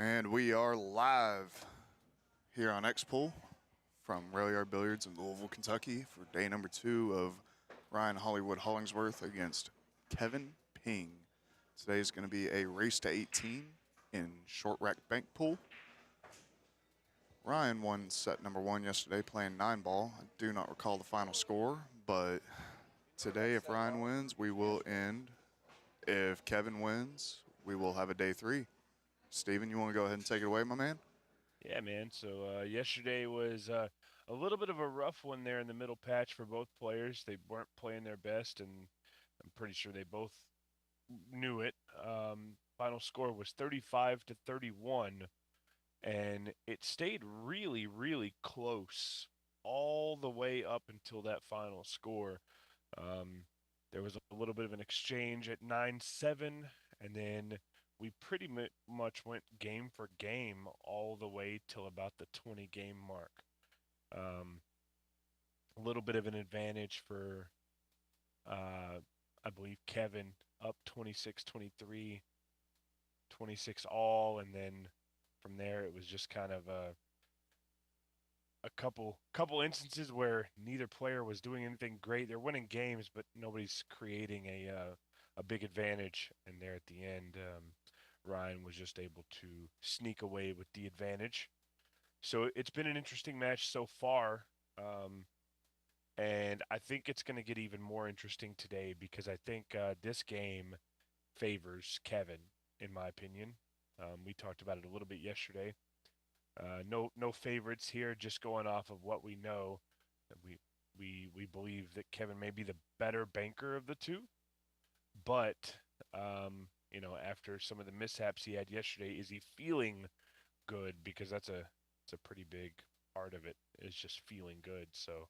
And we are live here on X-Pool from Railyard Billiards in Louisville, Kentucky for day number 2 of Ryan Hollywood Hollingsworth against Kevin Ping. Today is going to be a race to 18 in short rack bank pool. Ryan won set number 1 yesterday playing 9-ball. I do not recall the final score, but today if Ryan wins, we will end. If Kevin wins, we will have a day 3. Steven, you want to go ahead and take it away, my man? Yeah, man. So yesterday was a little bit of a rough one there in the middle patch for both players. They weren't playing their best, and I'm pretty sure they both knew it. Final score was 35 to 31, and it stayed really, really close all the way up until that final score. Um, there was a little bit of an exchange at 9-7, and then we pretty much went game for game all the way till about the 20 game mark. Um, a little bit of an advantage for, uh, I believe, Kevin up 26-23, 26 all, and then from there it was just kind of a couple instances where neither player was doing anything great. They're winning games, but nobody's creating a big advantage. And there at the end, Ryan was just able to sneak away with the advantage. So it's been an interesting match so far. Um, and I think it's going to get even more interesting today because I think this game favors Kevin, in my opinion. We talked about it a little bit yesterday. No favorites here, just going off of what we know. We we believe that Kevin may be the better banker of the two, but after some of the mishaps he had yesterday, is he feeling good? Because it's a pretty big part of it is just feeling good. So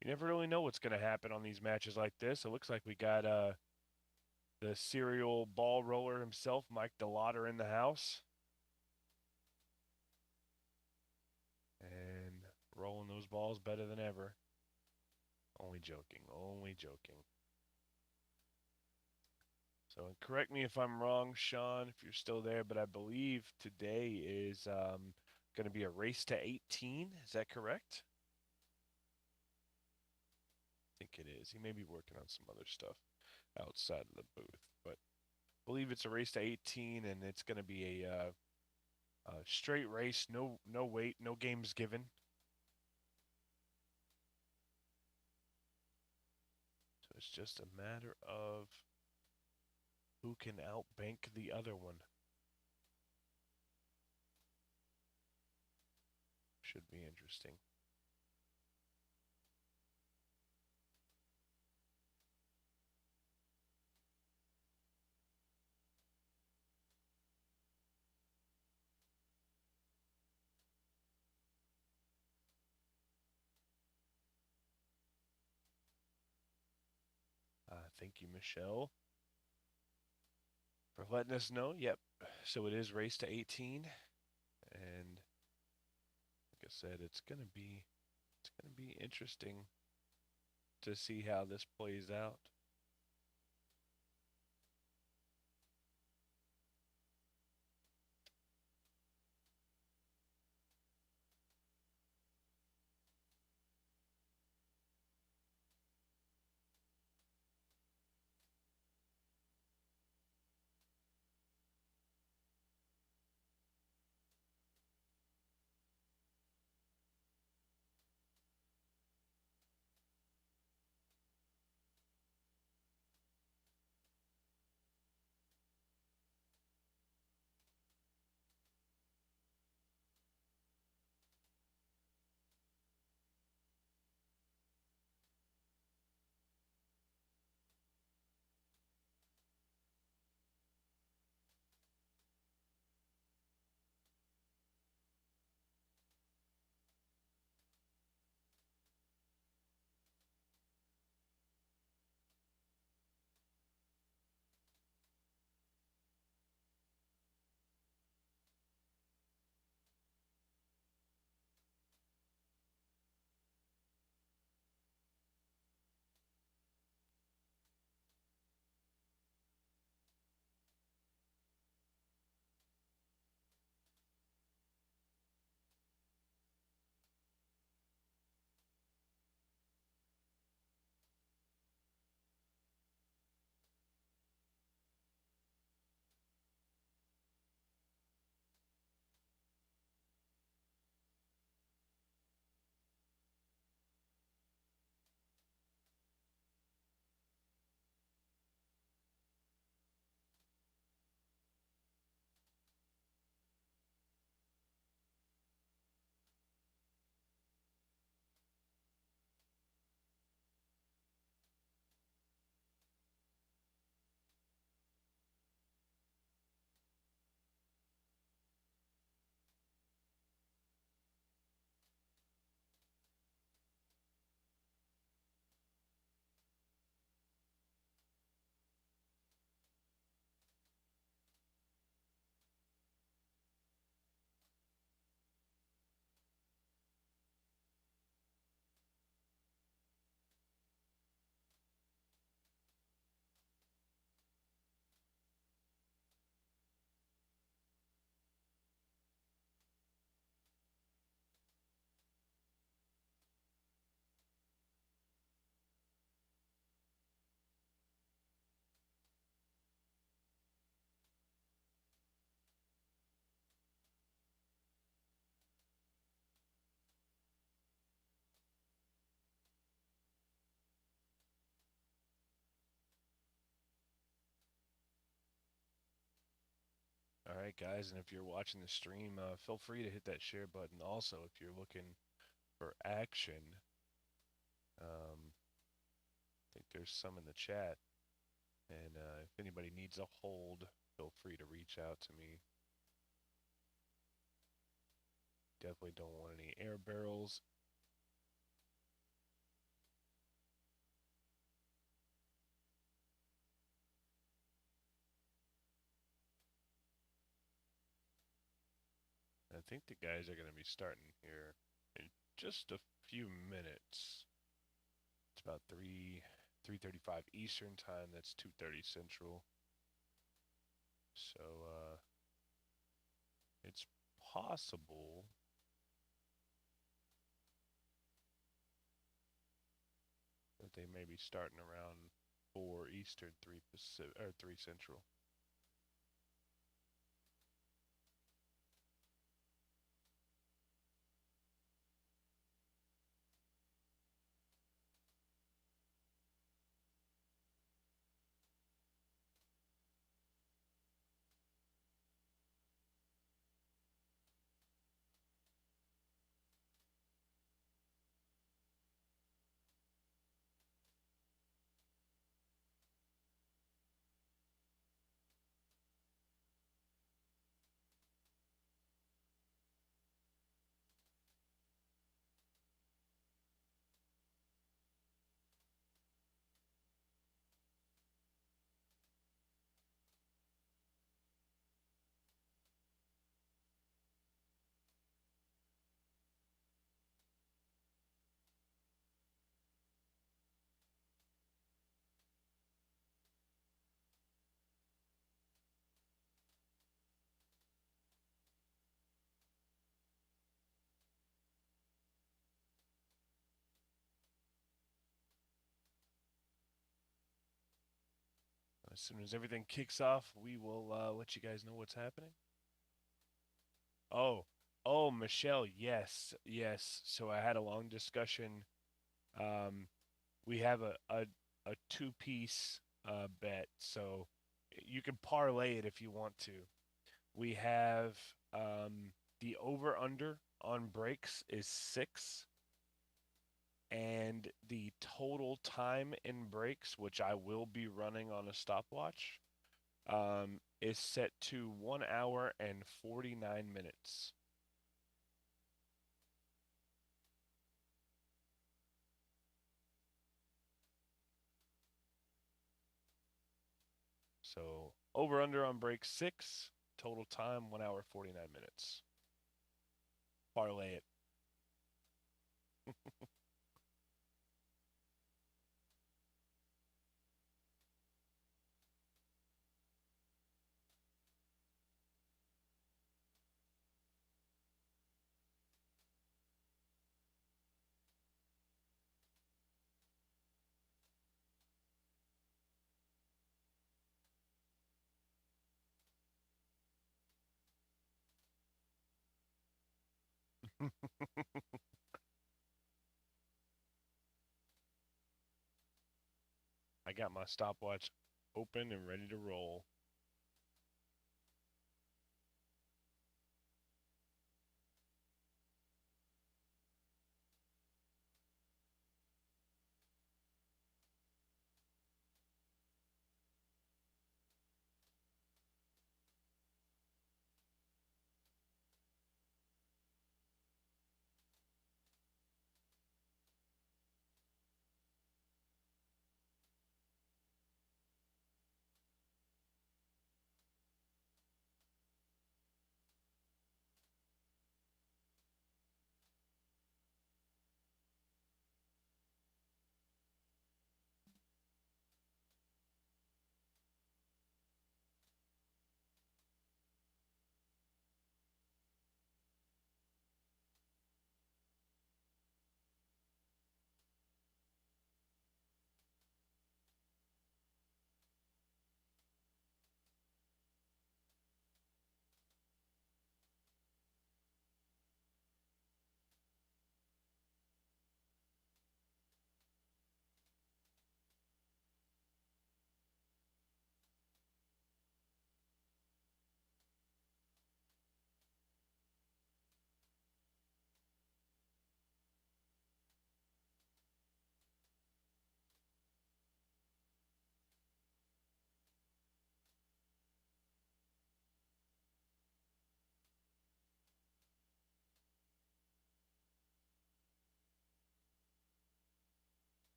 you never really know what's going to happen on these matches like this. It looks like we got the serial ball roller himself, Mike DeLotter, in the house. And rolling those balls better than ever. Only joking. Only joking. So correct me if I'm wrong, Sean, if you're still there, but I believe today is going to be a race to 18. Is that correct? I think it is. He may be working on some other stuff outside of the booth, but I believe it's a race to 18, and it's going to be a straight race. No wait, no games given. So it's just a matter of who can outbank the other one. Should be interesting. Thank you, Michelle, for letting us know. Yep. So it is race to 18, and like I said, it's gonna be interesting to see how this plays out. right, guys, and if you're watching the stream, feel free to hit that share button. Also, if you're looking for action, I think there's some in the chat, and if anybody needs a hold, feel free to reach out to me. Definitely don't want any air barrels. I think the guys are going to be starting here in just a few minutes. It's about 3:35 Eastern time. That's 2:30 Central. So it's possible that they may be starting around 4 Eastern, 3 Pacific, or 3 Central. As soon as everything kicks off, we will let you guys know what's happening. Oh, Michelle, yes. So I had a long discussion. We have a two-piece bet, so you can parlay it if you want to. We have the over/under on breaks is 6, and the total time in breaks, which I will be running on a stopwatch, is set to 1 hour and 49 minutes. So over under on break 6, total time 1 hour 49 minutes. Parlay it. I got my stopwatch open and ready to roll.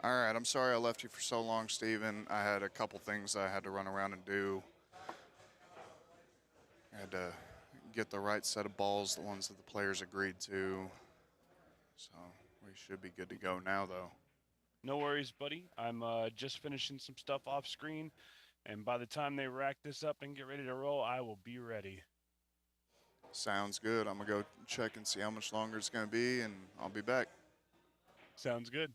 All right, I'm sorry I left you for so long, Steven. I had a couple things I had to run around and do. I had to get the right set of balls, the ones that the players agreed to. So we should be good to go now, though. No worries, buddy. I'm just finishing some stuff off screen, and by the time they rack this up and get ready to roll, I will be ready. Sounds good. I'm going to go check and see how much longer it's going to be, and I'll be back. Sounds good.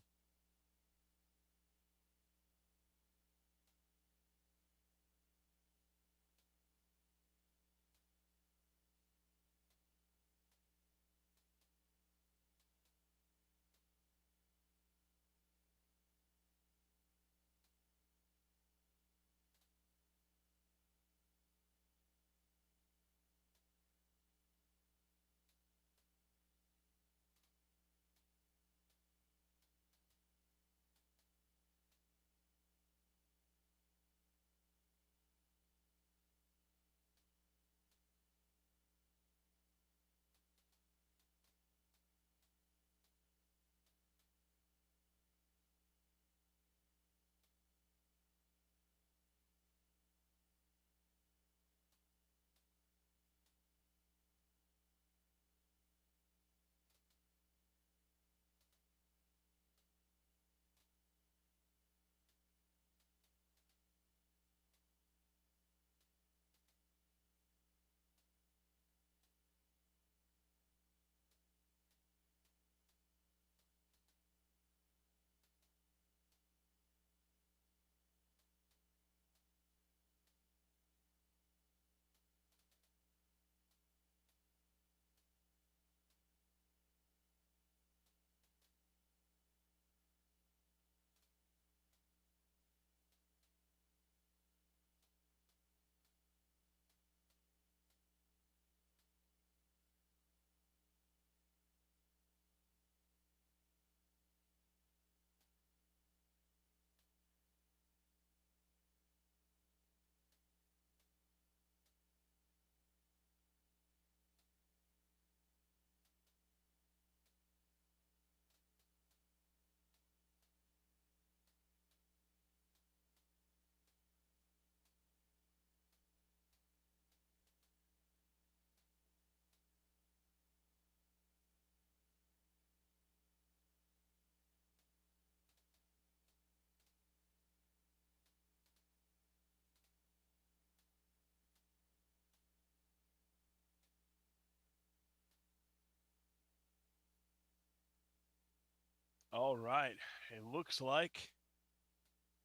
All right. It looks like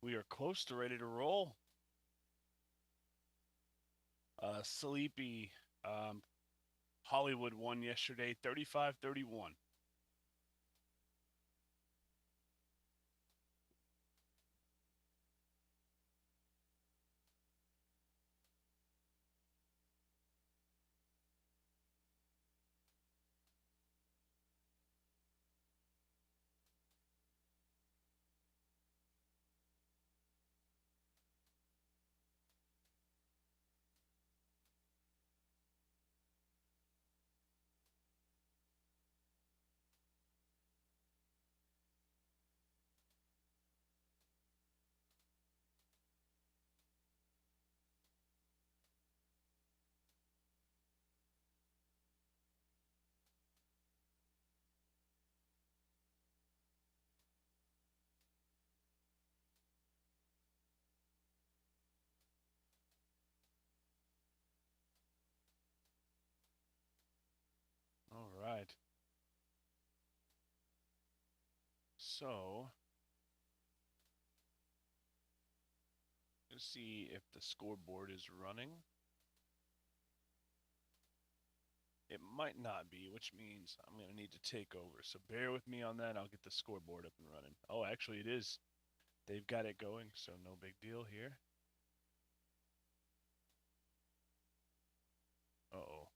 we are close to ready to roll. Sleepy Hollywood won yesterday 35-31. All right. So, let's see if the scoreboard is running. It might not be, which means I'm going to need to take over. So bear with me on that. I'll get the scoreboard up and running. Oh, actually it is. They've got it going, so no big deal here. Uh-oh.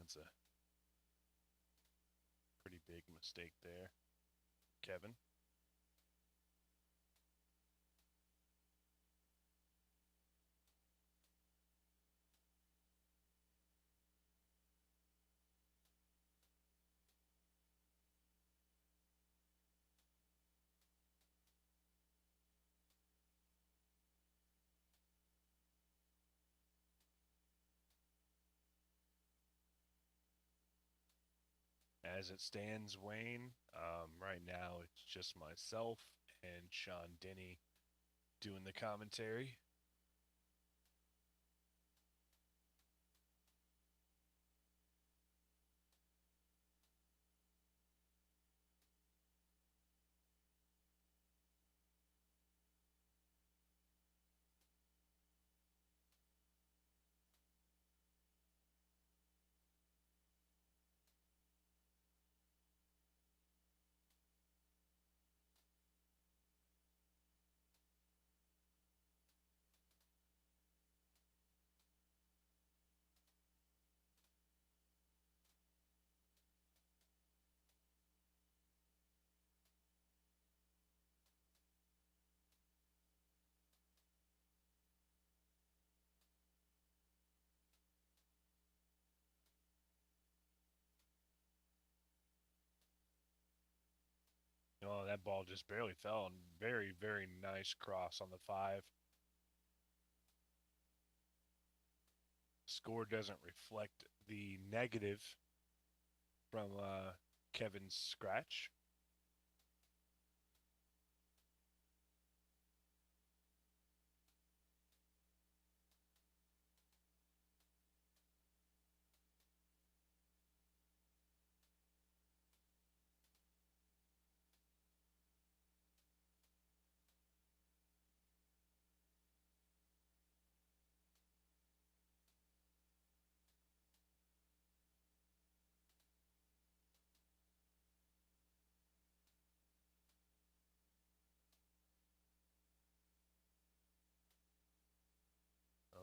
That's a pretty big mistake there, Kevin. as it stands, Wayne, right now it's just myself and Sean Denny doing the commentary. Oh, that ball just barely fell, and very, very nice cross on the 5. Score doesn't reflect the negative from Kevin's scratch.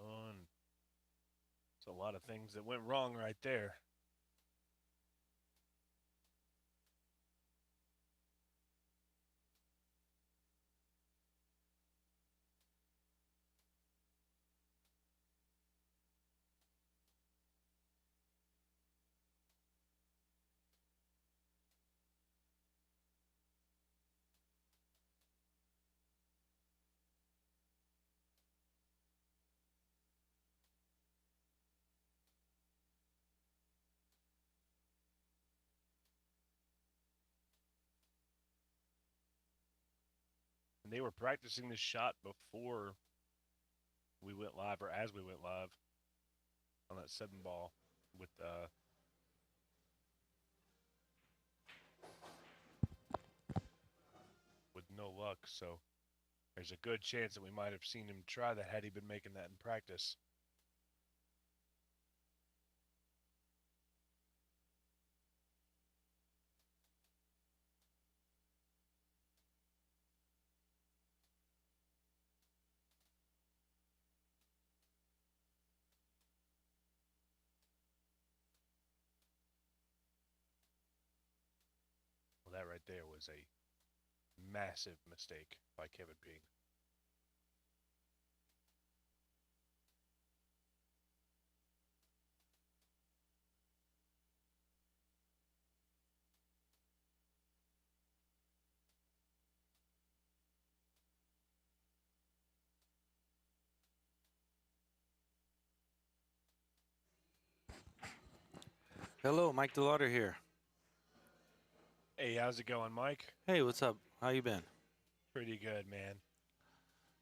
Oh, and it's a lot of things that went wrong right there. And they were practicing this shot before we went live, or as we went live on that 7 ball with no luck. So there's a good chance that we might have seen him try that had he been making that in practice. Well, that right there was a massive mistake by Kevin Ping. Hello, Mike DeLauder here. Hey, how's it going, Mike? Hey, what's up? How you been? Pretty good, man.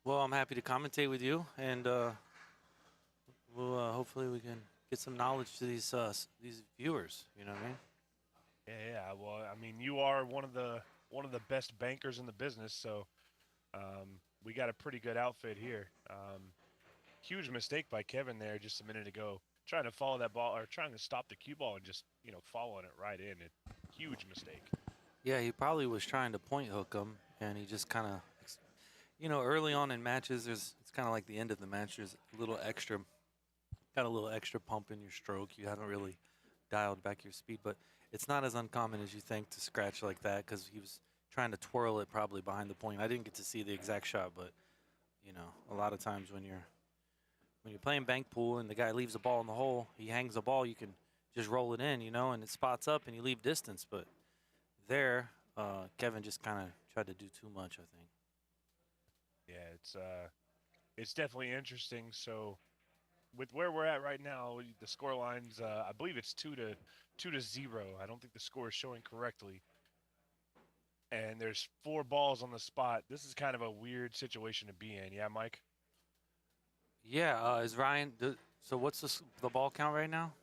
Well, I'm happy to commentate with you, and we'll hopefully we can get some knowledge to these viewers. You know what I mean? Yeah. Well, I mean, you are one of the best bankers in the business, so we got a pretty good outfit here. Huge mistake by Kevin there just a minute ago, trying to follow that ball or trying to stop the cue ball and just following it right in. Huge mistake. Yeah, he probably was trying to point hook him, and he just kind of, early on in matches, it's kind of like the end of the match. There's a little extra, got a little extra pump in your stroke. You haven't really dialed back your speed, but it's not as uncommon as you think to scratch like that because he was trying to twirl it probably behind the point. I didn't get to see the exact shot, but a lot of times when you're playing bank pool and the guy leaves a ball in the hole, he hangs the ball, you can just roll it in, and it spots up and you leave distance. But there, Kevin just kind of tried to do too much, I think. Yeah, it's definitely interesting. So with where we're at right now, the score lines, I believe it's 2-0. I don't think the score is showing correctly. And there's 4 balls on the spot. This is kind of a weird situation to be in. Yeah, Mike? Yeah, is Ryan? So what's the ball count right now?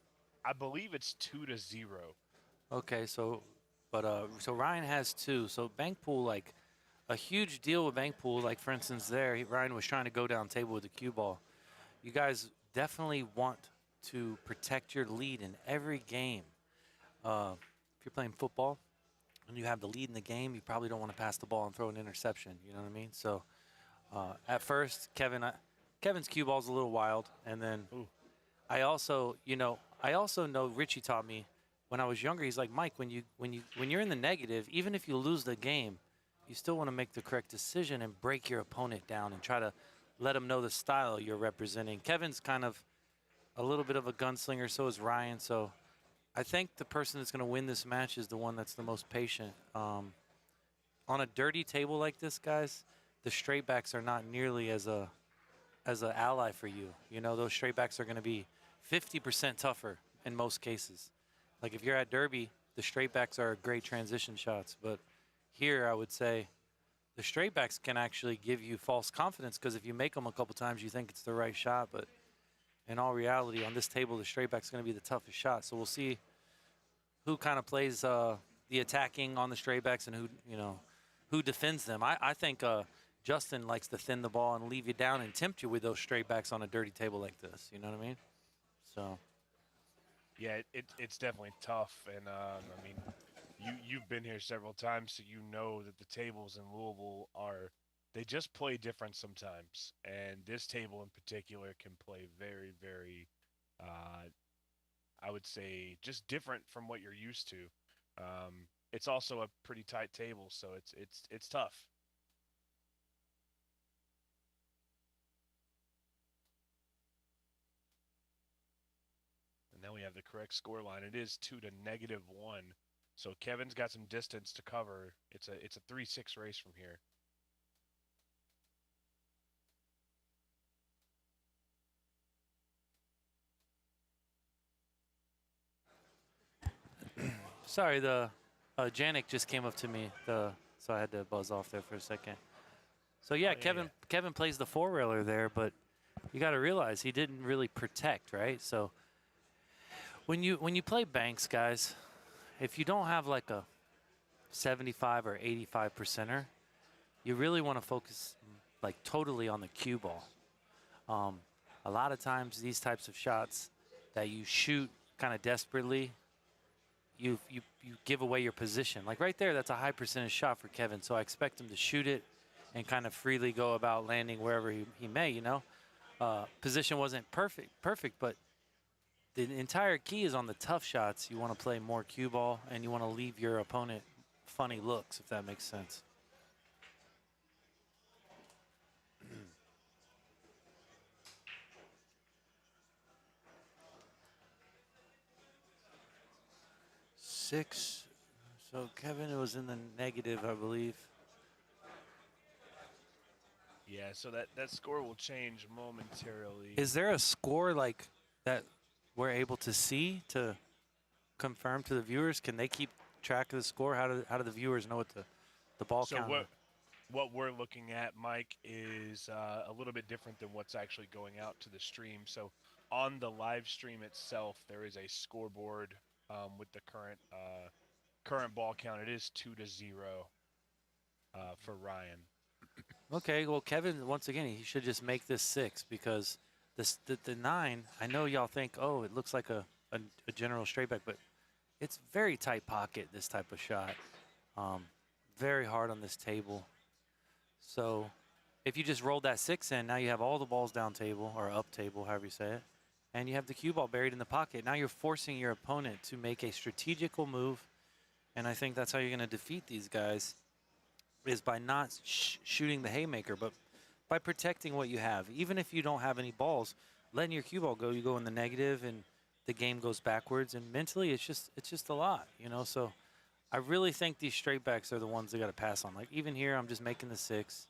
I believe it's 2-0. Okay, so Ryan has 2. So bank pool, like a huge deal with bank pool. Like for instance, Ryan was trying to go down table with the cue ball. You guys definitely want to protect your lead in every game. If you're playing football and you have the lead in the game, you probably don't want to pass the ball and throw an interception. You know what I mean? So at first, Kevin's cue ball's a little wild, and then Ooh. I also know Richie taught me when I was younger. He's like, Mike, when you're in the negative, even if you lose the game, you still want to make the correct decision and break your opponent down and try to let him know the style you're representing. Kevin's kind of a little bit of a gunslinger, so is Ryan. So I think the person that's going to win this match is the one that's the most patient. On a dirty table like this, guys, the straight backs are not nearly as an ally for you. You know, those straight backs are going to be 50% tougher in most cases. Like if you're at Derby, the straight backs are great transition shots. But here, I would say the straight backs can actually give you false confidence, because if you make them a couple times, you think it's the right shot. But in all reality, on this table, the straight back's going to be the toughest shot. So we'll see who kind of plays the attacking on the straight backs and who defends them. I think Justin likes to thin the ball and leave you down and tempt you with those straight backs on a dirty table like this. You know what I mean? So. Yeah, it's definitely tough. And, I mean, you've been here several times, so you know that the tables in Louisville they just play different sometimes. And this table in particular can play very, very, I would say, just different from what you're used to. It's also a pretty tight table, so it's tough. And now we have the correct score line. It is 2-1. So Kevin's got some distance to cover. It's a 3-6 race from here. Sorry, the Janik just came up to me, so I had to buzz off there for a second. So yeah, Kevin plays the 4-railer there, but you got to realize he didn't really protect, right? So when you play banks, guys, if you don't have like a 75 or 85 percenter, you really want to focus like totally on the cue ball. A lot of times these types of shots that you shoot kind of desperately, you give away your position. Like right there, that's a high percentage shot for Kevin, so I expect him to shoot it and kind of freely go about landing wherever he may, you know. Position wasn't perfect, but the entire key is on the tough shots. You want to play more cue ball, and you want to leave your opponent funny looks, if that makes sense. Six. So Kevin was in the negative, I believe. Yeah, so that score will change momentarily. Is there a score like that we're able to see to confirm to the viewers? Can they keep track of the score? How do the viewers know what the ball count is? What we're looking at, Mike, is a little bit different than what's actually going out to the stream. So on the live stream itself, there is a scoreboard with the current ball count. It is 2-0 for Ryan. Okay, well, Kevin, once again, he should just make this 6, because the 9, I know y'all think, oh, it looks like a general straight back, but it's very tight pocket, this type of shot. Very hard on this table. So if you just rolled that 6 in, now you have all the balls down table, or up table, however you say it, and you have the cue ball buried in the pocket. Now you're forcing your opponent to make a strategical move, and I think that's how you're going to defeat these guys, is by not shooting the haymaker, but by protecting what you have. Even if you don't have any balls, letting your cue ball go, you go in the negative, and the game goes backwards. And mentally, it's just a lot, you know. So I really think these straight backs are the ones that got to pass on. Like even here, I'm just making the 6.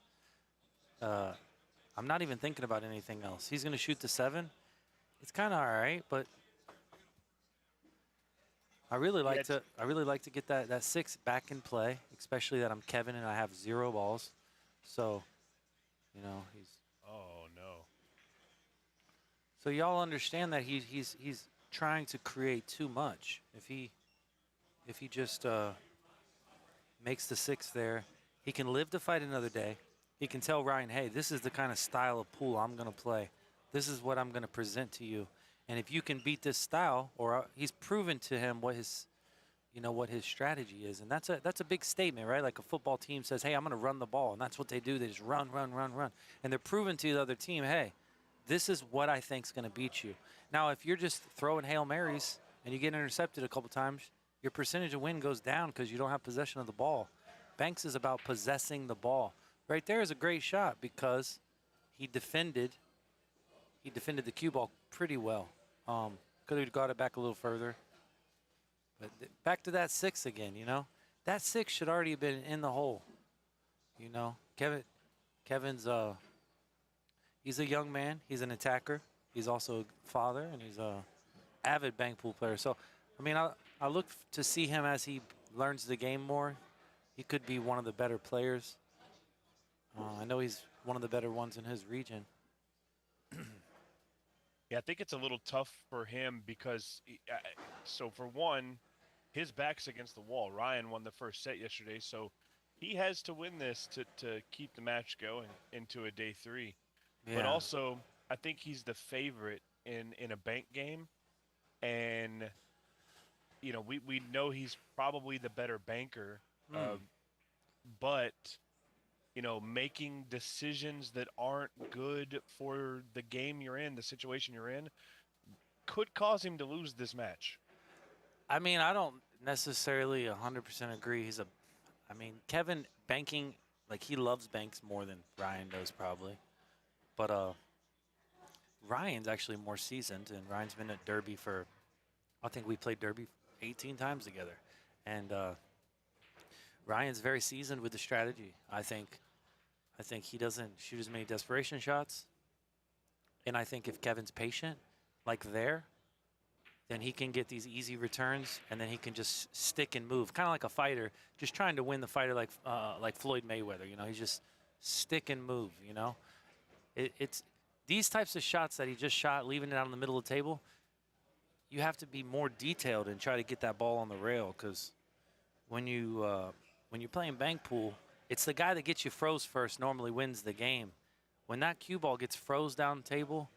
I'm not even thinking about anything else. He's going to shoot the 7. It's kind of all right, but I really Yeah, like to get that 6 back in play, especially that I'm Kevin and I have 0 balls. So, he's oh no. so y'all understand that he's trying to create too much. If he just makes the 6 there, he can live to fight another day. He can tell Ryan, hey, this is the kind of style of pool I'm going to play. This is what I'm going to present to you. And if you can beat this style, or he's proven to him what his strategy is. And that's a big statement, right? Like a football team says, hey, I'm going to run the ball. And that's what they do. They just run, run, run, run. And they're proving to the other team, hey, this is what I think is going to beat you. Now, if you're just throwing Hail Marys and you get intercepted a couple times, your percentage of win goes down because you don't have possession of the ball. Banks is about possessing the ball. Right there is a great shot because he defended the cue ball pretty well. Could have got it back a little further. But back to that 6 again, That 6 should already have been in the hole, Kevin's he's a young man. He's an attacker. He's also a father, and he's a avid bank pool player. So, I mean, I look to see him as he learns the game more. He could be one of the better players. I know he's one of the better ones in his region. Yeah, I think it's a little tough for him because, so for one, his back's against the wall. Ryan won the first set yesterday, so he has to win this to keep the match going into a day 3. Yeah. But also, I think he's the favorite in a bank game, and we know he's probably the better banker, but making decisions that aren't good for the game you're in, the situation you're in, could cause him to lose this match. I mean, I don't necessarily 100% agree. Kevin banking, like he loves banks more than Ryan does probably. But Ryan's actually more seasoned, and Ryan's been at Derby I think we played Derby 18 times together. And Ryan's very seasoned with the strategy. I think he doesn't shoot as many desperation shots. And I think if Kevin's patient, like then he can get these easy returns, and then he can just stick and move, kind of like a fighter, just trying to win the fighter like Floyd Mayweather. He's just stick and move. It's these types of shots that he just shot, leaving it out in the middle of the table. You have to be more detailed and try to get that ball on the rail, because when you're playing bank pool, it's the guy that gets you froze first normally wins the game. When that cue ball gets froze down the table,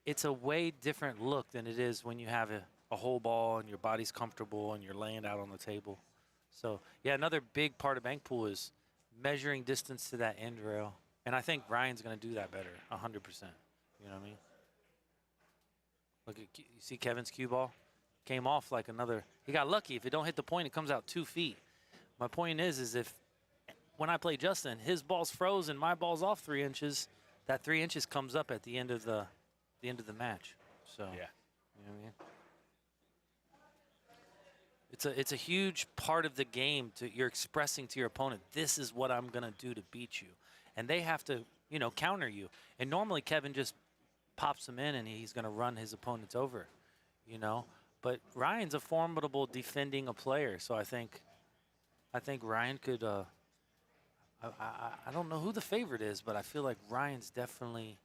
it's a way different look than it is when you have a whole ball and your body's comfortable and you're laying out on the table. So, yeah, another big part of bank pool is measuring distance to that end rail. And I think Ryan's going to do that better, 100%. You know what I mean? Look, you see Kevin's cue ball? Came off like another. He got lucky. If it don't hit the point, it comes out 2 feet. My point is if when I play Justin, his ball's frozen, my ball's off 3 inches, that 3 inches comes up at the end of the match. So, yeah. You know what I mean? It's a huge part of the game you're expressing to your opponent, this is what I'm going to do to beat you. And they have to, counter you. And normally Kevin just pops them in and he's going to run his opponents over, But Ryan's a formidable defending a player, so I think Ryan could I don't know who the favorite is, but I feel like Ryan's definitely,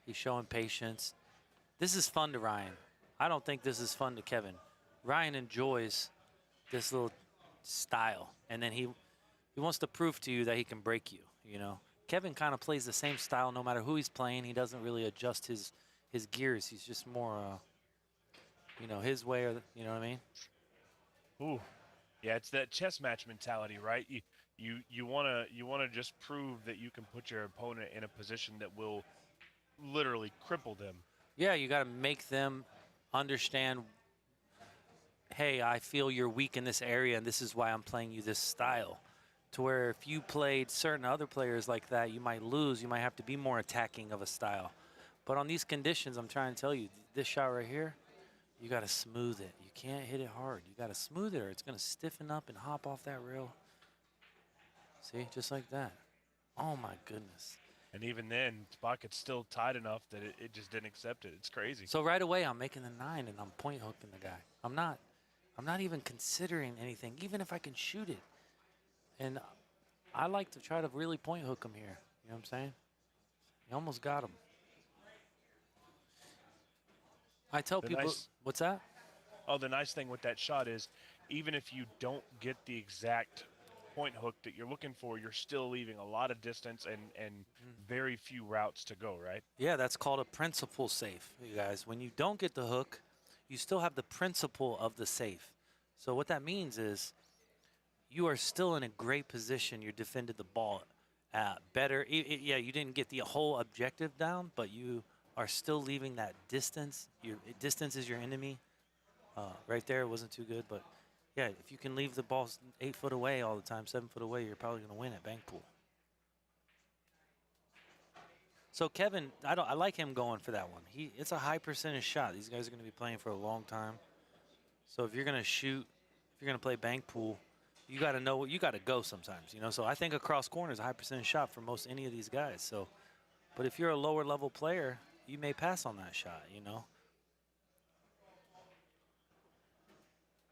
he's showing patience. This is fun to Ryan. I don't think this is fun to Kevin. Ryan enjoys this little style, and then he wants to prove to you that he can break you, Kevin kind of plays the same style no matter who he's playing. He doesn't really adjust his gears. He's just more, his way, or you know what I mean? Ooh, yeah, it's that chess match mentality, right? You wanna just prove that you can put your opponent in a position that will literally cripple them. Yeah, you got to make them understand, hey, I feel you're weak in this area, and this is why I'm playing you this style. To where if you played certain other players like that, you might lose. You might have to be more attacking of a style. But on these conditions, I'm trying to tell you, this shot right here, you got to smooth it. You can't hit it hard. You got to smooth it, or it's going to stiffen up and hop off that rail. See, just like that. Oh, my goodness. And even then, the pocket's still tight enough that it just didn't accept it. It's crazy. So right away, I'm making the 9 and I'm point hooking the guy. I'm not even considering anything, even if I can shoot it. And I like to try to really point hook him here. You know what I'm saying? You almost got him. I tell people, what's that? Oh, the nice thing with that shot is, even if you don't get the exact point hook that you're looking for, you're still leaving a lot of distance and very few routes to go, right? Yeah, that's called a principal safe, you guys. When you don't get the hook, you still have the principle of the safe. So what that means is you are still in a great position. You defended the ball better. Yeah, you didn't get the whole objective down, but you are still leaving that distance. Distance is your enemy. Right there, it wasn't too good, but yeah, if you can leave the ball 8 foot away all the time, 7 foot away, you're probably going to win at bank pool. So Kevin, I like him going for that one. It's a high percentage shot. These guys are going to be playing for a long time. So if you're going to shoot, if you're going to play bank pool, you got to know you got to go sometimes, you know. So I think a cross corner is a high percentage shot for most any of these guys. So, but if you're a lower level player, you may pass on that shot, you know.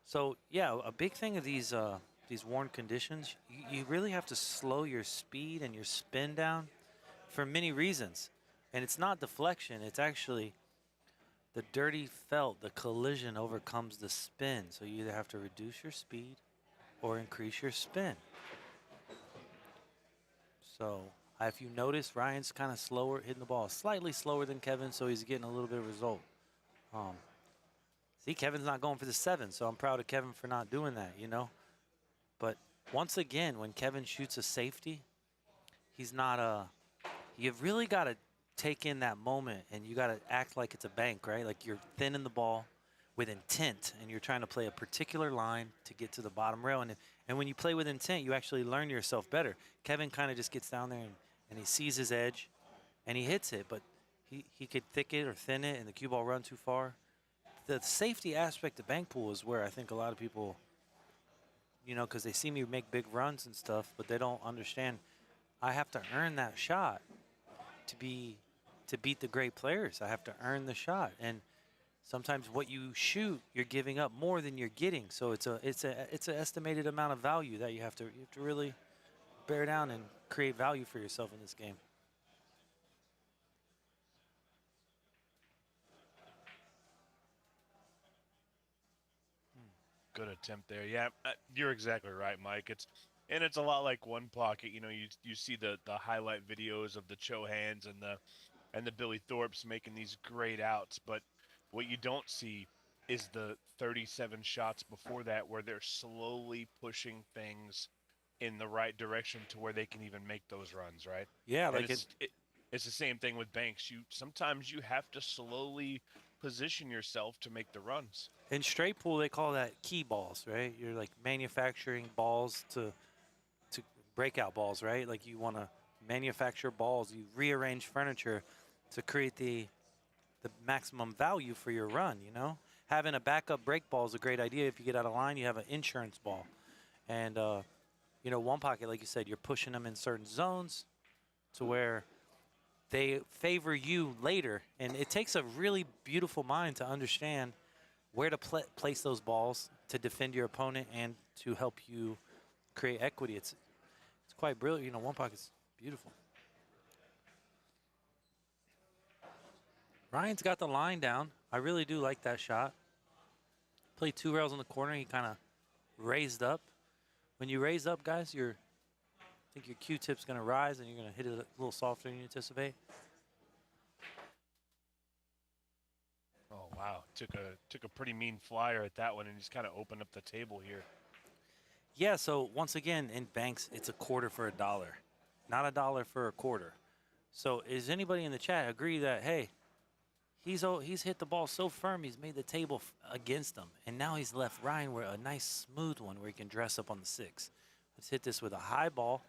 So yeah, a big thing of these worn conditions, you really have to slow your speed and your spin down for many reasons. And it's not deflection, it's actually the dirty felt, the collision overcomes the spin. So you either have to reduce your speed or increase your spin. So if you notice, Ryan's kind of slower, hitting the ball slightly slower than Kevin, so he's getting a little bit of result. See, Kevin's not going for the 7, so I'm proud of Kevin for not doing that, you know. But once again, when Kevin shoots a safety, he's not you've really got to take in that moment, and you got to act like it's a bank, right? Like you're thinning the ball with intent, and you're trying to play a particular line to get to the bottom rail. And when you play with intent, you actually learn yourself better. Kevin kind of just gets down there, and he sees his edge, and he hits it, but he could thick it or thin it, and the cue ball run too far. The safety aspect of bank pool is where I think a lot of people, you know, because they see me make big runs and stuff, but they don't understand I have to earn that shot to beat the great players. I have to earn the shot, and sometimes what you shoot, you're giving up more than you're getting. So it's an estimated amount of value that you have to really bear down and create value for yourself in this game. Good attempt there. Yeah, you're exactly right, Mike. It's a lot like one pocket. You know, you see the highlight videos of the Chohans and the Billy Thorpes making these great outs, but what you don't see is the 37 shots before that where they're slowly pushing things in the right direction to where they can even make those runs, right? Yeah, And like it's the same thing with banks. Sometimes you have to slowly position yourself to make the runs. in straight pool, they call that key balls, right? You're like manufacturing balls to breakout balls, right? Like you want to manufacture balls. You rearrange furniture to create the maximum value for your run, you know? Having a backup break ball is a great idea. If you get out of line, you have an insurance ball. And, you know, one pocket, like you said, you're pushing them in certain zones to where they favor you later. And it takes a really beautiful mind to understand where to place those balls to defend your opponent and to help you create equity. It's quite brilliant. You know, one pocket's beautiful. Ryan's got the line down. I really do like that shot. Played 2 rails in the corner. He kind of raised up. When you raise up, guys, I think your Q-tip's going to rise and you're going to hit it a little softer than you anticipate. Oh wow, took a pretty mean flyer at that one and just kind of opened up the table here. Yeah, so once again, in banks, it's a quarter for a dollar, not a dollar for a quarter. So is anybody in the chat agree that, hey, he's hit the ball so firm, he's made the table against him, and now he's left Ryan with a nice smooth one where he can dress up on the 6. Let's hit this with a high ball.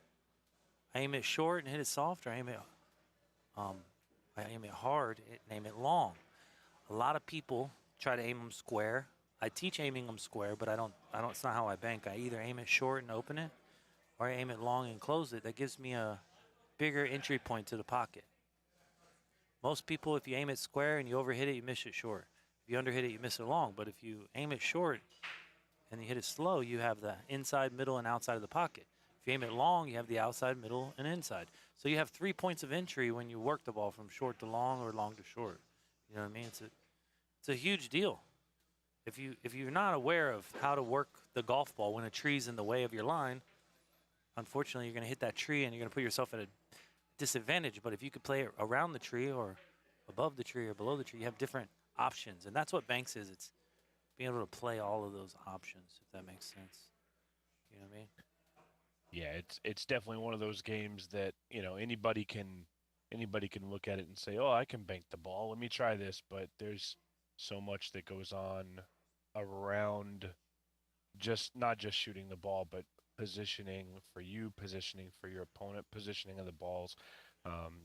I aim it short and hit it soft, or I aim it hard and aim it long. A lot of people try to aim them square. I teach aiming them square, but I don't. It's not how I bank. I either aim it short and open it, or I aim it long and close it. That gives me a bigger entry point to the pocket. Most people, if you aim it square and you overhit it, you miss it short. If you underhit it, you miss it long. But if you aim it short and you hit it slow, you have the inside, middle, and outside of the pocket. If you aim it long, you have the outside, middle, and inside. So you have 3 points of entry when you work the ball from short to long or long to short. You know what I mean? It's a huge deal. If you're not aware of how to work the golf ball when a tree's in the way of your line, unfortunately, you're going to hit that tree and you're going to put yourself at a disadvantage. But if you could play it around the tree or above the tree or below the tree, you have different options. And that's what Banks is. It's being able to play all of those options, if that makes sense. You know what I mean? Yeah, it's definitely one of those games that, you know, anybody can look at it and say, "Oh, I can bank the ball. Let me try this." But there's so much that goes on around not just shooting the ball, but positioning for you, positioning for your opponent, positioning of the balls.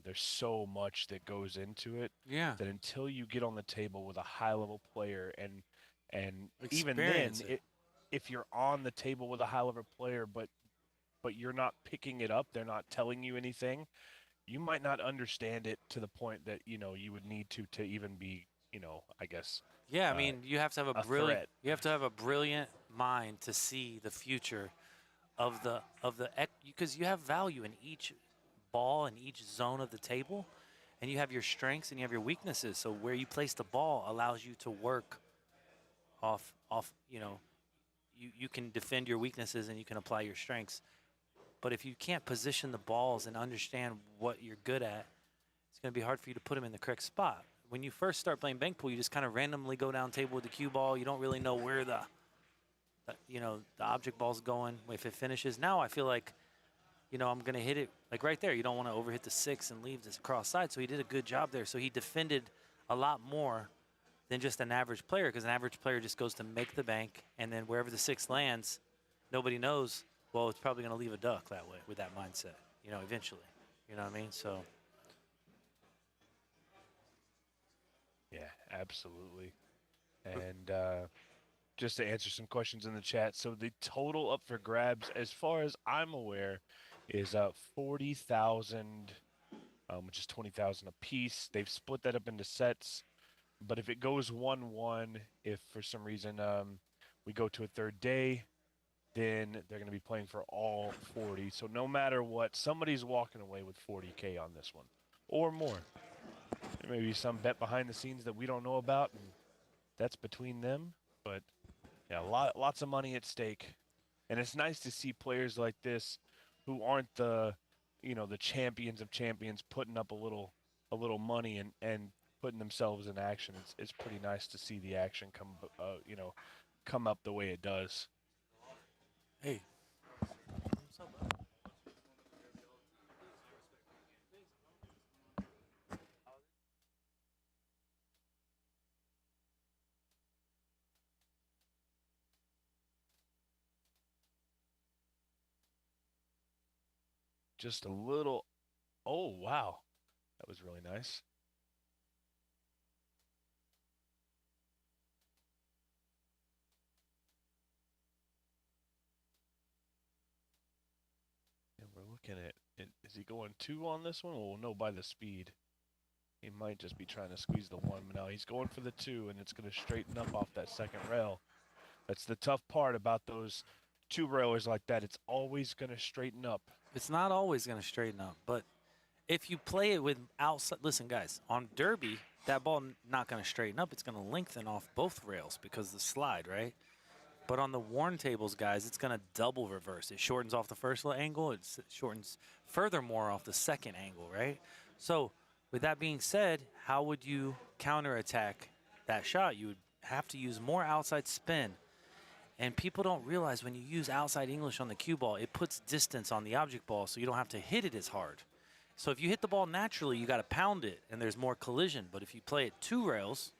There's so much that goes into it. Yeah. That until you get on the table with a high-level player, and even then, Experience it. if you're on the table with a high-level player, but you're not picking it up, they're not telling you anything, you might not understand it to the point that, you know, you would need to even be, you know, I guess. Yeah, I mean, you have to have a threat. you have to have a brilliant mind to see the future of the because you have value in each ball in each zone of the table, and you have your strengths and you have your weaknesses. So where you place the ball allows you to work off, you know, you can defend your weaknesses and you can apply your strengths. But if you can't position the balls and understand what you're good at, it's going to be hard for you to put them in the correct spot. When you first start playing bank pool, you just kind of randomly go down table with the cue ball. You don't really know where the object ball's going if it finishes. Now I feel like, you know, I'm going to hit it like right there. You don't want to overhit the 6 and leave this cross side. So he did a good job there. So he defended a lot more than just an average player, because an average player just goes to make the bank, and then wherever the 6 lands, nobody knows. Well, it's probably going to leave a duck that way with that mindset, you know, eventually. You know what I mean? So. Yeah, absolutely. And just to answer some questions in the chat, so the total up for grabs, as far as I'm aware, is 40,000, which is 20,000 a piece. They've split that up into sets, but if it goes 1-1, if for some reason we go to a third day, then they're going to be playing for all 40. So no matter what, somebody's walking away with 40K on this one or more. There may be some bet behind the scenes that we don't know about, and that's between them. But yeah, lots of money at stake, and it's nice to see players like this who aren't the champions of champions putting up a little money and putting themselves in action. It's pretty nice to see the action come up the way it does. Hey. What's up, bud? Just a little. Oh, wow. That was really nice. And we're looking at it. Is he going 2 on this one? Well, we'll know by the speed. He might just be trying to squeeze the 1. But now he's going for the 2, and it's going to straighten up off that second rail. That's the tough part about those 2 railers like that. It's always going to straighten up. It's not always going to straighten up, but if you play it with outside, listen, guys, on Derby, that ball not going to straighten up. It's going to lengthen off both rails because of the slide, right? But on the worn tables, guys, it's going to double reverse. It shortens off the first angle. It shortens furthermore off the second angle, right? So with that being said, how would you counterattack that shot? You would have to use more outside spin. And people don't realize when you use outside English on the cue ball, it puts distance on the object ball, so you don't have to hit it as hard. So if you hit the ball naturally, you got to pound it, and there's more collision. But if you play it 2 rails,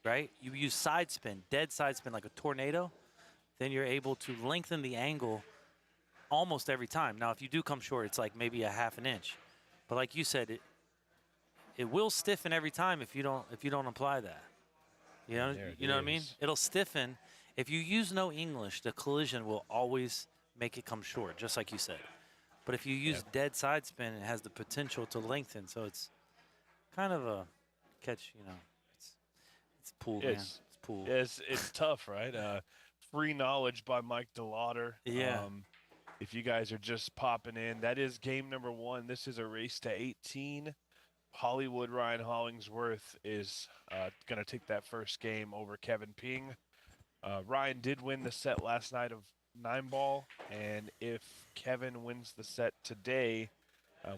right, you use side spin, dead side spin like a tornado, then you're able to lengthen the angle almost every time. Now, if you do come short, it's like maybe a half an inch. But like you said, it will stiffen every time if you don't apply that. You know what I mean? It'll stiffen. If you use no English, the collision will always make it come short, just like you said. But if you use dead side spin, it has the potential to lengthen. So it's kind of a catch, it's pool, man. It's pool. Yeah, it's tough, right? Free knowledge by Mike DeLauder. Yeah. If you guys are just popping in, that is game number 1. This is a race to 18. Hollywood Ryan Hollingsworth is going to take that first game over Kevin Ping. Ryan did win the set last night of 9-ball, and if Kevin wins the set today,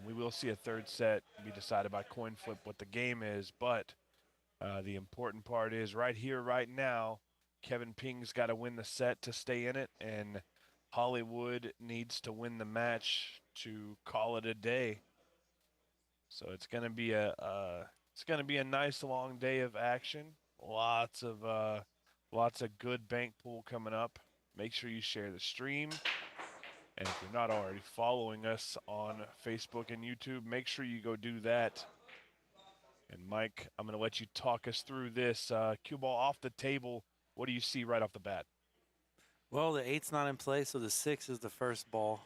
we will see a third set be decided by coin flip what the game is. But the important part is right here, right now, Kevin Ping's got to win the set to stay in it, and Hollywood needs to win the match to call it a day. So it's going to be a nice long day of action. Lots of good bank pool coming up. Make sure you share the stream. And if you're not already following us on Facebook and YouTube, make sure you go do that. And Mike, I'm going to let you talk us through this. Cue ball off the table. What do you see right off the bat? Well, the 8's not in play, so the 6 is the first ball.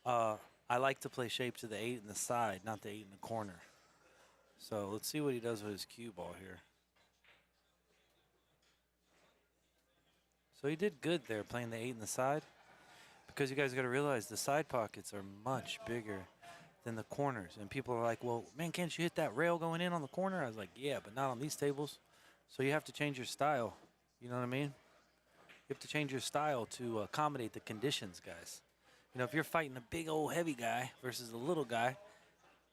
I like to play shape to the 8 in the side, not the 8 in the corner. So let's see what he does with his cue ball here. So he did good there playing the 8 in the side, because you guys got to realize the side pockets are much bigger than the corners. And people are like, well, man, can't you hit that rail going in on the corner? I was like, yeah, but not on these tables. So you have to change your style. You know what I mean? You have to change your style to accommodate the conditions, guys. If you're fighting a big old heavy guy versus a little guy,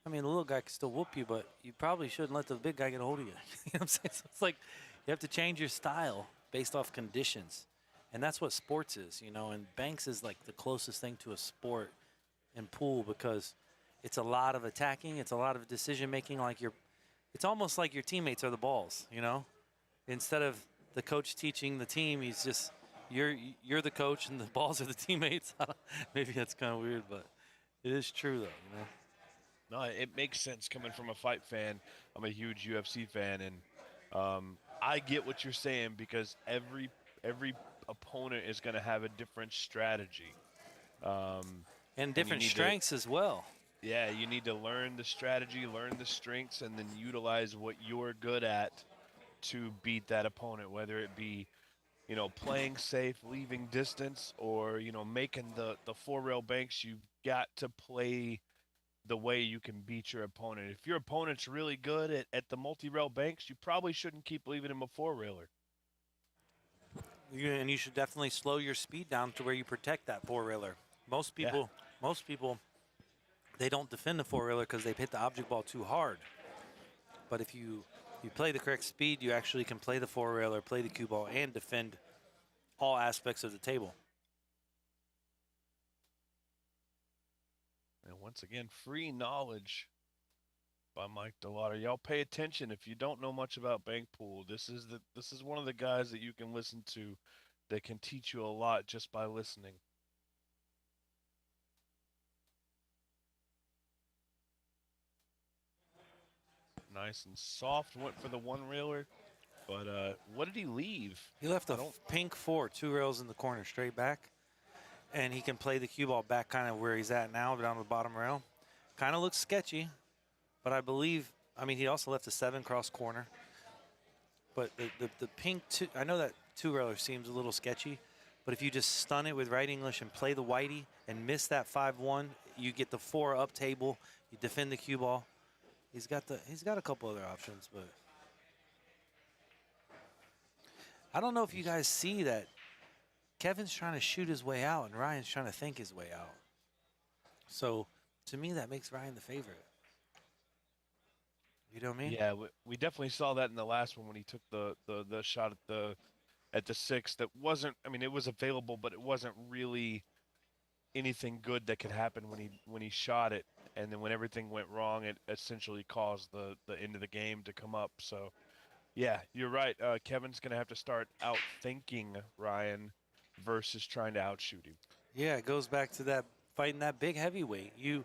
I mean, the little guy can still whoop you, but you probably shouldn't let the big guy get a hold of you. You know what I'm saying? So it's like you have to change your style based off conditions. And that's what sports is, and banks is like the closest thing to a sport in pool, because it's a lot of attacking. It's a lot of decision-making. It's almost like your teammates are the balls, Instead of the coach teaching the team, he's just, you're the coach and the balls are the teammates. Maybe that's kind of weird, but it is true, though, No, it makes sense coming from a fight fan. I'm a huge UFC fan, and I get what you're saying, because every opponent is going to have a different strategy. And different strengths as well. Yeah, you need to learn the strategy, learn the strengths, and then utilize what you're good at to beat that opponent, whether it be playing safe, leaving distance, or, making the 4-rail banks. You've got to play the way you can beat your opponent. If your opponent's really good at the multi-rail banks, you probably shouldn't keep leaving him a 4-railer. And you should definitely slow your speed down to where you protect that 4-railer. Most people, they don't defend the 4-railer because they've hit the object ball too hard. But if you play the correct speed, you actually can play the 4-railer, play the cue ball, and defend all aspects of the table. And once again, free knowledge by Mike DeLauder. Y'all pay attention if you don't know much about bank pool. This is one of the guys that you can listen to that can teach you a lot just by listening. Nice and soft. Went for the 1-railer. But what did he leave? He left a pink 4, 2 rails in the corner, straight back. And he can play the cue ball back kind of where he's at now, down the bottom rail. Kind of looks sketchy, but he also left a 7 cross corner. But the pink 2, I know that 2-railer seems a little sketchy, but if you just stun it with right English and play the whitey and miss that 5-1, you get the 4 up table, you defend the cue ball. He's got a couple other options, but I don't know if you guys see that Kevin's trying to shoot his way out and Ryan's trying to think his way out. So to me, that makes Ryan the favorite. You know what I mean? Yeah, we definitely saw that in the last one when he took the shot at the 6. That wasn't. I mean, it was available, but it wasn't really anything good that could happen when he shot it. And then when everything went wrong, it essentially caused the end of the game to come up. So, yeah, you're right. Kevin's going to have to start outthinking Ryan versus trying to outshoot him. Yeah, it goes back to that fighting that big heavyweight. You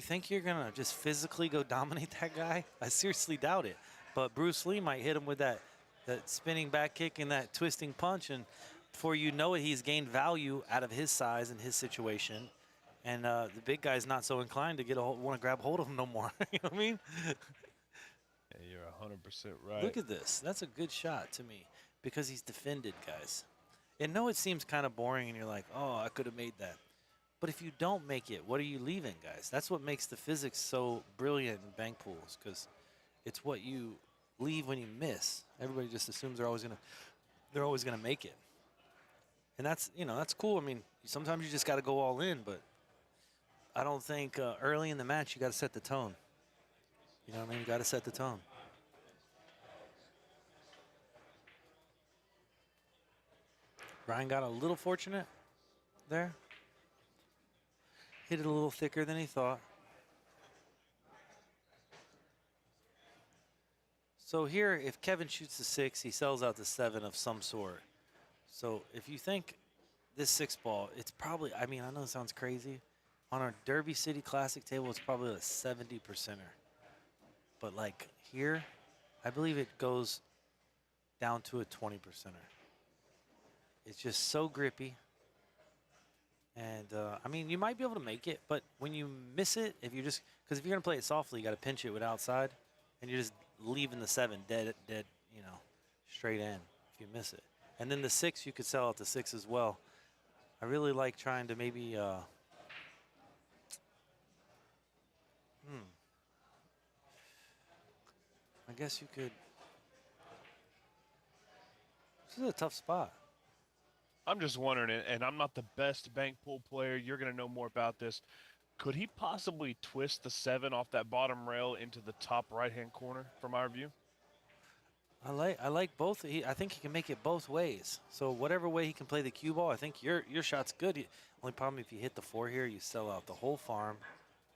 think you're going to just physically go dominate that guy? I seriously doubt it. But Bruce Lee might hit him with that spinning back kick and that twisting punch, and before you know it, he's gained value out of his size and his situation. And the big guy's not so inclined to want to grab hold of him no more. You know what I mean? Yeah, you're 100% right. Look at this. That's a good shot to me because he's defended, guys. And no, it seems kind of boring, and you're like, oh, I could have made that. But if you don't make it, what are you leaving, guys? That's what makes the physics so brilliant in bank pools, because it's what you leave when you miss. Everybody just assumes they're always gonna make it, and that's cool. I mean, sometimes you just got to go all in, but I don't think early in the match you got to set the tone. You know what I mean? You got to set the tone. Ryan got a little fortunate there. Hit it a little thicker than he thought. So here, if Kevin shoots the 6, he sells out the 7 of some sort. So if you think this 6 ball, it's probably, I mean, I know it sounds crazy. On our Derby City Classic table, it's probably a 70%er. But like here, I believe it goes down to a 20%er. It's just so grippy. And, I mean, you might be able to make it, but when you miss it, because if you're going to play it softly, you got to pinch it with outside, and you're just leaving the 7 dead, straight in if you miss it. And then the 6, you could sell out the 6 as well. I really like trying to maybe, I guess you could, this is a tough spot. I'm just wondering, and I'm not the best bank pool player. You're going to know more about this. Could he possibly twist the 7 off that bottom rail into the top right-hand corner from our view? I like both. I think he can make it both ways. So whatever way he can play the cue ball, I think your shot's good. Only problem, if you hit the 4 here, you sell out the whole farm,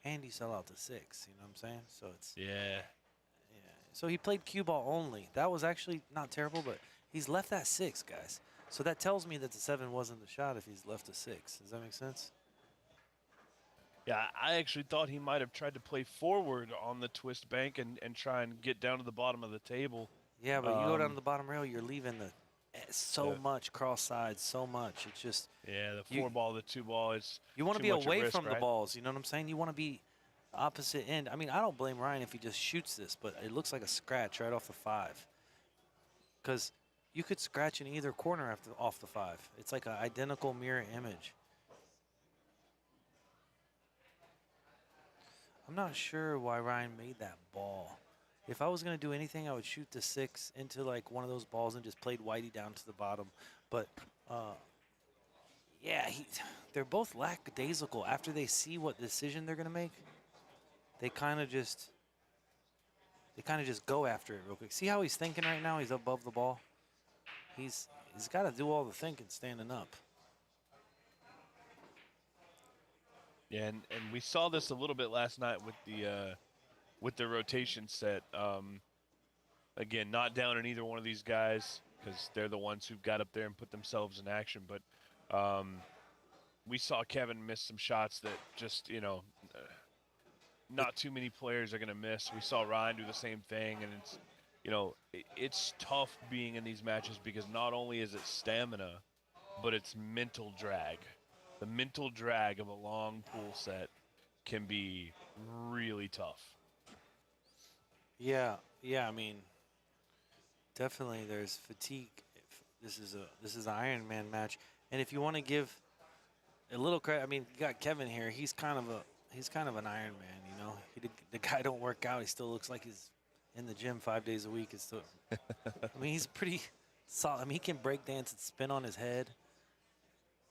and you sell out the 6. You know what I'm saying? So it's yeah. So he played cue ball only. That was actually not terrible, but he's left that 6, guys. So that tells me that the 7 wasn't the shot if he's left a 6. Does that make sense? Yeah, I actually thought he might have tried to play forward on the twist bank and try and get down to the bottom of the table. Yeah, but you go down to the bottom rail, you're leaving so much cross sides, so much. It's just the 4 ball, the 2 ball. It's you want to be away risk, from right? the balls. You know what I'm saying? You want to be opposite end. I mean, I don't blame Ryan if he just shoots this, but it looks like a scratch right off the 5. Because you could scratch in either corner off the 5. It's like an identical mirror image. I'm not sure why Ryan made that ball. If I was going to do anything, I would shoot the 6 into like one of those balls and just played Whitey down to the bottom. But yeah, they're both lackadaisical. After they see what decision they're going to make, they kind of just go after it real quick. See how he's thinking right now? He's above the ball. He's got to do all the thinking standing up. Yeah, and we saw this a little bit last night with the rotation set. Again, not down on either one of these guys because they're the ones who got up there and put themselves in action. But we saw Kevin miss some shots that just, not too many players are going to miss. We saw Ryan do the same thing, and it's tough being in these matches because not only is it stamina, but it's mental drag. The mental drag of a long pool set can be really tough. Yeah, I mean, definitely there's fatigue. This is an Iron Man match, and if you want to give a little credit, I mean, you got Kevin here. He's kind of an Iron Man, the guy don't work out. He still looks like he's in the gym 5 days a week. It's still, I mean, he's pretty solid. I mean, he can break dance and spin on his head.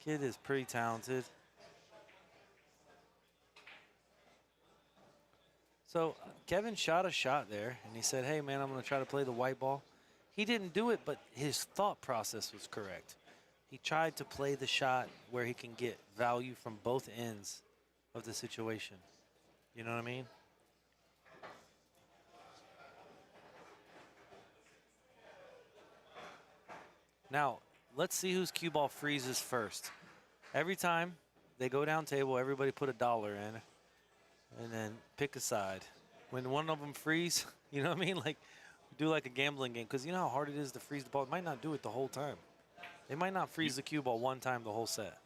Kid is pretty talented. So Kevin shot a shot there, and he said, hey, man, I'm going to try to play the white ball. He didn't do it, but his thought process was correct. He tried to play the shot where he can get value from both ends of the situation. You know what I mean? Now, let's see whose cue ball freezes first. Every time they go down table, everybody put $1 in and then pick a side. When one of them freeze, you know what I mean? Like, do like a gambling game, because you know how hard it is to freeze the ball? It might not do it the whole time. They might not freeze the cue ball one time the whole set.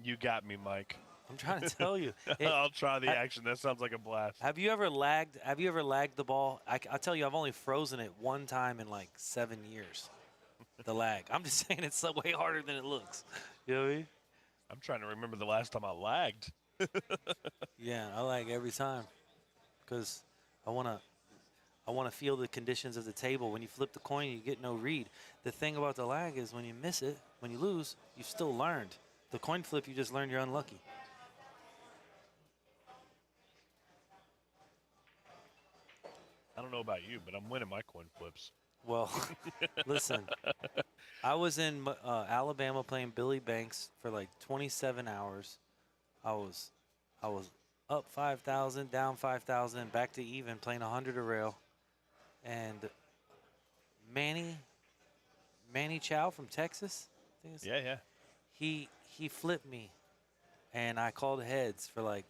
You got me, Mike. I'm trying to tell you. I'll try the action. That sounds like a blast. Have you ever lagged? Have you ever lagged the ball? I'll tell you, I've only frozen it one time in like 7 years. The lag. I'm just saying it's way harder than it looks. You know what I mean? I'm trying to remember the last time I lagged. Yeah, I lag every time because I want to feel the conditions of the table. When you flip the coin, you get no read. The thing about the lag is when you miss it, when you lose, you've still learned. The coin flip, you just learned you're unlucky. I don't know about you, but I'm winning my coin flips. Well, listen, I was in Alabama playing Billy Banks for like 27 hours. I was up 5,000, down 5,000, back to even, playing 100 a rail. And Manny Chow from Texas, I think Yeah. he flipped me, and I called heads for like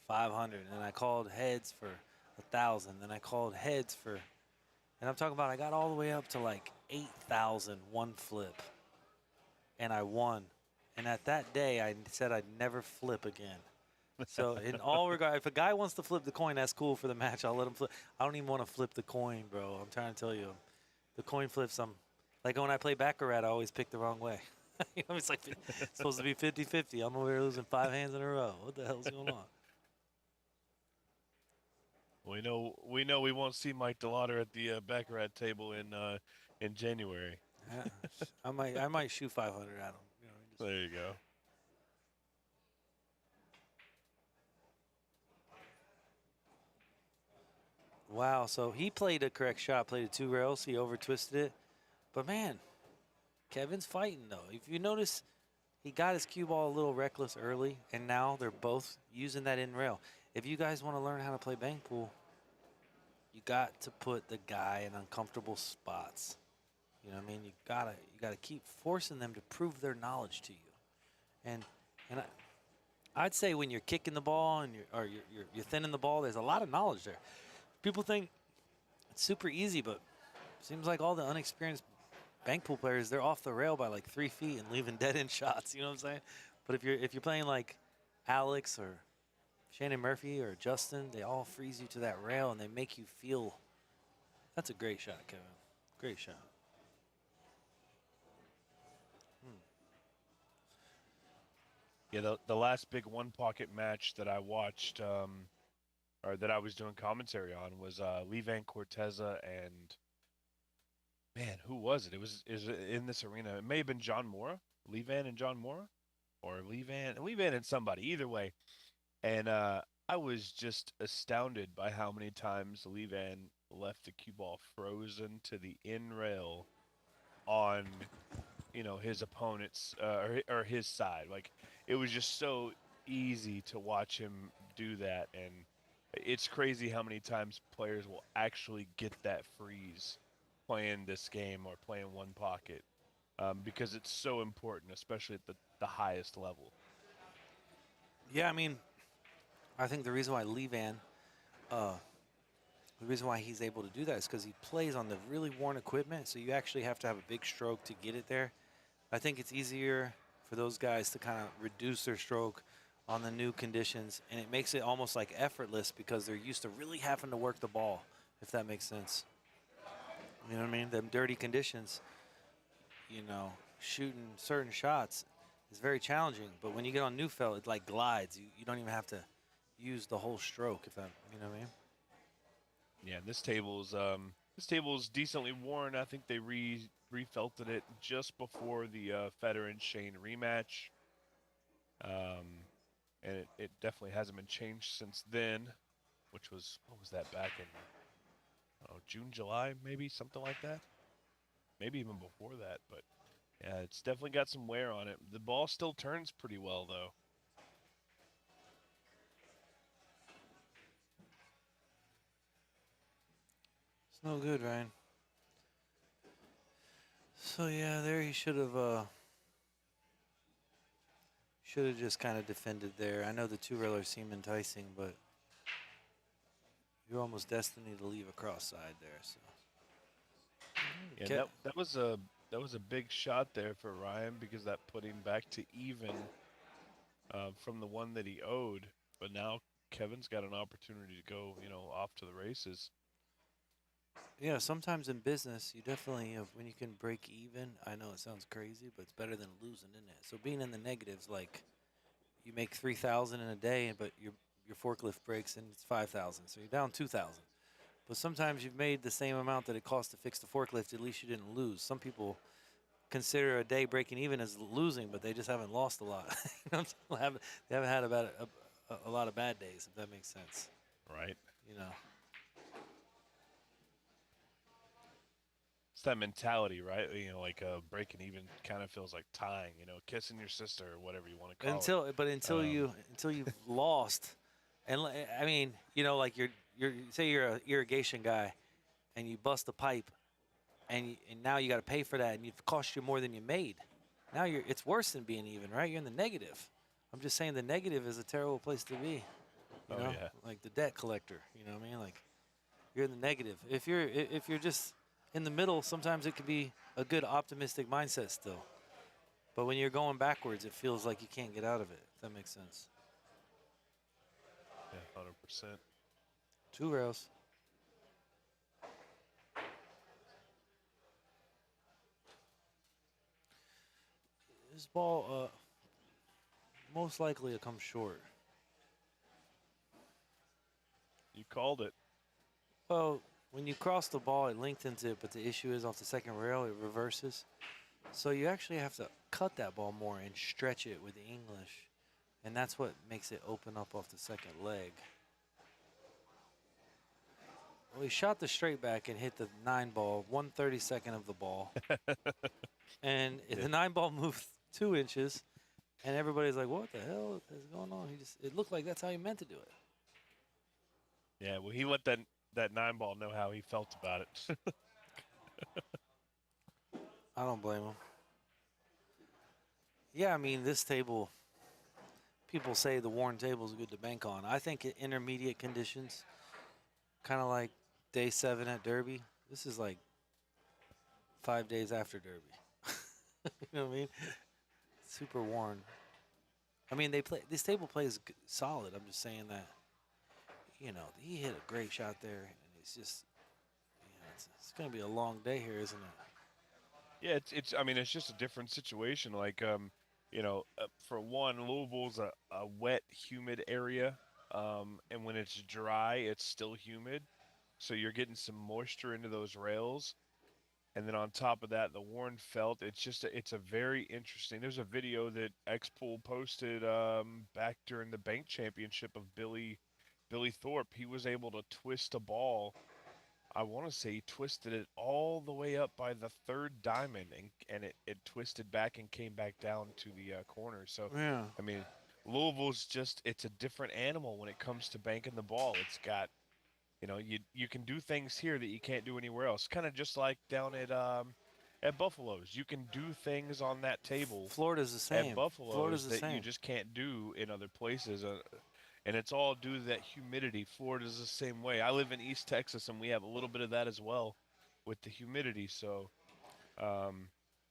500, and I called heads for 1,000, and I called heads for, and I'm talking about I got all the way up to like 8,000 one flip, and I won. And at that day, I said I'd never flip again. So in all regard, if a guy wants to flip the coin, that's cool for the match. I'll let him flip. I don't even want to flip the coin, bro. I'm trying to tell you, the coin flips. I'm like when I play Baccarat, I always pick the wrong way. You know, it's like it's supposed to be 50-50. I'm over here losing 5 hands in a row. What the hell's going on? We know we won't see Mike DeLauder at the Baccarat table in January. I might shoot 500 at him. You know, There you go. Wow, so he played a correct shot, played a 2 rails, he over twisted it. But man, Kevin's fighting though. If you notice, he got his cue ball a little reckless early, and now they're both using that in rail. If you guys want to learn how to play bank pool, you got to put the guy in uncomfortable spots. You know what I mean? You gotta keep forcing them to prove their knowledge to you. And I'd say when you're kicking the ball and you're thinning the ball, there's a lot of knowledge there. People think it's super easy, but it seems like all the unexperienced bank pool players, they're off the rail by like 3 feet and leaving dead-end shots. You know what I'm saying? But if you're playing like Alex or Shannon Murphy or Justin, they all freeze you to that rail and they make you feel. That's a great shot, Kevin. Great shot. Yeah, the last big one pocket match that I watched, or that I was doing commentary on, was Levan Corteza and, man, who was it? It was in this arena. It may have been John Mora, Levan and John Mora, or Levan and somebody. Either way, and I was just astounded by how many times Levan left the cue ball frozen to the in rail on, his opponent's or his side. Like, it was just so easy to watch him do that, and it's crazy how many times players will actually get that freeze playing this game or playing one pocket, because it's so important, especially at the highest level. Yeah, I mean, I think the reason why Levan, the reason why he's able to do that is because he plays on the really worn equipment, so you actually have to have a big stroke to get it there. I think it's easier for those guys to kind of reduce their stroke on the new conditions, and it makes it almost like effortless because they're used to really having to work the ball, if that makes sense. You know what I mean? Them dirty conditions, shooting certain shots is very challenging, but when you get on Neufeld, it like glides. You don't even have to use the whole stroke, if that, you know what I mean? Yeah, this table's decently worn. I think they refelted it just before the Federer and Shane rematch, and it definitely hasn't been changed since then, which was, what was that, back in June, July, maybe, something like that, maybe even before that. But yeah, it's definitely got some wear on it. The ball still turns pretty well though. It's no good, Ryan. So yeah, there he should have just kind of defended there. I know the 2-railers seem enticing, but you're almost destined to leave a cross side there. So yeah, that was a big shot there for Ryan, because that put him back to even from the one that he owed. But now Kevin's got an opportunity to go, off to the races. Yeah, sometimes in business, you definitely, when you can break even, I know it sounds crazy, but it's better than losing, isn't it? So being in the negatives, like you make 3,000 in a day, but your forklift breaks and it's 5,000, so you're down 2,000. But sometimes you've made the same amount that it costs to fix the forklift. At least you didn't lose. Some people consider a day breaking even as losing, but they just haven't lost a lot. They haven't had about a lot of bad days, if that makes sense. Right. It's that mentality, right? Like breaking even kind of feels like tying, kissing your sister or whatever you want to call it. Until you've lost, and I mean, like say you're an irrigation guy, and you bust a pipe, and now you got to pay for that, and it cost you more than you made. Now it's worse than being even, right? You're in the negative. I'm just saying the negative is a terrible place to be. You know, yeah. like the debt collector. You know what I mean? Like you're in the negative. If you're just in the middle, sometimes it can be a good optimistic mindset still. But when you're going backwards, it feels like you can't get out of it, if that makes sense. Yeah, 100%. 2 rails. This ball most likely will come short. You called it. Well, when you cross the ball, it lengthens it, but the issue is off the second rail, it reverses. So you actually have to cut that ball more and stretch it with the English. And that's what makes it open up off the second leg. Well, he shot the straight back and hit the 9 ball, 1/32 of the ball. And the 9 ball moved 2 inches. And everybody's like, what the hell is going on? It looked like that's how he meant to do it. Yeah, well, he let that 9 ball know how he felt about it. I don't blame him. Yeah, I mean, this table, people say the worn table is good to bank on. I think intermediate conditions, kind of like day 7 at Derby, this is like 5 days after Derby. You know what I mean? Super worn. I mean, this table plays solid. I'm just saying that, he hit a great shot there, and it's just, it's going to be a long day here, isn't it? Yeah, it's just a different situation. Like, for one, Louisville's a wet, humid area, and when it's dry, it's still humid, so you're getting some moisture into those rails, and then on top of that, the worn felt. It's a very interesting. There's a video that X-Pool posted back during the bank championship of Billy Thorpe. He was able to twist a ball. I want to say he twisted it all the way up by the 3rd diamond, and it twisted back and came back down to the corner. So, Yeah. I mean, Louisville's it's a different animal when it comes to banking the ball. It's got, you can do things here that you can't do anywhere else. Kind of just like down at Buffalo's. You can do things on that table Florida's the same. at Buffalo's Florida's the that same. you just can't do in other places. And it's all due to that humidity. Florida's the same way. I live in East Texas, and we have a little bit of that as well with the humidity. So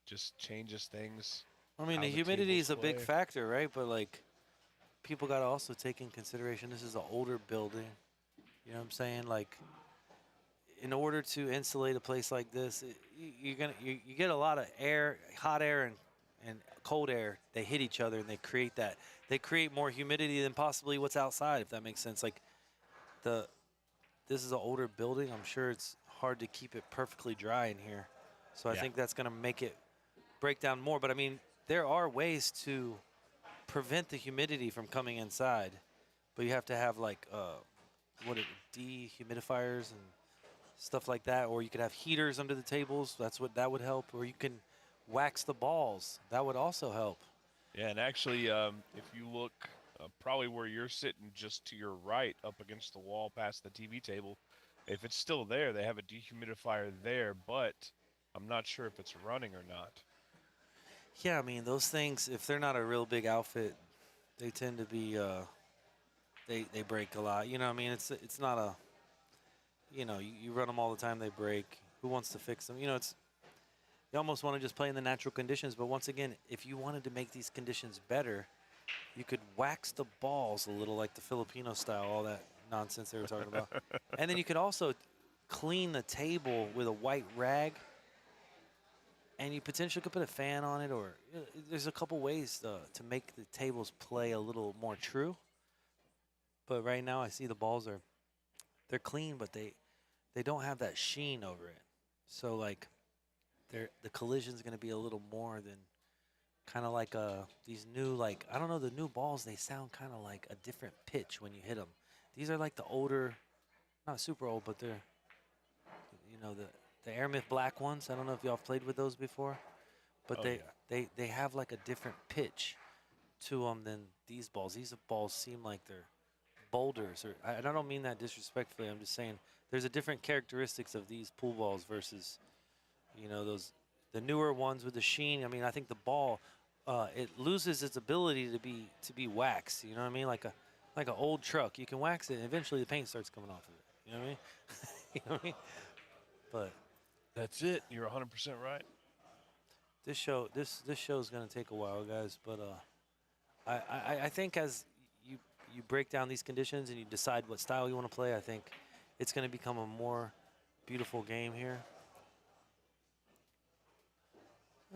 just changes things. I mean, the humidity is a big factor, right? But, like, people got to also take in consideration this is an older building. You know what I'm saying? Like, in order to insulate a place like this, you get a lot of air, hot air and cold air. They hit each other, and they create that. They create more humidity than possibly what's outside, if that makes sense. Like, this is an older building. I'm sure it's hard to keep it perfectly dry in here. So I think that's going to make it break down more. But, I mean, there are ways to prevent the humidity from coming inside. But you have to have, like, dehumidifiers and stuff like that. Or you could have heaters under the tables. That would help. Or you can wax the balls. That would also help. Yeah, and actually, if you look probably where you're sitting just to your right up against the wall past the TV table, if it's still there, they have a dehumidifier there, but I'm not sure if it's running or not. Yeah, I mean, those things, if they're not a real big outfit, they tend to be, they break a lot. You know what I mean? It's not a, you run them all the time, they break. Who wants to fix them? You almost want to just play in the natural conditions. But once again, if you wanted to make these conditions better, you could wax the balls a little like the Filipino style, all that nonsense they were talking about. And then you could also clean the table with a white rag, and you potentially could put a fan on it, or there's a couple ways to make the tables play a little more true. But right now I see the balls they're clean, but they don't have that sheen over it. So like the collision's going to be a little more than kind of like these new, like, I don't know, the new balls, they sound kind of like a different pitch when you hit them. These are like the older, not super old, but they're, you know, the Air Myth black ones. I don't know if y'all played with those before, but they have like a different pitch to them than these balls. These balls seem like they're boulders, or I don't mean that disrespectfully. I'm just saying there's a different characteristics of these pool balls versus, you know, the newer ones with the sheen. I mean, I think the ball, it loses its ability to be waxed. You know what I mean? Like an old truck. You can wax it, and eventually the paint starts coming off of it. You know what I mean? You know what I mean? But That's it. You're 100% right. this show is gonna take a while, guys. But I think as you break down these conditions and you decide what style you want to play, I think it's gonna become a more beautiful game here.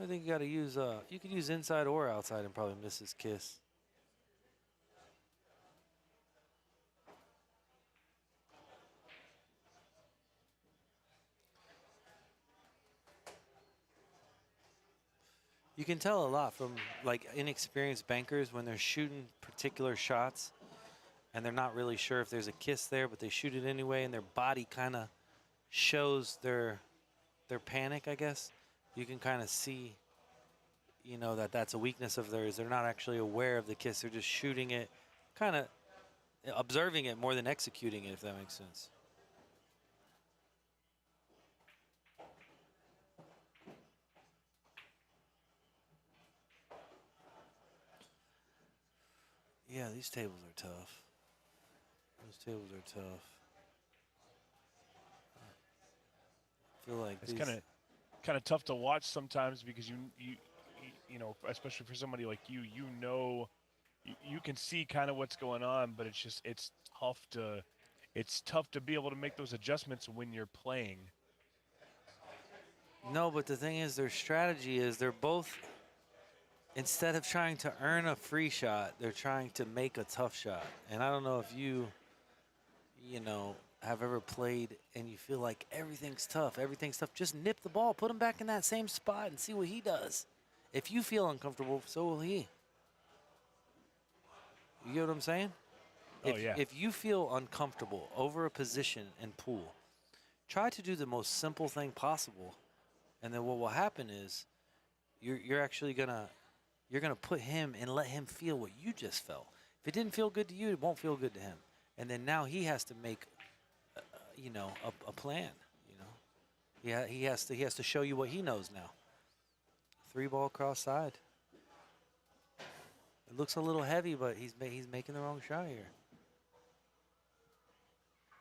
I think you got to use, you could use inside or outside and probably miss his kiss. You can tell a lot from like inexperienced bankers when they're shooting particular shots and they're not really sure if there's a kiss there, but they shoot it anyway, and their body kind of shows their panic, I guess. You can kind of see, you know, that's a weakness of theirs. They're not actually aware of the kiss. They're just shooting it, kind of observing it more than executing it, if that makes sense. Yeah, these tables are tough. Those tables are tough. I feel like It's these kind of tough to watch sometimes because you know, especially for somebody like you, you can see kind of what's going on, but it's tough to be able to make those adjustments when you're playing. No, but the thing is, their strategy is they're both, instead of trying to earn a free shot, they're trying to make a tough shot. And I don't know if you know, have ever played and you feel like everything's tough. Just nip the ball, put him back in that same spot and see what he does. If you feel uncomfortable, so will he. You get what I'm saying? Oh, yeah. If you feel uncomfortable over a position in pool, try to do the most simple thing possible. And then what will happen is you're actually gonna put him and let him feel what you just felt. If it didn't feel good to you, it won't feel good to him. And then now he has to make, you know, a plan. You know, he has to show you what he knows now. 3-ball cross side. It looks a little heavy, but he's making the wrong shot here.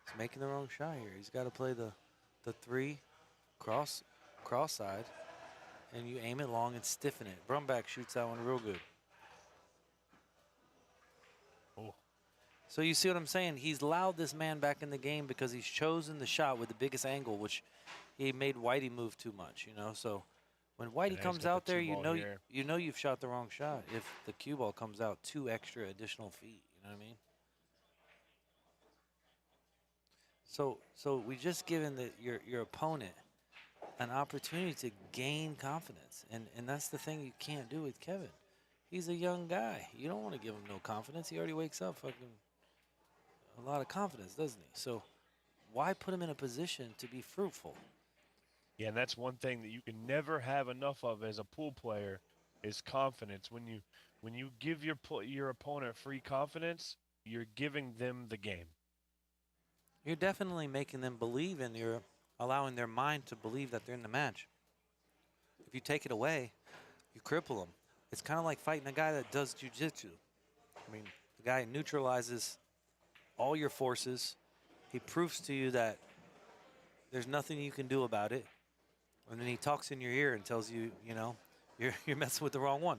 He's making the wrong shot here. He's got to play the 3 cross side, and you aim it long and stiffen it. Brumback shoots that one real good. Oh. So you see what I'm saying? He's allowed this man back in the game because he's chosen the shot with the biggest angle, which he made Whitey move too much, you know. So when Whitey comes out there, you know you've shot the wrong shot if the cue ball comes out 2 extra additional feet, you know what I mean? So we just given your opponent an opportunity to gain confidence, and that's the thing you can't do with Kevin. He's a young guy. You don't want to give him no confidence. He already wakes up fucking a lot of confidence, doesn't he? So why put him in a position to be fruitful? Yeah, and that's one thing that you can never have enough of as a pool player is confidence. When you give your opponent free confidence, you're giving them the game. You're definitely making them believe in your, allowing their mind to believe that they're in the match. If you take it away, you cripple them. It's kind of like fighting a guy that does jiu-jitsu. I mean, the guy neutralizes all your forces. He proves to you that there's nothing you can do about it. And then he talks in your ear and tells you, you know, you're messing with the wrong one.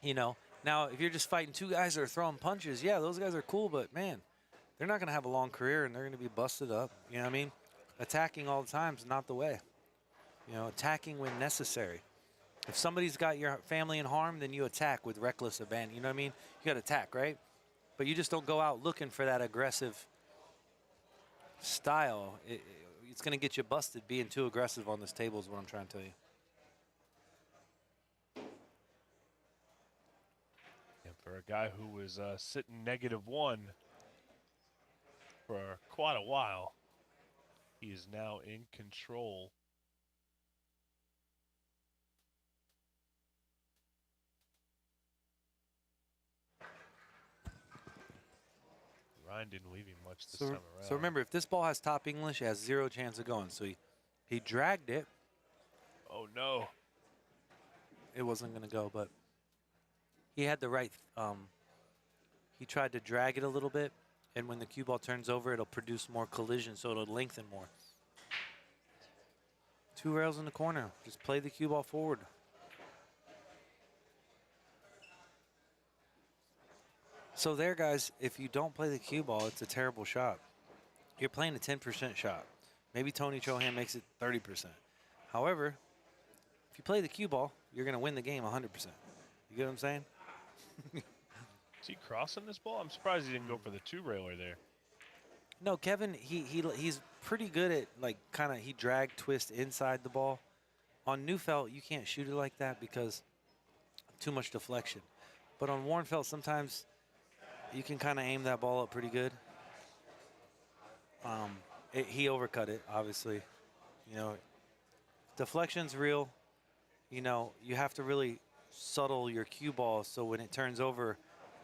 You know, Now, if you're just fighting two guys that are throwing punches, yeah, those guys are cool, but man, they're not going to have a long career and they're going to be busted up. You know what I mean? Attacking all the time is not the way. You know, attacking when necessary. If somebody's got your family in harm, then you attack with reckless abandon. You know what I mean? You got to attack, right? But you just don't go out looking for that aggressive style. It's going to get you busted being too aggressive on this table is what I'm trying to tell you. And for a guy who was sitting -1 for quite a while, he is now in control. Ryan didn't leave him much this time around. So remember, if this ball has top English, it has 0 chance of going. So he dragged it. Oh, no. It wasn't going to go, but he had the right. He tried to drag it a little bit, and when the cue ball turns over, it'll produce more collision, so it'll lengthen more. 2 rails in the corner. Just play the cue ball forward. So there, guys, if you don't play the cue ball, it's a terrible shot. You're playing a 10% shot. Maybe Tony Chohan makes it 30%. However, if you play the cue ball, you're going to win the game 100%. You get what I'm saying? Is he crossing this ball? I'm surprised he didn't go for the 2-railer there. No, Kevin, he's pretty good at, like, kind of he drag, twist inside the ball. On new felt, you can't shoot it like that because too much deflection. But on worn felt, sometimes you can kind of aim that ball up pretty good. He overcut it, obviously. You know, deflection's real. You know, you have to really subtle your cue ball so when it turns over,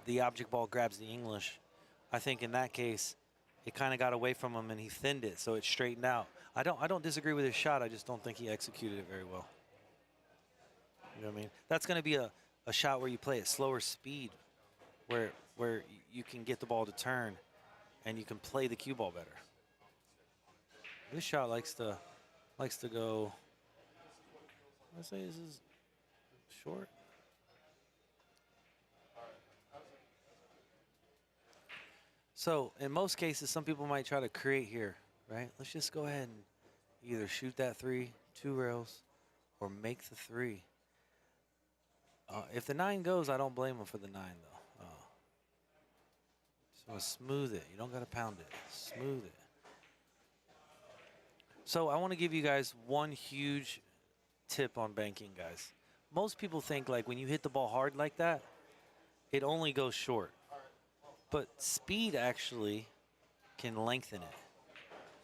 the object ball grabs the English. I think in that case, it kind of got away from him and he thinned it, so it straightened out. I don't disagree with his shot. I just don't think he executed it very well. You know what I mean? That's going to be a shot where you play at slower speed, where you can get the ball to turn and you can play the cue ball better. This shot likes to go. Let's say this is short. So in most cases, some people might try to create here, right? Let's just go ahead and either shoot that 3, 2 rails, or make the 3. If the 9 goes, I don't blame him for the 9 though. Just want to smooth it. You don't got to pound it. Smooth it. So I want to give you guys one huge tip on banking, guys. Most people think like when you hit the ball hard like that, it only goes short. But speed actually can lengthen it.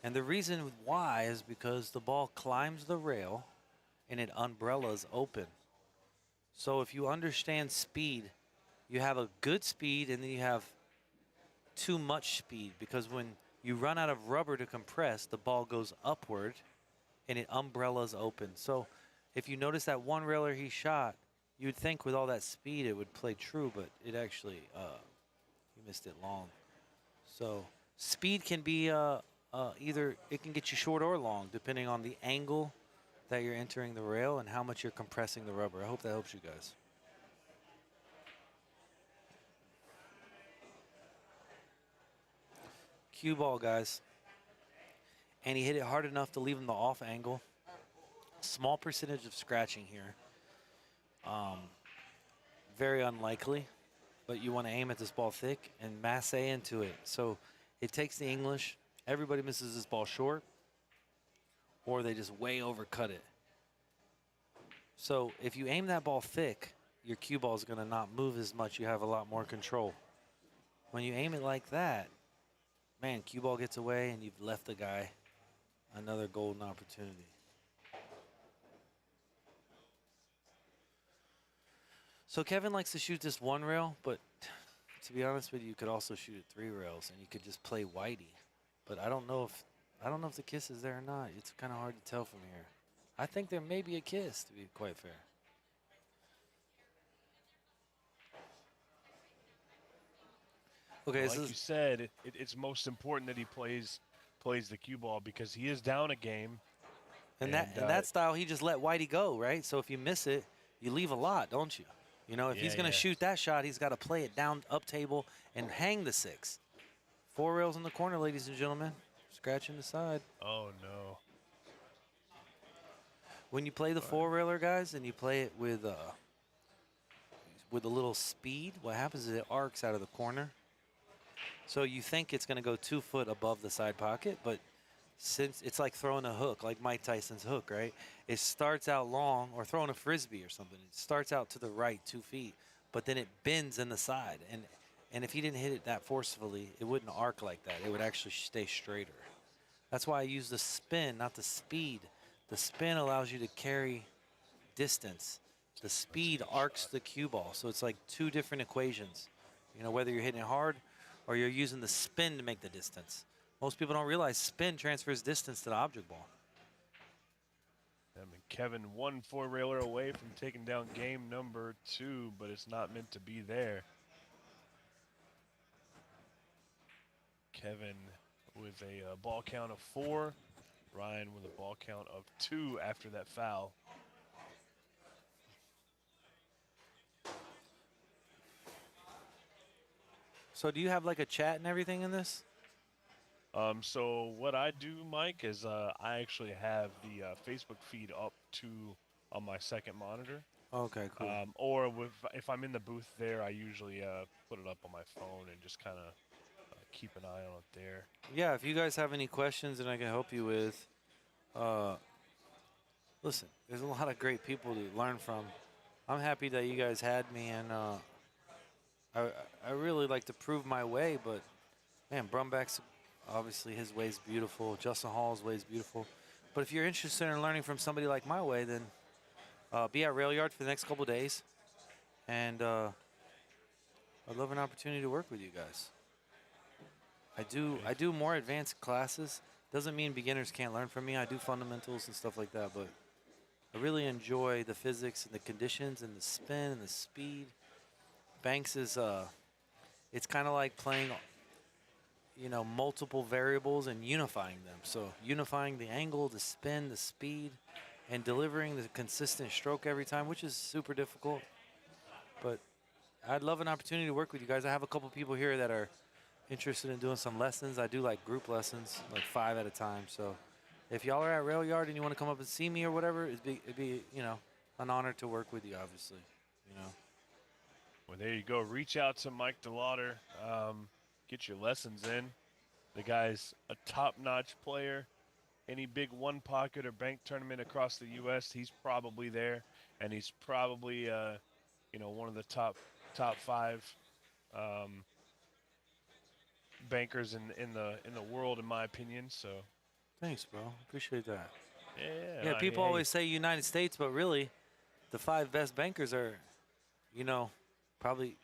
And the reason why is because the ball climbs the rail and it umbrellas open. So if you understand speed, you have a good speed and then you have too much speed, because when you run out of rubber to compress, the ball goes upward and it umbrellas open. So if you notice that 1 railer he shot, you'd think with all that speed it would play true, but it actually, he missed it long. So speed can be either, it can get you short or long, depending on the angle that you're entering the rail and how much you're compressing the rubber. I hope that helps you guys. Cue ball, guys. And he hit it hard enough to leave him the off angle. Small percentage of scratching here. Very unlikely, but you want to aim at this ball thick and masse into it. So it takes the English. Everybody misses this ball short, or they just way overcut it. So if you aim that ball thick, your cue ball is going to not move as much. You have a lot more control. When you aim it like that, man, cue ball gets away and you've left the guy another golden opportunity. So Kevin likes to shoot this 1 rail, but to be honest with you, you could also shoot it 3 rails and you could just play whitey. But I don't know if the kiss is there or not. It's kind of hard to tell from here. I think there may be a kiss, to be quite fair. Okay, Well, like you said, it's most important that he plays the cue ball because he is down a game. And that style, he just let whitey go, right? So if you miss it, you leave a lot, don't you? You know, if he's going to shoot that shot, he's got to play it down up table and hang the 6. 4 rails in the corner, ladies and gentlemen. Scratching the side. Oh, no. When you play the 4-railer, guys, and you play it with a little speed, what happens is it arcs out of the corner. So you think it's going to go 2 foot above the side pocket, but since it's like throwing a hook, like Mike Tyson's hook, right? It starts out long, or throwing a Frisbee or something. It starts out to the right 2 feet, but then it bends in the side. And if he didn't hit it that forcefully, it wouldn't arc like that. It would actually stay straighter. That's why I use the spin, not the speed. The spin allows you to carry distance. The speed arcs the cue ball. So it's like 2 different equations. You know, whether you're hitting it hard or you're using the spin to make the distance. Most people don't realize spin transfers distance to the object ball. I mean, Kevin 1 4-railer away from taking down game number 2, but it's not meant to be there. Kevin with a ball count of 4. Ryan with a ball count of 2 after that foul. So do you have like a chat and everything in this? So what I do, Mike, is I actually have the Facebook feed up on my second monitor. Okay, cool. Or if I'm in the booth there, I usually put it up on my phone and just kind of keep an eye on it there. Yeah, if you guys have any questions that I can help you with, listen, there's a lot of great people to learn from. I'm happy that you guys had me, and I really like to prove my way, but man, Brumback's obviously his way's beautiful. Justin Hall's way's beautiful. But if you're interested in learning from somebody like my way, then be at Railyard for the next couple days, and I'd love an opportunity to work with you guys. I do more advanced classes. Doesn't mean beginners can't learn from me. I do fundamentals and stuff like that, but I really enjoy the physics and the conditions and the spin and the speed. Banks is it's kind of like playing, you know, multiple variables and unifying them. So unifying the angle, the spin, the speed, and delivering the consistent stroke every time, which is super difficult. But I'd love an opportunity to work with you guys. I have a couple people here that are interested in doing some lessons. I do like group lessons, like 5 at a time. So if y'all are at Railyard and you want to come up and see me or whatever, it'd be you know, an honor to work with you, obviously, you know. Well, there you go. Reach out to Mike DeLauder. Get your lessons in. The guy's a top-notch player. Any big one-pocket or bank tournament across the U.S., he's probably there, and he's probably, you know, one of the top 5 bankers in the world, in my opinion. So, thanks, bro. Appreciate that. Yeah. Yeah, people always say United States, but really, the 5 best bankers are, you know, probably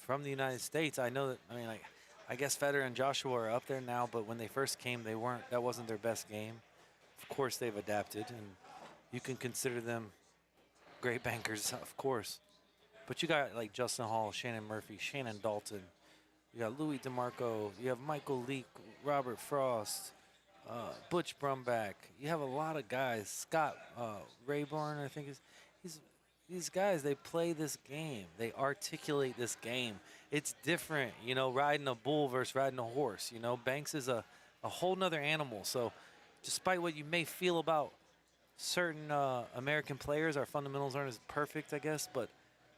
from the United States. I know that. I mean, like, I guess Federer and Joshua are up there now, but when they first came, they weren't. That wasn't their best game. Of course, they've adapted, and you can consider them great bankers, of course. But you got like Justin Hall, Shannon Murphy, Shannon Dalton. You got Louis DeMarco. You have Michael Leake, Robert Frost, Butch Brumback. You have a lot of guys. Scott Rayburn, I think he's. These guys, they play this game. They articulate this game. It's different, you know, riding a bull versus riding a horse. You know, Banks is a whole nother animal. So despite what you may feel about certain American players, our fundamentals aren't as perfect, I guess. But,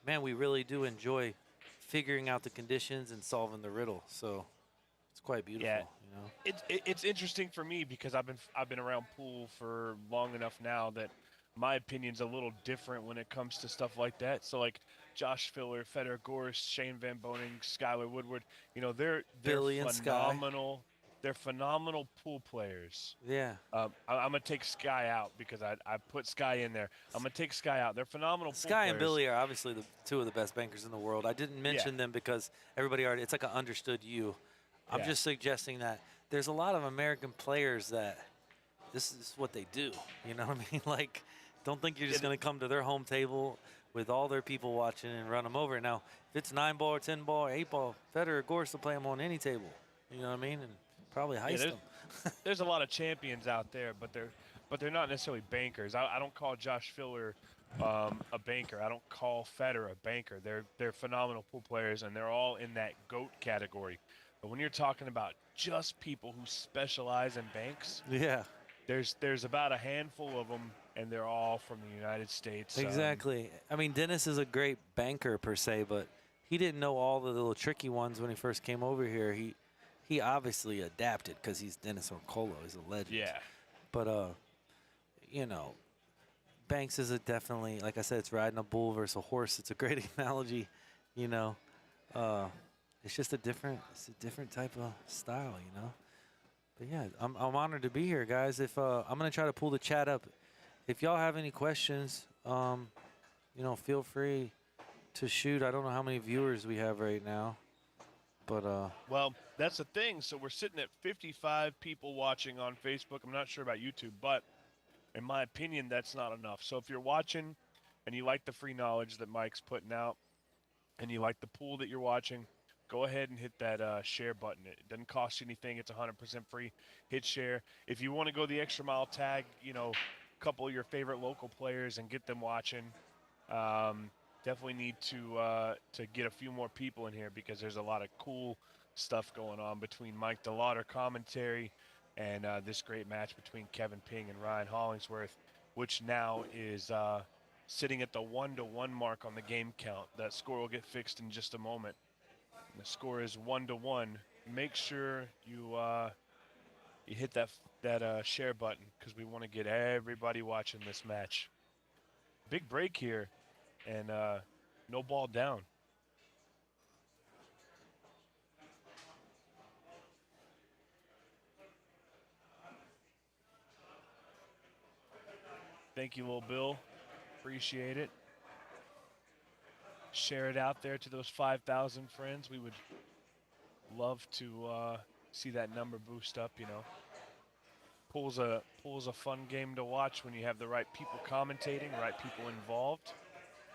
man, we really do enjoy figuring out the conditions and solving the riddle. So it's quite beautiful, yeah. You know. It's interesting for me because I've been around pool for long enough now that my opinion's a little different when it comes to stuff like that. So like Josh Filler, Federer Gorst, Shane Van Boning, Skylar Woodward, you know, they're phenomenal. They're phenomenal pool players. Yeah. I'm gonna take Sky out because I put Sky in there. I'm gonna take Sky out. They're phenomenal pool Sky players. and Billy are obviously the 2 of the best bankers in the world. I didn't mention them because everybody already, it's like an understood you. I'm just suggesting that there's a lot of American players that this is what they do. You know what I mean? Like, don't think you're just going to come to their home table with all their people watching and run them over. Now, if it's 9-ball or 10-ball or 8-ball, Federer, of course, will play them on any table. You know what I mean? And probably heist them. There's a lot of champions out there, but they're not necessarily bankers. I don't call Josh Filler a banker. I don't call Federer a banker. They're phenomenal pool players, and they're all in that GOAT category. But when you're talking about just people who specialize in banks, Yeah. there's about a handful of them, and they're all from the United States. Exactly. I mean, Dennis is a great banker per se, but he didn't know all the little tricky ones when he first came over here. He obviously adapted because he's Dennis Orcolo. He's a legend. Yeah. But you know, Banks is a definitely, like I said, it's riding a bull versus a horse. It's a great analogy. You know, it's just a different type of style. You know. But yeah, I'm honored to be here, guys. If I'm gonna try to pull the chat up. If y'all have any questions, you know, feel free to shoot. I don't know how many viewers we have right now, but Well, that's the thing. So we're sitting at 55 people watching on Facebook. I'm not sure about YouTube, but in my opinion, that's not enough. So if you're watching and you like the free knowledge that Mike's putting out and you like the pool that you're watching, go ahead and hit that share button. It doesn't cost you anything. It's 100% free. Hit share. If you want to go the extra mile, tag, you know, a couple of your favorite local players and get them watching. Definitely need to get a few more people in here because there's a lot of cool stuff going on between Mike DeLauder commentary and this great match between Kevin Ping and Ryan Hollingsworth, which now is sitting at the 1-1 mark on the game count. That score will get fixed in just a moment. And the score is 1-1. Make sure you hit that share button because we want to get everybody watching this match. Big break here, and no ball down. Thank you, Lil Bill. Appreciate it. Share it out there to those 5,000 friends. We would love to see that number boost up, you know. Pool's a fun game to watch when you have the right people commentating, right people involved.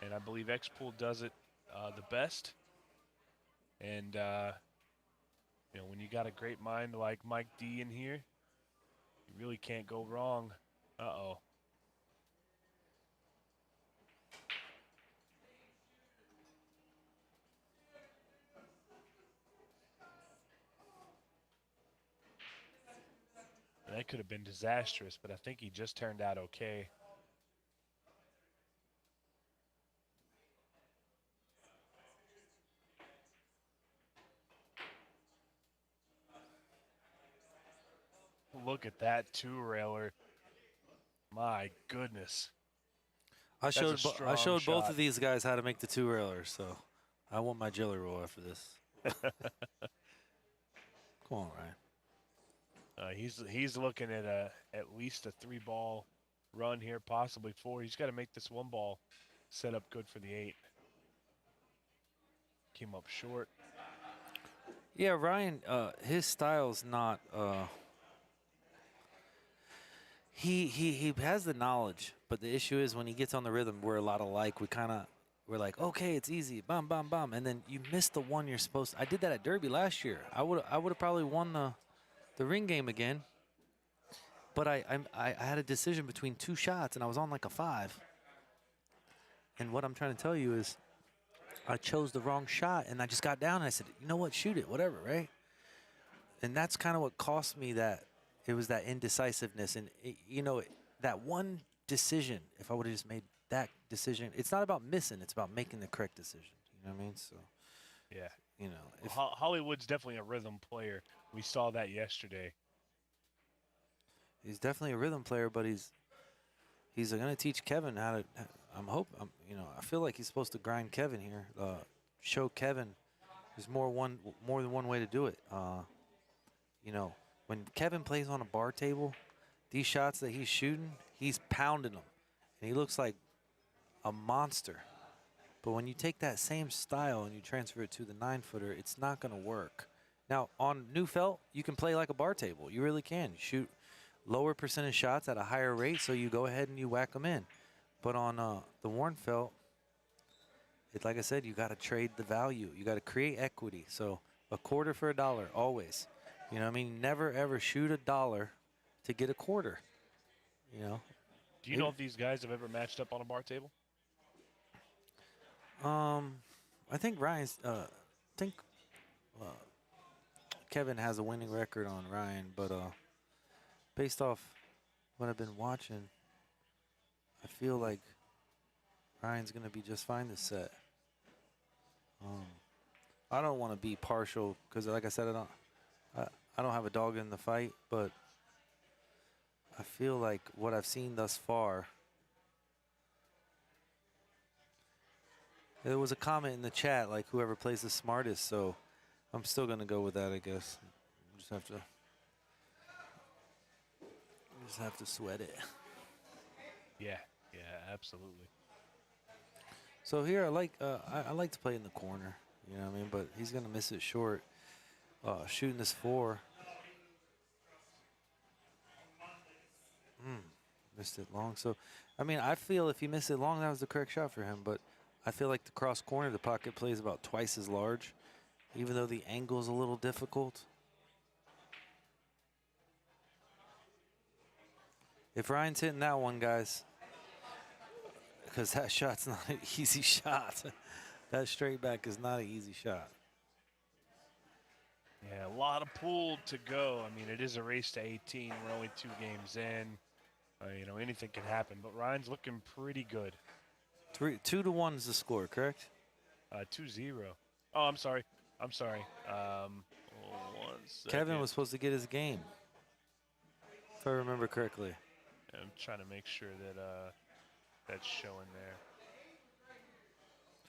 And I believe X-Pool does it the best. And, you know, when you got a great mind like Mike D in here, you really can't go wrong. Uh-oh. That could have been disastrous, but I think he just turned out okay. Look at that two-railer. My goodness. I showed shot. both of these guys how to make the two-railers, so I want my jelly roll after this. Come on, Ryan. He's looking at at least a 3-ball run here, possibly 4. He's got to make this 1-ball set up good for the 8. Came up short. Yeah, Ryan, his style's not. He has the knowledge, but the issue is when he gets on the rhythm, we're a lot alike. We're like, okay, it's easy, bam, bam, bam, and then you miss the one you're supposed to. I did that at Derby last year. I would have probably won the ring game again, but I had a decision between 2 shots, and I was on like a 5. And what I'm trying to tell you is, I chose the wrong shot, and I just got down, and I said, you know what, shoot it, whatever, right? And that's kind of what cost me that. It was that indecisiveness, and you know, that one decision. If I would have just made that decision, it's not about missing; it's about making the correct decision. You know what I mean? So, yeah, you know, Hollywood's definitely a rhythm player. We saw that yesterday. He's definitely a rhythm player, but he's going to teach Kevin how to. You know, I feel like he's supposed to grind Kevin here. Show Kevin there's more than one way to do it. You know. When Kevin plays on a bar table, these shots that he's shooting, he's pounding them. And he looks like a monster. But when you take that same style and you transfer it to the 9-footer, it's not going to work. Now, on new felt, you can play like a bar table. You really can. You shoot lower percentage shots at a higher rate, so you go ahead and you whack them in. But on the worn felt, like I said, you got to trade the value. You got to create equity. So a quarter for $1, always. You know what I mean? Never, ever shoot $1 to get a quarter, you know? Do you know if these guys have ever matched up on a bar table? I think think uh, Kevin has a winning record on Ryan, but based off what I've been watching, I feel like Ryan's gonna be just fine this set. I don't want to be partial because, like I said, I don't have a dog in the fight, but I feel like what I've seen thus far. There was a comment in the chat like whoever plays the smartest, so I'm still gonna go with that, I guess. Just have to sweat it. Yeah, absolutely. So here I like to play in the corner, you know what I mean? But he's gonna miss it short. Shooting this 4. Missed it long. So, I mean, I feel if he missed it long, that was the correct shot for him. But I feel like the cross corner, the pocket plays about twice as large, even though the angle is a little difficult. If Ryan's hitting that one, guys, because that shot's not an easy shot. That straight back is not an easy shot. Yeah, a lot of pool to go. I mean, it is a race to 18. We're only 2 games in. You know, anything can happen, but Ryan's looking pretty good. 2-1 is the score, correct? 2-0. Oh, I'm sorry. 1 second. Kevin was supposed to get his game, if I remember correctly. I'm trying to make sure that that's showing there.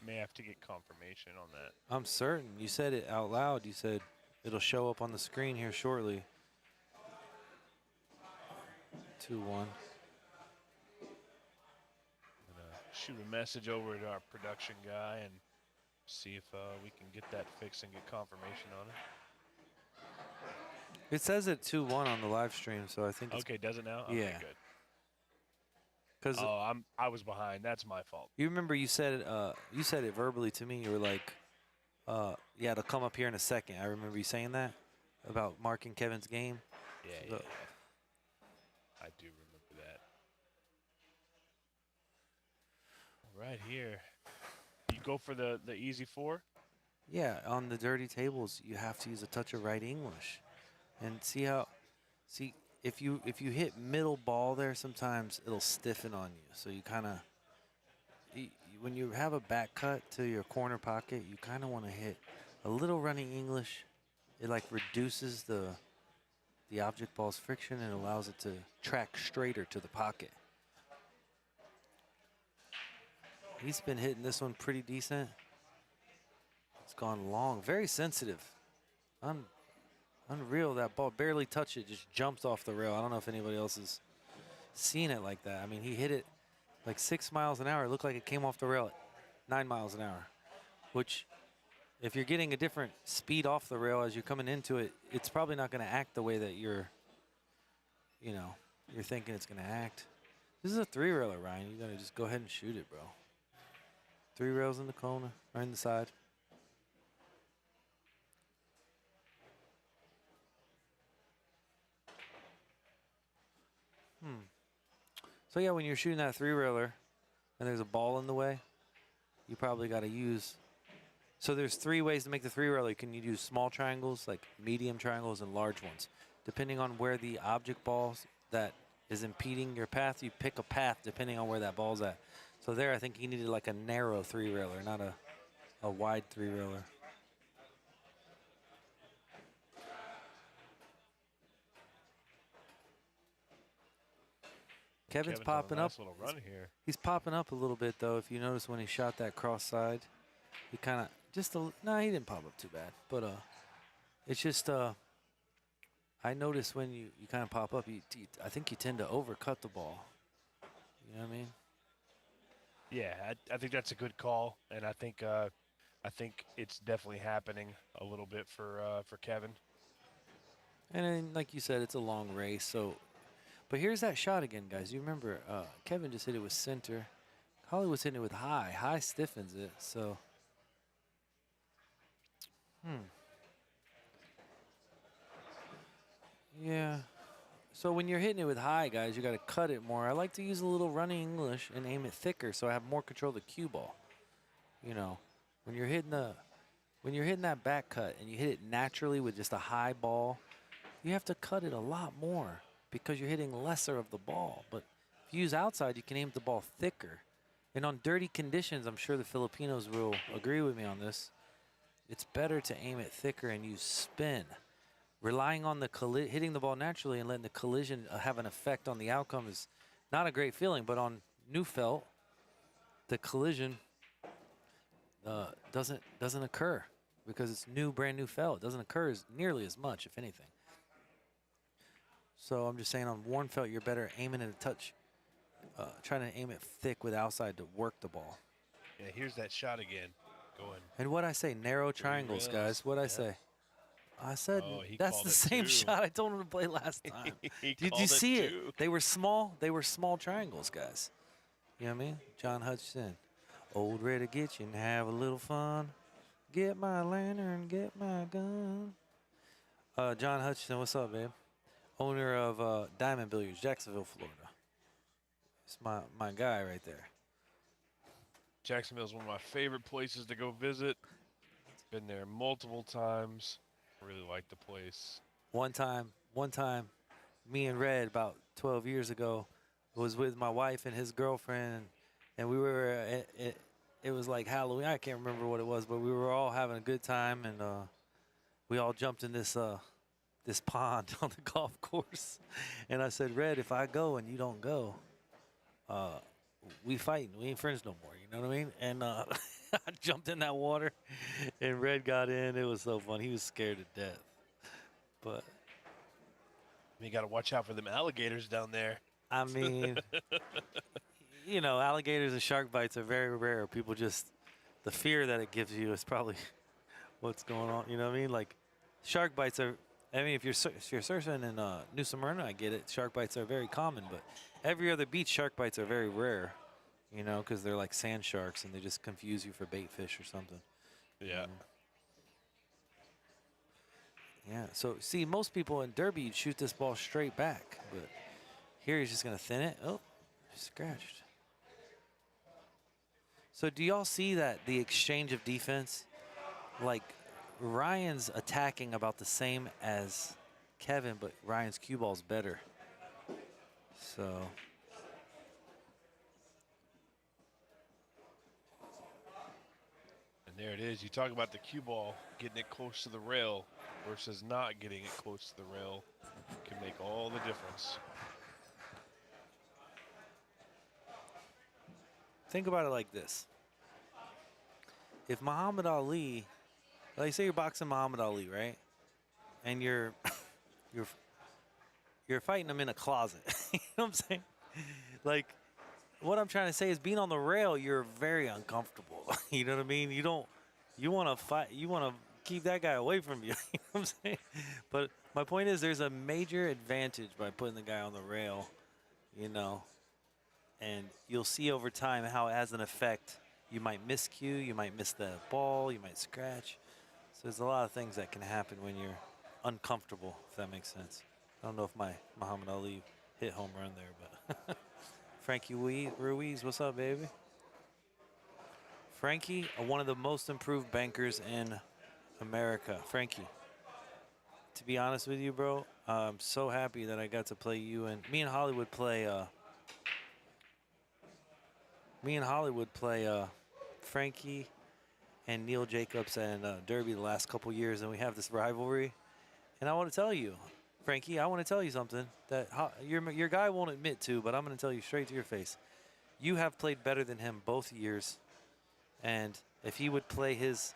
May have to get confirmation on that. I'm certain. You said it out loud. You said it'll show up on the screen here shortly. 2-1. Shoot a message over to our production guy and see if we can get that fixed and get confirmation on it. It says it 2-1 on the live stream, so I think it's okay. Does it now? Yeah. Okay, good. Because I was behind. That's my fault. you remember you said it verbally to me. You were like, yeah, it'll come up here in a second. I remember you saying that about marking Kevin's game. Yeah. I do remember that. Right here. You go for the easy 4? Yeah, on the dirty tables, you have to use a touch of right English, and see if you hit middle ball there, sometimes it'll stiffen on you. So you kind of, when you have a back cut to your corner pocket, you kind of want to hit a little running English. It like reduces the object ball's friction and allows it to track straighter to the pocket. He's been hitting this one pretty decent. It's gone long, very sensitive. Unreal, that ball barely touched it, just jumps off the rail. I don't know if anybody else has seen it like that. I mean, he hit it like 6 miles an hour. It looked like it came off the rail at 9 miles an hour, which if you're getting a different speed off the rail as you're coming into it, it's probably not going to act the way that you're thinking it's going to act. This is a 3-railer, Ryan. You got to just go ahead and shoot it, bro. 3 rails in the corner, right in the side. So yeah, when you're shooting that 3-railer and there's a ball in the way, you probably got to use. So there's 3 ways to make the 3-railer. You can use small triangles, like medium triangles, and large ones. Depending on where the object balls that is impeding your path, you pick a path depending on where that ball's at. So there, I think he needed like a narrow 3-railer, not a wide 3-railer. Kevin's popping up. Little run here. He's popping up a little bit, though. If you notice when he shot that cross side, he kind of no, he didn't pop up too bad. But it's just I noticed when you kind of pop up, I think you tend to overcut the ball. You know what I mean? Yeah, I think that's a good call, and I think it's definitely happening a little bit for Kevin. And then, like you said, it's a long race, so. But here's that shot again, guys. You remember Kevin just hit it with center. Holly was hitting it with high. High stiffens it, so. Yeah. So when you're hitting it with high, guys, you got to cut it more. I like to use a little running English and aim it thicker so I have more control of the cue ball. You know, when you're hitting that back cut and you hit it naturally with just a high ball, you have to cut it a lot more because you're hitting lesser of the ball. But if you use outside, you can aim the ball thicker. And on dirty conditions, I'm sure the Filipinos will agree with me on this, it's better to aim it thicker and use spin. Relying on the hitting the ball naturally and letting the collision have an effect on the outcome is not a great feeling. But on new felt, the collision doesn't occur because it's brand new felt. It doesn't occur nearly as much, if anything. So I'm just saying on worn felt, you're better aiming it a touch, trying to aim it thick with outside to work the ball. Yeah, here's that shot again. Going. And what I say, narrow triangles, guys. What I say? I said that's the same shot I told him to play last time. Did you see it? They were small. They were small triangles, guys. You know what I mean? John Hutchinson. Old ready to get you and have a little fun. Get my lantern, get my gun. John Hutchinson, what's up, babe? Owner of Diamond Billiards, Jacksonville, Florida. It's my guy right there. Jacksonville's one of my favorite places to go visit. Been there multiple times. Really like the place. One time, me and Red about 12 years ago was with my wife and his girlfriend, and we were. It was like Halloween. I can't remember what it was, but we were all having a good time, and we all jumped in this pond on the golf course. And I said, Red, if I go and you don't go, we fighting. We ain't friends no more. You know what I mean? And I jumped in that water, and Red got in. It was so fun. He was scared to death. But you got to watch out for them alligators down there. I mean, you know, alligators and shark bites are very rare. People just, the fear that it gives you is probably what's going on. You know what I mean? Like, shark bites are, I mean, if you're surfing in New Smyrna, I get it. Shark bites are very common, but every other beach, shark bites are very rare, you know, because they're like sand sharks and they just confuse you for bait fish or something. Yeah. Yeah, so see, most people in Derby, you'd shoot this ball straight back, but here he's just going to thin it. Oh, scratched. So do y'all see that, the exchange of defense? Like, Ryan's attacking about the same as Kevin, but Ryan's cue ball's better. So. And there it is. You talk about the cue ball, getting it close to the rail versus not getting it close to the rail can make all the difference. Think about it like this. If Muhammad Ali, like say you're boxing Muhammad Ali, right? And you're fighting him in a closet. You know what I'm saying? Like, what I'm trying to say is being on the rail, you're very uncomfortable. You know what I mean? You want to fight, you want to keep that guy away from you. You know what I'm saying? But my point is there's a major advantage by putting the guy on the rail, you know. And you'll see over time how it has an effect. You might miscue, you might miss the ball, you might scratch. So there's a lot of things that can happen when you're uncomfortable, if that makes sense. I don't know if my Muhammad Ali hit home run there, but Frankie Ruiz, what's up, baby? Frankie, one of the most improved bankers in America. Frankie, to be honest with you, bro, I'm so happy that I got to play you. And me and Hollywood play Frankie and Neil Jacobs and Derby the last couple years, and we have this rivalry. And I want to tell you, Frankie, I want to tell you something that your guy won't admit to, but I'm going to tell you straight to your face. You have played better than him both years, and if he would play his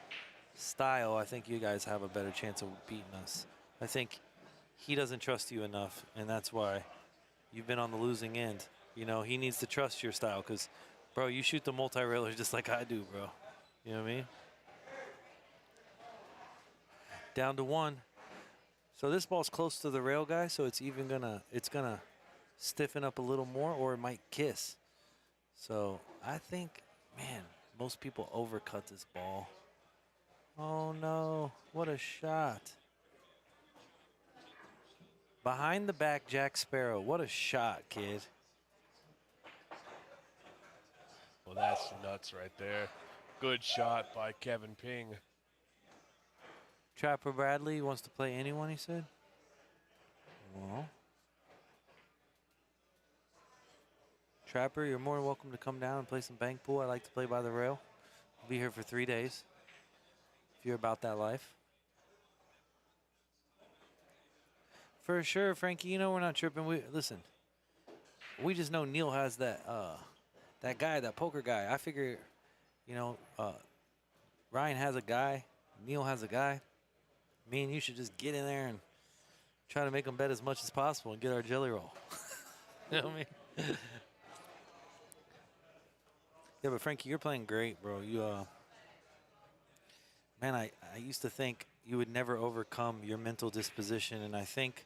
style, I think you guys have a better chance of beating us. I think he doesn't trust you enough, and that's why you've been on the losing end. You know, he needs to trust your style because, bro, you shoot the multi-railers just like I do, bro. You know what I mean? Down to one. So this ball's close to the rail, guys, so it's gonna stiffen up a little more, or it might kiss. So I think, man, most people overcut this ball. Oh no, what a shot. Behind the back, Jack Sparrow. What a shot, kid. Well, that's nuts right there. Good shot by Kevin Ping. Trapper Bradley wants to play anyone, he said. Well, Trapper, you're more than welcome to come down and play some bank pool. I like to play by the rail. I'll be here for 3 days if you're about that life. For sure, Frankie, you know we're not tripping. Listen, we just know Neil has that guy, that poker guy. I figure, you know, Ryan has a guy, Neil has a guy. Me and you should just get in there and try to make them bet as much as possible and get our jelly roll. You know what I mean? Yeah, but Frankie, you're playing great, bro. You, man, I used to think you would never overcome your mental disposition, and I think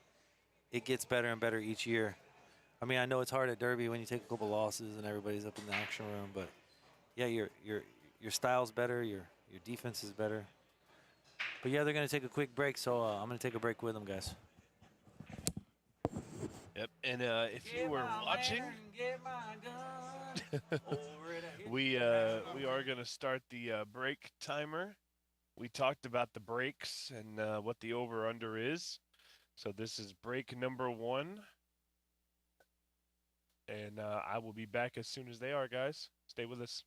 it gets better and better each year. I mean, I know it's hard at Derby when you take a couple losses and everybody's up in the action room, but yeah, your style's better, your defense is better. But yeah, they're gonna take a quick break, so I'm gonna take a break with them, guys. Yep, and if you were watching, we are gonna start the break timer. We talked about the breaks and what the over/under is. So this is break number 1. And I will be back as soon as they are, guys. Stay with us.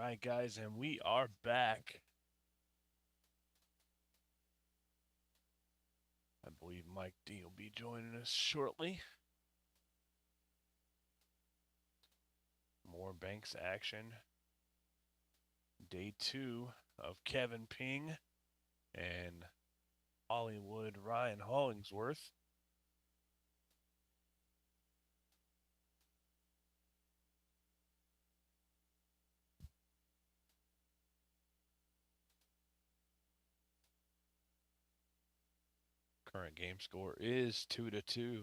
right, guys, and we are back. I believe Mike D will be joining us shortly. More Banks action. Day 2 of Kevin Ping and Hollywood Ryan Hollingsworth. Current game score is 2-2.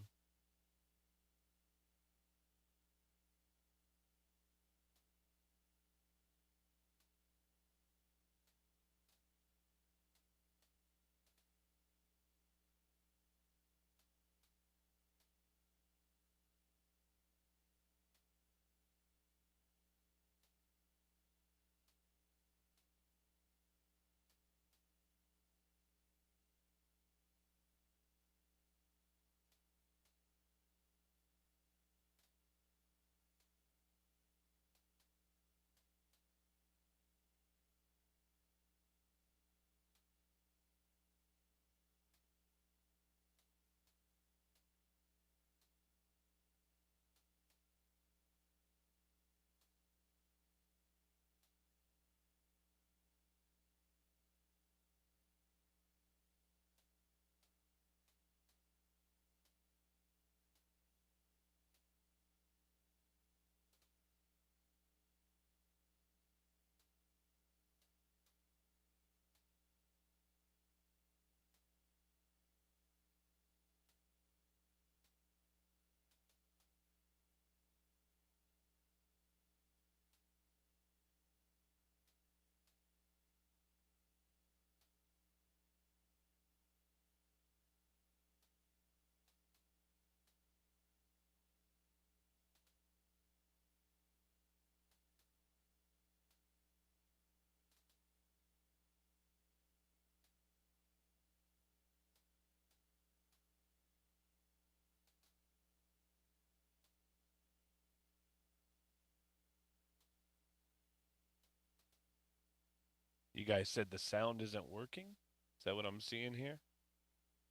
You guys said the sound isn't working? Is that what I'm seeing here?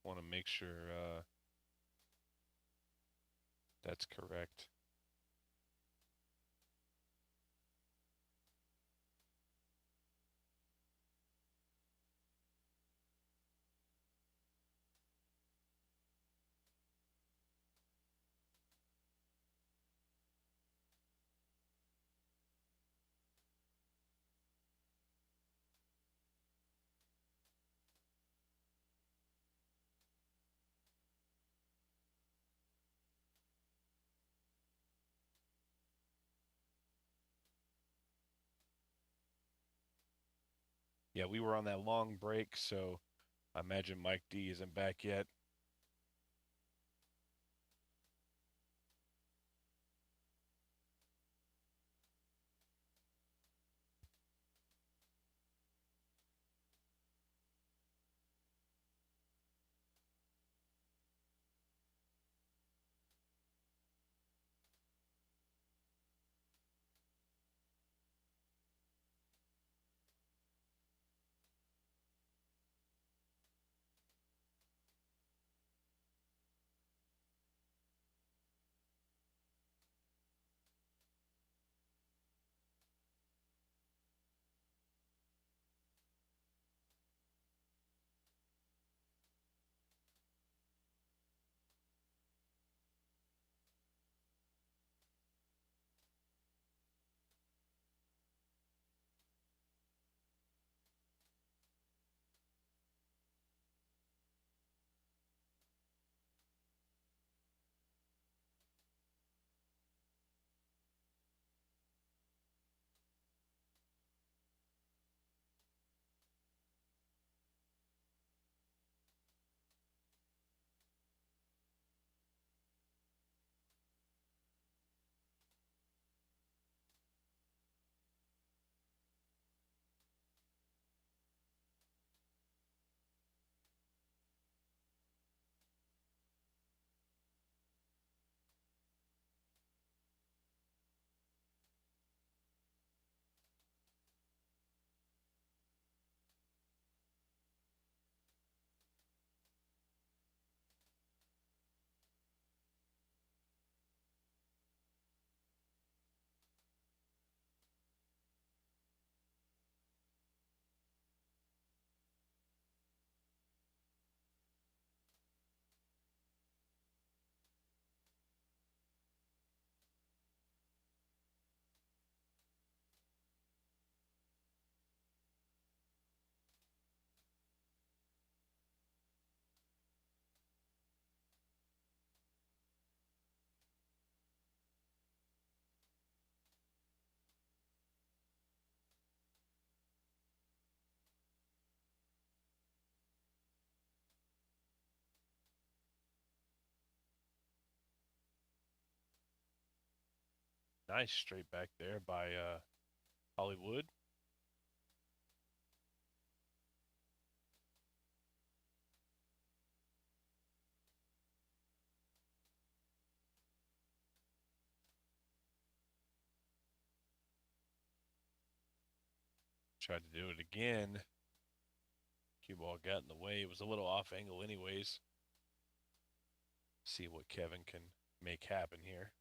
Want to make sure that's correct. Yeah, we were on that long break, so I imagine Mike D isn't back yet. Nice straight back there by Hollywood. Tried to do it again. Cue ball got in the way. It was a little off angle anyways. See what Kevin can make happen here.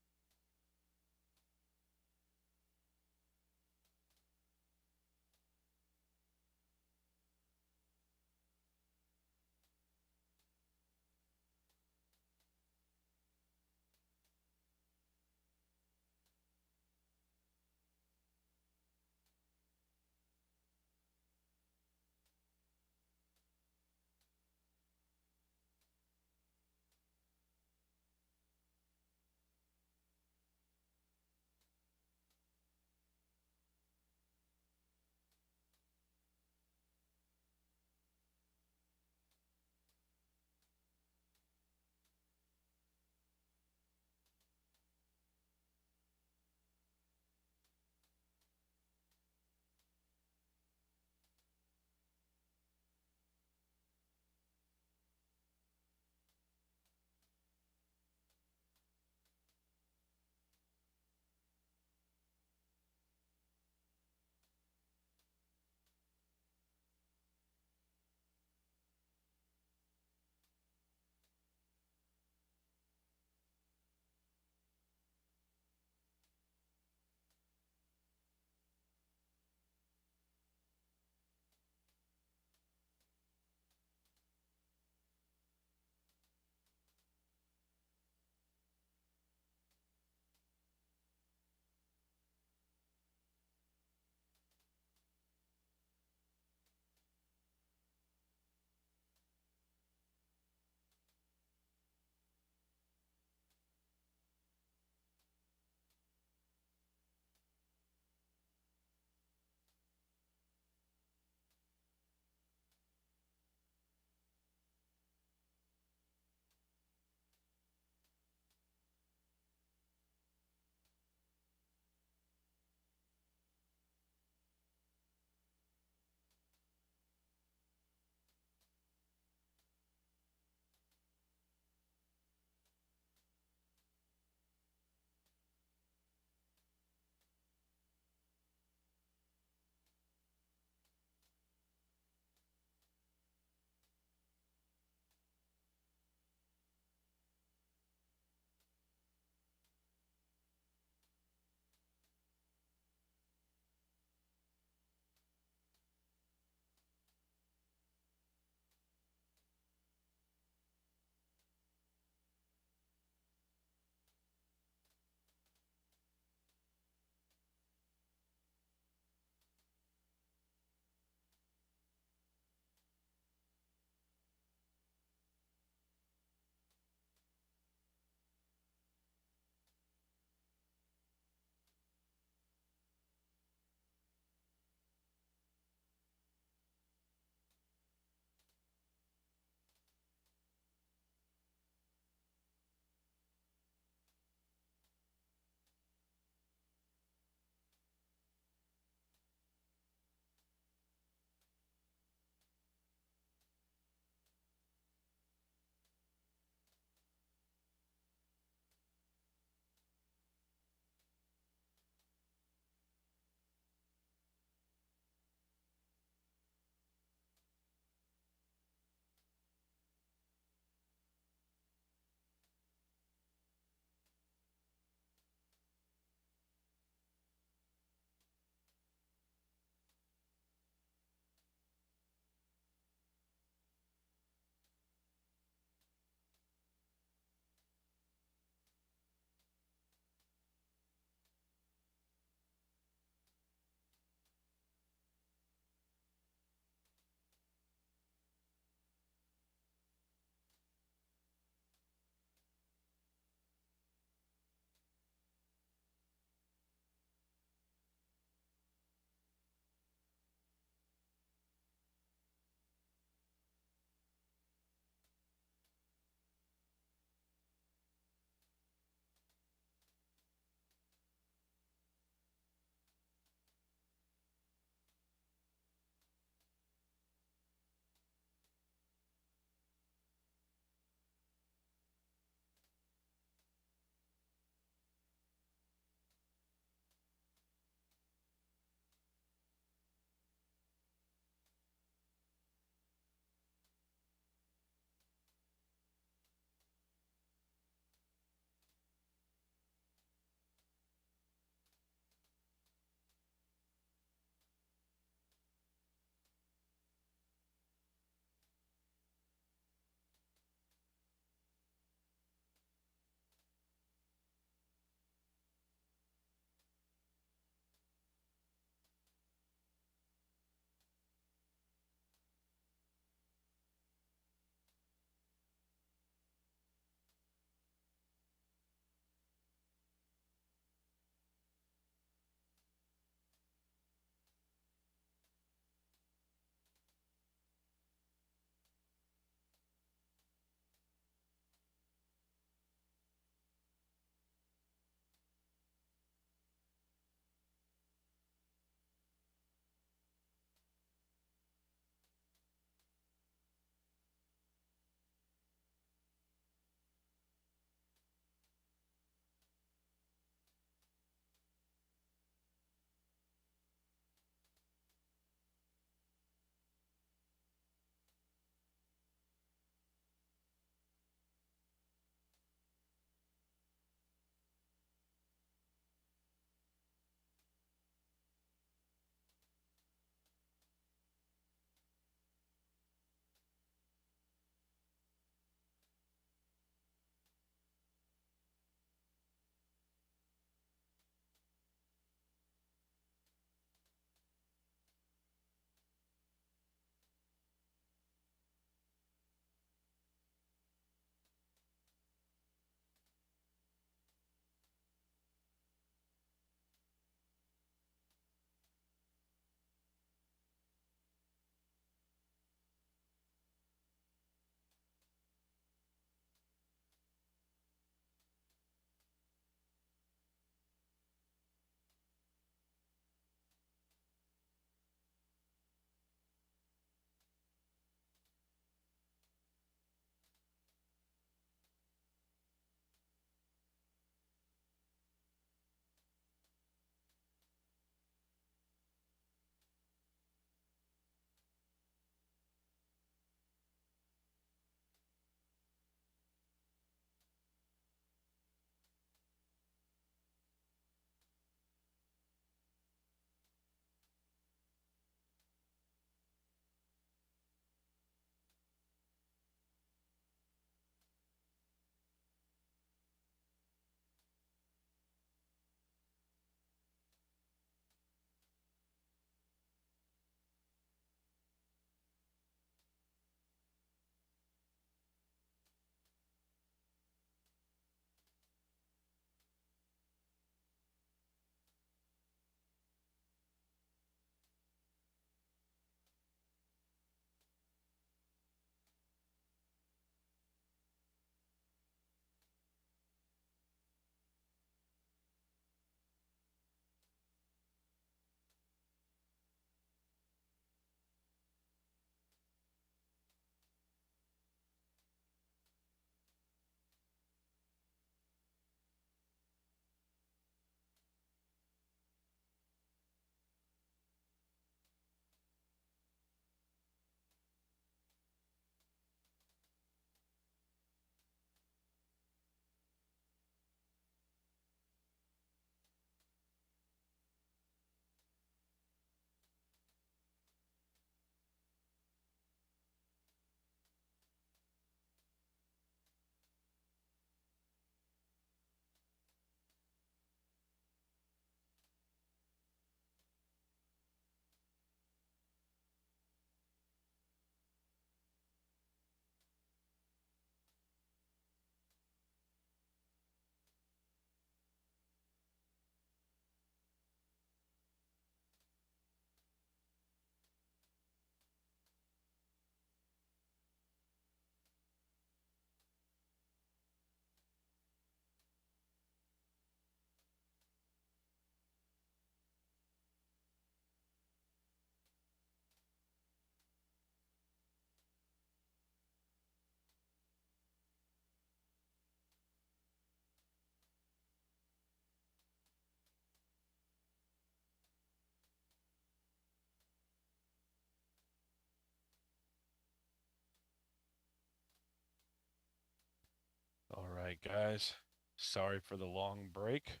guys. Sorry for the long break.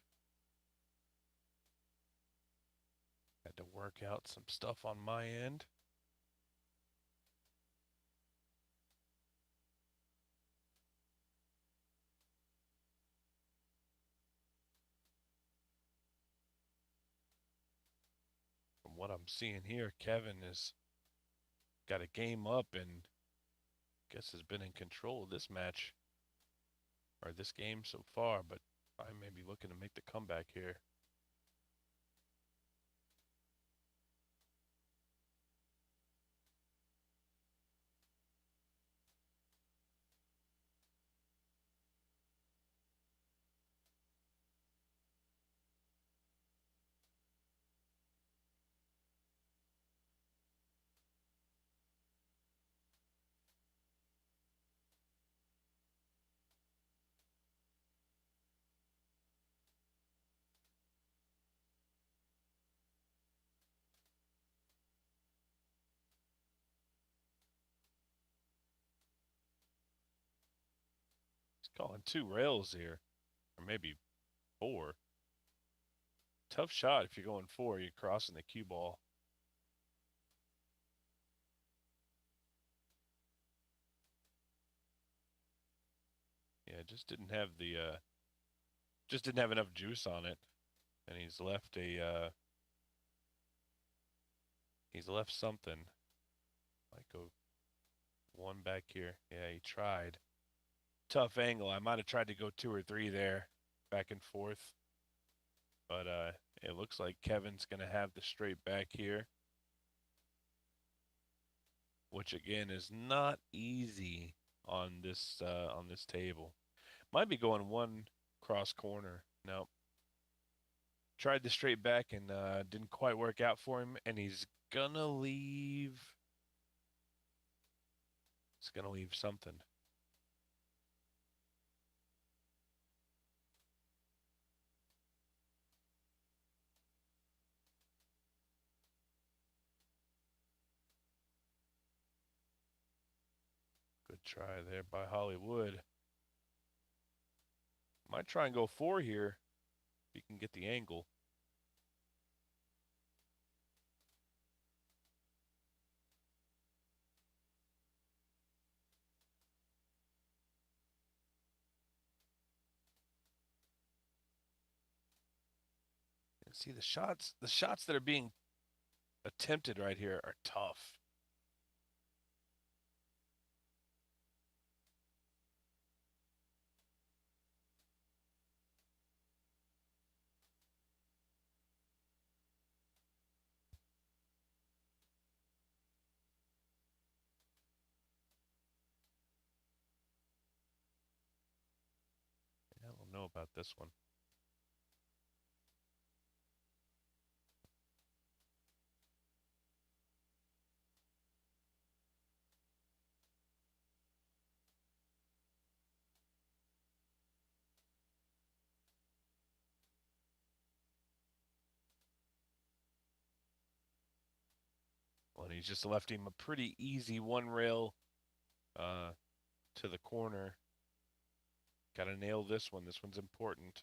Had to work out some stuff on my end. From what I'm seeing here, Kevin has got a game up and I guess has been in control of this match or this game so far, but I may be looking to make the comeback here. He's calling 2 rails here, or maybe 4. Tough shot if you're going 4, you're crossing the cue ball. Yeah, just didn't have enough juice on it, and he's left something. Might go 1 back here. Yeah, he tried. Tough angle. I might have tried to go 2 or 3 there, back and forth. But it looks like Kevin's going to have the straight back here, which again is not easy on this table. Might be going 1 cross corner. No. Tried the straight back and didn't quite work out for him, and he's gonna leave. He's gonna leave something. Good try there by Hollywood. Might try and go 4 here if you can get the angle. See, the shots that are being attempted right here are tough. I don't know about this one. Well, and he's just left him a pretty easy 1 rail to the corner. Got to nail this one. This one's important.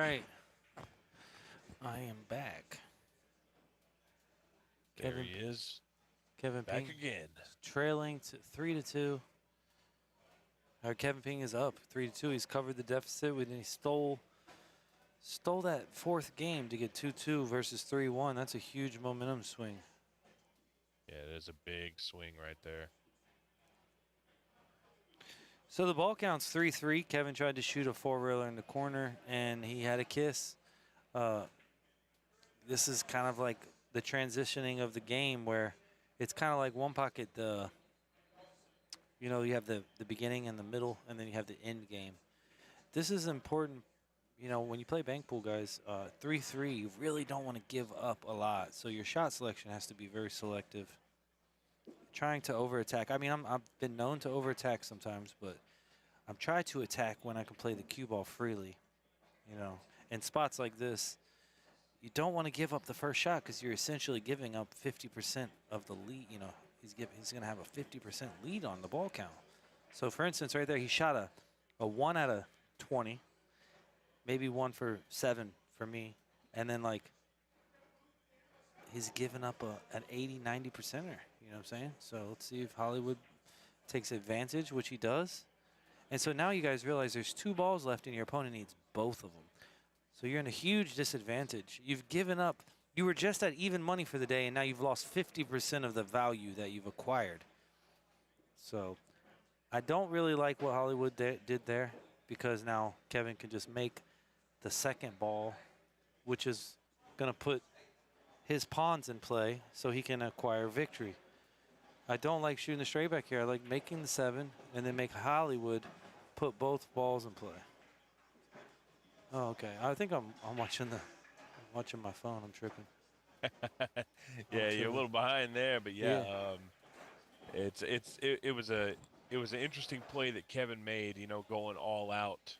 right. I am back. There he is. Kevin Back Ping again. trailing to 3-2. Kevin Ping is up 3-2. He's covered the deficit when he stole that fourth game to get 2-2 versus 3-1. That's a huge momentum swing. Yeah, it is a big swing right there. So the ball count's 3-3. Kevin tried to shoot a four-railer in the corner, and he had a kiss. This is kind of like the transitioning of the game where it's kind of like one pocket. You know, you have the beginning and the middle, and then you have the end game. This is important. You know, when you play bank pool, guys, 3-3, you really don't want to give up a lot. So your shot selection has to be very selective. Trying to over-attack. I mean, I've been known to over-attack sometimes, but I'm trying to attack when I can play the cue ball freely. You know, in spots like this, you don't want to give up the first shot because you're essentially giving up 50% of the lead. You know, he's going to have a 50% lead on the ball count. So, for instance, right there, he shot a 1 out of 20, maybe 1 for 7 for me, and then like he's given up an 80, 90%er. You know what I'm saying? So let's see if Hollywood takes advantage, which he does. And so now you guys realize there's 2 balls left and your opponent needs both of them. So you're in a huge disadvantage. You've given up. You were just at even money for the day, and now you've lost 50% of the value that you've acquired. So I don't really like what Hollywood did there, because now Kevin can just make the second ball, which is going to put his pawns in play so he can acquire victory. I don't like shooting the straight back here. I like making the 7 and then make Hollywood put both balls in play. Oh, okay. I think I'm watching my phone. I'm tripping. Yeah, you're a little behind there, but yeah. It was an interesting play that Kevin made, you know, going all out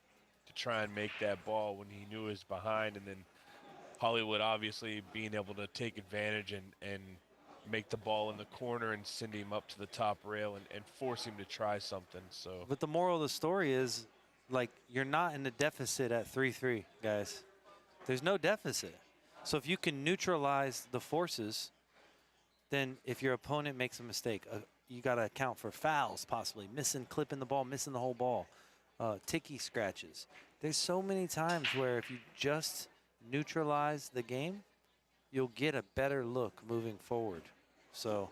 to try and make that ball when he knew he was behind, and then Hollywood obviously being able to take advantage and make the ball in the corner and send him up to the top rail and force him to try something. So, but the moral of the story is, like, you're not in the deficit at 3-3, guys. There's no deficit. So if you can neutralize the forces, then if your opponent makes a mistake, you got to account for fouls, possibly clipping the ball, missing the whole ball, ticky scratches. There's so many times where if you just neutralize the game, you'll get a better look moving forward. So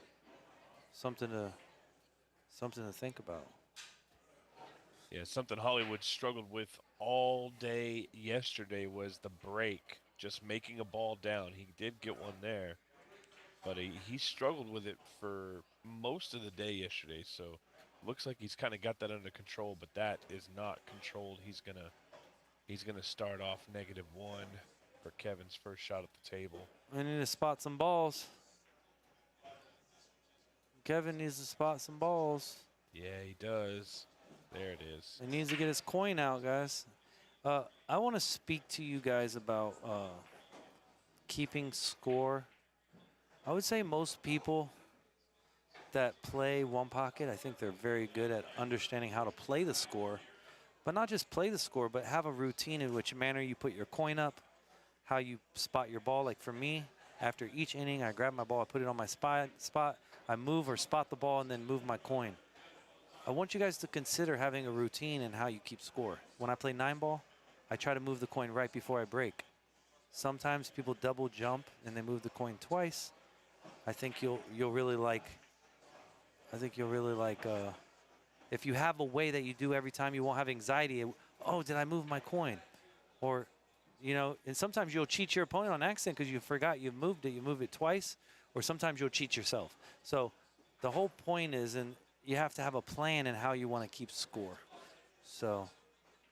something to think about. yeah, something Hollywood struggled with all day yesterday was the break, just making a ball down. He did get one there, but he struggled with it for most of the day yesterday. So looks like he's kind of got that under control, but that is not controlled. He's gonna start off -1 for Kevin's first shot at the table. I need to spot some balls. Kevin needs to spot some balls. Yeah, he does. There it is. He needs to get his coin out, guys. I want to speak to you guys about keeping score. I would say most people that play one pocket, I think they're very good at understanding how to play the score. But not just play the score, but have a routine in which manner you put your coin up, how you spot your ball. Like for me, after each inning, I grab my ball, I put it on my spot, I move or spot the ball, and then move my coin. I want you guys to consider having a routine in how you keep score. When I play 9-ball, I try to move the coin right before I break. Sometimes people double jump and they move the coin twice. I think you'll really like. If you have a way that you do every time, you won't have anxiety. Oh, did I move my coin? Or, you know, and sometimes you'll cheat your opponent on accident because you forgot you moved it. You move it twice, or sometimes you'll cheat yourself. So the whole point is, and you have to have a plan in how you want to keep score. So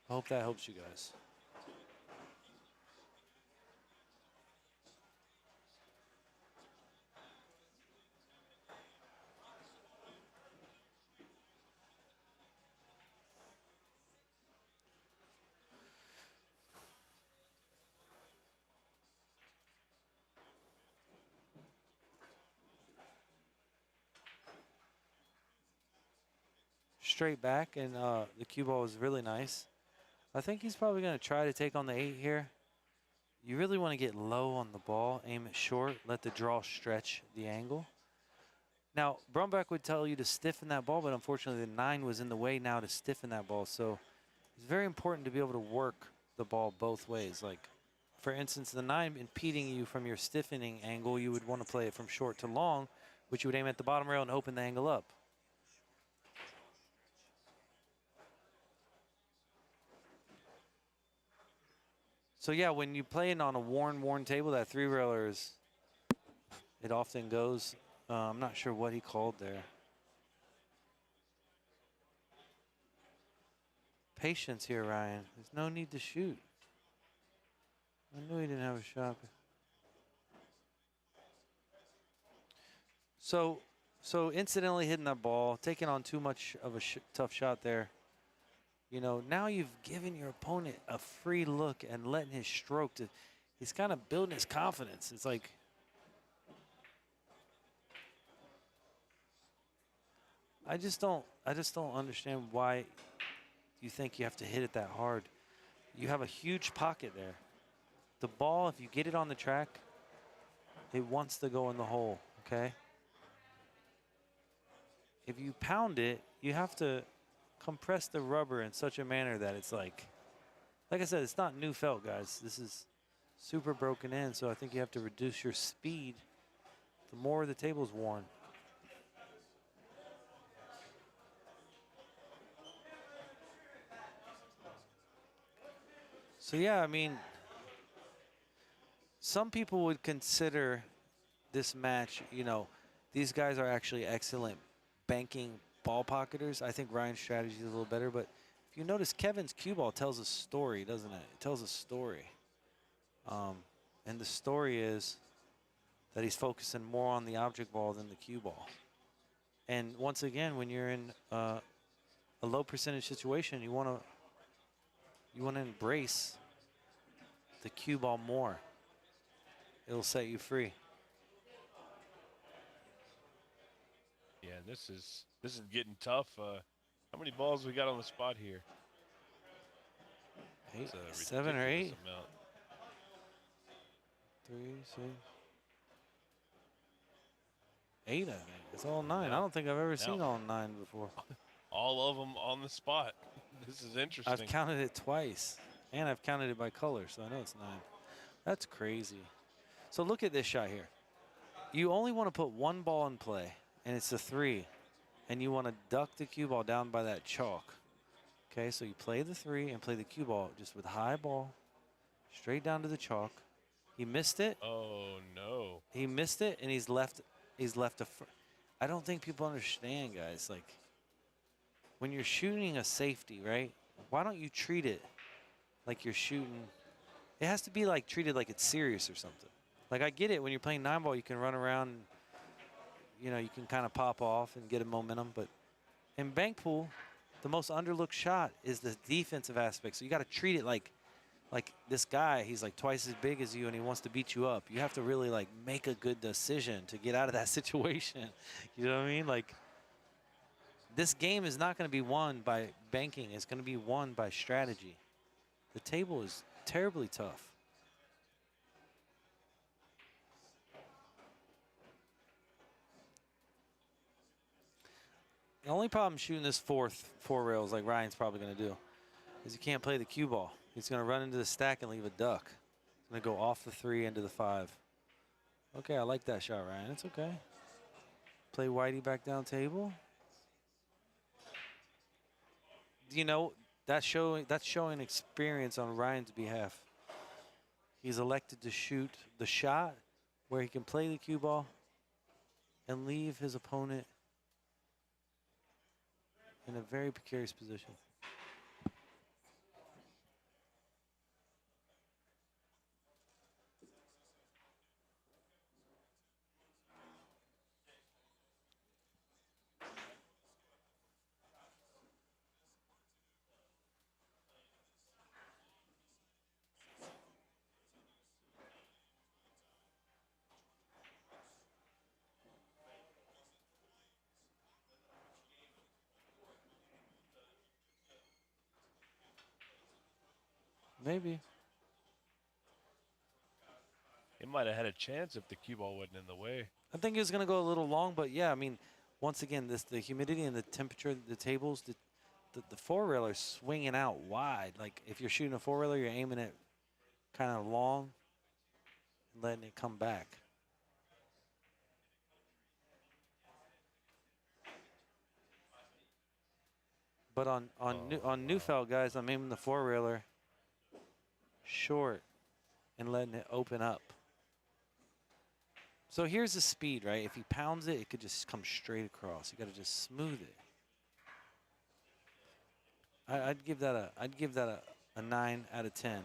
I hope that helps you guys. Straight back, and the cue ball is really nice. I think he's probably going to try to take on the 8 here. You really want to get low on the ball, aim it short, let the draw stretch the angle. Now, Brumback would tell you to stiffen that ball, but unfortunately the 9 was in the way now to stiffen that ball. So it's very important to be able to work the ball both ways. Like, for instance, the 9 impeding you from your stiffening angle, you would want to play it from short to long, which you would aim at the bottom rail and open the angle up. So yeah, when you play it on a worn table, that 3-railer is, it often goes, I'm not sure what he called there. Patience here, Ryan. There's no need to shoot. I knew he didn't have a shot. So incidentally hitting that ball, taking on too much of a tough shot there. You know, now you've given your opponent a free look and letting his stroke to, he's kind of building his confidence. It's like, I just don't understand why you think you have to hit it that hard. You have a huge pocket there. The ball, if you get it on the track, it wants to go in the hole, okay? If you pound it, you have to compress the rubber in such a manner that it's like I said, it's not new felt, guys. This is super broken in, so I think you have to reduce your speed the more the table's worn. So yeah, I mean, some people would consider this match, you know, these guys are actually excellent banking ball pocketers. I think Ryan's strategy is a little better, but if you notice, Kevin's cue ball tells a story, doesn't it? It tells a story. And the story is that he's focusing more on the object ball than the cue ball. And once again, when you're in a low percentage situation, you want to embrace the cue ball more. It'll set you free. Yeah, this is getting tough. How many balls we got on the spot here? 8, It's a 7 or 8. ridiculous amount. 3, 6, 8, I think. It's all 9. I don't think I've ever seen all 9 before. All of them on the spot. This is interesting. I've counted it twice, and I've counted it by color, so I know it's 9. That's crazy. So look at this shot here. You only want to put one ball in play, and it's a 3, and you want to duck the cue ball down by that chalk. Okay, so you play the 3 and play the cue ball just with high ball, straight down to the chalk. He missed it. Oh no. He missed it, and he's left a. I don't think people understand, guys. Like, when you're shooting a safety, right? Why don't you treat it like you're shooting? It has to be like treated like it's serious or something. Like, I get it, when you're playing 9-ball, you can run around, and, you know, you can kind of pop off and get a momentum. But in bank pool, the most underlooked shot is the defensive aspect. So you got to treat it like this guy, he's like twice as big as you and he wants to beat you up. You have to really like make a good decision to get out of that situation. You know what I mean? Like, this game is not going to be won by banking. It's going to be won by strategy. The table is terribly tough. The only problem shooting this 4 rails like Ryan's probably going to do is you can't play the cue ball. He's going to run into the stack and leave a duck. He's going to go off the 3 into the 5. Okay, I like that shot, Ryan. It's okay. Play Whitey back down table. You know, that's showing experience on Ryan's behalf. He's elected to shoot the shot where he can play the cue ball and leave his opponent in a very precarious position. Maybe. might have had a chance if the cue ball wasn't in the way. I think it was going to go a little long, but yeah, I mean, once again, the humidity and the temperature of the tables, the four-railer's swinging out wide. Like, if you're shooting a four-railer, you're aiming it kind of long and letting it come back. But on Neufeld, guys, I'm aiming the four-railer short and letting it open up. So here's the speed, right? If he pounds it, it could just come straight across. You got to just smooth it. I'd give that a 9 out of 10.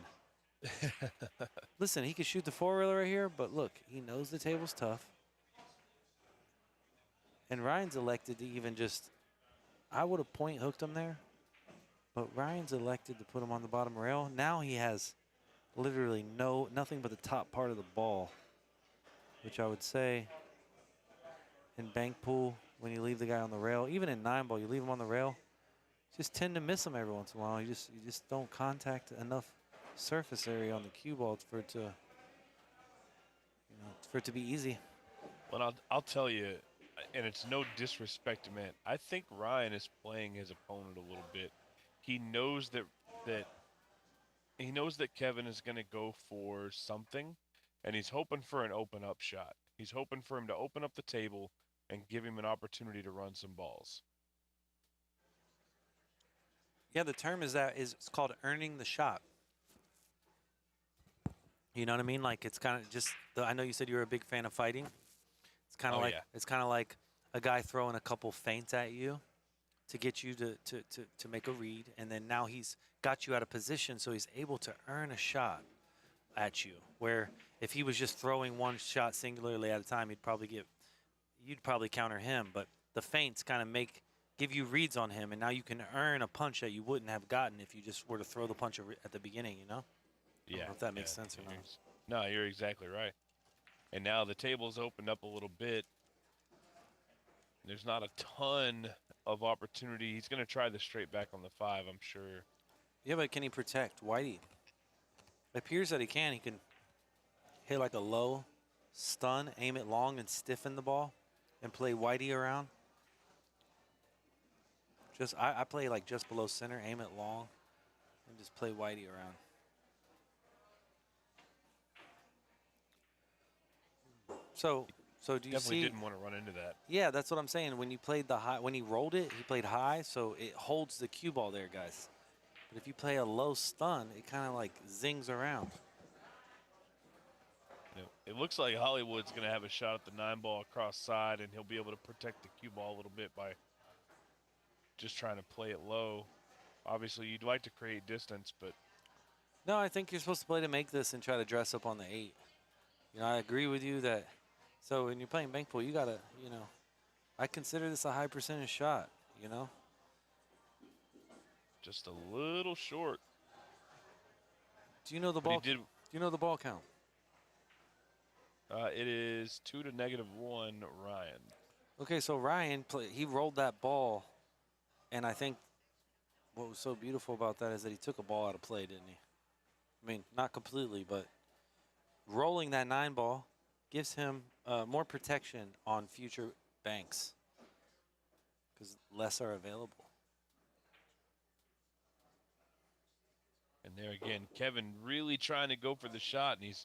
Listen, he could shoot the four-railer right here, but look, he knows the table's tough. And Ryan's elected to even just, I would have point hooked him there, but Ryan's elected to put him on the bottom rail. Now he has literally nothing but the top part of the ball, which I would say in bank pool, when you leave the guy on the rail, even in 9-ball, you leave him on the rail, just tend to miss him every once in a while. You just don't contact enough surface area on the cue ball for it to, for it to be easy. Well, I'll tell you, and it's no disrespect to man, I think Ryan is playing his opponent a little bit. He knows that Kevin is going to go for something, and he's hoping for an open up shot. He's hoping for him to open up the table and give him an opportunity to run some balls. Yeah, the term it's called earning the shot. You know what I mean? Like, it's kind of just, I know you said you were a big fan of fighting. It's kind of it's kind of like a guy throwing a couple feints at you to get you to make a read, and then now he's got you out of position, so he's able to earn a shot at you. Where if he was just throwing one shot singularly at a time, you'd probably counter him. But the feints kind of give you reads on him, and now you can earn a punch that you wouldn't have gotten if you just were to throw the punch at the beginning, you know? I don't know if that makes sense or not. No, you're exactly right. And now the table's opened up a little bit. There's not a ton of opportunity. He's going to try the straight back on the 5, I'm sure. Yeah, but can he protect Whitey? It appears that he can. He can hit like a low stun, aim it long, and stiffen the ball, and play Whitey around. I play like just below center, aim it long, and just play Whitey around. So do you Definitely see? Didn't want to run into that. Yeah, that's what I'm saying. When you played the high, when he rolled it, he played high, so it holds the cue ball there, guys. But if you play a low stun, it kind of like zings around. It looks like Hollywood's going to have a shot at the 9-ball across side, and he'll be able to protect the cue ball a little bit by just trying to play it low. Obviously, you'd like to create distance, but No, I think you're supposed to play to make this and try to dress up on the 8. I agree with you that. So when you're playing bank pool, you gotta, I consider this a high percentage shot. just a little short. Do you know the But ball? he did. Do you know the ball count? It is 2 to -1, Ryan. Okay, so Ryan he rolled that ball, and I think what was so beautiful about that is that he took a ball out of play, didn't he? I mean, not completely, but rolling that 9-ball gives him more protection on future banks because less are available. And there again, Kevin really trying to go for the shot, and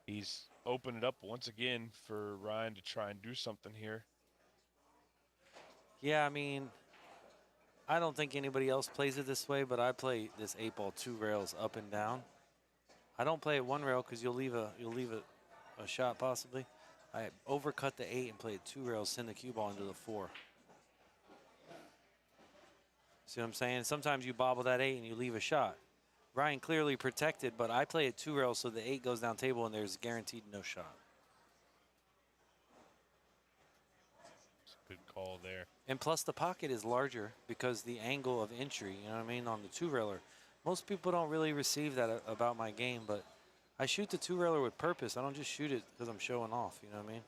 he's opened it up once again for Ryan to try and do something here. Yeah, I mean, I don't think anybody else plays it this way, but I play this 8-ball 2 rails up and down. I don't play it 1 rail because you'll leave a shot possibly. I overcut the 8 and play it 2 rails, send the cue ball into the 4. See what I'm saying? Sometimes you bobble that 8 and you leave a shot. Ryan clearly protected, but I play it 2 rails so the 8 goes down table and there's guaranteed no shot. It's a good call there. And plus the pocket is larger because the angle of entry, you know what I mean, on the 2-railer. Most people don't really receive that about my game, but I shoot the 2-railer with purpose. I don't just shoot it because I'm showing off, you know what I mean?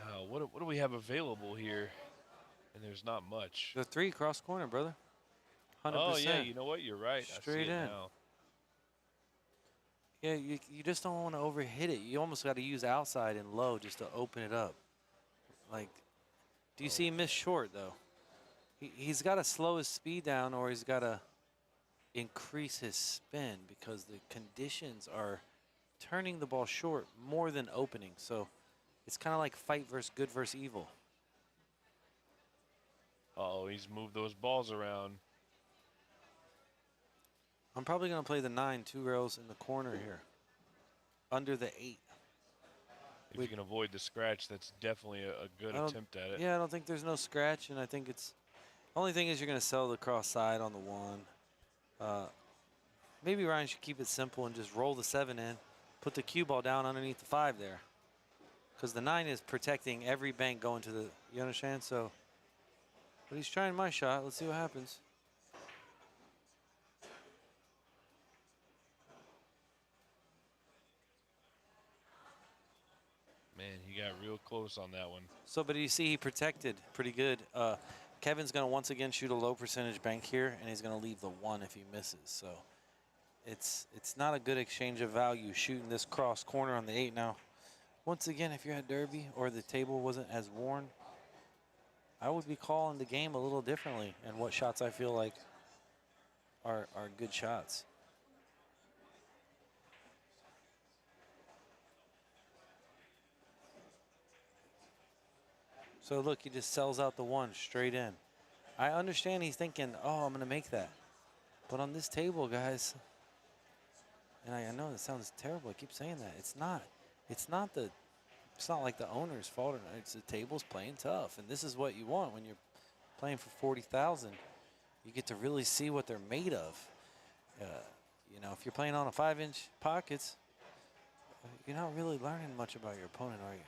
Now, what do we have available here? And there's not much. The 3 cross corner, brother. Oh, yeah, 100%. you know what? You're right. I see Straight it in. now. Yeah, you just don't want to overhit it. You almost got to use outside and low just to open it up. Like, do you see him miss short, though? He's got to slow his speed down, or he's got to increase his spin, because the conditions are turning the ball short more than opening. So it's kind of like fight versus good versus evil. Uh-oh, he's moved those balls around. I'm probably going to play the 9, 2 rails in the corner here, under the 8. If you can avoid the scratch, that's definitely a good attempt at it. Yeah, I don't think there's no scratch, and I think it's only thing is you're going to sell the cross side on the 1. Maybe Ryan should keep it simple and just roll the 7 in, put the cue ball down underneath the 5 there, because the 9 is protecting every bank going to the. You understand? So, but he's trying my shot. Let's see what happens. Man, he got real close on that one. So, but you see, he protected pretty good. Kevin's going to once again shoot a low percentage bank here, and he's going to leave the 1 if he misses. So, it's not a good exchange of value shooting this cross corner on the 8. Now, once again, if you're at Derby or the table wasn't as worn, I would be calling the game a little differently and what shots I feel like are good shots. So look, he just sells out the 1 straight in. I understand he's thinking, oh, I'm going to make that. But on this table, guys, and I know it sounds terrible. I keep saying that. It's not. It's not like the owner's fault or not. It's the table's playing tough, and this is what you want when you're playing for 40,000. You get to really see what they're made of. You know, if you're playing on a 5-inch pockets, you're not really learning much about your opponent, are you?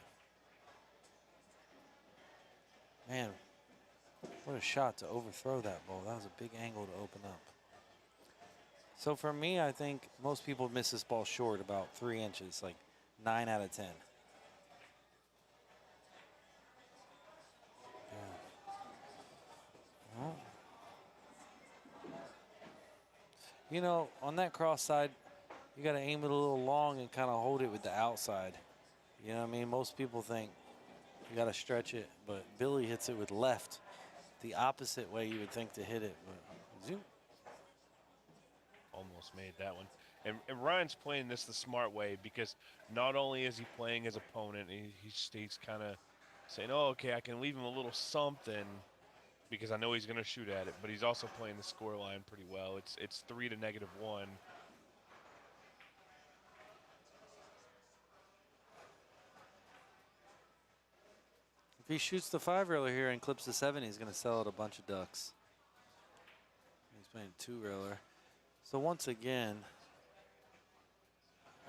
Man, what a shot to overthrow that ball. That was a big angle to open up. So for me, I think most people miss this ball short about 3 inches, like 9 out of 10. Yeah. Well, you know, on that cross side, you got to aim it a little long and kind of hold it with the outside. You know what I mean? Most people think you got to stretch it, but Billy hits it with left, the opposite way you would think to hit it. But zoom. Almost made that one. And Ryan's playing this the smart way, because not only is he playing his opponent, he's kind of saying, oh, okay, I can leave him a little something because I know he's going to shoot at it, but he's also playing the score line pretty well. It's 3 to -1. If he shoots the 5-railer here and clips the 7, he's going to sell out a bunch of ducks. He's playing 2-railer. So once again,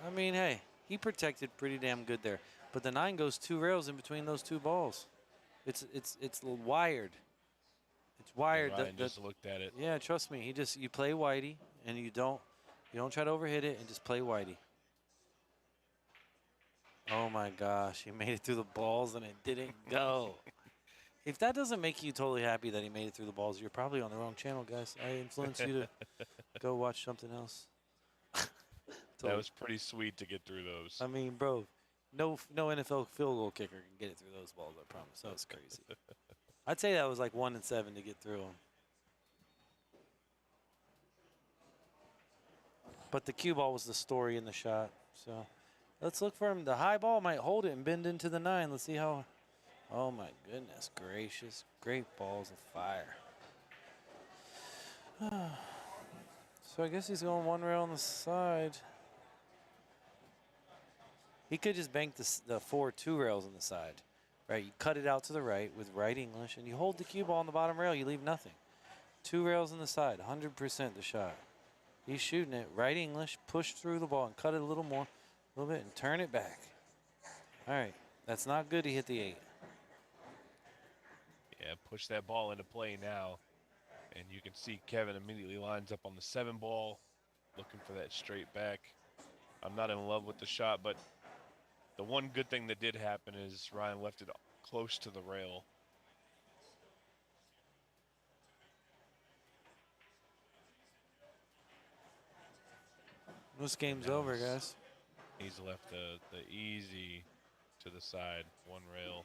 I mean, hey, he protected pretty damn good there. But the 9 goes 2 rails in between those 2 balls. It's wired. It's wired. Yeah, Ryan just looked at it. Yeah, trust me. You play whitey, and you don't try to overhit it, and just play whitey. Oh my gosh, he made it through the balls and it didn't go. If that doesn't make you totally happy that he made it through the balls, you're probably on the wrong channel, guys. I influence you to go watch something else. That was pretty sweet to get through those. I mean, bro, no NFL field goal kicker can get it through those balls, I promise. That was crazy. I'd say that was like 1 and 7 to get through them. But the cue ball was the story in the shot, so let's look for him. The high ball might hold it and bend into the 9. Let's see how. Oh my goodness gracious! Great balls of fire. So I guess he's going 1 rail on the side. He could just bank the 4 2 rails on the side, right? You cut it out to the right with right English, and you hold the cue ball on the bottom rail. You leave nothing. 2 rails on the side, 100% the shot. He's shooting it right English, push through the ball and cut it a little more, a little bit, and turn it back. All right, that's not good. He hit the 8. Yeah, push that ball into play now. And you can see Kevin immediately lines up on the 7 ball, looking for that straight back. I'm not in love with the shot, but the one good thing that did happen is Ryan left it close to the rail. This game's now over, guys. He's left the easy to the side, one rail.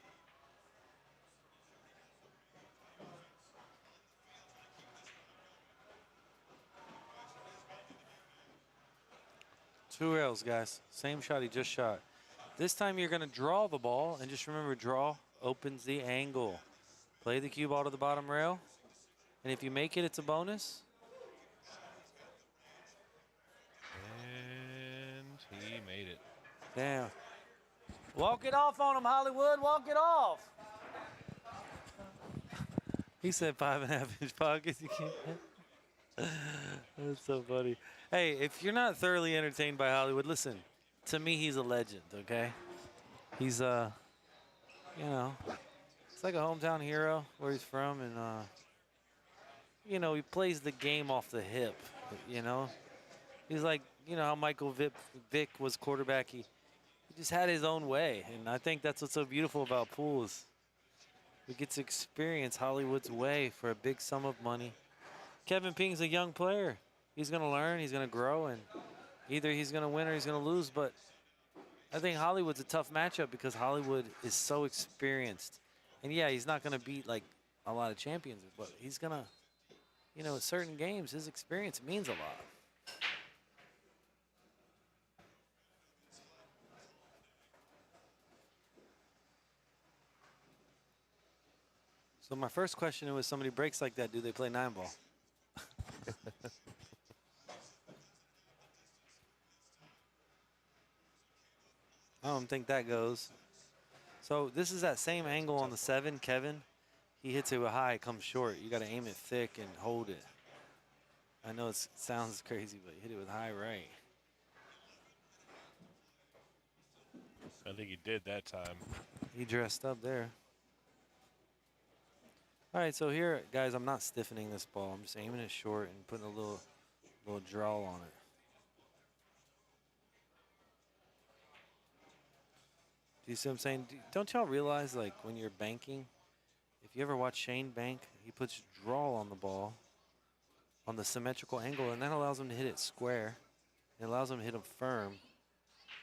Two rails, guys. Same shot he just shot. This time you're going to draw the ball, and just remember, draw opens the angle. Play the cue ball to the bottom rail, and if you make it, it's a bonus. And he made it. Damn. Walk it off on him, Hollywood. Walk it off. He said 5.5-inch pockets. You can't. That's so funny. Hey, if you're not thoroughly entertained by Hollywood, listen. To me, he's a legend, okay? He's, you know, it's like a hometown hero where he's from. And, you know, he plays the game off the hip, you know? He's like, you know how Michael Vick was quarterback. He just had his own way. And I think that's what's so beautiful about pool is we get to experience Hollywood's way for a big sum of money. Kevin Ping's a young player. He's going to learn, he's going to grow, and either he's going to win or he's going to lose. But I think Hollywood's a tough matchup because Hollywood is so experienced. And yeah, he's not going to beat like a lot of champions, but he's going to, you know, at certain games, his experience means a lot. So my first question was, somebody breaks like that, do they play 9-ball? I don't think that goes. So this is that same angle on the 7, Kevin. He hits it with high, it comes short. You got to aim it thick and hold it. I know it sounds crazy, but hit it with high right. I think he did that time. He dressed up there. All right, so here, guys, I'm not stiffening this ball. I'm just aiming it short and putting a little draw on it. Do you see what I'm saying? Don't y'all realize, like, when you're banking, if you ever watch Shane bank, he puts draw on the ball on the symmetrical angle, and that allows him to hit it square. It allows him to hit him firm.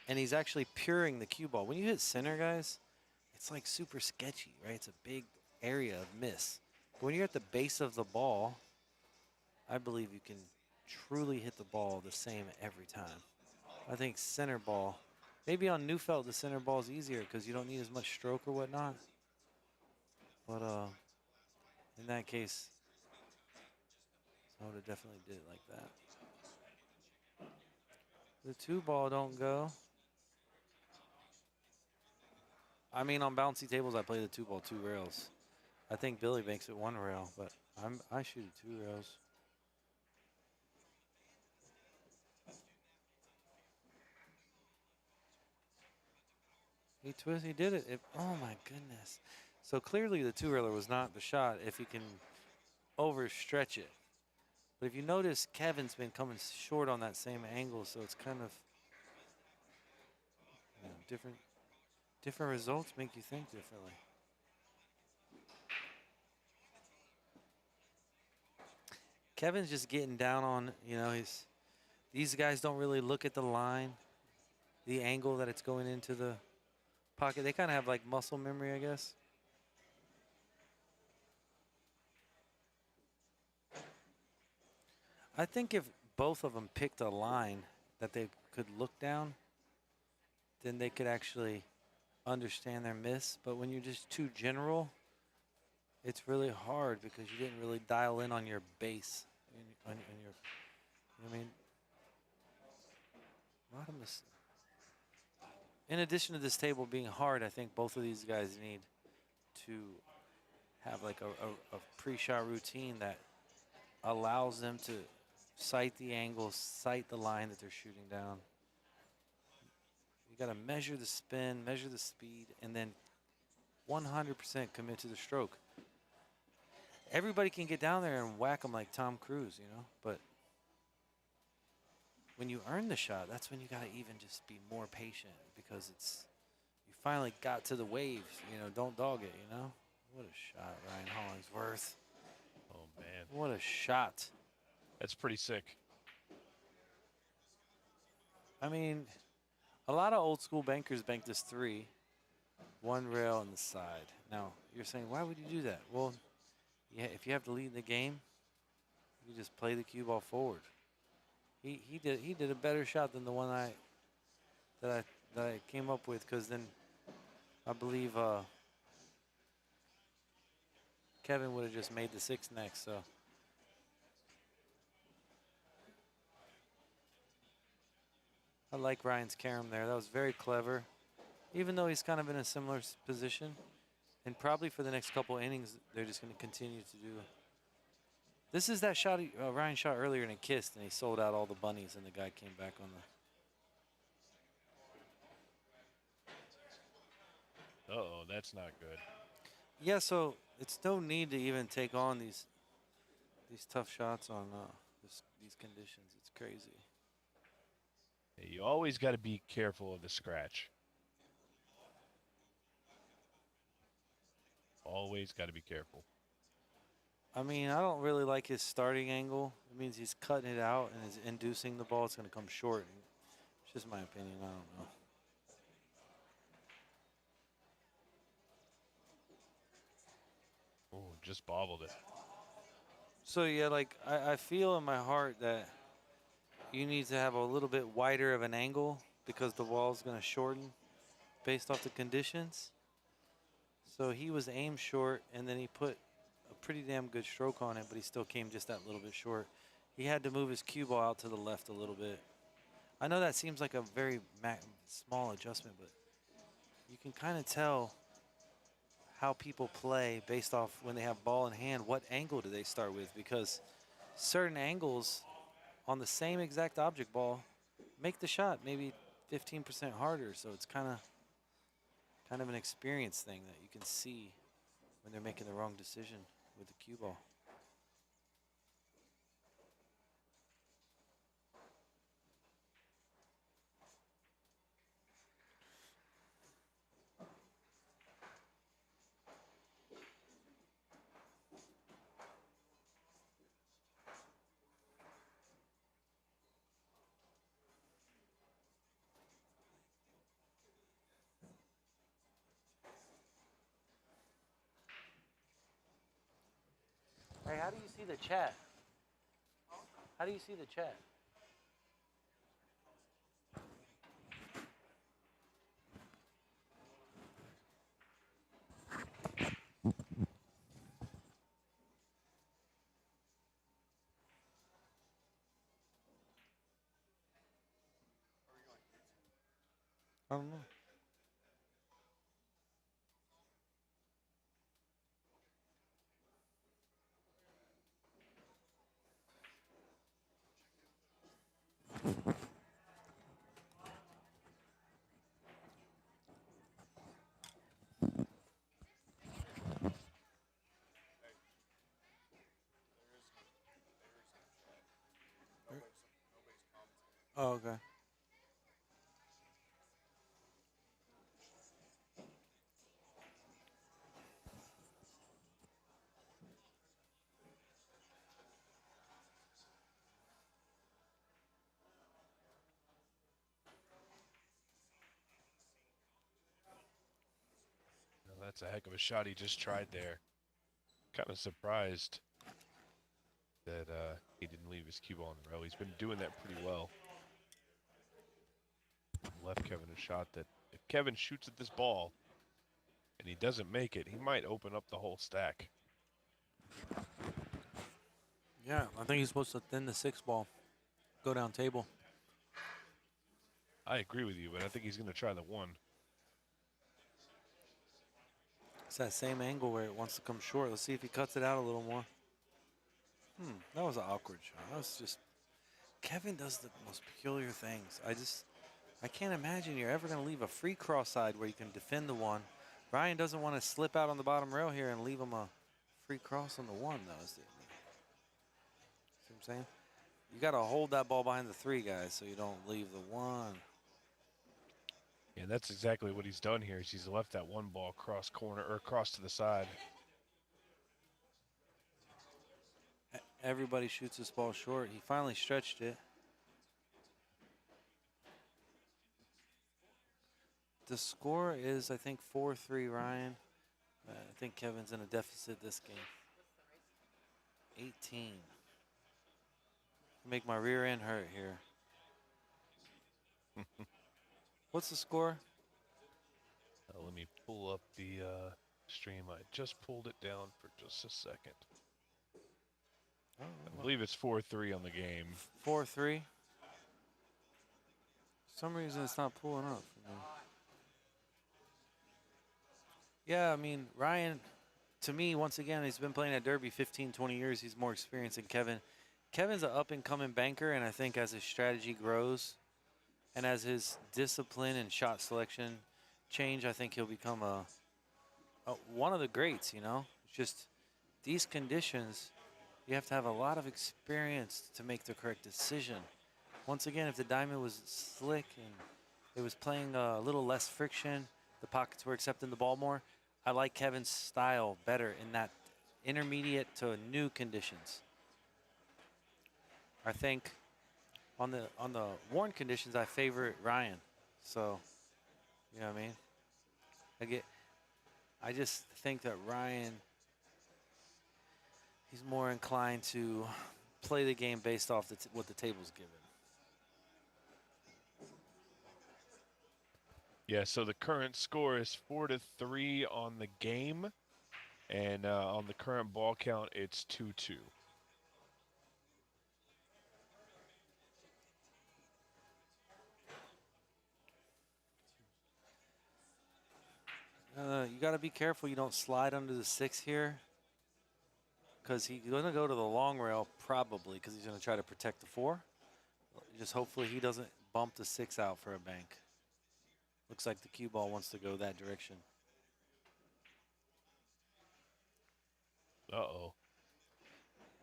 And he's actually puring the cue ball. When you hit center, guys, it's like super sketchy, right? It's a big area of miss. But when you're at the base of the ball, I believe you can truly hit the ball the same every time. I think center ball, maybe on Neufeld the center ball is easier because you don't need as much stroke or whatnot. But in that case, I would have definitely did it like that. The 2 ball don't go. I mean, on bouncy tables, I play the 2 ball 2 rails. I think Billy makes it 1 rail, but I shoot it 2 rails. He twists, he did it. Oh my goodness. So clearly the 2-railer was not the shot if you can overstretch it. But if you notice, Kevin's been coming short on that same angle, so it's kind of, you know, different results make you think differently. Kevin's just getting down on, you know, these guys don't really look at the line, the angle that it's going into the pocket. They kind of have like muscle memory, I guess. I think if both of them picked a line that they could look down, then they could actually understand their miss. But when you're just too general, it's really hard because you didn't really dial in on your base. On your, you know what I mean? A lot of in addition to this table being hard, I think both of these guys need to have like a pre-shot routine that allows them to sight the angles, sight the line that they're shooting down. You got to measure the spin, measure the speed, and then 100% commit to the stroke. Everybody can get down there and whack them like Tom Cruise, you know, but when you earn the shot, that's when you got to even just be more patient because you finally got to the waves, you know, don't dog it, you know. What a shot, Ryan Hollingsworth. Oh, man. What a shot. That's pretty sick. I mean, a lot of old school bankers bank this 3, 1 rail on the side. Now, you're saying, why would you do that? Well, yeah, if you have to lead the game, you just play the cue ball forward. He did a better shot than the one that I came up with, because then I believe Kevin would have just made the 6 next. So I like Ryan's carom there. That was very clever, even though he's kind of in a similar position. And probably for the next couple innings, they're just going to continue to do. This is that shot Ryan shot earlier and he kissed, and he sold out all the bunnies, and the guy came back on the. Uh-oh, that's not good. Yeah, so it's no need to even take on these tough shots on these conditions. It's crazy. Yeah, you always got to be careful of the scratch. Always got to be careful. I mean, I don't really like his starting angle. It means he's cutting it out and is inducing the ball. It's going to come short. It's just my opinion. I don't know. Oh, just bobbled it. So, yeah, like, I feel in my heart that you need to have a little bit wider of an angle because the ball's going to shorten based off the conditions. So he was aimed short, and then he put a pretty damn good stroke on it, but he still came just that little bit short. He had to move his cue ball out to the left a little bit. I know that seems like a very small adjustment, but you can kind of tell how people play based off when they have ball in hand. What angle do they start with? Because certain angles on the same exact object ball make the shot maybe 15% harder. So it's kind of an experience thing that you can see when they're making the wrong decision with the cue ball. Hey, how do you see the chat? How do you see the chat? I don't know. Oh, okay. Well, that's a heck of a shot he just tried there. Kind of surprised that he didn't leave his cue ball in the row. He's been doing that pretty well. Left Kevin a shot that if Kevin shoots at this ball and he doesn't make it, he might open up the whole stack. Yeah, I think he's supposed to thin the 6 ball, go down table. I agree with you, but I think he's going to try the 1. It's that same angle where it wants to come short. Let's see if he cuts it out a little more. That was an awkward shot. That was just, Kevin does the most peculiar things. I can't imagine you're ever going to leave a free cross side where you can defend the 1. Ryan doesn't want to slip out on the bottom rail here and leave him a free cross on the 1, though. See what I'm saying? You got to hold that ball behind the 3, guys, so you don't leave the 1. Yeah, that's exactly what he's done here. Is he's left that 1 ball cross corner or cross to the side. Everybody shoots this ball short. He finally stretched it. The score is, I think, 4-3, Ryan. I think Kevin's in a deficit this game. 18. Make my rear end hurt here. What's the score? Let me pull up the stream. I just pulled it down for just a second. Oh, I believe it's 4-3 on the game. 4-3. For some reason, it's not pulling up. Yeah, I mean, Ryan, to me, once again, he's been playing at Derby 15, 20 years. He's more experienced than Kevin. Kevin's an up-and-coming banker, and I think as his strategy grows and as his discipline and shot selection change, I think he'll become one of the greats, you know? It's just these conditions, you have to have a lot of experience to make the correct decision. Once again, if the diamond was slick and it was playing a little less friction, the pockets were accepting the ball more, I like Kevin's style better in that intermediate to new conditions. I think on the worn conditions, I favor Ryan. So, you know what I mean? I just think that Ryan, he's more inclined to play the game based off what the table's given. Yeah, so the current score is 4-3 on the game, and on the current ball count, it's 2-2. You got to be careful you don't slide under the 6 here, because he's going to go to the long rail probably because he's going to try to protect the 4. Just hopefully he doesn't bump the 6 out for a bank. Looks like the cue ball wants to go that direction. Uh-oh.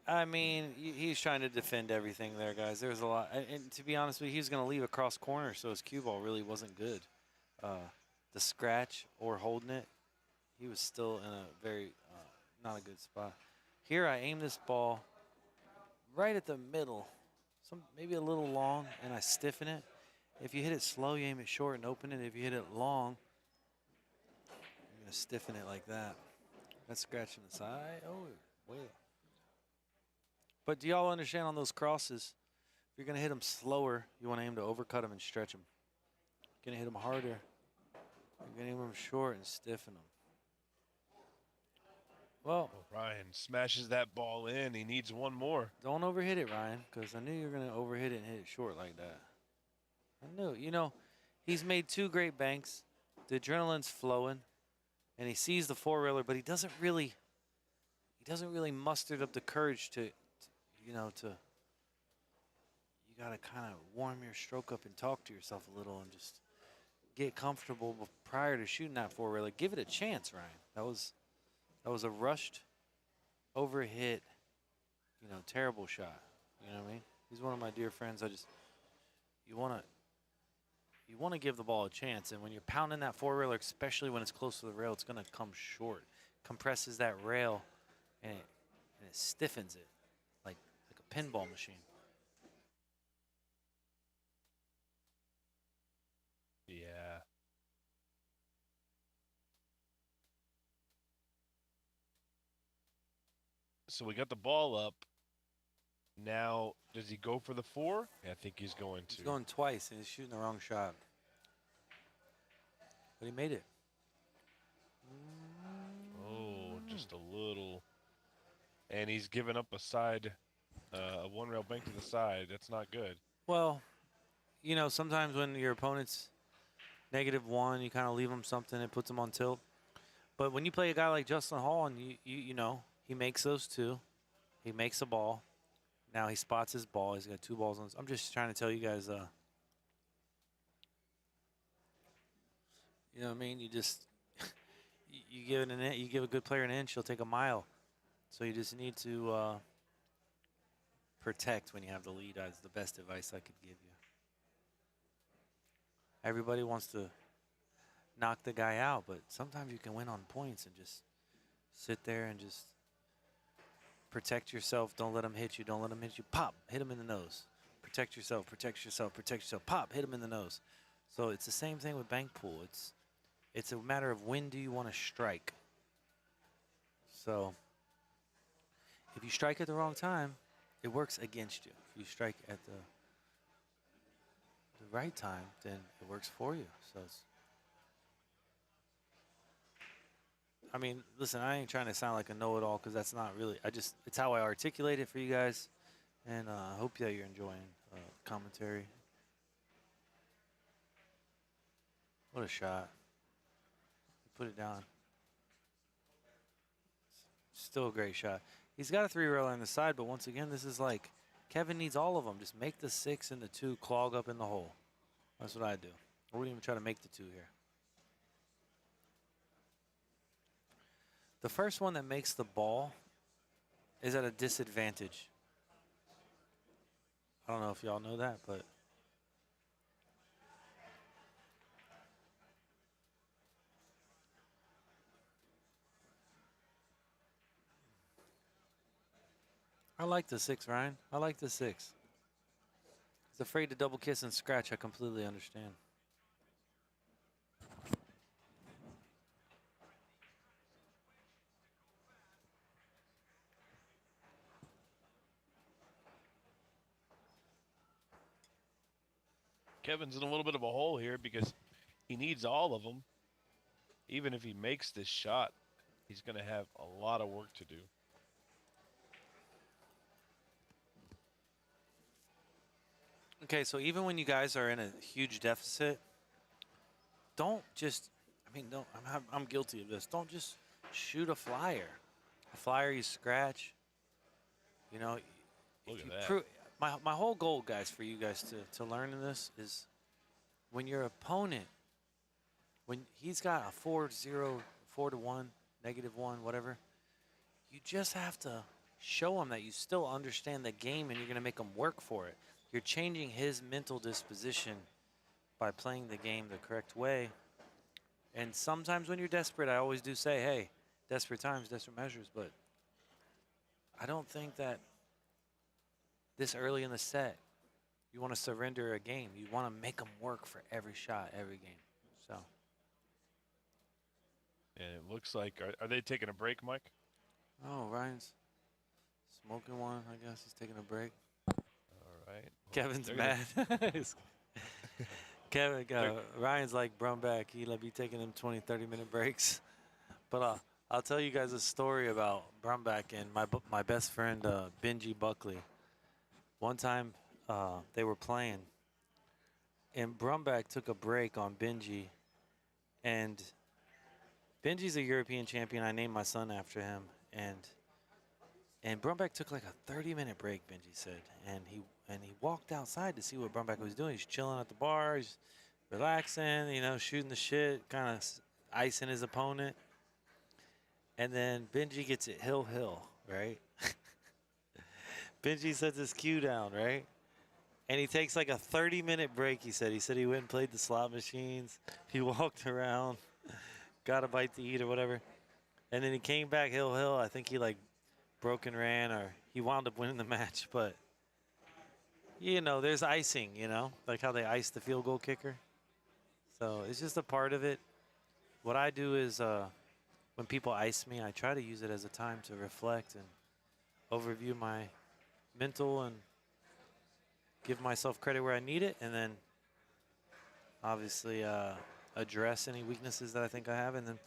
I mean, he's trying to defend everything there, guys. There's a lot. And to be honest with you, he was going to leave a cross corner, so his cue ball really wasn't good. The scratch or holding it, he was still in a very not a good spot. Here I aim this ball right at the middle, maybe a little long, and I stiffen it. If you hit it slow, you aim it short and open it. If you hit it long, you're going to stiffen it like that. That's scratching the side. Oh, wait. But do y'all understand on those crosses, if you're going to hit them slower, you want to aim to overcut them and stretch them. You're going to hit them harder. You're going to aim them short and stiffen them. Well, Ryan smashes that ball in. He needs one more. Don't overhit it, Ryan, because I knew you were going to overhit it and hit it short like that. I knew. You know, he's made 2 great banks. The adrenaline's flowing, and he sees the 4-railer, but he doesn't really muster up the courage to you got to kind of warm your stroke up and talk to yourself a little and just get comfortable prior to shooting that 4-railer. Give it a chance, Ryan. That was a rushed, overhit, terrible shot. You know what I mean? He's one of my dear friends. You want to give the ball a chance, and when you're pounding that 4-railer, especially when it's close to the rail, it's going to come short. Compresses that rail, and it stiffens it like a pinball machine. Yeah. So we got the ball up. Now, does he go for the 4? I think he's going to. He's going twice, and he's shooting the wrong shot. But he made it. Oh, just a little. And he's given up a side, a 1-rail bank to the side. That's not good. Well, sometimes when your opponent's -1, you kind of leave them something. It puts them on tilt. But when you play a guy like Justin Hall, and he makes those 2, he makes a ball. Now he spots his ball. He's got 2 balls on. I'm just trying to tell you guys. You know what I mean? You just you give a good player an inch, he'll take a mile. So you just need to protect when you have the lead. That's the best advice I could give you. Everybody wants to knock the guy out, but sometimes you can win on points and just sit there and just protect yourself. Don't let him hit you. Don't let him hit you. Pop, hit him in the nose. Protect yourself, protect yourself, protect yourself. Pop, hit him in the nose. So it's the same thing with bank pool. It's a matter of when do you want to strike. So if you strike at the wrong time, it works against you. If you strike at the right time, then it works for you. So it's, I mean, listen, I ain't trying to sound like a know-it-all because that's not really. It's how I articulate it for you guys, and I hope that you're enjoying commentary. What a shot! Put it down. Still a great shot. He's got a 3-railer on the side, but once again, this is like Kevin needs all of them. Just make the 6 and the 2 clog up in the hole. That's what I do. I wouldn't even try to make the 2 here. The first one that makes the ball is at a disadvantage. I don't know if y'all know that, but I like the 6, Ryan. I like the 6. He's afraid to double kiss and scratch. I completely understand. Kevin's in a little bit of a hole here because he needs all of them. Even if he makes this shot, he's going to have a lot of work to do. Okay, so even when you guys are in a huge deficit, don't just, I'm guilty of this. Don't just shoot a flyer. A flyer you scratch. You know, Look if at you that. my whole goal, guys, for you guys to learn in this is when your opponent, when he's got a 4-0, 4-1, -1, whatever, you just have to show him that you still understand the game and you're going to make him work for it. You're changing his mental disposition by playing the game the correct way. And sometimes when you're desperate, I always do say, hey, desperate times, desperate measures. But I don't think that this early in the set, you want to surrender a game. You want to make them work for every shot, every game. So. And it looks like, are they taking a break, Mike? Oh, Ryan's smoking one. I guess he's taking a break. All right. Well, Kevin's mad. Ryan's like Brumback. He let me taking him 20, 30-minute breaks. But I'll tell you guys a story about Brumback and my best friend, Benji Buckley. One time they were playing, and Brumback took a break on Benji. And Benji's a European champion. I named my son after him. And Brumback took like a 30-minute break, Benji said. And he walked outside to see what Brumback was doing. He's chilling at the bar. He's relaxing, shooting the shit, kind of icing his opponent. And then Benji gets it hill, right? Benji sets his cue down, right? And he takes like a 30-minute break, he said. He said he went and played the slot machines. He walked around, got a bite to eat or whatever. And then he came back hill. I think he like broke and ran, or he wound up winning the match. But, there's icing, like how they ice the field goal kicker. So it's just a part of it. What I do is when people ice me, I try to use it as a time to reflect and overview my mental and give myself credit where I need it, and then obviously address any weaknesses that I think I have, and then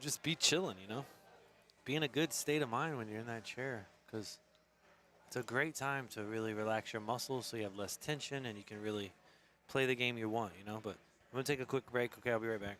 just be chilling, Be in a good state of mind when you're in that chair, because it's a great time to really relax your muscles so you have less tension and you can really play the game you want, But I'm going to take a quick break. Okay, I'll be right back.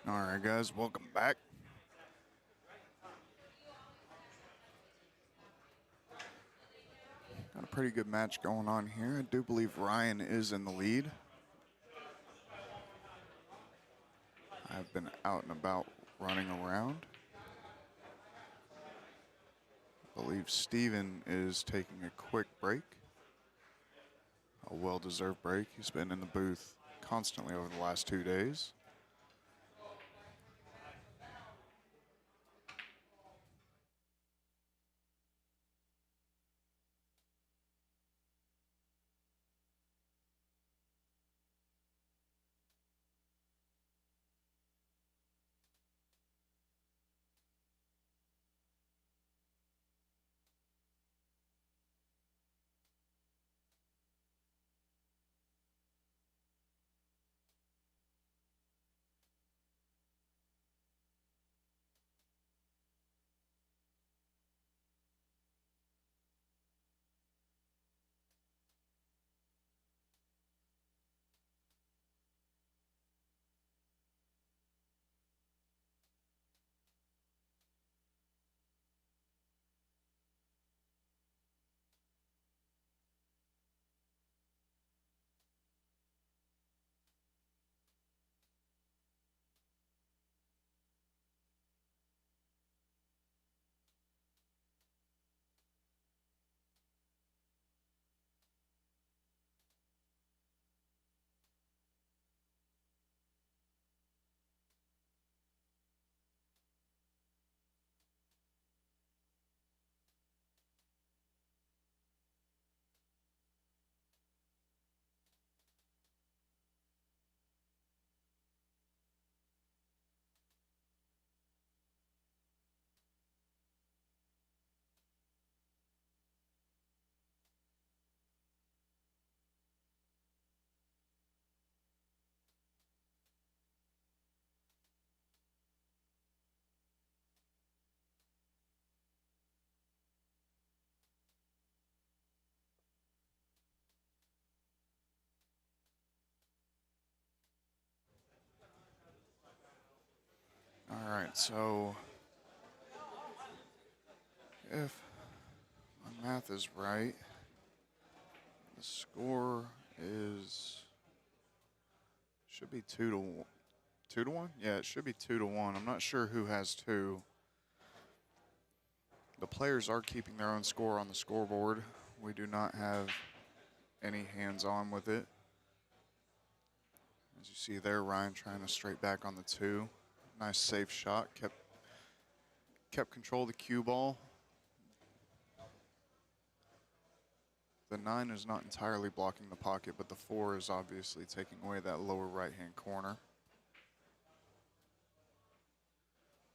All right, guys, welcome back. Got a pretty good match going on here. I do believe Ryan is in the lead. I've been out and about running around. I believe Steven is taking a quick break. A well-deserved break. He's been in the booth constantly over the last 2 days. All right, so if my math is right, the score should be 2-1. 2-1? Yeah, it should be 2-1. I'm not sure who has two. The players are keeping their own score on the scoreboard. We do not have any hands-on with it. As you see there, Ryan trying to straight back on the 2. Nice safe shot. Kept control of the cue ball. The 9 is not entirely blocking the pocket, but the 4 is obviously taking away that lower right-hand corner.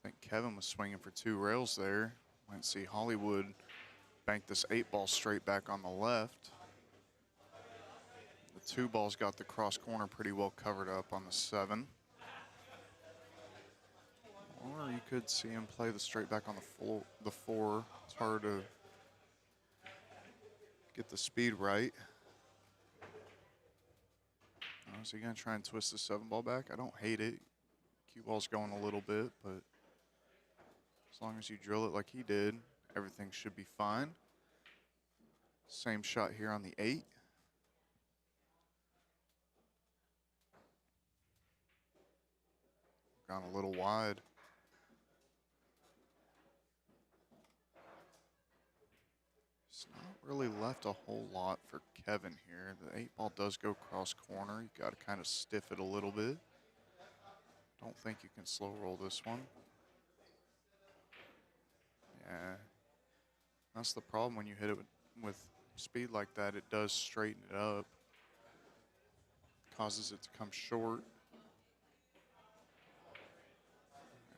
I think Kevin was swinging for 2 rails there. Might see Hollywood bank this 8 ball straight back on the left. The 2 ball's got the cross corner pretty well covered up on the 7. Or you could see him play the straight back on the 4. It's hard to get the speed right. Is he going to try and twist the 7 ball back? I don't hate it. Cue ball's going a little bit, but as long as you drill it like he did, everything should be fine. Same shot here on the 8. Gone a little wide. It's not really left a whole lot for Kevin here. The 8 ball does go cross corner. You got to kind of stiff it a little bit. Don't think you can slow roll this one. Yeah, that's the problem when you hit it with speed like that. It does straighten it up. Causes it to come short.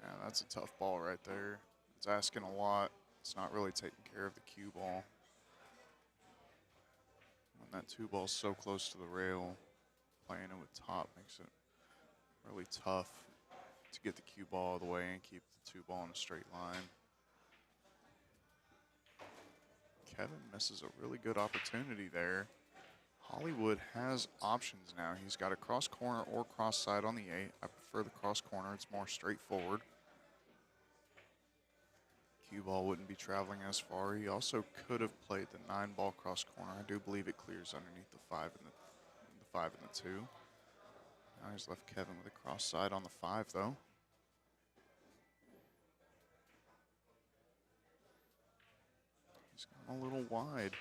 Yeah, that's a tough ball right there. It's asking a lot. It's not really taking care of the cue ball. When that 2 ball's so close to the rail, playing it with top makes it really tough to get the cue ball all the way and keep the 2 ball in a straight line. Kevin misses a really good opportunity there. Hollywood has options now. He's got a cross corner or cross side on the 8. I prefer the cross corner. It's more straightforward. Cue ball wouldn't be traveling as far. He also could have played the 9-ball cross corner. I do believe it clears underneath the 5 and the 5 and the 2. Now he's left Kevin with a cross side on the 5, though. He's gone a little wide.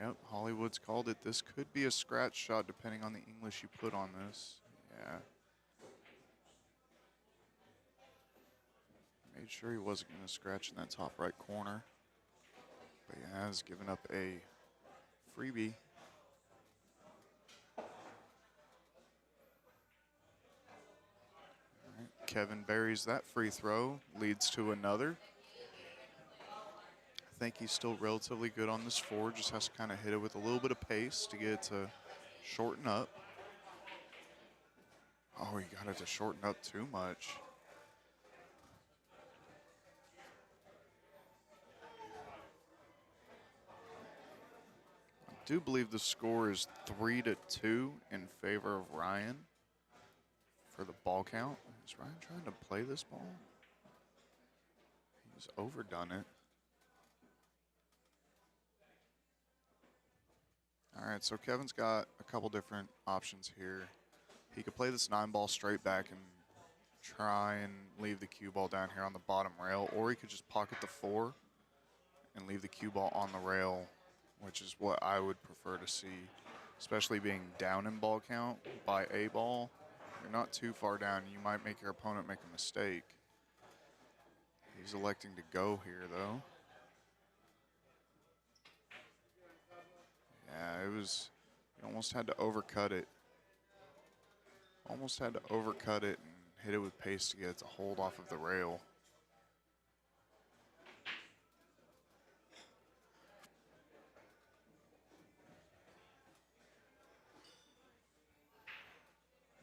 Yep, Hollywood's called it. This could be a scratch shot depending on the English you put on this. Yeah. Made sure he wasn't going to scratch in that top right corner. But he has given up a freebie. All right, Kevin buries that free throw, leads to another. I think he's still relatively good on this 4, just has to kind of hit it with a little bit of pace to get it to shorten up. Oh, he got it to shorten up too much. I do believe the score is 3-2 in favor of Ryan for the ball count. Is Ryan trying to play this ball? He's overdone it. All right, so Kevin's got a couple different options here. He could play this 9-ball straight back and try and leave the cue ball down here on the bottom rail, or he could just pocket the 4 and leave the cue ball on the rail, which is what I would prefer to see, especially being down in ball count by a ball. You're not too far down. You might make your opponent make a mistake. He's electing to go here, though. Yeah, it was, he almost had to overcut it. Almost had to overcut it and hit it with pace to get it to hold off of the rail.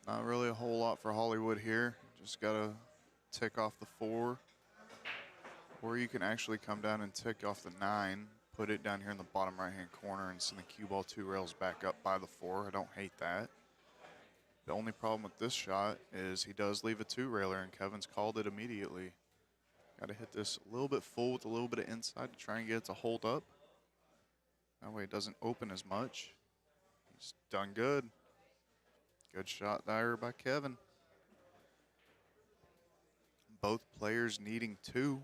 Not really a whole lot for Hollywood here. Just got to tick off the 4. Or you can actually come down and tick off the 9, put it down here in the bottom right-hand corner and send the cue ball 2 rails back up by the 4. I don't hate that. The only problem with this shot is he does leave a 2-railer, and Kevin's called it immediately. Got to hit this a little bit full with a little bit of inside to try and get it to hold up. That way it doesn't open as much. He's done good. Good shot there by Kevin. Both players needing 2.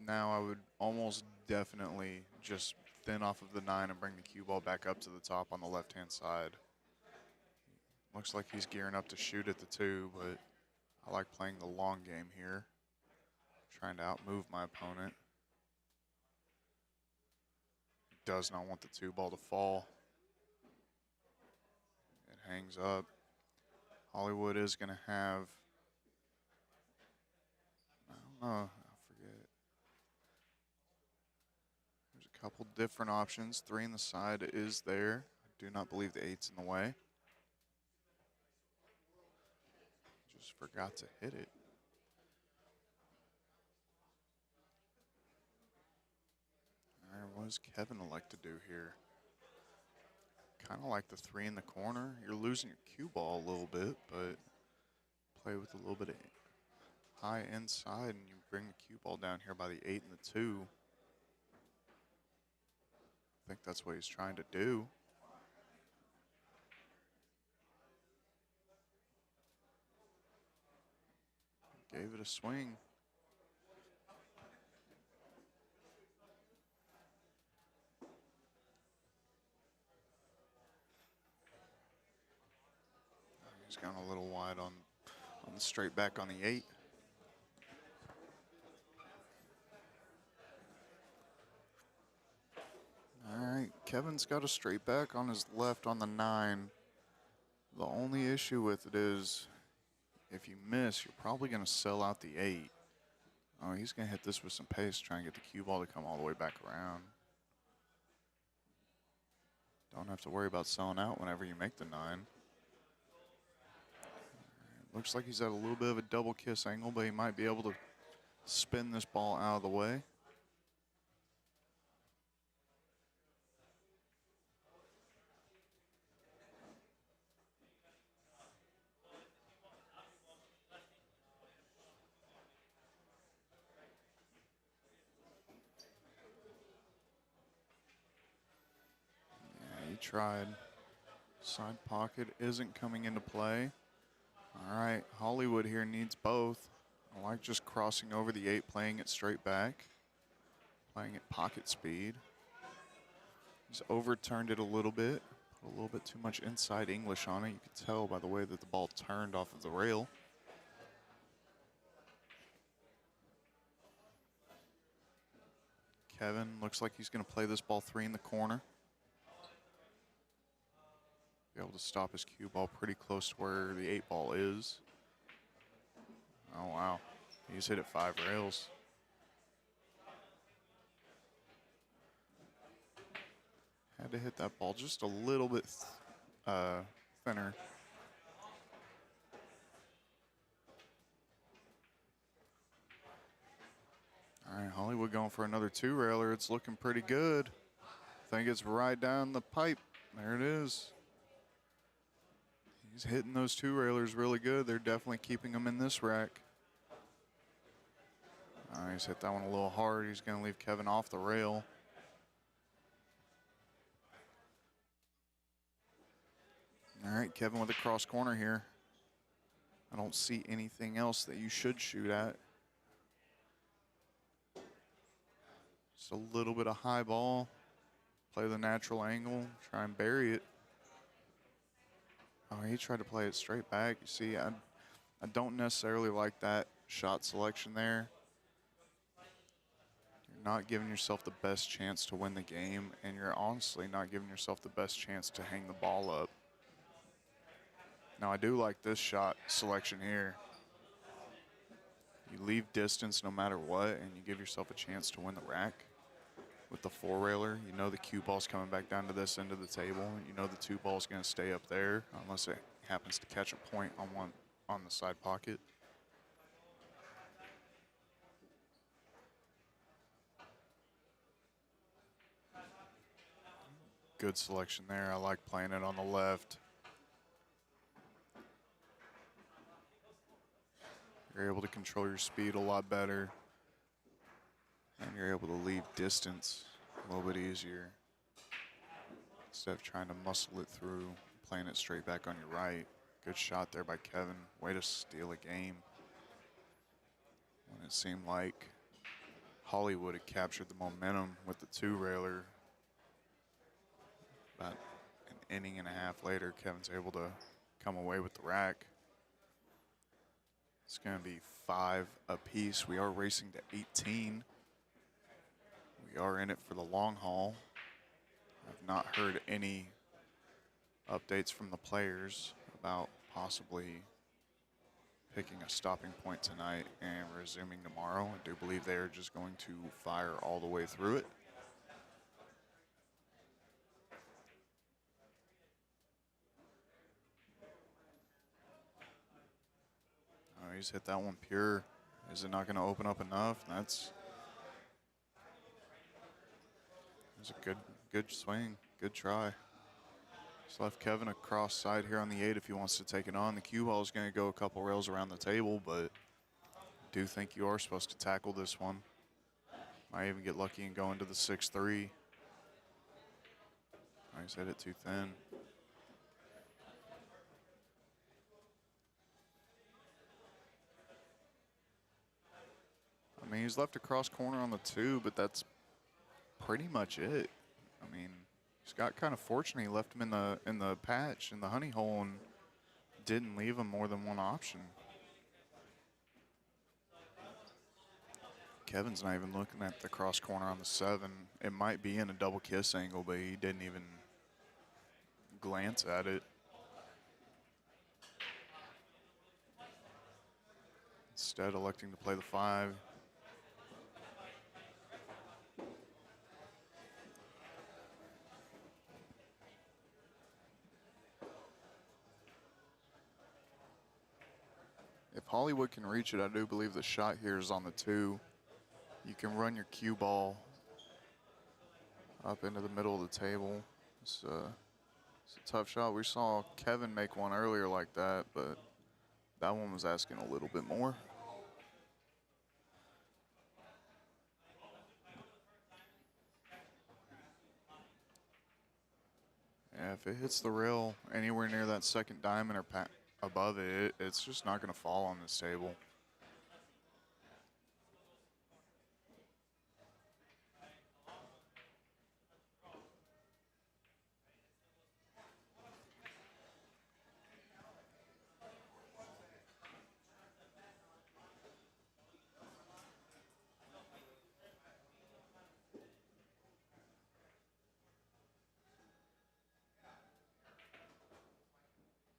Now I would almost definitely just thin off of the 9 and bring the cue ball back up to the top on the left-hand side. Looks like he's gearing up to shoot at the 2, but I like playing the long game here. Trying to outmove my opponent. Does not want the 2 ball to fall. It hangs up. Hollywood is going to have, I don't know, I forget. There's a couple different options. 3 in the side is there. I do not believe the 8's in the way. Just forgot to hit it. All right, what does Kevin elect to do here? Kind of like the 3 in the corner. You're losing your cue ball a little bit, but play with a little bit of high inside, and you bring the cue ball down here by the 8 and the 2. I think that's what he's trying to do. Gave it a swing. He's gone a little wide on the straight back on the 8. All right, Kevin's got a straight back on his left on the 9. The only issue with it is if you miss, you're probably going to sell out the 8. Oh, he's going to hit this with some pace, try and get the cue ball to come all the way back around. Don't have to worry about selling out whenever you make the 9. Looks like he's at a little bit of a double kiss angle, but he might be able to spin this ball out of the way. Yeah, he tried. Side pocket isn't coming into play. All right, Hollywood here needs both. I like just crossing over the 8, playing it straight back, playing at pocket speed. He's overturned it a little bit, put a little bit too much inside English on it. You could tell by the way that the ball turned off of the rail. Kevin looks like he's going to play this ball 3 in the corner. Be able to stop his cue ball pretty close to where the 8 ball is. Oh, wow. He's hit it 5 rails. Had to hit that ball just a little bit thinner. All right, Hollywood going for another 2-railer. It's looking pretty good. I think it's right down the pipe. There it is. He's hitting those 2-railers really good. They're definitely keeping him in this rack. He's hit that one a little hard. He's going to leave Kevin off the rail. All right, Kevin with a cross corner here. I don't see anything else that you should shoot at. Just a little bit of high ball. Play the natural angle, try and bury it. Oh, he tried to play it straight back. You see, I don't necessarily like that shot selection there. You're not giving yourself the best chance to win the game, and you're honestly not giving yourself the best chance to hang the ball up. Now, I do like this shot selection here. You leave distance no matter what, and you give yourself a chance to win the rack. With the 4-railer, you know the cue ball's coming back down to this end of the table. You know the 2 ball's going to stay up there unless it happens to catch a point on the side pocket. Good selection there. I like playing it on the left. You're able to control your speed a lot better. And you're able to leave distance a little bit easier. Instead of trying to muscle it through, playing it straight back on your right. Good shot there by Kevin. Way to steal a game. When it seemed like Hollywood had captured the momentum with the 2-railer. About an inning and a half later, Kevin's able to come away with the rack. It's going to be 5 apiece. We are racing to 18. We are in it for the long haul. I've not heard any updates from the players about possibly picking a stopping point tonight and resuming tomorrow. I do believe they are just going to fire all the way through it. Oh, he's hit that one pure. Is it not going to open up enough? That's a good swing, good try. Just left Kevin a cross side here on the 8 if he wants to take it on. The cue ball is going to go a couple rails around the table, but I do think you are supposed to tackle this one. Might even get lucky and go into the 6-3. He's hit it too thin. I mean, he's left a cross corner on the 2, but that's pretty much it. I mean, he's got kind of fortunate. He left him in the patch, in the honey hole, and didn't leave him more than one option. Kevin's not even looking at the cross corner on the 7. It might be in a double kiss angle, but he didn't even glance at it. Instead, electing to play the 5. If Hollywood can reach it, I do believe the shot here is on the 2. You can run your cue ball up into the middle of the table. It's a tough shot. We saw Kevin make one earlier like that, but that one was asking a little bit more. Yeah, if it hits the rail anywhere near that second diamond or above it, it's just not going to fall on this table.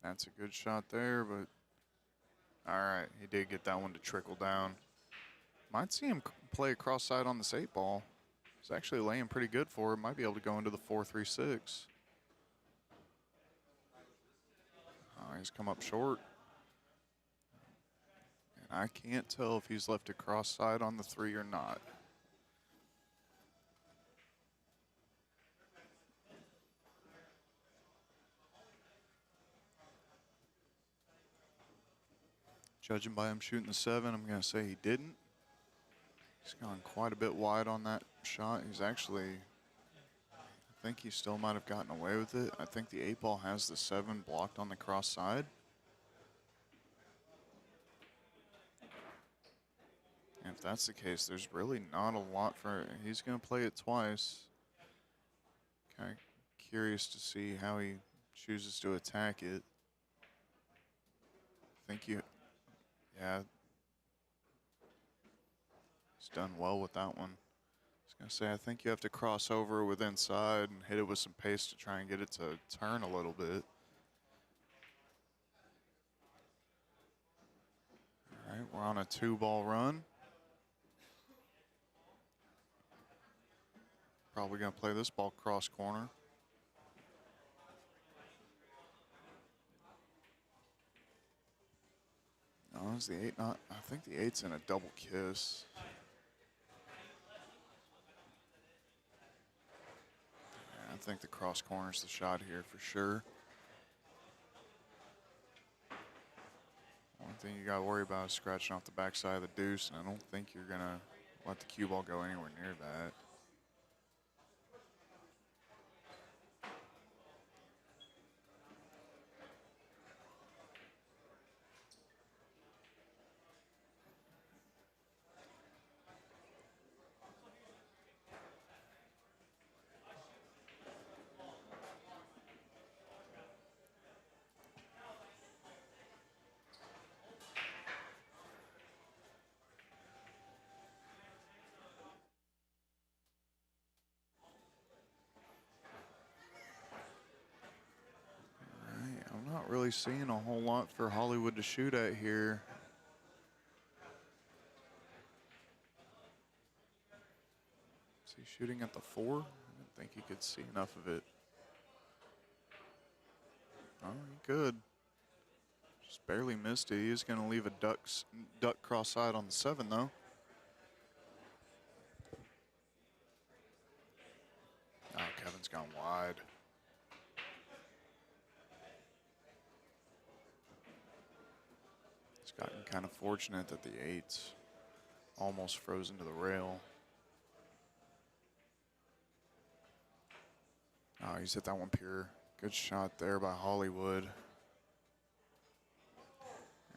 That's a good shot there, but all right, he did get that one to trickle down. Might see him play a cross side on this 8 ball. He's actually laying pretty good for it. Might be able to go into the 4-3-6. Oh, he's come up short. And I can't tell if he's left a cross side on the 3 or not. Judging by him shooting the 7, I'm going to say he didn't. He's gone quite a bit wide on that shot. He's actually, I think he still might have gotten away with it. I think the 8 ball has the 7 blocked on the cross side. And if that's the case, there's really not a lot for, he's going to play it twice. Kind of curious to see how he chooses to attack it. I think yeah. He's done well with that one. I was going to say, I think you have to cross over with inside and hit it with some pace to try and get it to turn a little bit. All right, we're on a 2-ball run. Probably going to play this ball cross corner. No, is the 8 not? I think the 8's in a double kiss. Yeah, I think the cross corner's the shot here for sure. One thing you got to worry about is scratching off the backside of the deuce, and I don't think you're going to let the cue ball go anywhere near that. Not really seeing a whole lot for Hollywood to shoot at here. Is he shooting at the 4? I didn't think he could see enough of it. Oh, he could. Just barely missed it. He is going to leave a duck cross side on the 7, though. Oh, Kevin's gone wide. Gotten kind of fortunate that the 8's almost froze into the rail. Oh, he's hit that one pure. Good shot there by Hollywood.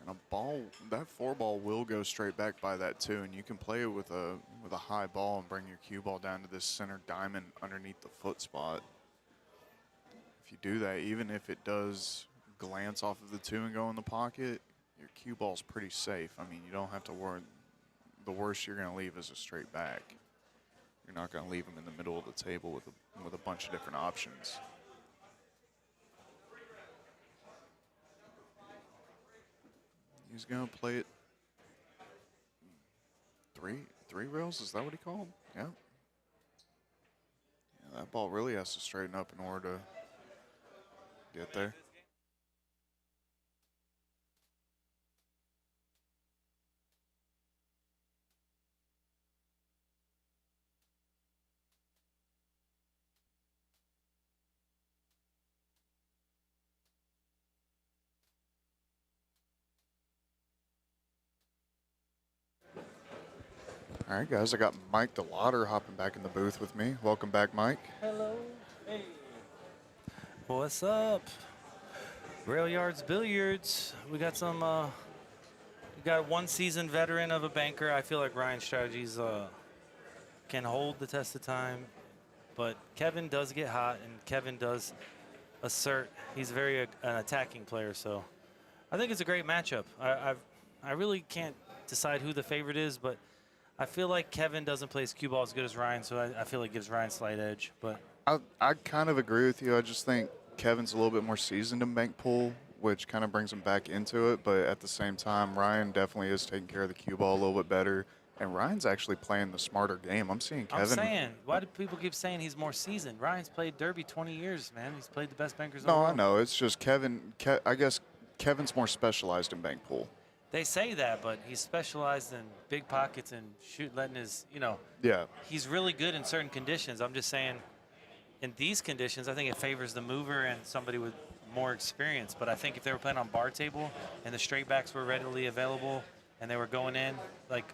And a ball, that 4 ball will go straight back by that 2, and you can play it with a high ball and bring your cue ball down to this center diamond underneath the foot spot. If you do that, even if it does glance off of the 2 and go in the pocket, your cue ball's pretty safe. I mean, you don't have to worry. The worst you're going to leave is a straight back. You're not going to leave them in the middle of the table with a bunch of different options. He's going to play it 3 rails. Is that what he called? Yeah. Yeah, that ball really has to straighten up in order to get there. All right, guys, I got Mike DeLauder hopping back in the booth with me. Welcome back, Mike. Hello. Hey. What's up? Railyard Billiards. We got some. We got one seasoned veteran of a banker. I feel like Ryan's strategies can hold the test of time, but Kevin does get hot, and Kevin does assert. He's very an attacking player, so I think it's a great matchup. I really can't decide who the favorite is, but I feel like Kevin doesn't play his cue ball as good as Ryan, so I feel like it gives Ryan a slight edge. But I kind of agree with you. I just think Kevin's a little bit more seasoned in bank pool, which kind of brings him back into it. But at the same time, Ryan definitely is taking care of the cue ball a little bit better. And Ryan's actually playing the smarter game. I'm seeing Kevin. I'm saying, why do people keep saying he's more seasoned? Ryan's played Derby 20 years, man. He's played the best bankers in the No, world. I know. It's just I guess Kevin's more specialized in bank pool. They say that, but he's specialized in big pockets and letting his, Yeah. he's really good in certain conditions. I'm just saying, in these conditions, I think it favors the mover and somebody with more experience. But I think if they were playing on bar table and the straight backs were readily available and they were going in, like,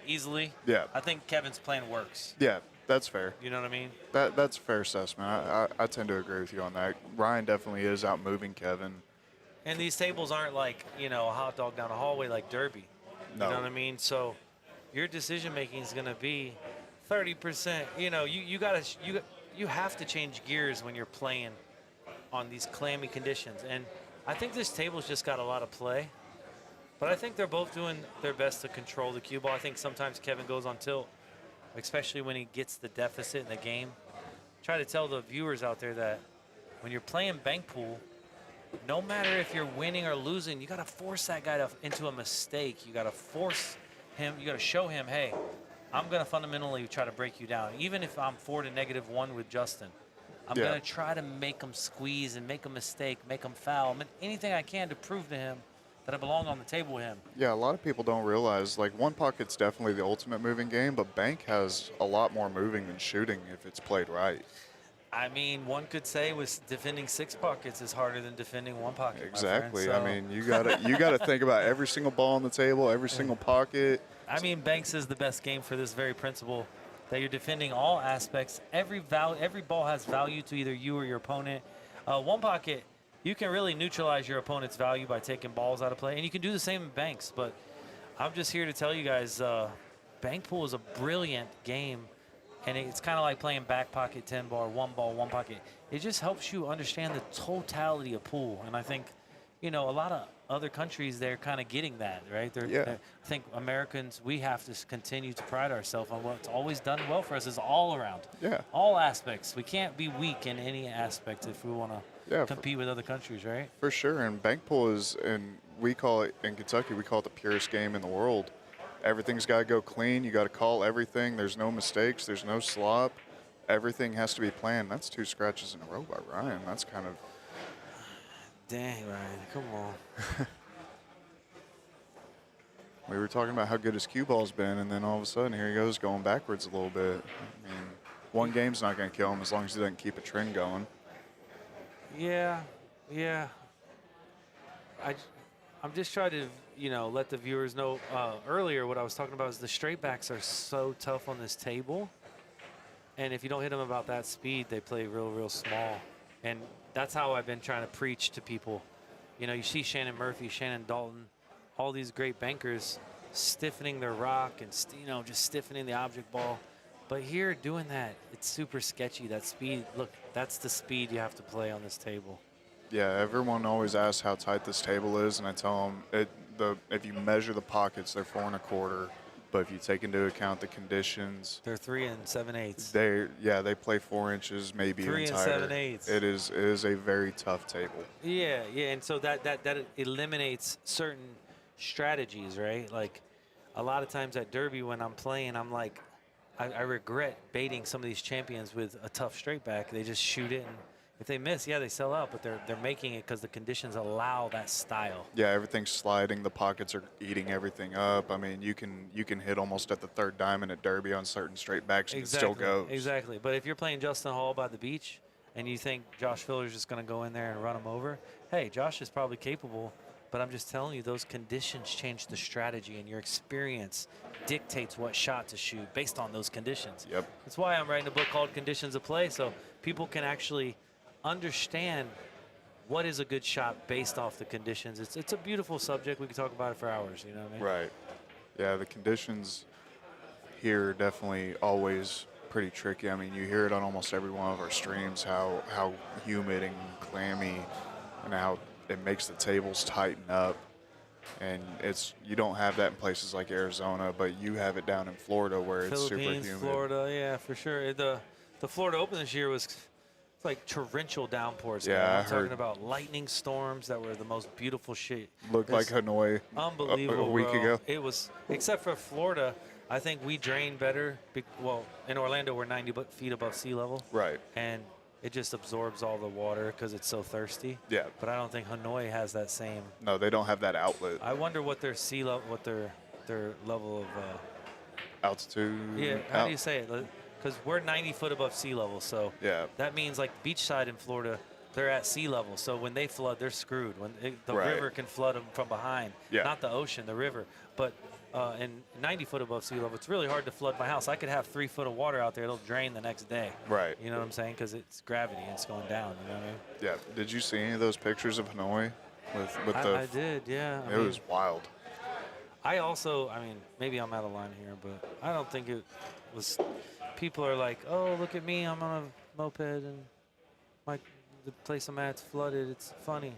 easily, Yeah. I think Kevin's plan works. Yeah, that's fair. You know what I mean? That's a fair assessment. I tend to agree with you on that. Ryan definitely is out moving Kevin. And these tables aren't like, a hot dog down a hallway like Derby. No. You know what I mean? So your decision making is going to be 30%. You have to change gears when you're playing on these clammy conditions. And I think this table's just got a lot of play. But I think they're both doing their best to control the cue ball. I think sometimes Kevin goes on tilt, especially when he gets the deficit in the game. Try to tell the viewers out there that when you're playing bank pool, no matter if you're winning or losing, you got to force that guy into a mistake. You got to force him. You got to show him, hey, I'm going to fundamentally try to break you down. Even if I'm 4 to -1 with Justin, I'm going to try to make him squeeze and make a mistake, make him foul, anything I can to prove to him that I belong on the table with him. Yeah, a lot of people don't realize, like, one pocket's definitely the ultimate moving game, but bank has a lot more moving than shooting if it's played right. I mean, one could say defending 6 pockets is harder than defending 1 pocket. Exactly. My friend, I mean, you gotta think about every single ball on the table, every single pocket. I mean, banks is the best game for this very principle, that you're defending all aspects. Every ball has value to either you or your opponent. 1 pocket, you can really neutralize your opponent's value by taking balls out of play, and you can do the same in banks. But I'm just here to tell you guys, bank pool is a brilliant game. And it's kind of like playing back pocket 10 ball, 1 ball, 1 pocket. It just helps you understand the totality of pool. And I think, a lot of other countries, they're kind of getting that, right? I think Americans, we have to continue to pride ourselves on what's always done well for us is all around. Yeah. All aspects. We can't be weak in any aspect if we want to compete with other countries, right? For sure. And bank pool is, and we call it, in Kentucky, we call it the purest game in the world. Everything's got to go clean. You got to call everything. There's no mistakes. There's no slop. Everything has to be planned. That's 2 scratches in a row by Ryan. That's kind of. Dang, Ryan. Come on. We were talking about how good his cue ball's been, and then all of a sudden, here he goes going backwards a little bit. I mean, 1 game's not going to kill him as long as he doesn't keep a trend going. Yeah. I'm just trying to, let the viewers know earlier what I was talking about is the straight backs are so tough on this table. And if you don't hit them about that speed, they play real small. And that's how I've been trying to preach to people. You see Shannon Murphy, Shannon Dalton, all these great bankers stiffening their rock and, just stiffening the object ball. But here, doing that, it's super sketchy. That speed, look, that's the speed you have to play on this table. Yeah, everyone always asks how tight this table is, and I tell them if you measure the pockets, they're 4 1/4. But if you take into account the conditions, they're 3 7/8. They play 4 inches, maybe 3 even tighter. 7/8. It is a very tough table. Yeah, and so that eliminates certain strategies, right? Like a lot of times at Derby when I'm playing, I'm like, I regret baiting some of these champions with a tough straight back. They just shoot it, and if they miss, they sell out, but they're making it because the conditions allow that style. Yeah, everything's sliding. The pockets are eating everything up. I mean, you can hit almost at the 3rd diamond at Derby on certain straight backs, and it still goes. Exactly. But if you're playing Justin Hall by the beach and you think Josh Filler's just going to go in there and run him over, hey, Josh is probably capable But I'm just telling you, those conditions change the strategy, and your experience dictates what shot to shoot based on those conditions. Yep. That's why I'm writing a book called Conditions of Play, so people can actually understand what is a good shot based off the conditions. It's a beautiful subject. We could talk about it for hours, you know what I mean? Right. Yeah, the conditions here are definitely always pretty tricky. I mean, you hear it on almost every one of our streams, how humid and clammy and how it makes the tables tighten up. And you don't have that in places like Arizona, but you have it down in Florida where it's super Philippines, humid. Florida, yeah, for sure. The Florida Open this year was like torrential downpours. Yeah, man. I I'm talking heard. about lightning storms that were the most beautiful shit. Looked like Hanoi Unbelievable, a week bro. ago. It was, except for Florida, I think we drain better. Well, in Orlando, we're 90 feet above sea level. Right. And it just absorbs all the water because it's so thirsty. Yeah. But I don't think Hanoi has that same. No, they don't have that outlet. I wonder what their sea level, what their level of. Altitude. Yeah, how do you say it? Because we're 90 foot above sea level, so Yeah. that means like beachside in Florida, they're at sea level. So when they flood, they're screwed. When the Right. river can flood them from behind, Yeah. not the ocean, the river. But in 90 foot above sea level, it's really hard to flood my house. I could have 3 foot of water out there; it'll drain the next day. Right. You know what I'm saying? Because it's gravity and it's going down. You know what I mean? Yeah. Did you see any of those pictures of Hanoi with I did, yeah. It was wild. I also, I mean, maybe I'm out of line here, but I don't think it was. People are like, oh, look at me, I'm on a moped and the place I'm at's flooded. It's funny.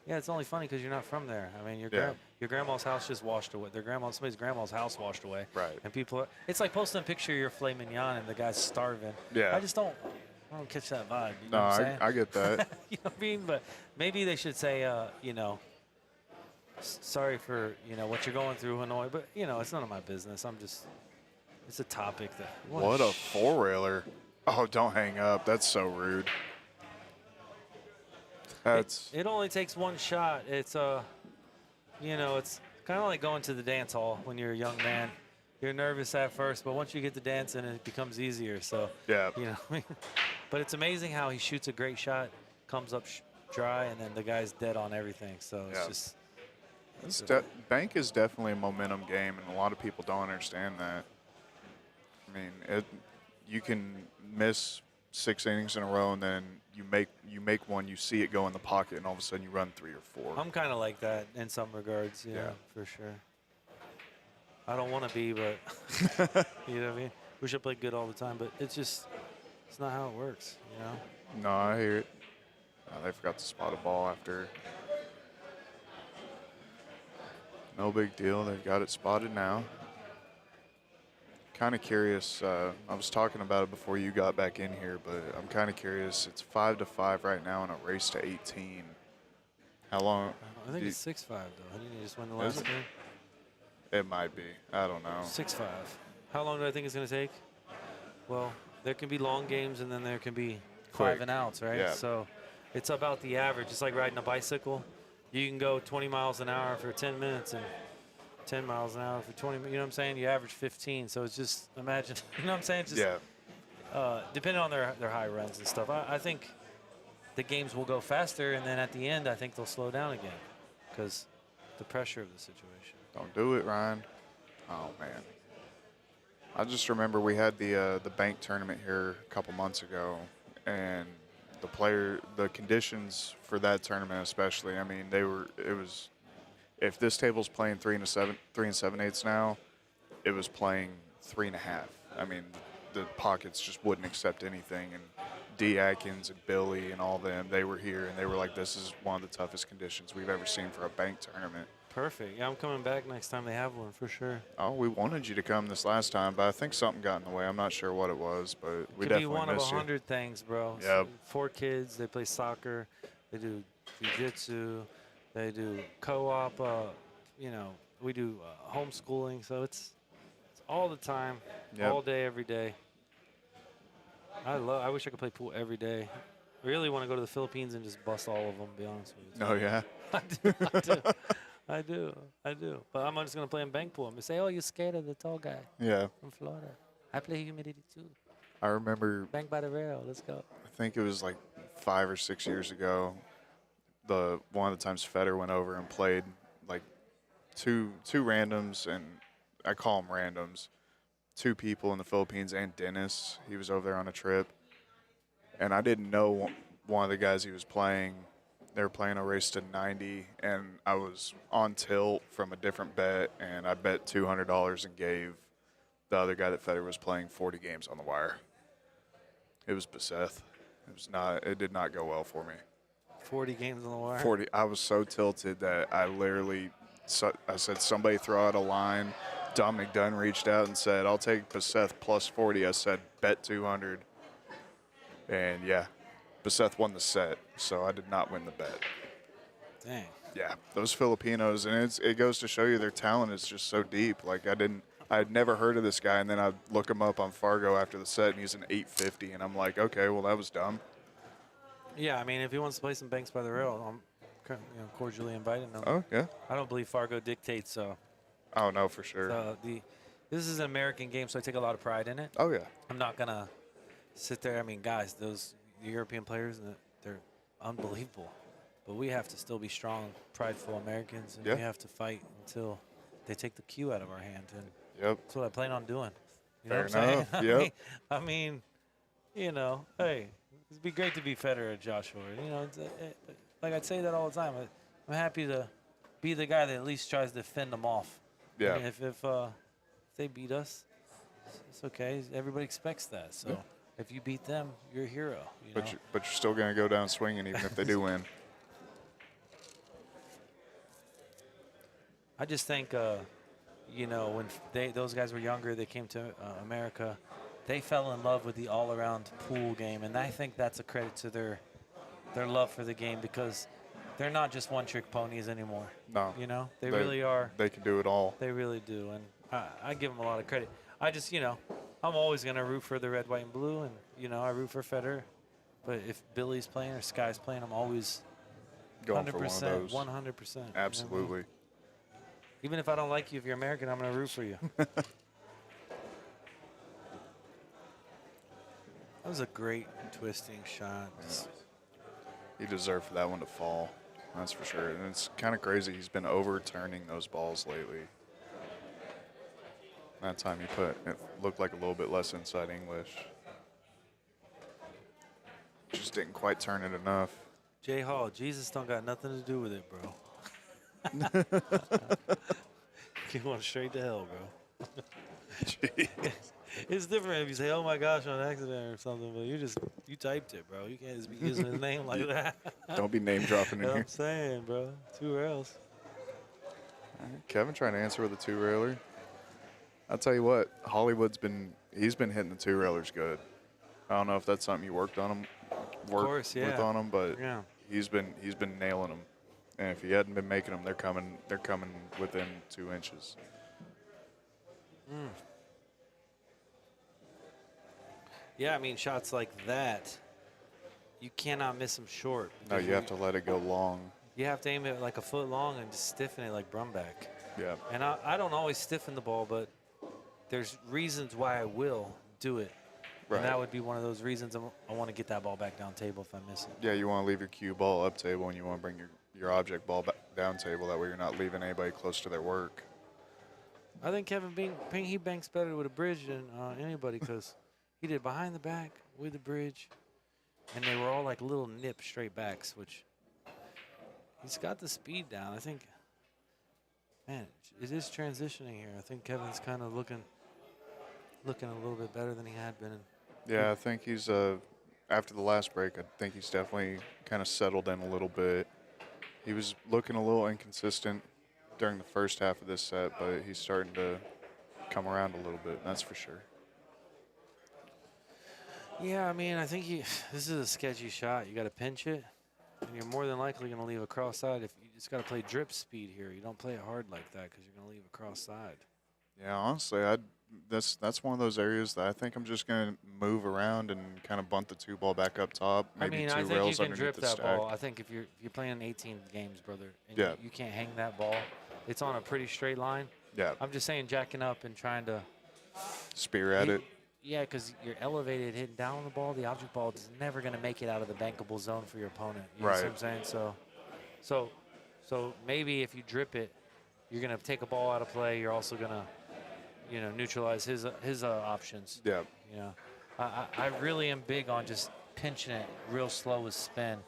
Yeah, it's only funny because you're not from there. I mean, your grandma's house just washed away. Somebody's grandma's house washed away. Right. And people are, it's like posting a picture of your filet mignon and the guy's starving. Yeah. I don't catch that vibe. You know No, what I'm saying? I get that. You know what I mean? But maybe they should say, you know, sorry for, you know, what you're going through, Hanoi. But, you know, it's none of my business. It's a topic that. What a four-railer. Oh, don't hang up. That's so rude. It only takes one shot. It's, you know, it's kind of like going to the dance hall when you're a young man. You're nervous at first, but once you get the dancing, it becomes easier. So, Yeah. you know, I mean, but it's amazing how he shoots a great shot, comes up dry, and then the guy's dead on everything. So it's just. Bank is definitely a momentum game, and a lot of people don't understand that. I mean, you can miss 6 innings in a row, and then you make one, you see it go in the pocket, and all of a sudden you run 3 or 4. I'm kind of like that in some regards, yeah, for sure. I don't want to be, but you know what I mean? Wish I played good all the time, but it's not how it works, you know? No, I hear it. They forgot to spot a ball after. No big deal. They've got it spotted now. Kind of curious. I was talking about it before you got back in here, but I'm kind of curious. It's 5-5 right now in a race to 18. How long? I think it's 6-5, though. Didn't he just win the last game? It might be. I don't know. 6-5. How long do I think it's going to take? Well, there can be long games, and then there can be Quick. 5 and outs, right? Yeah. So it's about the average. It's like riding a bicycle. You can go 20 miles an hour for 10 minutes and 10 miles an hour for 20 minutes. You know what I'm saying? You average 15. So it's just, imagine, you know what I'm saying? It's just, depending on their high runs and stuff. I think the games will go faster, and then at the end, I think they'll slow down again because the pressure of the situation. Don't do it, Ryan. Oh, man. I just remember we had the bank tournament here a couple months ago, and the conditions for that tournament especially, I mean, if this table's playing 3 7/8 now, it was playing 3.5. I mean, the pockets just wouldn't accept anything, and D. Atkins and Billy and all them, they were here, and they were like, this is one of the toughest conditions we've ever seen for a bank tournament. Perfect. Yeah, I'm coming back next time they have one for sure. Oh, we wanted you to come this last time, but I think something got in the way. I'm not sure what it was, but we definitely Could be one of miss you. 100 things, bro. Yep. 4 kids, they play soccer, they do jiu-jitsu, they do co-op, you know, we do homeschooling, so it's all the time, Yep. all day, every day. I wish I could play pool every day. I really want to go to the Philippines and just bust all of them, to be honest with you. Oh, yeah? I do. But I'm just going to play in bank pool. I'm going to say, oh, you're scared of the tall guy Yeah. from Florida. I play humidity too. I remember, Bank by the rail. Let's go. I think it was like 5 or 6 years ago, one of the times Federer went over and played like two randoms, and I call them randoms, 2 people in the Philippines and Dennis. He was over there on a trip, and I didn't know one of the guys he was playing. They were playing a race to 90, and I was on tilt from a different bet, and I bet $200 and gave the other guy that Federer was playing 40 games on the wire. It was Beseth. It did not go well for me. 40 games on the wire. 40. I was so tilted that I literally, I said, somebody throw out a line. Dominic Dunn reached out and said, I'll take Beseth plus 40. I said, bet 200. And yeah, Beseth won the set, so I did not win the bet. Dang. Yeah, those Filipinos, and it goes to show you their talent is just so deep. Like I had never heard of this guy, and then I look him up on Fargo after the set, and he's an 850, and I'm like, okay, well that was dumb. Yeah, I mean, if he wants to play some Banks by the Rail, I'm cordially inviting him. Oh yeah. I don't believe Fargo dictates. Oh no, for sure. This is an American game, so I take a lot of pride in it. Oh yeah. I'm not gonna sit there. I mean, guys, those European players, they're unbelievable. But we have to still be strong, prideful Americans, and Yeah. we have to fight until they take the cue out of our hand. And Yep. that's what I plan on doing. You Fair know what I'm enough. saying? Yep. I mean, hey, it'd be great to be Federer or Joshua. Like I say that all the time. I'm happy to be the guy that at least tries to fend them off. Yeah. I mean, if they beat us, it's okay. Everybody expects that. So if you beat them, you're a hero. But you're still gonna go down swinging even if they do win. I just think, when those guys were younger, they came to America, they fell in love with the all-around pool game, and I think that's a credit to their love for the game because they're not just one-trick ponies anymore. No. They really are. They can do it all. They really do, and I give them a lot of credit. I just, I'm always going to root for the red, white, and blue, and, I root for Federer. But if Billy's playing or Sky's playing, I'm always Going for one of those. 100%. Absolutely. Even if I don't like you, if you're American, I'm going to root for you. That was a great twisting shot. He deserved for that one to fall. That's for sure. And it's kind of crazy. He's been overturning those balls lately. That time it looked like a little bit less inside English. Just didn't quite turn it enough. Jay Hall, Jesus don't got nothing to do with it, bro. You want straight to hell, bro. It's different if you say, "Oh my gosh," on accident or something, but you typed it, bro. You can't just be using his name like that. Don't be name dropping in You know what here. I'm saying, bro. 2 rails. All right, Kevin trying to answer with a 2-railer. I'll tell you what, he's been hitting the 2-railers good. I don't know if that's something you worked with on him, but Yeah. he's been nailing them. And if he hadn't been making them, they're coming within 2 inches. Yeah, I mean, shots like that, you cannot miss them short. No, because you have to let it go long. You have to aim it like a foot long and just stiffen it like Brumback. Yeah. And I don't always stiffen the ball, but there's reasons why I will do it. Right. And that would be one of those reasons I want to get that ball back down table if I miss it. Yeah, you want to leave your cue ball up table, and you want to bring your object ball back down table. That way you're not leaving anybody close to their work. I think Kevin Ping, he banks better with a bridge than anybody because he did behind the back with the bridge, and they were all like little nip straight backs, which he's got the speed down. I think, man, it is transitioning here. I think Kevin's kind of looking a little bit better than he had been. Yeah, I think he's after the last break, I think he's definitely kind of settled in a little bit. He was looking a little inconsistent during the first half of this set, but he's starting to come around a little bit, that's for sure. Yeah, I mean, I think this is a sketchy shot. You got to pinch it, and you're more than likely going to leave a cross side. If you just got to play drip speed here, you don't play it hard like that because you're going to leave a cross side. Yeah, honestly, that's one of those areas that I think I'm just going to move around and kind of bunt the 2-ball back up top. Maybe I mean, 2 I think rails you can underneath drip the that stack. ball. I think if you're playing 18 games, brother, and Yeah. you can't hang that ball, it's on a pretty straight line. Yeah, I'm just saying jacking up and trying to spear at it. Yeah, because you're elevated, hitting down on the ball. The object ball is never going to make it out of the bankable zone for your opponent. You know what I'm saying? So So maybe if you drip it, you're going to take a ball out of play. You're also going to, neutralize his options. Yeah. You know, I really am big on just pinching it real slow with spin.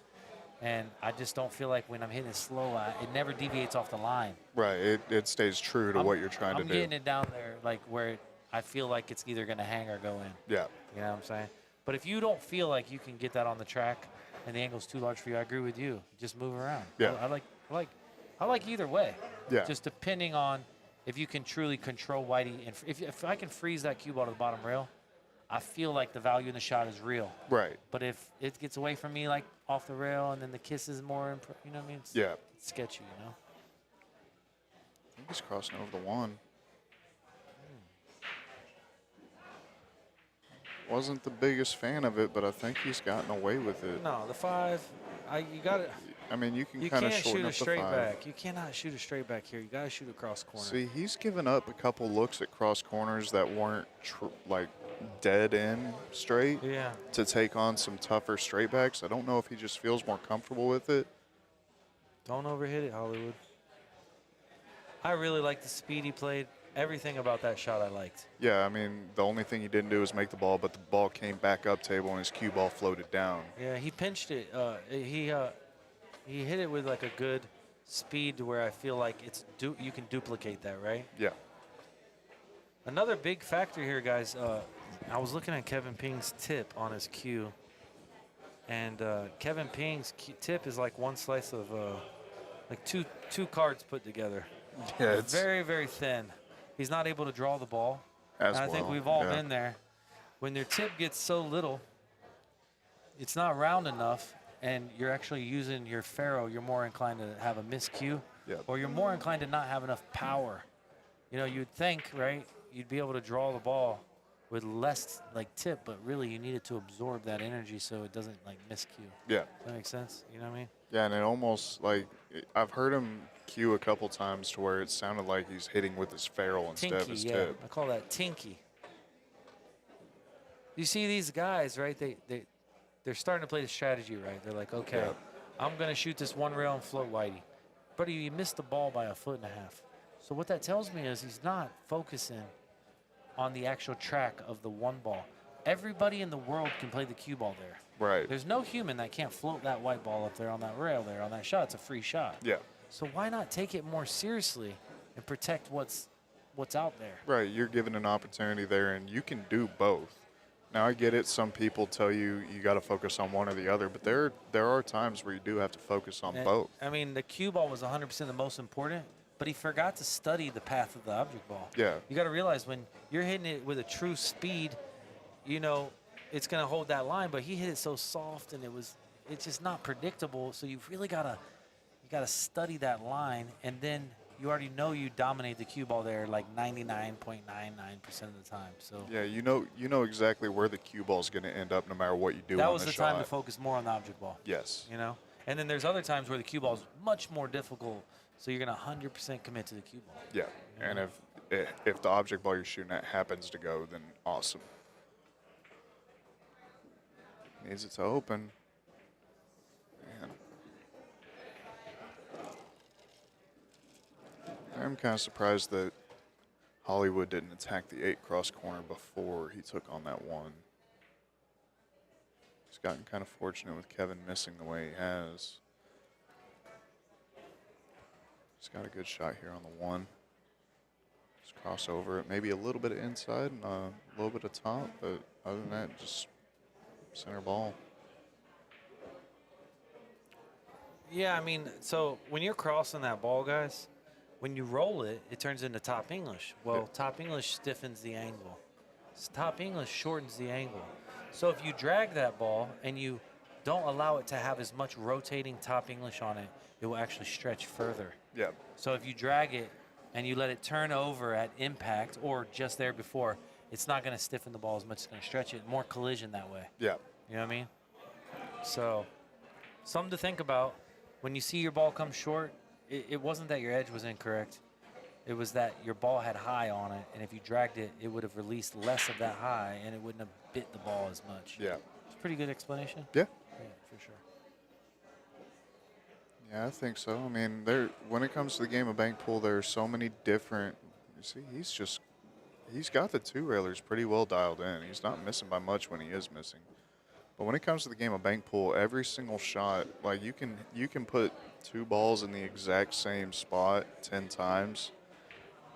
And I just don't feel like when I'm hitting it slow, it never deviates off the line. Right. It stays true to what you're trying to do. I'm getting it down there like where I feel like it's either going to hang or go in. Yeah. You know what I'm saying? But if you don't feel like you can get that on the track and the angle's too large for you, I agree with you. Just move around. Yeah. I like either way. Yeah. Just depending on if you can truly control Whitey. And if I can freeze that cue ball to the bottom rail, I feel like the value in the shot is real. Right. But if it gets away from me, like off the rail, and then the kiss is more, you know what I mean? It's sketchy, you know? I think he's crossing over the 1. Wasn't the biggest fan of it, but I think he's gotten away with it. No, the 5, you got it. I mean, you can You kind of can't shorten shoot a up the straight 5. back. You cannot shoot a straight back here. You got to shoot across corner. See, he's given up a couple looks at cross corners that weren't like dead end straight Yeah. to take on some tougher straight backs. I don't know if he just feels more comfortable with it. Don't overhit it, Hollywood. I really like the speed he played. Everything about that shot I liked. Yeah, I mean, the only thing he didn't do was make the ball, but the ball came back up table and his cue ball floated down. Yeah, he pinched it. He hit it with like a good speed to where I feel like you can duplicate that, right? Yeah. Another big factor here, guys. I was looking at Kevin Ping's tip on his cue, and Kevin Ping's tip is like one slice of like two cards put together. Yeah, it's very, very thin. He's not able to draw the ball. as And I think well, we've all yeah. been there. When their tip gets so little, it's not round enough, and you're actually using your ferro, you're more inclined to have a miscue, Yeah. or you're more inclined to not have enough power. You know, you'd think, right, you'd be able to draw the ball with less like tip, but really you need it to absorb that energy so it doesn't like miscue. Yeah. Does that make sense? You know what I mean? Yeah, and it almost like I've heard him cue a couple times to where it sounded like he's hitting with his ferrule instead of his Tinky, yeah. tip. I call that tinky. You see these guys, right? They're starting to play the strategy, right? They're like, okay, Yeah. I'm going to shoot this one rail and float Whitey. But you missed the ball by 1.5 feet. So what that tells me is he's not focusing on the actual track of the one ball. Everybody in the world can play the cue ball there. Right. There's no human that can't float that white ball up there on that rail there on that shot. It's a free shot. Yeah. So why not take it more seriously and protect what's out there? Right. You're given an opportunity there, and you can do both. Now, I get it. Some people tell you got to focus on one or the other, but there are times where you do have to focus on both. I mean, the cue ball was 100% the most important, but he forgot to study the path of the object ball. Yeah. You got to realize when you're hitting it with a true speed, you know, it's going to hold that line, but he hit it so soft and it's just not predictable. So you've really got to study that line, and then you already know you dominate the cue ball there like 99.99% of the time. So Yeah, you know exactly where the cue ball is going to end up no matter what you do that on was the shot. time to focus more on the object ball. Yes. You know? And then there's other times where the cue ball is much more difficult, so you're going to 100% commit to the cue ball. Yeah. And if the object ball you're shooting at happens to go, then awesome. Needs it to open. Man. I'm kind of surprised that Hollywood didn't attack the 8 cross corner before he took on that 1. He's gotten kind of fortunate with Kevin missing the way he has. He's got a good shot here on the 1. Just cross over it, maybe a little bit of inside and a little bit of top, but other than that, just center ball. Yeah, I mean, so when you're crossing that ball, guys, when you roll it, it turns into top English. Well, Yeah. top English stiffens the angle. Top English shortens the angle. So if you drag that ball and you don't allow it to have as much rotating top English on it, it will actually stretch further. Yeah. So if you drag it and you let it turn over at impact or just there before, it's not going to stiffen the ball as much. It's going to stretch it. More collision that way. Yeah. You know what I mean? So something to think about. When you see your ball come short, it wasn't that your edge was incorrect. It was that your ball had high on it, and if you dragged it, it would have released less of that high, and it wouldn't have bit the ball as much. Yeah. It's a pretty good explanation. Yeah. Yeah, for sure. Yeah, I think so. I mean, when it comes to the game of bank pool, there are so many different. You see, he's got the two railers pretty well dialed in. He's not missing by much when he is missing. But when it comes to the game of bank pool, every single shot, like you can put two balls in the exact same spot 10 times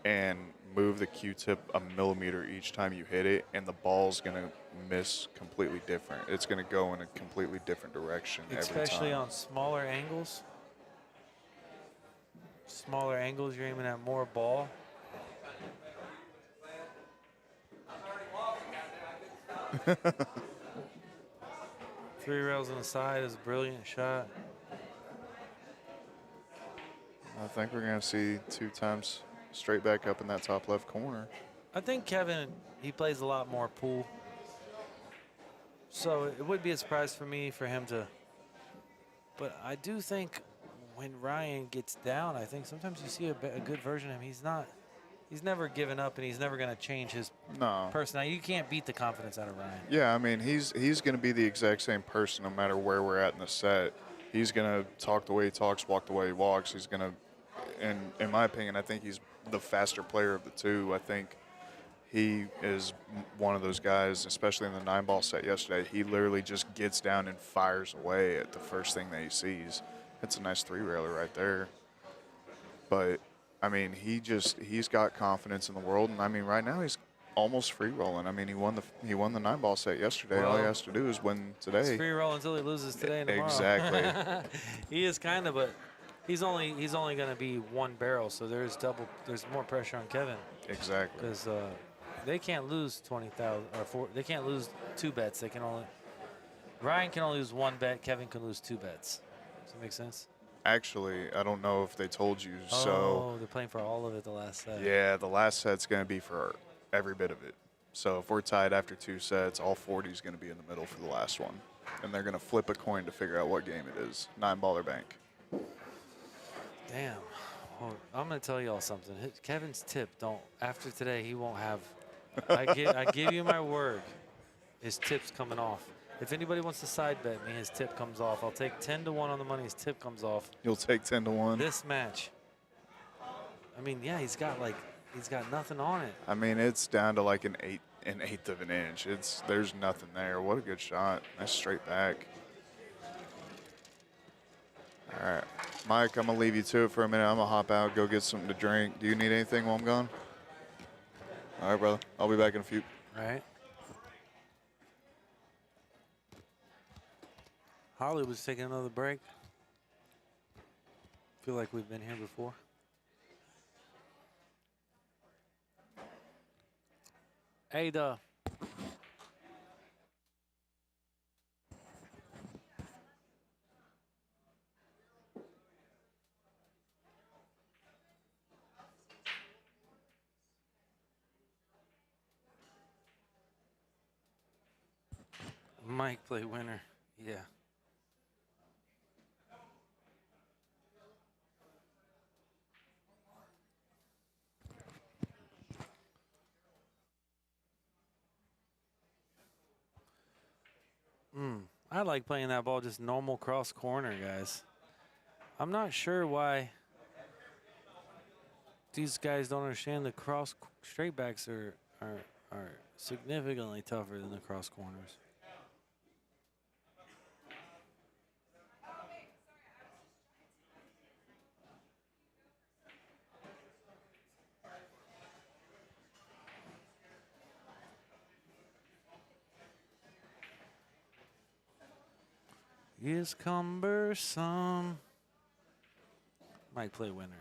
and move the Q-tip a millimeter each time you hit it, and the ball's gonna miss completely different. It's gonna go in a completely different direction every Especially time. on smaller angles. Smaller angles, you're aiming at more ball. Three rails on the side is a brilliant shot. I think we're gonna see 2 times straight back up in that top left corner. I think Kevin, he plays a lot more pool. So it would be a surprise for me for him to. But I do think when Ryan gets down, I think sometimes you see a good version of him. He's never given up, and he's never going to change his No. personality. You can't beat the confidence out of Ryan. Yeah, I mean, he's going to be the exact same person no matter where we're at in the set. He's going to talk the way he talks, walk the way he walks. He's going to, and in my opinion, I think he's the faster player of the two. I think he is one of those guys, especially in the 9-ball set yesterday. He literally just gets down and fires away at the first thing that he sees. It's a nice 3-railer right there. But I mean, he's got confidence in the world, and I mean, right now he's almost free rolling. I mean, he won the 9-ball set yesterday. All he has to do is win today. He's free roll until he loses today and tomorrow. Exactly. He is kind of, but he's only going to be one barrel, so there's more pressure on Kevin. Exactly. Because they can't lose 20,000 or 4. They can't lose 2 bets. Ryan can only lose 1 bet. Kevin can lose 2 bets. Does that make sense? Actually, I don't know if they told you. Oh, So they're playing for all of it the last set. yeah, the last set's going to be for every bit of it. So if we're tied after 2 sets, all 40 is going to be in the middle for the last one, and they're going to flip a coin to figure out what game it is, 9-ball or bank. Damn. Well, I'm going to tell y'all something. Kevin's tip after today, he won't have. I give you my word. His tip's coming off. If anybody wants to side bet me, his tip comes off. I'll take 10-1 on the money. His tip comes off. You'll take 10-1. This match. I mean, yeah, he's got nothing on it. I mean, it's down to like an eighth of an inch. There's nothing there. What a good shot. Nice straight back. All right, Mike, I'm gonna leave you to it for a minute. I'm gonna hop out, go get something to drink. Do you need anything while I'm gone? All right, brother. I'll be back in a few. All right. Hollywood's taking another break. Feel like we've been here before. Ada. Mike play winner. Yeah. I like playing that ball just normal cross corner, guys. I'm not sure why these guys don't understand the cross straight backs are significantly tougher than the cross corners. Is cumbersome. Might play winner.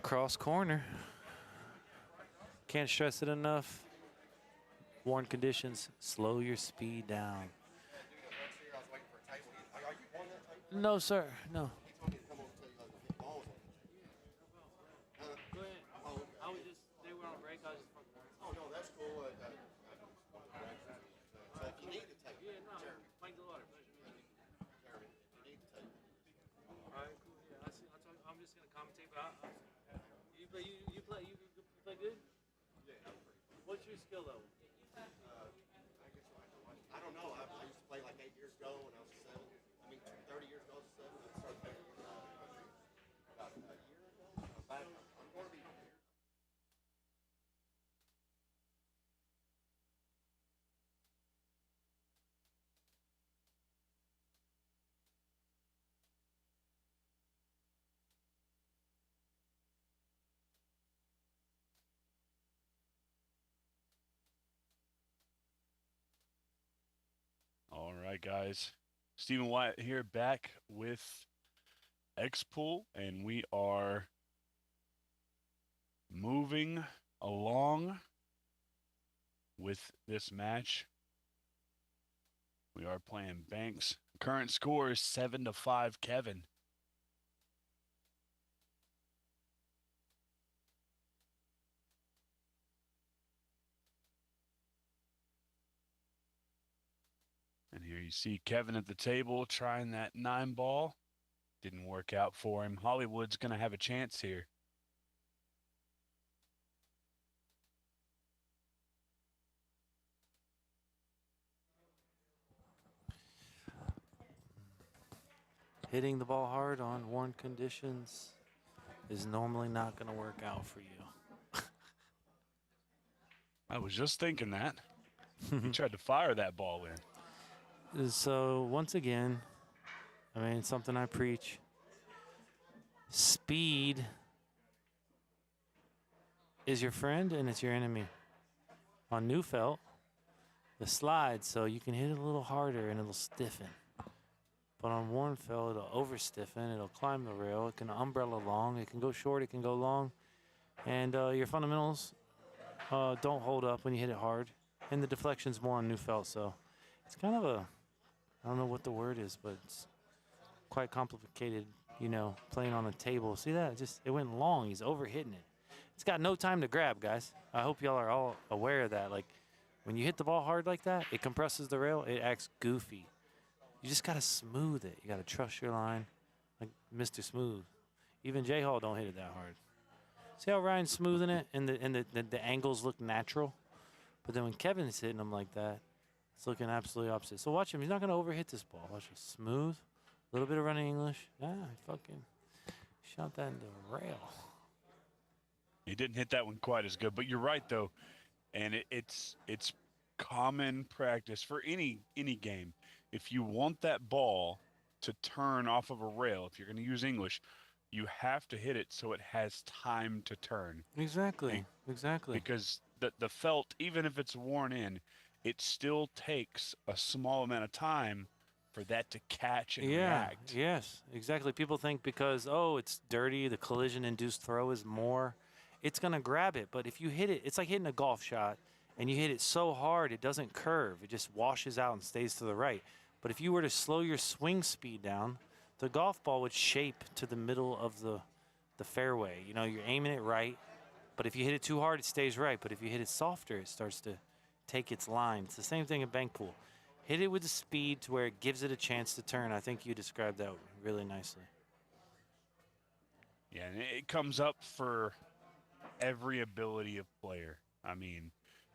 Cross corner. Can't stress it enough. Worn conditions, slow your speed down. No, sir. No. I was just, they were on break. I was just fucking around. Oh, no, that's cool. So if you need to take it, Jeremy. Mike DeLauder, pleasure meeting you. Jeremy, you need to take it. All right, cool. Yeah, I'm just gonna commentate. But you play good? Yeah, I'm pretty good. What's your skill level? I don't know. I used to play like 8 years ago when I was 7. 30 years ago, I was 7. I started playing about a year ago. I'm back. I'm going to be here. All right, guys. Stephen Wyatt here, back with X-Pool, and we are moving along with this match. We are playing Banks. Current score is 7-5, Kevin. And here you see Kevin at the table trying that 9 ball. Didn't work out for him. Hollywood's going to have a chance here. Hitting the ball hard on worn conditions is normally not going to work out for you. I was just thinking that. He tried to fire that ball in. So once again, I mean, it's something I preach. Speed is your friend and it's your enemy. On new felt, the slide, so you can hit it a little harder and it'll stiffen. But on worn felt, it'll over stiffen, it'll climb the rail, it can umbrella long, it can go short, it can go long. And your fundamentals don't hold up when you hit it hard. And the deflection's more on new felt, so it's kind of a, I don't know what the word is, but it's quite complicated, you know, playing on a table. See that? It went long. He's overhitting it. It's got no time to grab, guys. I hope y'all are all aware of that. Like, when you hit the ball hard like that, it compresses the rail. It acts goofy. You just got to smooth it. You got to trust your line, like Mr. Smooth. Even J-Hall don't hit it that hard. See how Ryan's smoothing it and the angles look natural? But then when Kevin's hitting them like that, it's looking absolutely opposite. So watch him. He's not going to overhit this ball. Watch him. Smooth. A little bit of running English. He fucking shot that into the rail. He didn't hit that one quite as good, but you're right though, and it's common practice for any game. If you want that ball to turn off of a rail, if you're going to use English, you have to hit it so it has time to turn. Exactly. Exactly. Because the felt, even if it's worn in, it still takes a small amount of time for that to catch and react. Yes, exactly. People think because, oh, it's dirty, the collision-induced throw is more, it's going to grab it. But if you hit it, it's like hitting a golf shot, and you hit it so hard it doesn't curve. It just washes out and stays to the right. But if you were to slow your swing speed down, the golf ball would shape to the middle of the fairway. You know, you're aiming it right, but if you hit it too hard, it stays right. But if you hit it softer, it starts to take its line. It's the same thing in bank pool. Hit it with the speed to where it gives it a chance to turn. I think you described that really nicely. Yeah, and it comes up for every ability of player. I mean,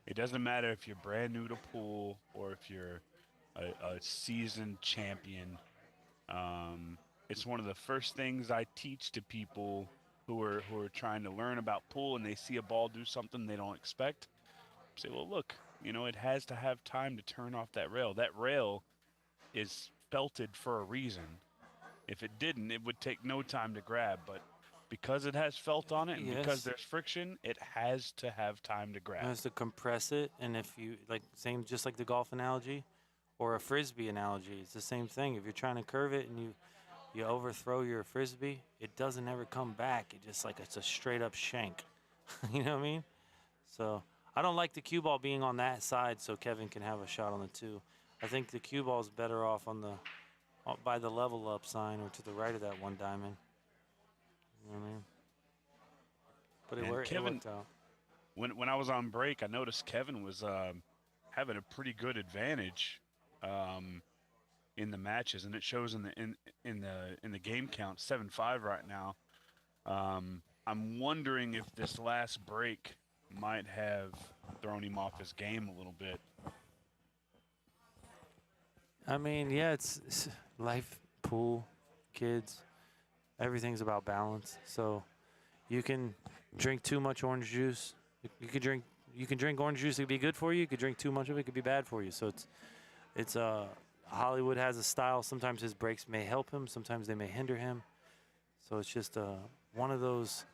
it doesn't matter if you're brand new to pool or if you're a seasoned champion. It's one of the first things I teach to people who are trying to learn about pool, and they see a ball do something they don't expect. Say, well, look, you know, it has to have time to turn off that rail. That rail is felted for a reason. If it didn't, it would take no time to grab. But because it has felt on it and because there's friction, it has to have time to grab. It has to compress it, and if you, just like the golf analogy or a Frisbee analogy, it's the same thing. If you're trying to curve it and you overthrow your frisbee, it doesn't ever come back. It just like it's a straight up shank. You know what I mean? So I don't like the cue ball being on that side so Kevin can have a shot on the 2. I think the cue ball is better off on the by the level up sign or to the right of that 1 diamond. You know what I mean? But it And worked out. When I was on break, I noticed Kevin was having a pretty good advantage in the matches, and it shows in the game count 7-5 right now. I'm wondering if this last break might have thrown him off his game a little bit. I mean, yeah, it's life, pool, kids. Everything's about balance. So you can drink too much orange juice. You can drink orange juice. It could be good for you. You could drink too much of it. It could be bad for you. So it's Hollywood has a style. Sometimes his breaks may help him. Sometimes they may hinder him. So it's just one of those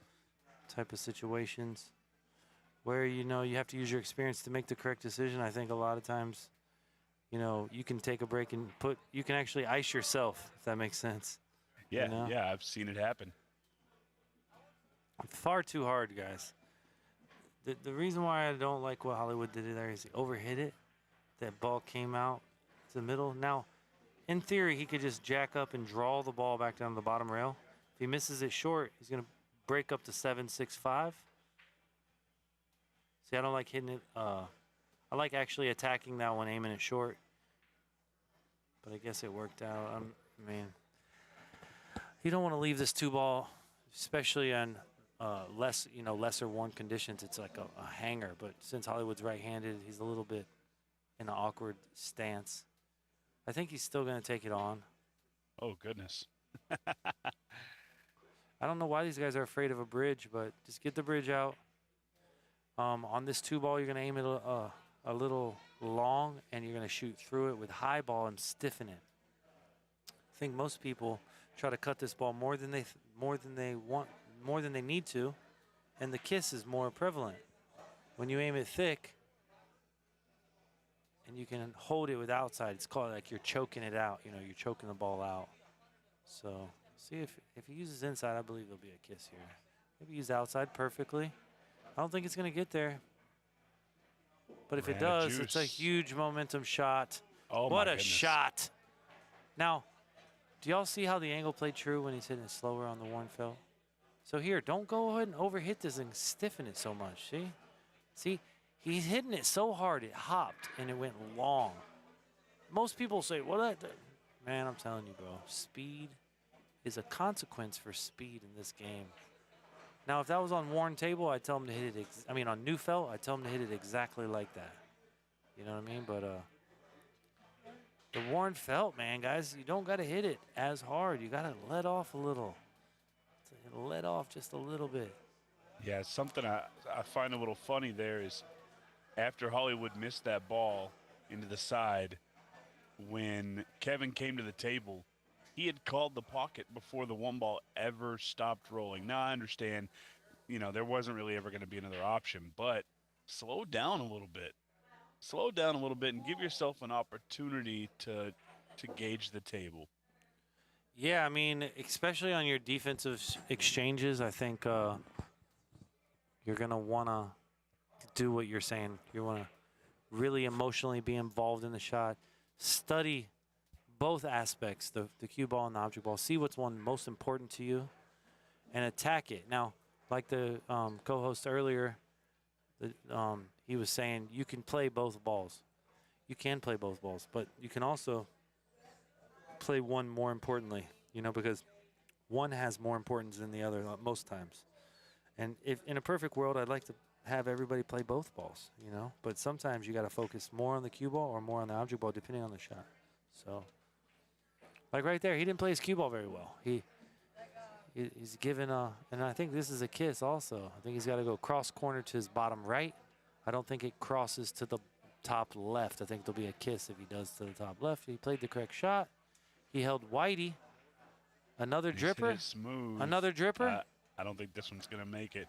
type of situations where you have to use your experience to make the correct decision. I think a lot of times, you can take a break and you can actually ice yourself, if that makes sense. Yeah, yeah, I've seen it happen. Far too hard, guys. The reason why I don't like what Hollywood did there is he overhit it. That ball came out to the middle. Now, in theory, he could just jack up and draw the ball back down to the bottom rail. If he misses it short, he's going to break up to 7-6-5. See, I don't like hitting it. I like actually attacking that one, aiming it short. But I guess it worked out. I mean, you don't want to leave this 2-ball, especially on lesser 1 conditions. It's like a hanger. But since Hollywood's right-handed, he's a little bit in an awkward stance. I think he's still going to take it on. Oh, goodness. I don't know why these guys are afraid of a bridge, but just get the bridge out. On this 2-ball, you're going to aim it a little long, and you're going to shoot through it with high ball and stiffen it. I think most people try to cut this ball more than they need to, and the kiss is more prevalent. When you aim it thick, and you can hold it with outside, it's called like you're choking it out. You're choking the ball out. So see if he uses inside, I believe there'll be a kiss here. Maybe use outside perfectly. I don't think it's going to get there. But if it does, it's a huge momentum shot. Oh, what my a goodness. shot. Now, do y'all see how the angle played true when he's hitting it slower on the worn felt? So here, don't go ahead and overhit this and stiffen it so much, see? See, he's hitting it so hard it hopped and it went long. Most people say, well, man, I'm telling you, bro, speed is a consequence for speed in this game. Now, if that was on worn table, I'd tell him to hit it. On new felt, I'd tell him to hit it exactly like that. You know what I mean? But the worn felt, man, guys, you don't got to hit it as hard. You got to let off a little. Let off just a little bit. Yeah, something I find a little funny there is after Hollywood missed that ball into the side, when Kevin came to the table, he had called the pocket before the 1-ball ever stopped rolling. Now, I understand, there wasn't really ever going to be another option, but slow down a little bit. Slow down a little bit and give yourself an opportunity to gauge the table. Yeah, especially on your defensive exchanges, I think you're going to want to do what you're saying. You want to really emotionally be involved in the shot. Study both aspects, the cue ball and the object ball. See what's most important to you and attack it. Now, like the co-host earlier, he was saying you can play both balls. You can play both balls, but you can also play one more importantly, because one has more importance than the other most times. And if in a perfect world, I'd like to have everybody play both balls, but sometimes you got to focus more on the cue ball or more on the object ball, depending on the shot. So, like right there, he didn't play his cue ball very well. He's given and I think this is a kiss also. I think he's got to go cross corner to his bottom right. I don't think it crosses to the top left. I think there'll be a kiss if he does to the top left. He played the correct shot. He held Whitey. Another dripper. Smooth. Another dripper. I don't think this one's going to make it.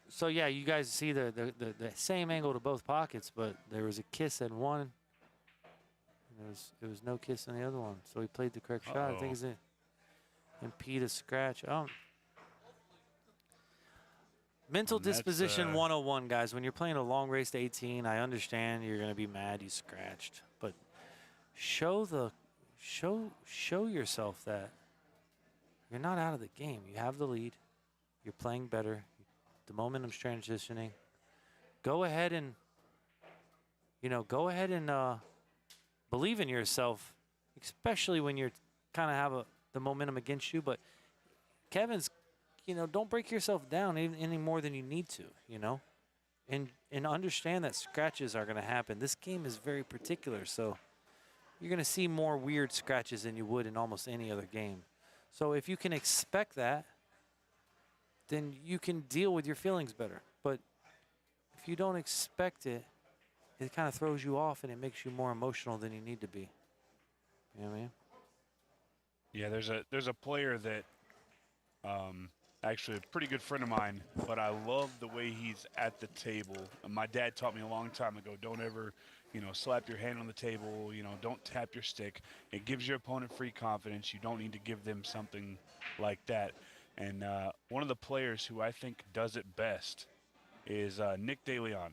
So, yeah, you guys see the same angle to both pockets, but there was a kiss in one. And there was no kiss in the other one. So he played the correct shot. I think impede a scratch. Mental And that's, disposition 101, guys. When you're playing a long race to 18, I understand you're going to be mad you scratched, but show yourself that you're not out of the game. You have the lead. You're playing better. The momentum's transitioning. Go ahead and believe in yourself, especially when you're kind of have the momentum against you. But Kevin's, don't break yourself down any more than you need to, and understand that scratches are going to happen. This game is very particular, so you're going to see more weird scratches than you would in almost any other game. So if you can expect that, then you can deal with your feelings better. But if you don't expect it, it kind of throws you off and it makes you more emotional than you need to be. You know what I mean? Yeah, there's a player that actually a pretty good friend of mine, but I love the way he's at the table. My dad taught me a long time ago, don't ever, slap your hand on the table, don't tap your stick. It gives your opponent free confidence. You don't need to give them something like that. And one of the players who I think does it best is Nick DeLeon.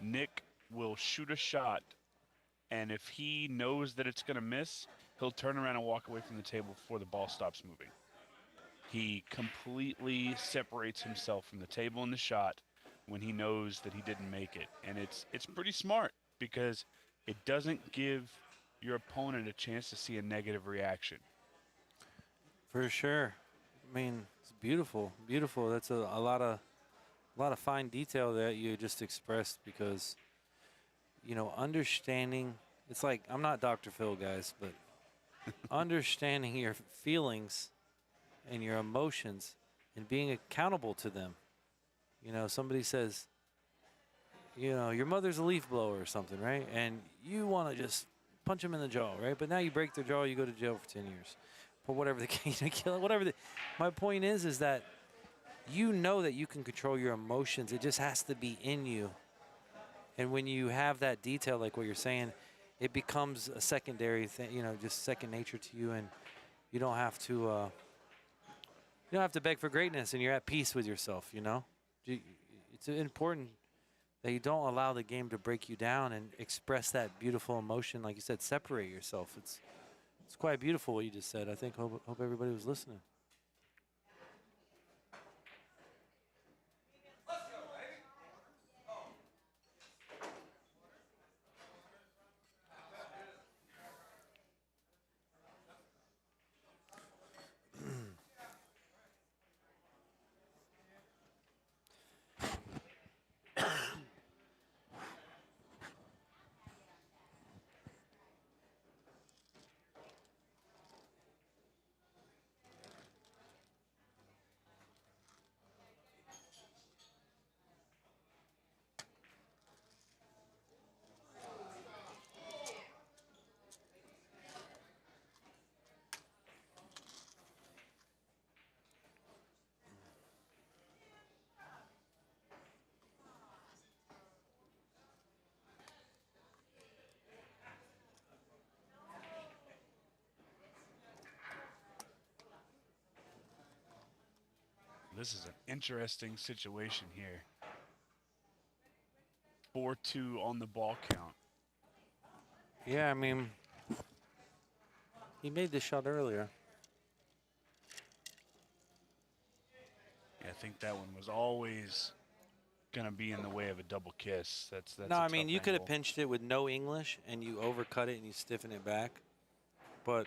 Nick will shoot a shot, and if he knows that it's going to miss, he'll turn around and walk away from the table before the ball stops moving. He completely separates himself from the table and the shot when he knows that he didn't make it. And it's pretty smart because it doesn't give your opponent a chance to see a negative reaction. For sure. I mean, it's beautiful, beautiful. That's a lot of fine detail that you just expressed because, understanding. It's like, I'm not Dr. Phil, guys, but understanding your feelings and your emotions and being accountable to them. Somebody says, your mother's a leaf blower or something, right? And you want to just punch them in the jaw, right? But now you break their jaw, you go to jail for 10 years. For whatever the case, my point is that that you can control your emotions. It just has to be in you. And when you have that detail, like what you're saying, it becomes a secondary thing, just second nature to you, and you don't have to beg for greatness, and you're at peace with yourself, It's important that you don't allow the game to break you down and express that beautiful emotion. Like you said, separate yourself. It's quite beautiful what you just said. I think hope everybody was listening. This is an interesting situation here. 4-2 on the ball count. Yeah, I mean, he made the shot earlier. Yeah, I think that one was always going to be in the way of a double kiss. That's No, a I mean, tough you could have angle. pinched it with no English, and you overcut it, and you stiffen it back. But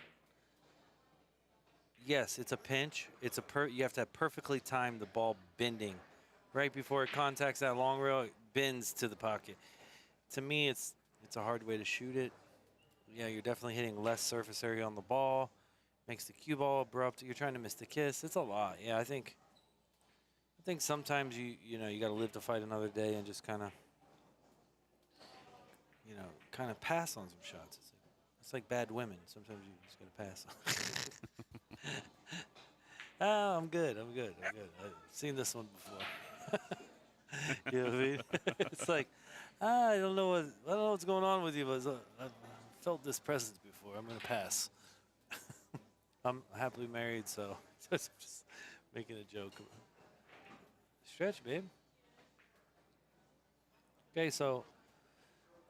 yes, it's a pinch. You have to have perfectly timed the ball bending. Right before it contacts that long rail, it bends to the pocket. To me, it's a hard way to shoot it. Yeah, you're definitely hitting less surface area on the ball. Makes the cue ball abrupt. You're trying to miss the kiss. It's a lot. Yeah, I think sometimes you got to live to fight another day and just kind of pass on some shots. It's like bad women. Sometimes you just got to pass. Oh, I'm good. I've seen this one before. You know what I mean? It's like, I don't know what's going on with you, but I've felt this presence before. I'm gonna pass. I'm happily married, so Just making a joke. Stretch, babe. Okay, so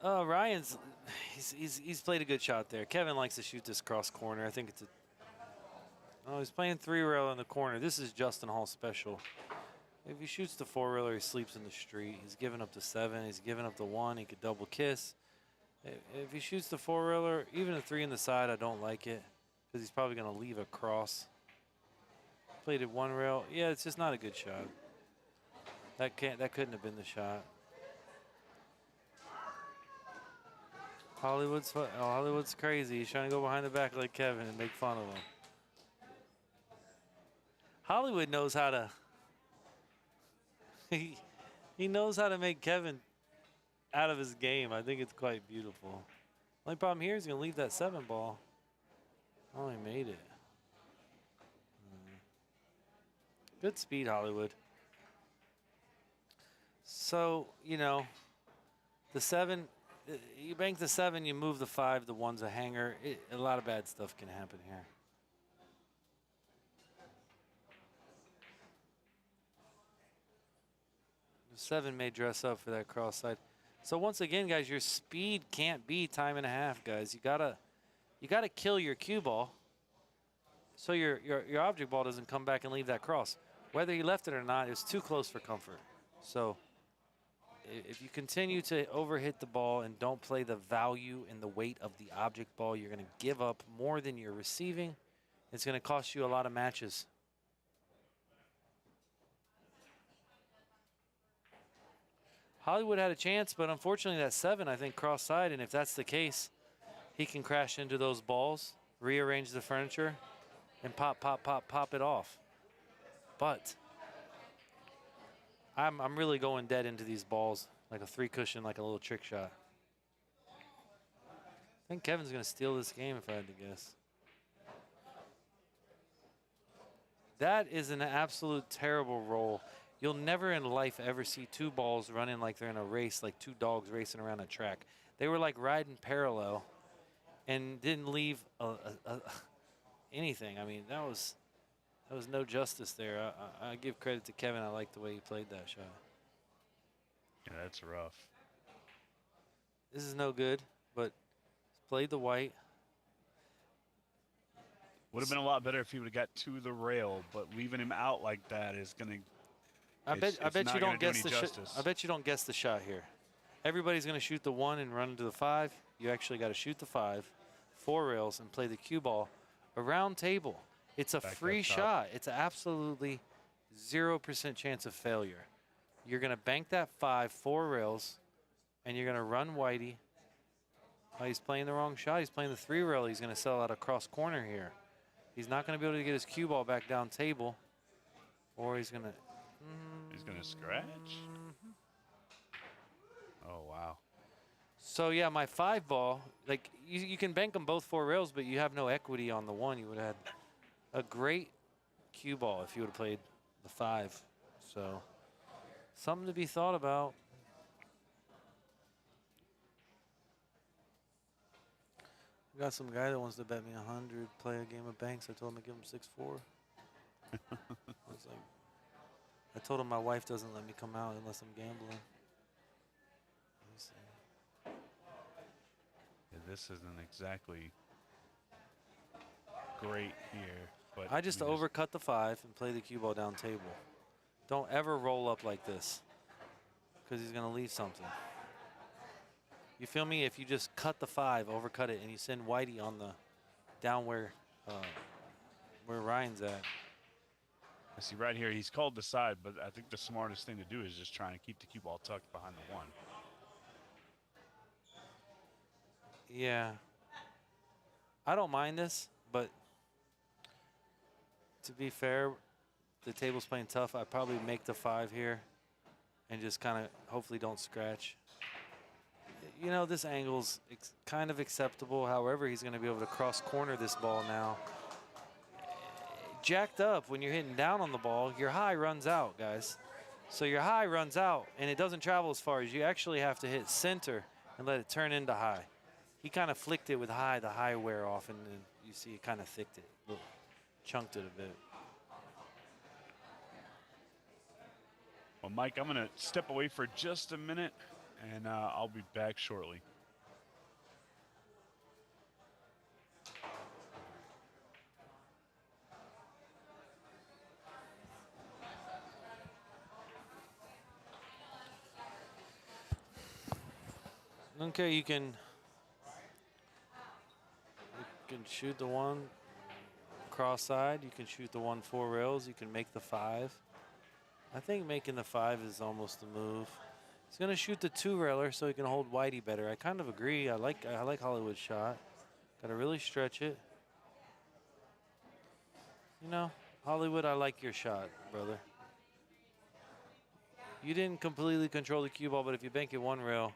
Ryan's he's played a good shot there. Kevin likes to shoot this cross corner. I think it's a. Oh, he's playing 3-rail in the corner. This is Justin Hall special. If he shoots the 4-railer, he sleeps in the street. He's giving up the 7. He's giving up the 1. He could double kiss. If he shoots the 4-railer, even a 3 in the side, I don't like it because he's probably going to leave a cross. Played it 1 rail. Yeah, it's just not a good shot. That couldn't have been the shot. Hollywood's crazy. He's trying to go behind the back like Kevin and make fun of him. Hollywood knows how to. He knows how to make Kevin out of his game. I think it's quite beautiful. Only problem here is he's gonna leave that 7 ball. Oh, he made it. Good speed, Hollywood. So, you know, the 7, you bank the 7, you move the 5, the 1's a hanger. A lot of bad stuff can happen here. The 7 may dress up for that cross side. So once again, guys, your speed can't be time and a half, guys. You gotta kill your cue ball so your object ball doesn't come back and leave that cross. Whether he left it or not, it's too close for comfort. So if you continue to overhit the ball and don't play the value and the weight of the object ball, you're going to give up more than you're receiving. It's going to cost you a lot of matches. Hollywood had a chance, but unfortunately that 7, I think, cross side, and if that's the case, he can crash into those balls, rearrange the furniture, and pop it off. But I'm really going dead into these balls, like a 3 cushion, like a little trick shot. I think Kevin's going to steal this game if I had to guess. That is an absolute terrible roll. You'll never in life ever see 2 balls running like they're in a race, like 2 dogs racing around a track. They were like riding parallel and didn't leave anything. I mean, that was no justice there. I give credit to Kevin. I like the way he played that shot. Yeah, that's rough. This is no good, but played the white. Would have been a lot better if he would have got to the rail, but leaving him out like that is going to. I bet you don't guess the shot. I bet you don't guess the shot here. Everybody's going to shoot the 1 and run into the 5. You actually got to shoot the 5, 4 rails, and play the cue ball around table. It's a free shot. It's absolutely 0% chance of failure. You're going to bank that 5, 4 rails, and you're going to run whitey. Oh, he's playing the wrong shot. He's playing the 3 rail. He's going to sell out a cross corner here. He's not going to be able to get his cue ball back down table, or he's going to. He's going to scratch. Oh, wow. So, yeah, my 5 ball, like, you can bank them both 4 rails, but you have no equity on the 1. You would have had a great cue ball if you would have played the 5. So, something to be thought about. I got some guy that wants to bet me 100, play a game of banks. I told him to give him 6-4. I told him my wife doesn't let me come out unless I'm gambling. Let me see. Yeah, this isn't exactly great here. But I just overcut the 5 and play the cue ball down table. Don't ever roll up like this because he's going to leave something. You feel me? If you just cut the 5, overcut it, and you send Whitey on the down where Ryan's at. I see right here, he's called the side, but I think the smartest thing to do is just try and keep the cue ball tucked behind the 1. Yeah. I don't mind this, but to be fair, the table's playing tough. I'd probably make the 5 here and just kind of hopefully don't scratch. You know, this angle's kind of acceptable. However, he's going to be able to cross corner this ball now. Jacked up, when you're hitting down on the ball, your high runs out, guys. So your high runs out, and it doesn't travel as far as you actually have to hit center and let it turn into high. He kind of flicked it with high, the high wear off, and then you see it kind of thicked it, chunked it a bit. Well, Mike, I'm going to step away for just a minute, and I'll be back shortly. Okay, you can shoot the one cross-side. You can shoot the one 4 rails. You can make the 5. I think making the 5 is almost the move. He's gonna shoot the 2 railer so he can hold Whitey better. I kind of agree. I like Hollywood's shot. Gotta really stretch it. You know, Hollywood, I like your shot, brother. You didn't completely control the cue ball, but if you bank it 1 rail,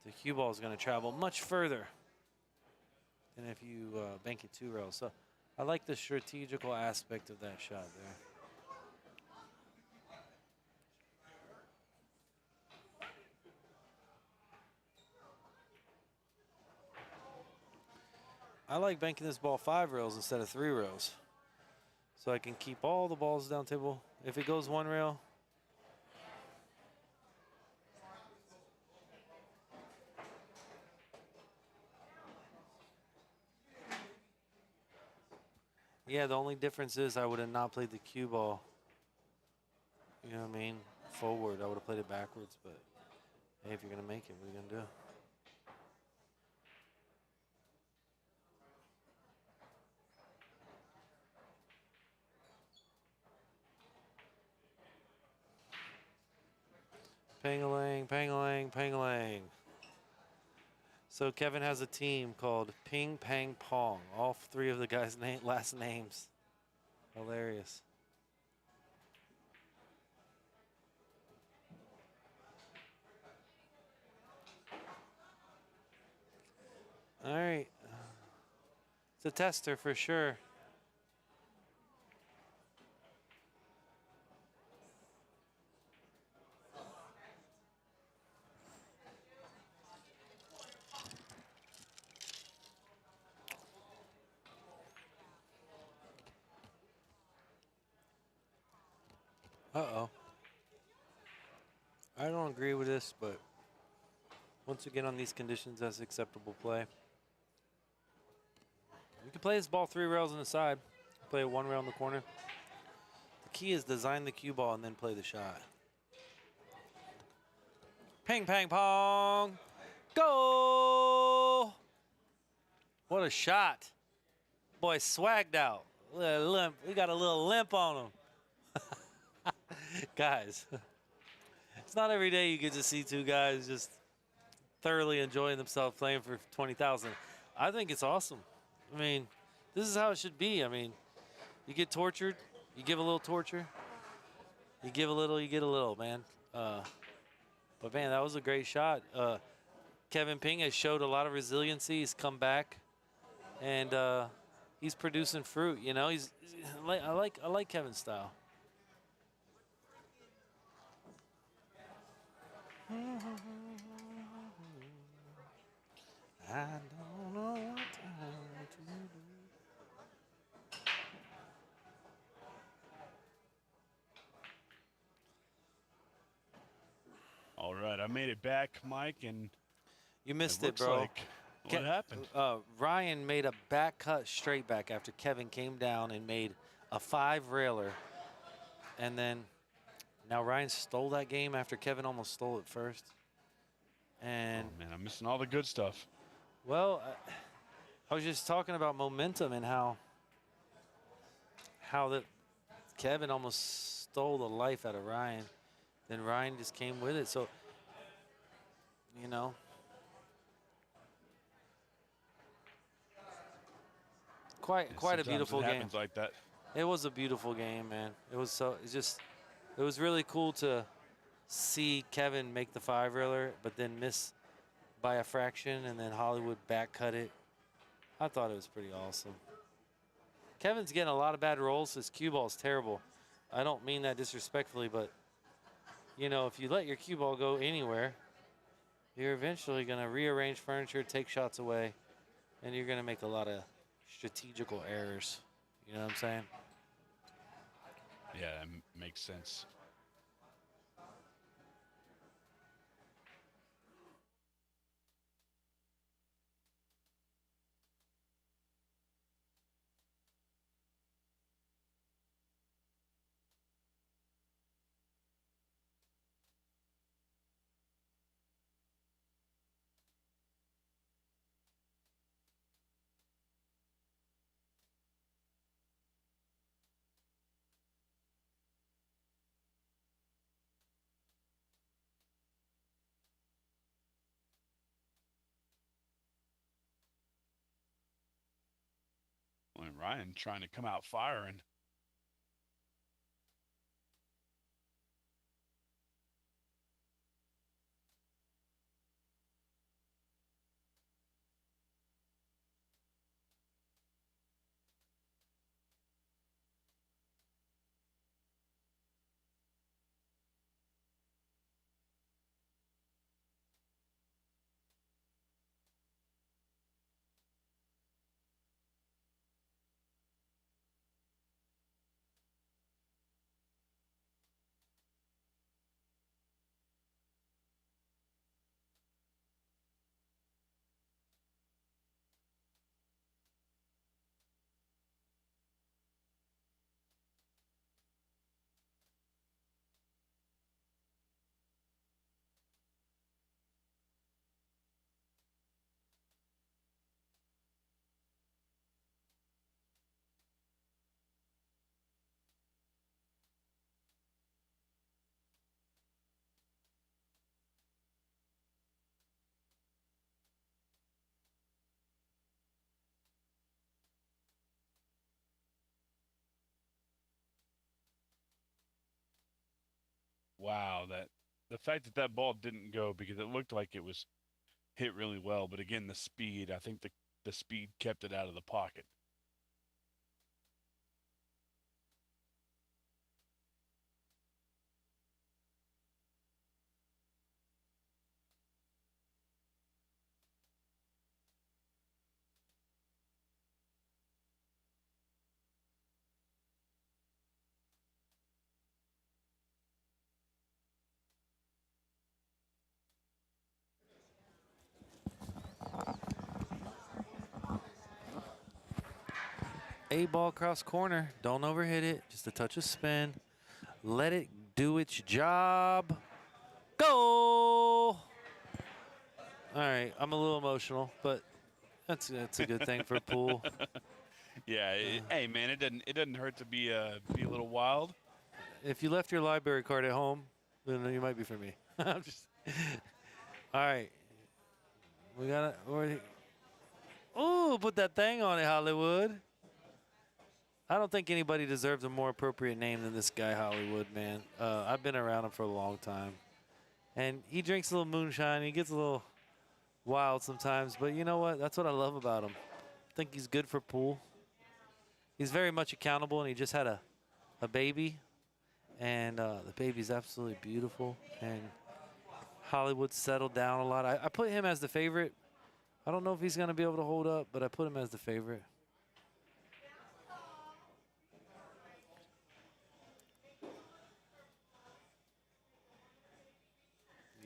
the cue ball is gonna travel much further than if you bank it 2 rails. So I like the strategical aspect of that shot there. I like banking this ball 5 rails instead of 3 rails. So I can keep all the balls down table. If it goes 1 rail, yeah, the only difference is I would have not played the cue ball. You know what I mean? Forward, I would have played it backwards, but hey, if you're gonna make it, what are you gonna do? Pang-a-lang, pang-a-lang, pang-a-lang. So Kevin has a team called Ping Pang Pong. All 3 of the guys' last names. Hilarious. All right. It's a tester for sure. Uh-oh. I don't agree with this, but once again, on these conditions, that's acceptable play. You can play this ball 3 rails on the side. Play it 1 rail in the corner. The key is design the cue ball and then play the shot. Ping, pang, pong. Go! What a shot. Boy, swagged out. Limp. We got a little limp on him. Guys, it's not every day you get to see 2 guys just thoroughly enjoying themselves playing for 20,000. I think it's awesome. I mean, this is how it should be. I mean, you get tortured, you give a little torture. You give a little, you get a little, man. But, man, that was a great shot. Kevin Ping has showed a lot of resiliency. He's come back, and he's producing fruit. You know, I like Kevin's style. I don't know what time to do. All right, I made it back, Mike, and You missed it, bro. like what happened? Ryan made a back cut straight back after Kevin came down and made a 5 railer. And then now Ryan stole that game after Kevin almost stole it first. And Oh, man, I'm missing all the good stuff. well, I was just talking about momentum and how that Kevin almost stole the life out of Ryan. Then Ryan just came with it. So, you know, quite a Sometimes beautiful it game. happens like that. It was a beautiful game, man. It was really cool to see Kevin make the 5 railer, but then miss by a fraction, and then Hollywood back cut it. I thought it was pretty awesome. Kevin's getting a lot of bad rolls. His cue ball is terrible. I don't mean that disrespectfully, but you know, if you let your cue ball go anywhere, you're eventually going to rearrange furniture, take shots away, and you're going to make a lot of strategical errors. You know what I'm saying? Yeah, that makes sense. Ryan trying to come out firing. Wow, the fact that that ball didn't go because it looked like it was hit really well, but again, the speed, I think the speed kept it out of the pocket. A ball cross corner. Don't overhit it. Just a touch of spin. Let it do its job. Go! All right, I'm a little emotional, but that's a good thing for pool. Yeah, hey man, it doesn't hurt to be a little wild. If you left your library card at home, then you might be for me. I'm just. All right. We got it. Oh, put that thing on it, Hollywood. I don't think anybody deserves a more appropriate name than this guy, Hollywood, man. I've been around him for a long time. And he drinks a little moonshine. He gets a little wild sometimes. But you know what? That's what I love about him. I think he's good for pool. He's very much accountable, and he just had a baby. And the baby's absolutely beautiful. And Hollywood settled down a lot. I put him as the favorite. I don't know if he's going to be able to hold up, but I put him as the favorite.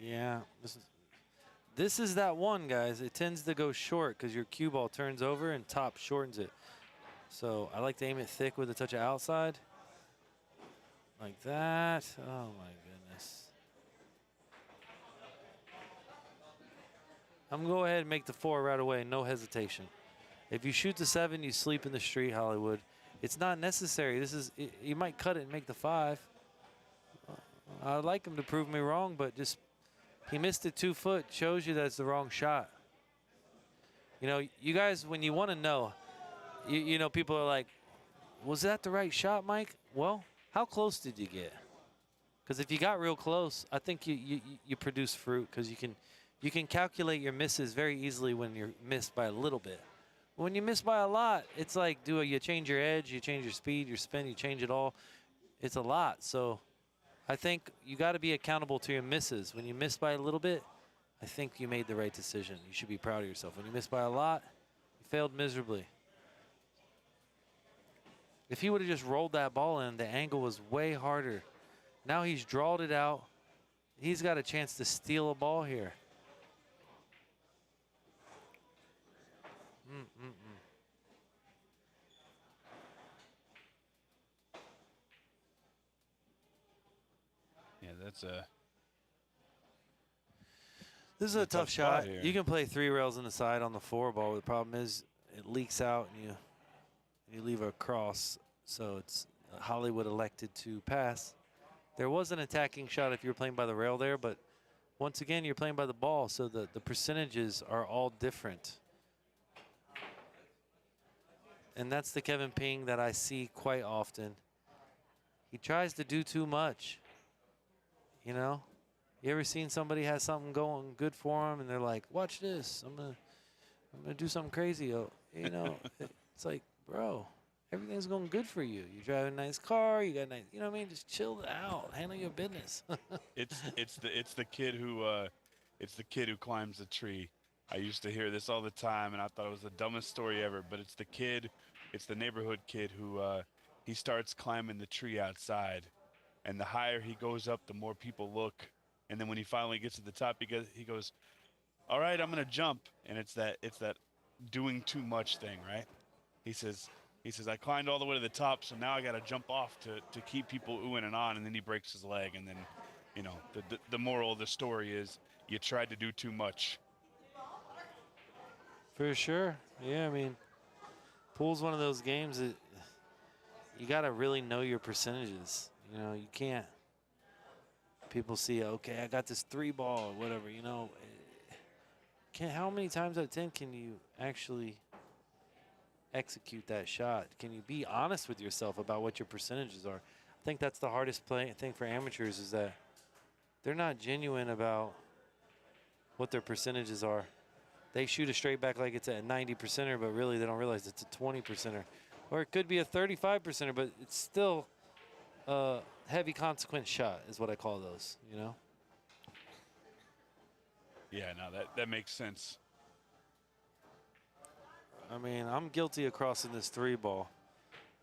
Yeah, this is that one, guys. It tends to go short because your cue ball turns over and top shortens it. So I like to aim it thick with a touch of outside. Like that. Oh, my goodness. I'm going to go ahead and make the 4 right away, no hesitation. If you shoot the 7, you sleep in the street, Hollywood. It's not necessary. You might cut it and make the 5. I'd like him to prove me wrong, but just he missed it 2 foot. Shows you that it's the wrong shot. You know, you guys, when you want to know, you know, people are like, was that the right shot, Mike? Well, how close did you get? Because if you got real close, I think you produce fruit because you can calculate your misses very easily when you're missed by a little bit. When you miss by a lot, it's like, you change your edge, you change your speed, your spin, you change it all. It's a lot. So I think you got to be accountable to your misses. When you miss by a little bit, I think you made the right decision. You should be proud of yourself. When you miss by a lot, you failed miserably. If he would have just rolled that ball in, the angle was way harder. Now he's drawed it out. He's got a chance to steal a ball here. Yeah, that's a. This is a tough shot. Here. You can play 3 rails in the side on the 4 ball. The problem is it leaks out and you leave a cross. So it's Hollywood elected to pass. There was an attacking shot if you were playing by the rail there, but once again, you're playing by the ball, so the percentages are all different. And that's the Kevin Ping that I see quite often. He tries to do too much. You know? You ever seen somebody has something going good for them and they're like, watch this, I'm gonna do something crazy. Oh, you know, it's like, bro, everything's going good for you. You drive a nice car, you got nice, you know what I mean? Just chill out, handle your business. It's the kid who climbs the tree. I used to hear this all the time, and I thought it was the dumbest story ever. But it's the neighborhood kid who he starts climbing the tree outside, and the higher he goes up, the more people look. And then when he finally gets to the top, he goes, "All right, I'm gonna jump." And it's that doing too much thing, right? He says, I climbed all the way to the top, so now I got to jump off to keep people oohing and on, and then he breaks his leg. And then, you know, the moral of the story is you tried to do too much. For sure. Yeah, I mean, pool's one of those games that you got to really know your percentages. You know, you can't. People see, okay, I got this 3-ball or whatever, you know. How many times out of 10 can you actually execute that shot? Can you be honest with yourself about what your percentages are? I think that's the hardest thing for amateurs is that they're not genuine about what their percentages are. They shoot a straight back like it's a 90%er, but really they don't realize it's a 20%er. Or it could be a 35%er, but it's still a heavy consequence shot is what I call those, you know? Yeah, no, that makes sense. I mean, I'm guilty of crossing this 3-ball.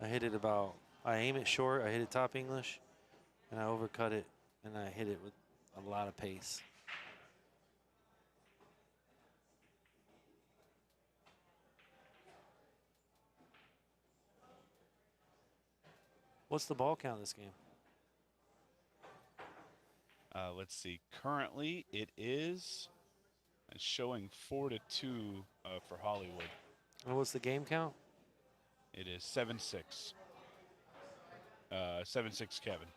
I aim it short, I hit it top English, and I overcut it, and I hit it with a lot of pace. What's the ball count this game? Let's see. Currently, it is showing 4-2 for Hollywood. And what's the game count? It is 7-6. 7-6 Kevin.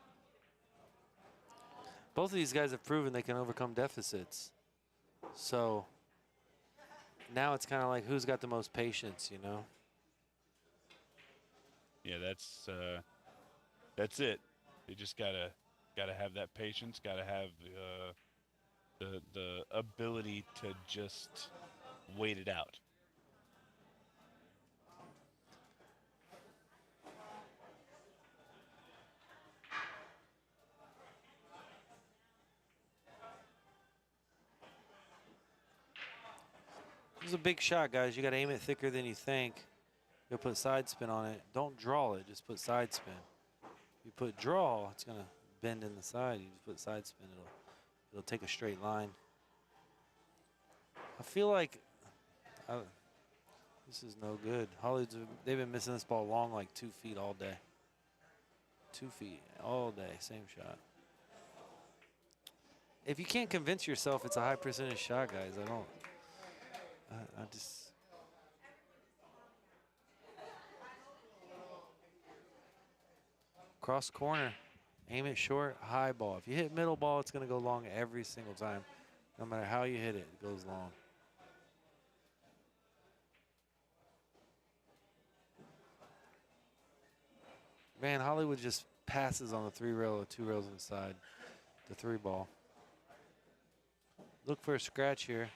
Both of these guys have proven they can overcome deficits. So now it's kind of like who's got the most patience, you know? Yeah, that's it. You just gotta have that patience. Gotta have the ability to just wait it out. This is a big shot, guys. You got to aim it thicker than you think. You'll put side spin on it. Don't draw it. Just put side spin. If you put draw, it's going to bend in the side. You just put side spin. It'll take a straight line. I feel like this is no good. Hollywood's, they've been missing this ball long, like 2 feet all day. 2 feet all day. Same shot. If you can't convince yourself it's a high percentage shot, guys, I just. Cross corner, aim it short, high ball. If you hit middle ball, it's going to go long every single time. No matter how you hit it, it goes long. Man, Hollywood just passes on the 3-rail or 2 rails inside the 3-ball. Look for a scratch here.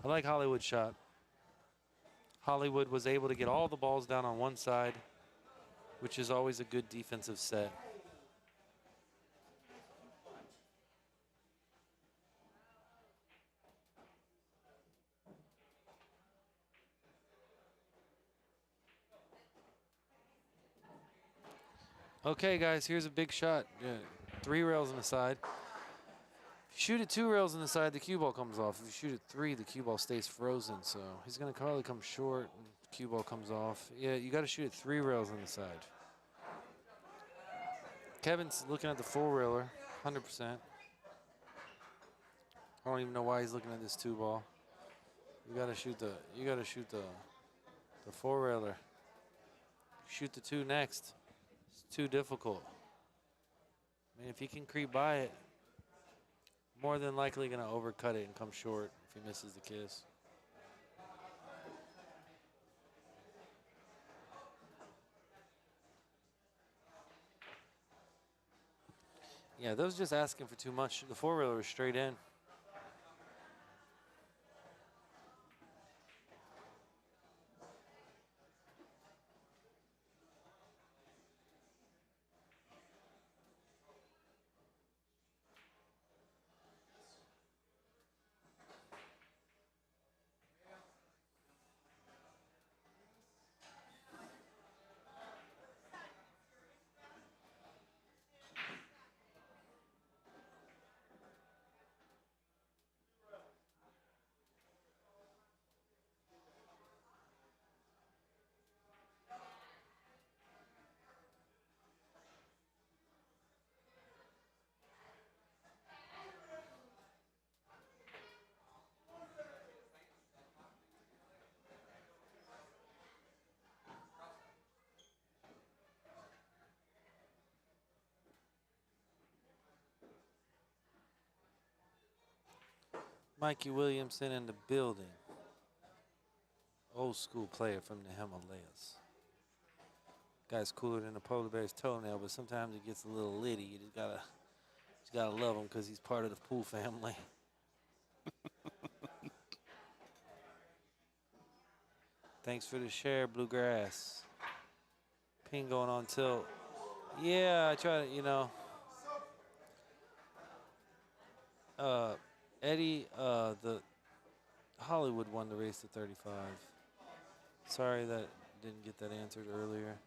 I like Hollywood's shot. Hollywood was able to get all the balls down on one side, which is always a good defensive set. Okay, guys, here's a big shot. 3 rails on the side. If you shoot it 2 rails on the side, the cue ball comes off. If you shoot it 3, the cue ball stays frozen. So he's going to probably come short, and the cue ball comes off. Yeah, you got to shoot it 3 rails on the side. Kevin's looking at the 4-railer, 100%. I don't even know why he's looking at this 2 ball. You got to shoot the 4-railer. Shoot the 2 next. It's too difficult. I mean, if he can creep by it, more than likely going to overcut it and come short if he misses the kiss. Yeah, those just asking for too much. The four-wheeler was straight in. Mikey Williamson in the building. Old school player from the Himalayas. Guy's cooler than a polar bear's toenail, but sometimes he gets a little litty. You just gotta love him because he's part of the pool family. Thanks for the share, Bluegrass. Ping going on tilt. Yeah, I try to, Eddie, the Hollywood won the race to 35. Sorry that didn't get that answered earlier.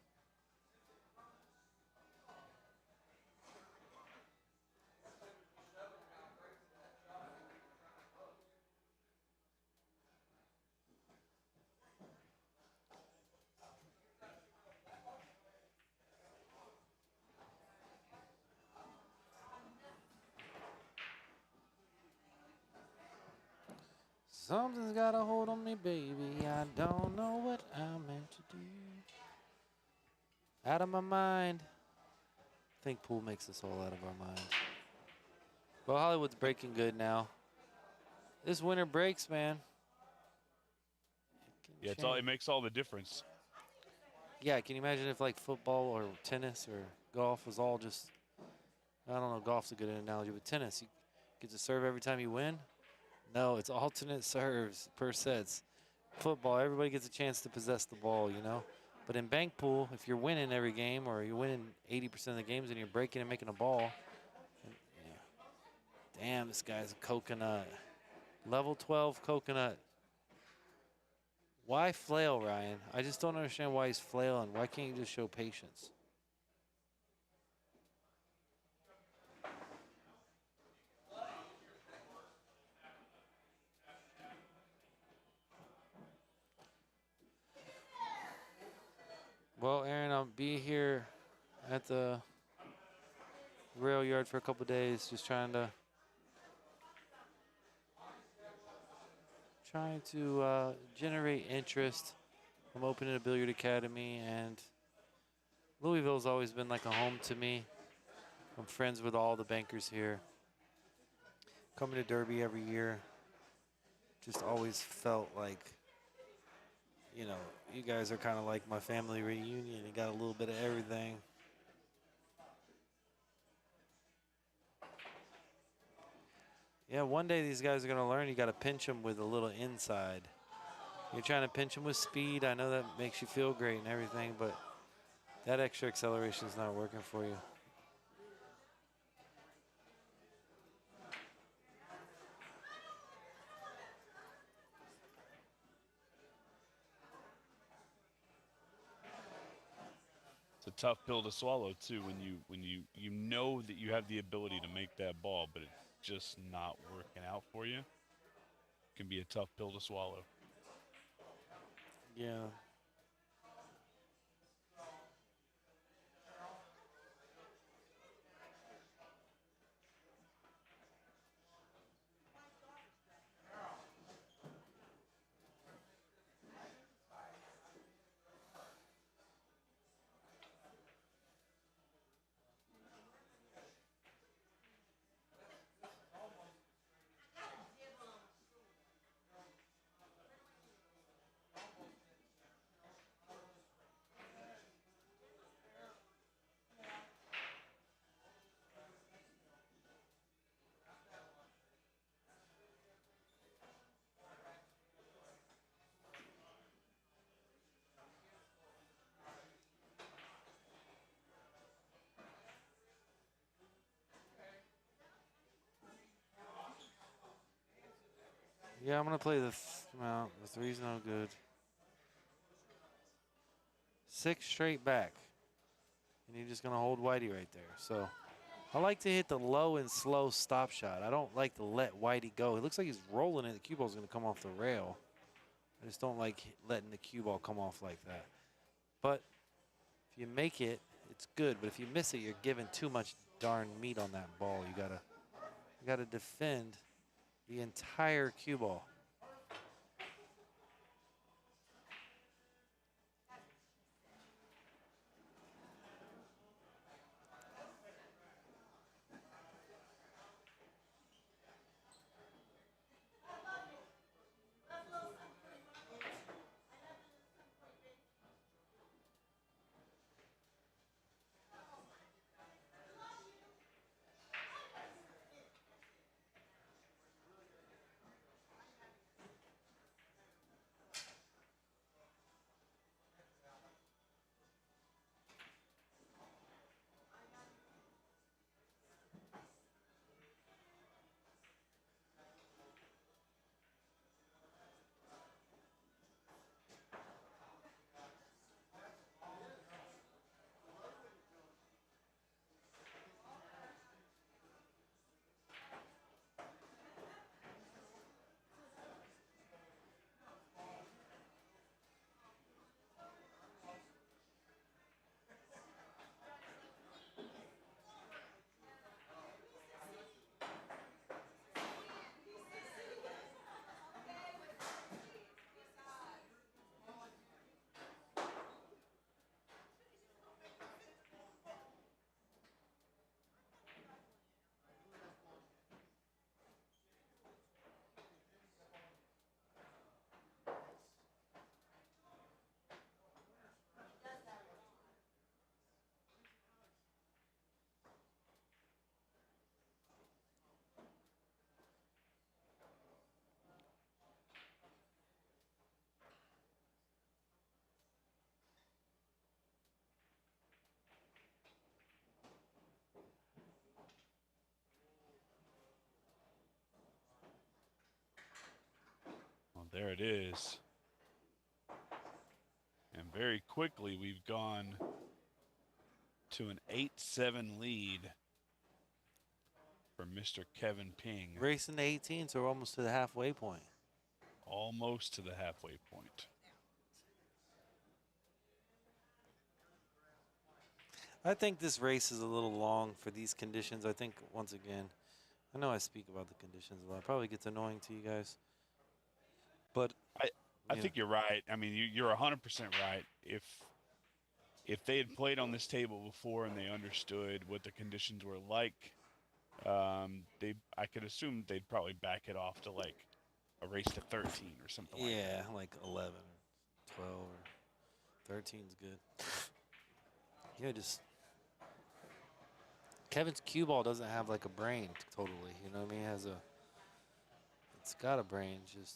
Something's got a hold on me, baby. I don't know what I'm meant to do. Out of my mind. I think pool makes us all out of our mind. Well, Hollywood's breaking good now. This winter breaks, man. Yeah, it makes all the difference. Yeah, can you imagine if like football or tennis or golf was all just, I don't know, golf's a good analogy, but tennis, you get to serve every time you win? No, it's alternate serves per sets. Football, everybody gets a chance to possess the ball, But in bank pool, if you're winning every game or you're winning 80% of the games and you're breaking and making a ball, damn, this guy's a coconut. Level 12 coconut. Why flail, Ryan? I just don't understand why he's flailing. Why can't you just show patience? Well, Aaron, I'll be here at the Railyard for a couple days, just trying to generate interest. I'm opening a billiard academy, and Louisville's always been like a home to me. I'm friends with all the bankers here. Coming to Derby every year, just always felt like, you guys are kind of like my family reunion. You got a little bit of everything. Yeah, one day these guys are going to learn you got to pinch them with a little inside. You're trying to pinch them with speed. I know that makes you feel great and everything, but that extra acceleration is not working for you. It's a tough pill to swallow too when you know that you have the ability to make that ball, but it's just not working out for you. It can be a tough pill to swallow. Yeah. Yeah, I'm going to play the no, the 3's no good. 6 straight back. And you're just going to hold Whitey right there. So I like to hit the low and slow stop shot. I don't like to let Whitey go. It looks like he's rolling it. The cue ball's going to come off the rail. I just don't like letting the cue ball come off like that. But if you make it, it's good. But if you miss it, you're giving too much darn meat on that ball. You gotta defend the entire cue ball. Well, there it is. And very quickly, we've gone to an 8-7 lead for Mr. Kevin Ping. Racing to 18, so we're almost to the halfway point. Almost to the halfway point. I think this race is a little long for these conditions. I think, once again, I know I speak about the conditions a lot. It probably gets annoying to you guys. But I think you're right. I mean, you're 100% right. If they had played on this table before and they understood what the conditions were like, I could assume they'd probably back it off to like a race to 13 or something like that. yeah, like 11 or 12 or 13's good. Yeah, just Kevin's cue ball doesn't have like a brain totally. You know what I mean? It's got a brain. Just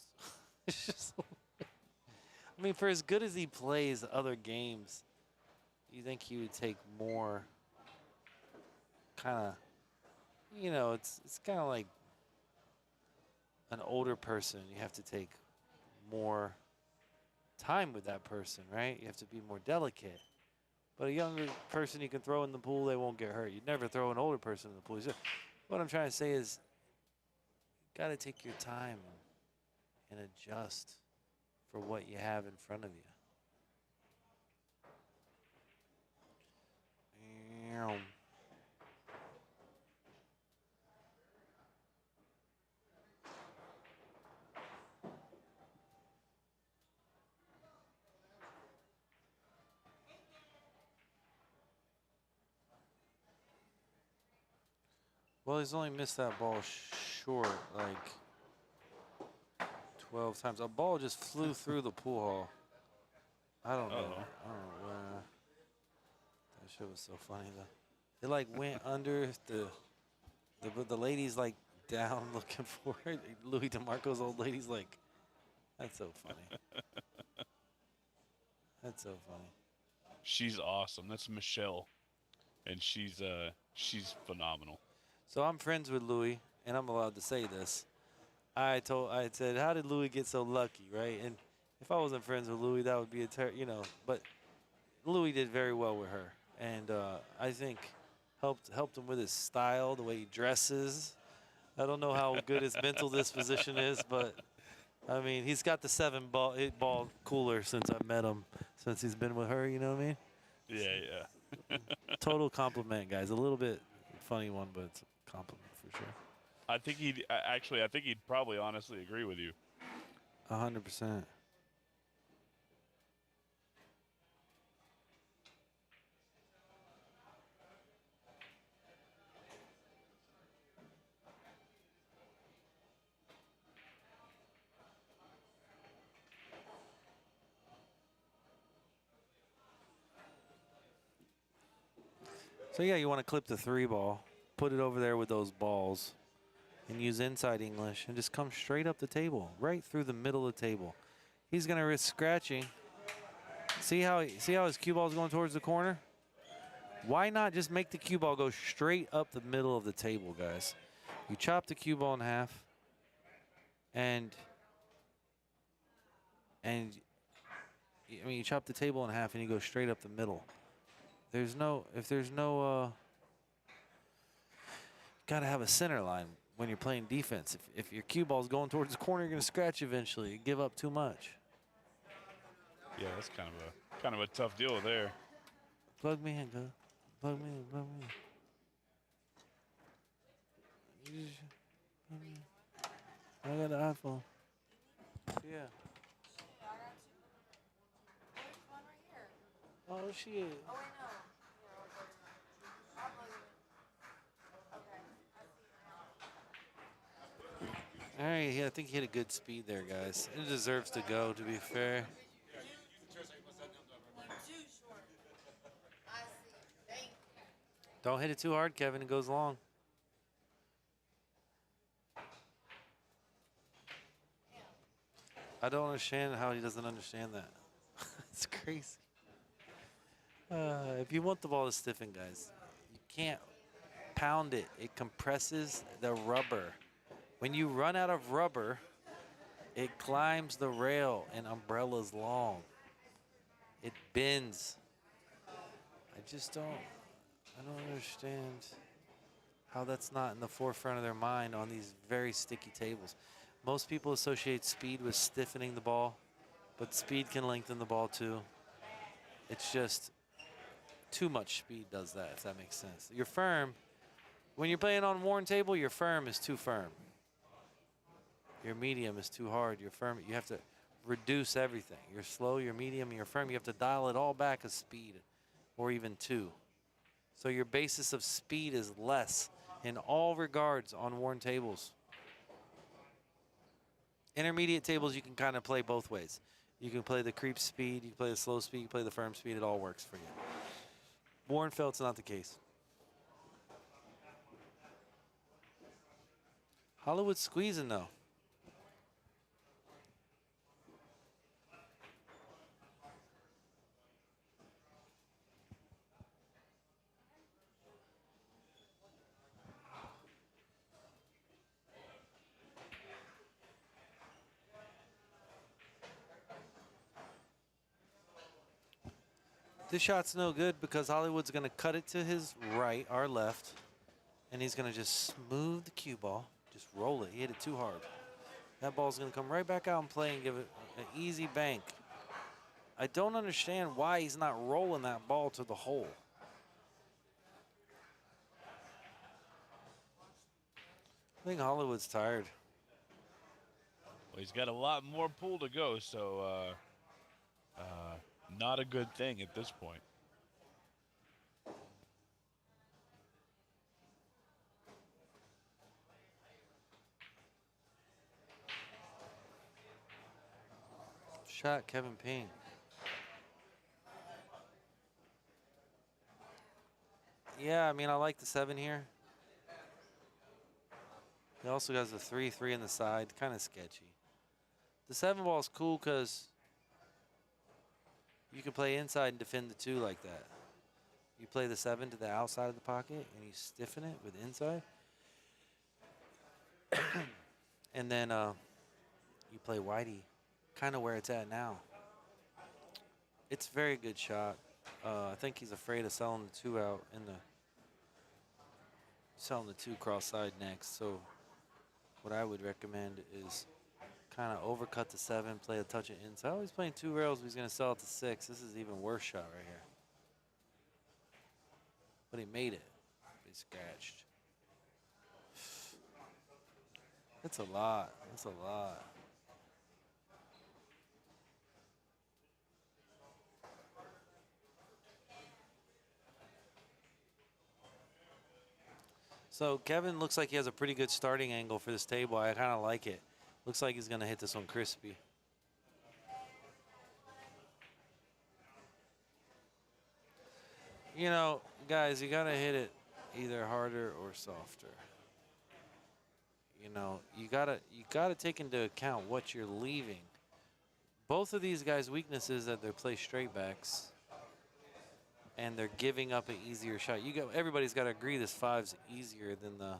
it's just. I mean, for as good as he plays other games, you think he would take more. Kind of, it's kind of like an older person. You have to take more time with that person, right? You have to be more delicate. But a younger person you can throw in the pool, they won't get hurt. You'd never throw an older person in the pool. What I'm trying to say is, you got to take your time and adjust for what you have in front of you. Well, he's only missed that ball short like 12 times. A ball just flew through the pool hall. I don't know. I don't know where. That shit was so funny though. It like went under the lady's like down looking for it. Louis DeMarco's old lady's like, that's so funny. That's so funny. She's awesome. That's Michelle, and she's phenomenal. So I'm friends with Louis, and I'm allowed to say this. I said, how did Louis get so lucky, right? And if I wasn't friends with Louis, that would be but Louis did very well with her. And I think helped him with his style, the way he dresses. I don't know how good his mental disposition is, but I mean, he's got the 8-ball cooler since I met him, since he's been with her, you know what I mean? Yeah. Total compliment, guys. A little bit funny one, but it's a compliment for sure. I think he'd probably honestly agree with you. 100%. So yeah, you want to clip the 3-ball, put it over there with those balls, and use inside English, and just come straight up the table, right through the middle of the table. He's gonna risk scratching. See how his cue ball is going towards the corner? Why not just make the cue ball go straight up the middle of the table, guys? You chop the cue ball in half, and you chop the table in half, and you go straight up the middle. Gotta have a center line when you're playing defense. If your cue ball's going towards the corner, you're gonna scratch eventually. You give up too much. Yeah, that's kind of a tough deal there. Plug me in, go. Plug me in, plug me in. I got the iPhone. Yeah. Oh, she is. All right, yeah, I think he hit a good speed there, guys. It deserves to go, to be fair. Don't hit it too hard, Kevin. It goes long. I don't understand how he doesn't understand that. It's crazy. If you want the ball to stiffen, guys, you can't pound it. It compresses the rubber. When you run out of rubber, it climbs the rail and umbrellas long. It bends. I don't understand how that's not in the forefront of their mind on these very sticky tables. Most people associate speed with stiffening the ball, but speed can lengthen the ball too. It's just too much speed does that, if that makes sense. You're firm. When you're playing on worn table, your firm is too firm. Your medium is too hard. Your firm, you have to reduce everything. You're slow, you're medium, and you're firm. You have to dial it all back a speed or even 2. So your basis of speed is less in all regards on worn tables. Intermediate tables, you can kind of play both ways. You can play the creep speed, you can play the slow speed, you can play the firm speed. It all works for you. Worn felt's not the case. Hollywood's squeezing, though. This shot's no good because Hollywood's going to cut it to his right, our left, and he's going to just smooth the cue ball, just roll it. He hit it too hard. That ball's going to come right back out and play and give it an easy bank. I don't understand why he's not rolling that ball to the hole. I think Hollywood's tired. Well, he's got a lot more pool to go, so not a good thing at this point. Shot Kevin Payne. Yeah, I mean, I like the 7 here. He also has the 3-3 in the side, kind of sketchy. The 7 ball is cool because you can play inside and defend the 2 like that. You play the 7 to the outside of the pocket and you stiffen it with inside. And then you play Whitey, kind of where it's at now. It's a very good shot. I think he's afraid of selling the 2 out in the selling the 2 cross side next. So what I would recommend is kind of overcut the 7, play a touch of inside. Oh, he's playing 2 rails. He's going to sell it to 6. This is even worse shot right here. But he made it. He scratched. That's a lot. That's a lot. So Kevin looks like he has a pretty good starting angle for this table. I kind of like it. Looks like he's going to hit this one crispy. You know, guys, you got to hit it either harder or softer. You know, you gotta take into account what you're leaving. Both of these guys' weaknesses that they play straight backs, and they're giving up an easier shot. Everybody's got to agree this 5's easier than the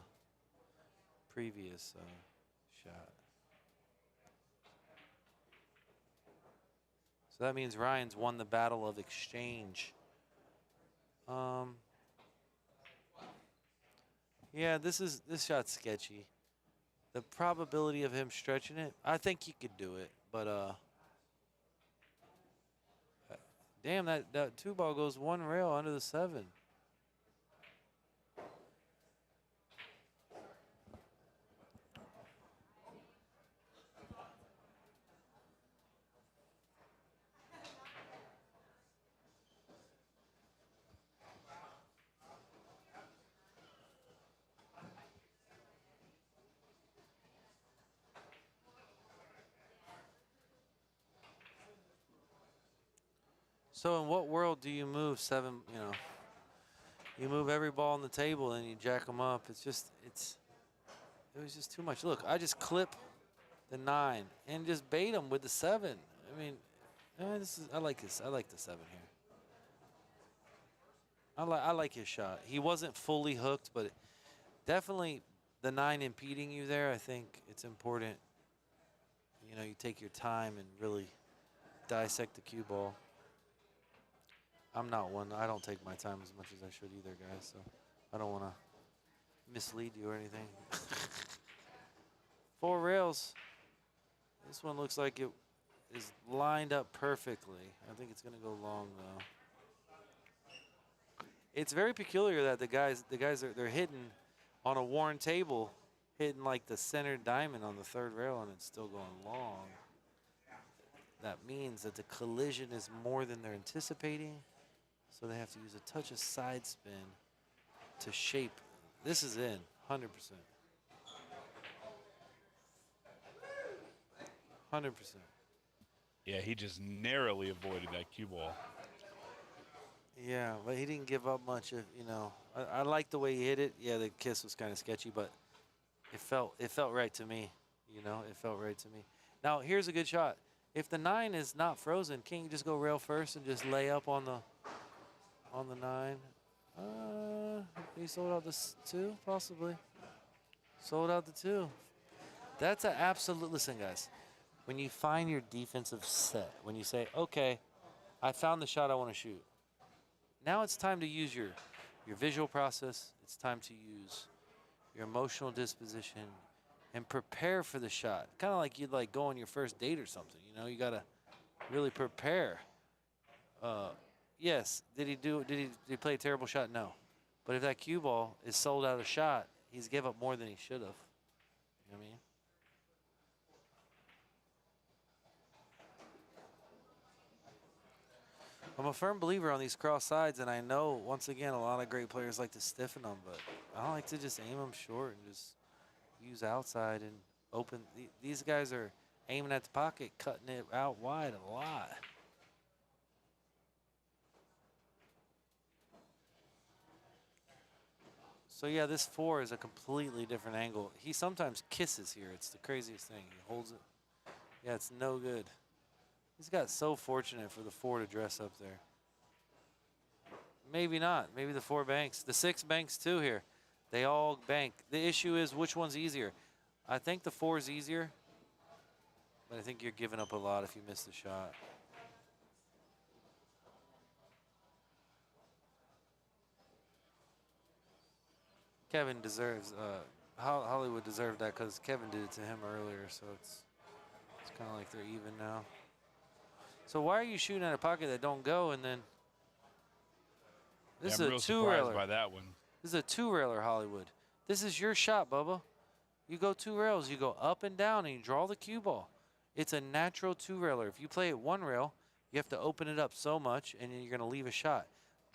previous shot. So that means Ryan's won the battle of exchange. Yeah, this shot's sketchy. The probability of him stretching it, I think he could do it, but damn, that 2 ball goes 1 rail under the 7. So in what world do you move 7, you know, you move every ball on the table and you jack them up. It was just too much. Look, I just clip the 9 and just bait him with the 7. I mean, I like this. I like the 7 here. I like his shot. He wasn't fully hooked, but definitely the 9 impeding you there. I think it's important. You know, you take your time and really dissect the cue ball. I'm not one. I don't take my time as much as I should either, guys. So I don't want to mislead you or anything. 4 rails. This one looks like it is lined up perfectly. I think it's going to go long, though. It's very peculiar that the guys they're hitting on a worn table, hitting like the center diamond on the 3rd rail, and it's still going long. That means that the collision is more than they're anticipating. So they have to use a touch of side spin to shape. This is in, 100%. 100%. Yeah, he just narrowly avoided that cue ball. Yeah, but he didn't give up much. You know, I like the way he hit it. Yeah, the kiss was kind of sketchy, but it felt right to me. You know, it felt right to me. Now here's a good shot. If the 9 is not frozen, can you just go rail first and just lay up on the 9? He sold out the 2, possibly. Sold out the 2. That's an absolute. Listen, guys. When you find your defensive set, when you say, okay, I found the shot I want to shoot. Now it's time to use your visual process. It's time to use your emotional disposition and prepare for the shot. Kind of like you'd like go on your first date or something. You know, you got to really prepare. Yes, did he play a terrible shot? No. But if that cue ball is sold out of shot, he's gave up more than he should have. You know what I mean? I'm a firm believer on these cross sides, and I know, once again, a lot of great players like to stiffen them, but I like to just aim them short and just use outside and open. These guys are aiming at the pocket, cutting it out wide a lot. So, yeah, this 4 is a completely different angle. He sometimes kisses here. It's the craziest thing. He holds it. Yeah, it's no good. He's got so fortunate for the 4 to dress up there. Maybe not. Maybe the 4 banks. The 6 banks too here. They all bank. The issue is which one's easier. I think the 4 is easier, but I think you're giving up a lot if you miss the shot. Kevin deserves, Hollywood deserved that because Kevin did it to him earlier, so it's kind of like they're even now. So why are you shooting at a pocket that don't go and then? This I'm real is a surprised 2-railer. by that one. This is a 2-railer, Hollywood. This is your shot, Bubba. You go 2 rails, you go up and down, and you draw the cue ball. It's a natural 2-railer. If you play it 1 rail, you have to open it up so much, and then you're going to leave a shot.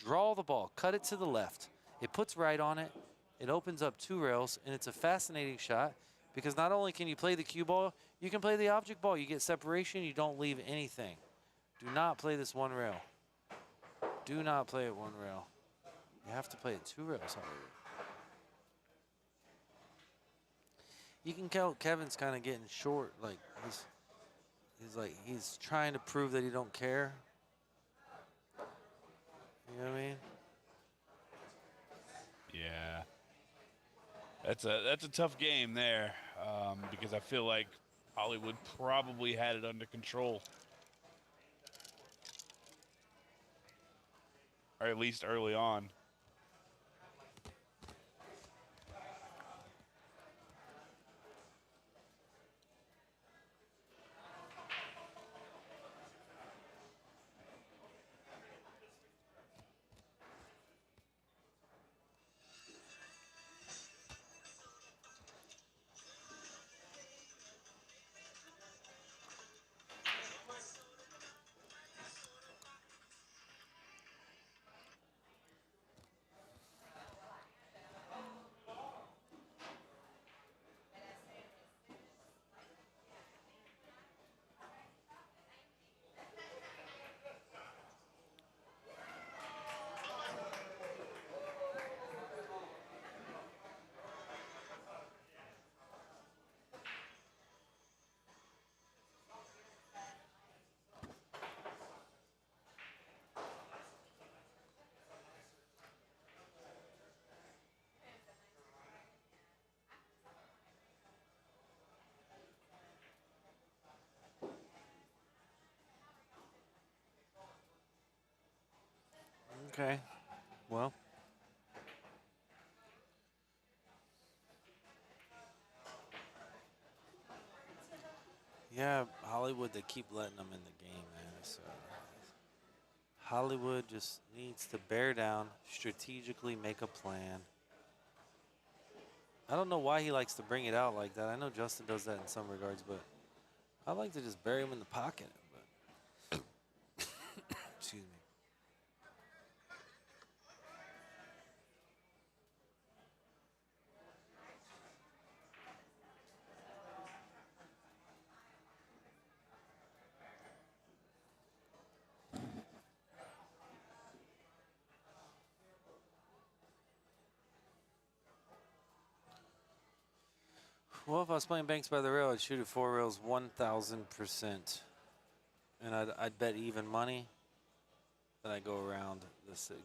Draw the ball, cut it to the left. It puts right on it. It opens up 2 rails, and it's a fascinating shot because not only can you play the cue ball, you can play the object ball. You get separation, you don't leave anything. Do not play this 1 rail. Do not play it 1 rail. You have to play it 2 rails, Hollywood. You can tell Kevin's kind of getting short. Like he's trying to prove that he don't care. You know what I mean? Yeah. That's a tough game there because I feel like Hollywood probably had it under control. Or at least early on. Okay. Well. Yeah, Hollywood, they keep letting them in the game, man. So Hollywood just needs to bear down, strategically make a plan. I don't know why he likes to bring it out like that. I know Justin does that in some regards, but I like to just bury him in the pocket. But excuse me. Well, if I was playing Banks by the Rail, I'd shoot at 4 rails 1,000%. And I'd bet even money that I go around,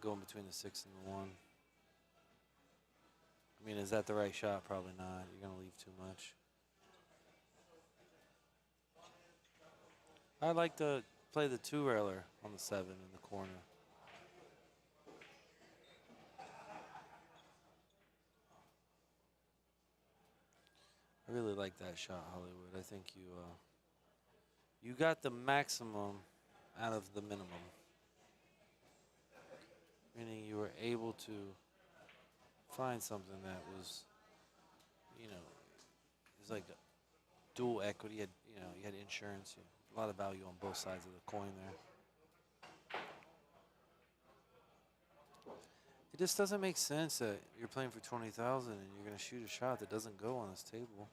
go in between the 6 and the 1. I mean, is that the right shot? Probably not. You're going to leave too much. I'd like to play the 2-railer on the 7 in the corner. I really like that shot, Hollywood. I think you got the maximum out of the minimum. Meaning you were able to find something that was, it was like dual equity. You had insurance, a lot of value on both sides of the coin there. It just doesn't make sense that you're playing for 20,000 and you're going to shoot a shot that doesn't go on this table,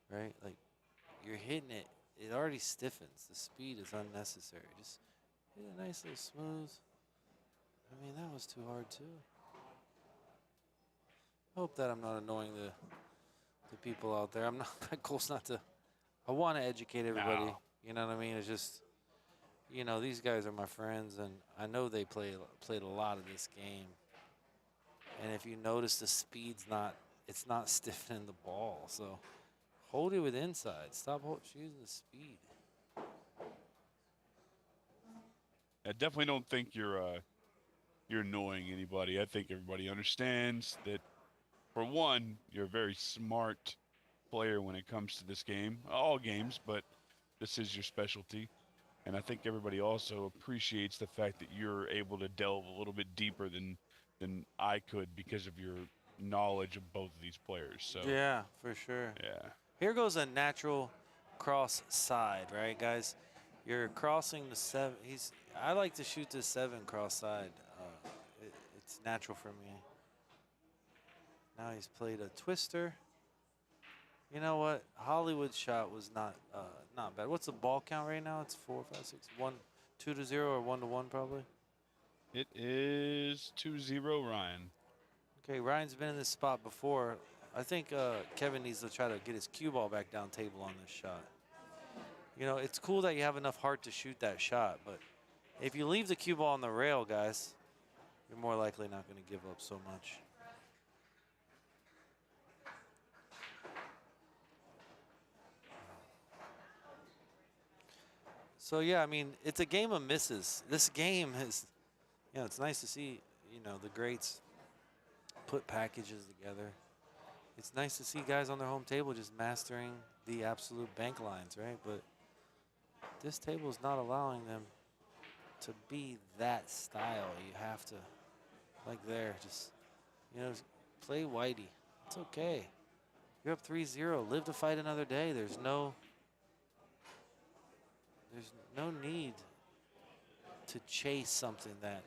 right? Like, you're hitting it. It already stiffens. The speed is unnecessary. Just hit a nice little smooth. I mean, that was too hard, too. I hope that I'm not annoying the people out there. My goal's not to. I want to educate everybody. No. You know what I mean? It's just, these guys are my friends, and I know they played a lot of this game. And if you notice, the speed's not. It's not stiffening the ball. So Hold it with inside. Stop using the speed. I definitely don't think you're annoying anybody. I think everybody understands that, for one, you're a very smart player when it comes to this game. All games, but this is your specialty. And I think everybody also appreciates the fact that you're able to delve a little bit deeper than I could because of your knowledge of both of these players. So Yeah, for sure. yeah. Here goes a natural cross side, right, guys? You're crossing the 7. I like to shoot the 7 cross side. It's natural for me. Now he's played a twister. You know what? Hollywood's shot was not bad. What's the ball count right now? It's 4, 5, 6, 1, 2-0 or 1-1 probably. It is 2-0 Ryan. Okay, Ryan's been in this spot before. I think Kevin needs to try to get his cue ball back down table on this shot. You know, it's cool that you have enough heart to shoot that shot, but if you leave the cue ball on the rail, guys, you're more likely not going to give up so much. So, yeah, I mean, it's a game of misses. This game is, you know, it's nice to see, you know, the greats put packages together. It's nice to see guys on their home table just mastering the absolute bank lines, right? But this table is not allowing them to be that style. You have to, like there, just, you know, play whitey. It's okay. You're up 3-0. Live to fight another day. There's no need to chase something that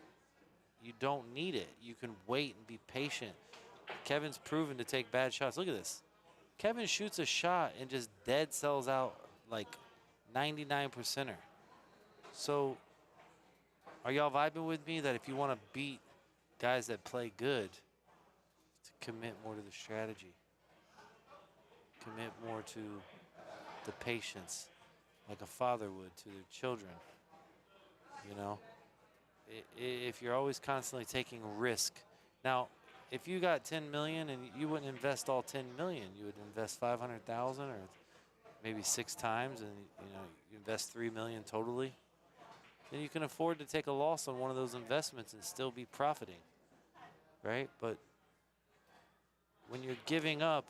you don't need it. You can wait and be patient. Kevin's proven to take bad shots. Look at this. Kevin shoots a shot and just dead sells out like 99%er. So are y'all vibing with me that if you want to beat guys that play good, to commit more to the strategy, commit more to the patience, like a father would to their children, you know? If you're always constantly taking risk. Now, if you got 10 million and you wouldn't invest all 10 million, you would invest 500,000 or maybe 6 times, and you know, you invest 3 million totally, then you can afford to take a loss on one of those investments and still be profiting, right? But when you're giving up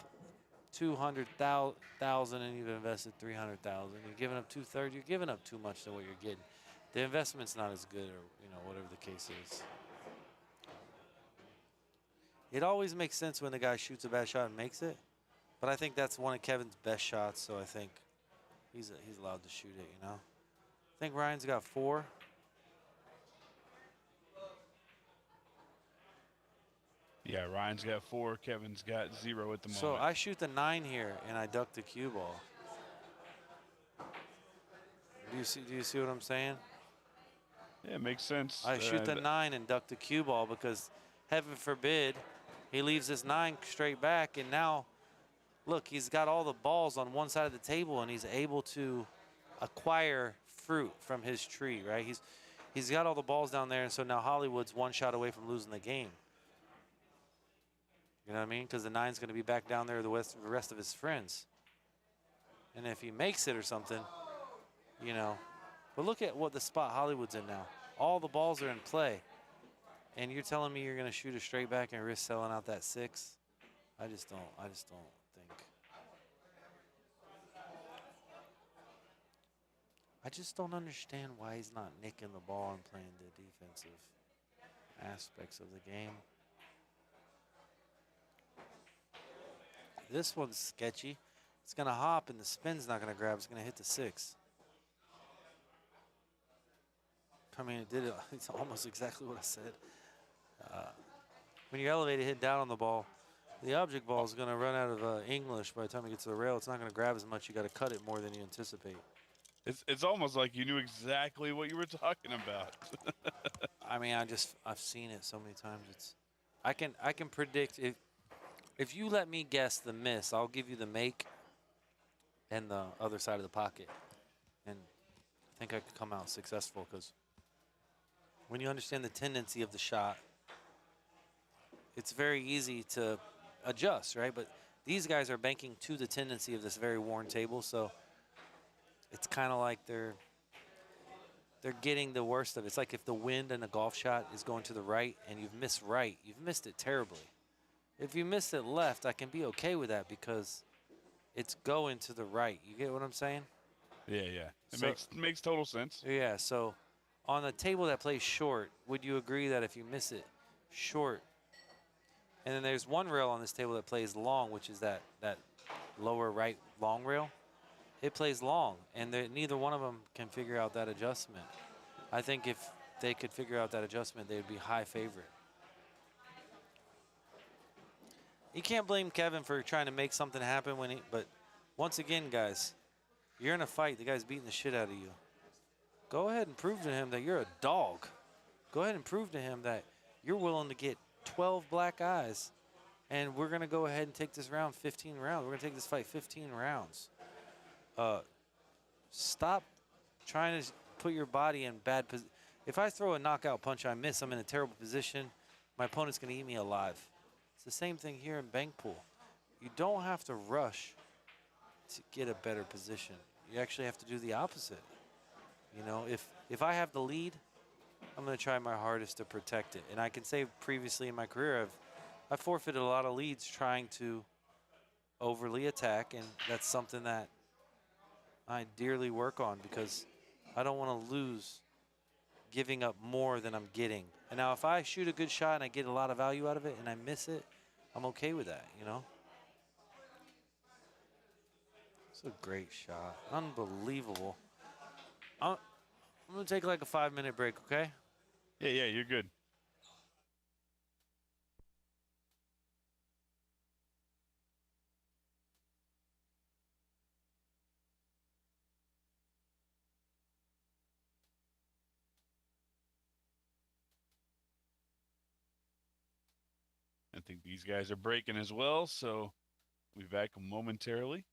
200,000 and you've invested 300,000, you're giving up 2/3, you're giving up too much than what you're getting. The investment's not as good, or you know, whatever the case is. It always makes sense when the guy shoots a bad shot and makes it, but I think that's one of Kevin's best shots, so I think he's allowed to shoot it, you know. I think Ryan's got 4. Yeah, Ryan's got 4. Kevin's got 0 at the moment. So I shoot the 9 here and I duck the cue ball. Do you see what I'm saying? Yeah, it makes sense. I shoot the 9 and duck the cue ball because, heaven forbid, he leaves this 9 straight back, and now, look, he's got all the balls on one side of the table, and he's able to acquire fruit from his tree, right? He's got all the balls down there, and so now Hollywood's 1 shot away from losing the game. You know what I mean? Because the 9's going to be back down there with the rest of his friends. And if he makes it or something, you know. But look at what the spot Hollywood's in now. All the balls are in play. And you're telling me you're going to shoot a straight back and risk selling out that 6? I just don't think. I just don't understand why he's not nicking the ball and playing the defensive aspects of the game. This one's sketchy. It's going to hop and the spin's not going to grab. It's going to hit the 6. I mean, it did it. It's almost exactly what I said. When you elevate it, hit down on the ball, the object ball is going to run out of English by the time it gets to the rail. It's not going to grab as much. You got to cut it more than you anticipate. It's almost like you knew exactly what you were talking about. I mean, I've seen it so many times. I can predict if you let me guess the miss, I'll give you the make and the other side of the pocket, and I think I could come out successful because when you understand the tendency of the shot, it's very easy to adjust, right? But These guys are banking to the tendency of this very worn table, so it's kind of like they're getting the worst of it. It's like if the wind in a golf shot is going to the right and you've missed right, you've missed it terribly. If you miss it left, I can be okay with that because it's going to the right. You get what I'm saying? Yeah, yeah. It So- makes total sense. Yeah, so on a table that plays short, would you agree that if you miss it short, and then there's one rail on this table that plays long, which is that lower right long rail, it plays long, and neither one of them can figure out that adjustment. I think if they could figure out that adjustment, they would be high favorite. You can't blame Kevin for trying to make something happen but once again, guys, you're in a fight. The guy's beating the shit out of you. Go ahead and prove to him that you're a dog. Go ahead and prove to him that you're willing to get 12 black eyes, and we're going to go ahead and take this round 15 rounds. We're going to take this fight 15 rounds. Stop trying to put your body in bad position. If I throw a knockout punch, I miss, I'm in a terrible position, my opponent's going to eat me alive. It's the same thing here in bank pool. You don't have to rush to get a better position. You actually have to do the opposite. You know, if I have the lead, I'm going to try my hardest to protect it. And I can say previously in my career, I forfeited a lot of leads trying to overly attack, and that's something that I dearly work on because I don't want to lose giving up more than I'm getting. And now if I shoot a good shot and I get a lot of value out of it and I miss it, I'm okay with that, you know? It's a great shot. Unbelievable. I'm going to take like a 5-minute break, okay? Yeah, you're good. I think these guys are breaking as well, so we'll be back momentarily.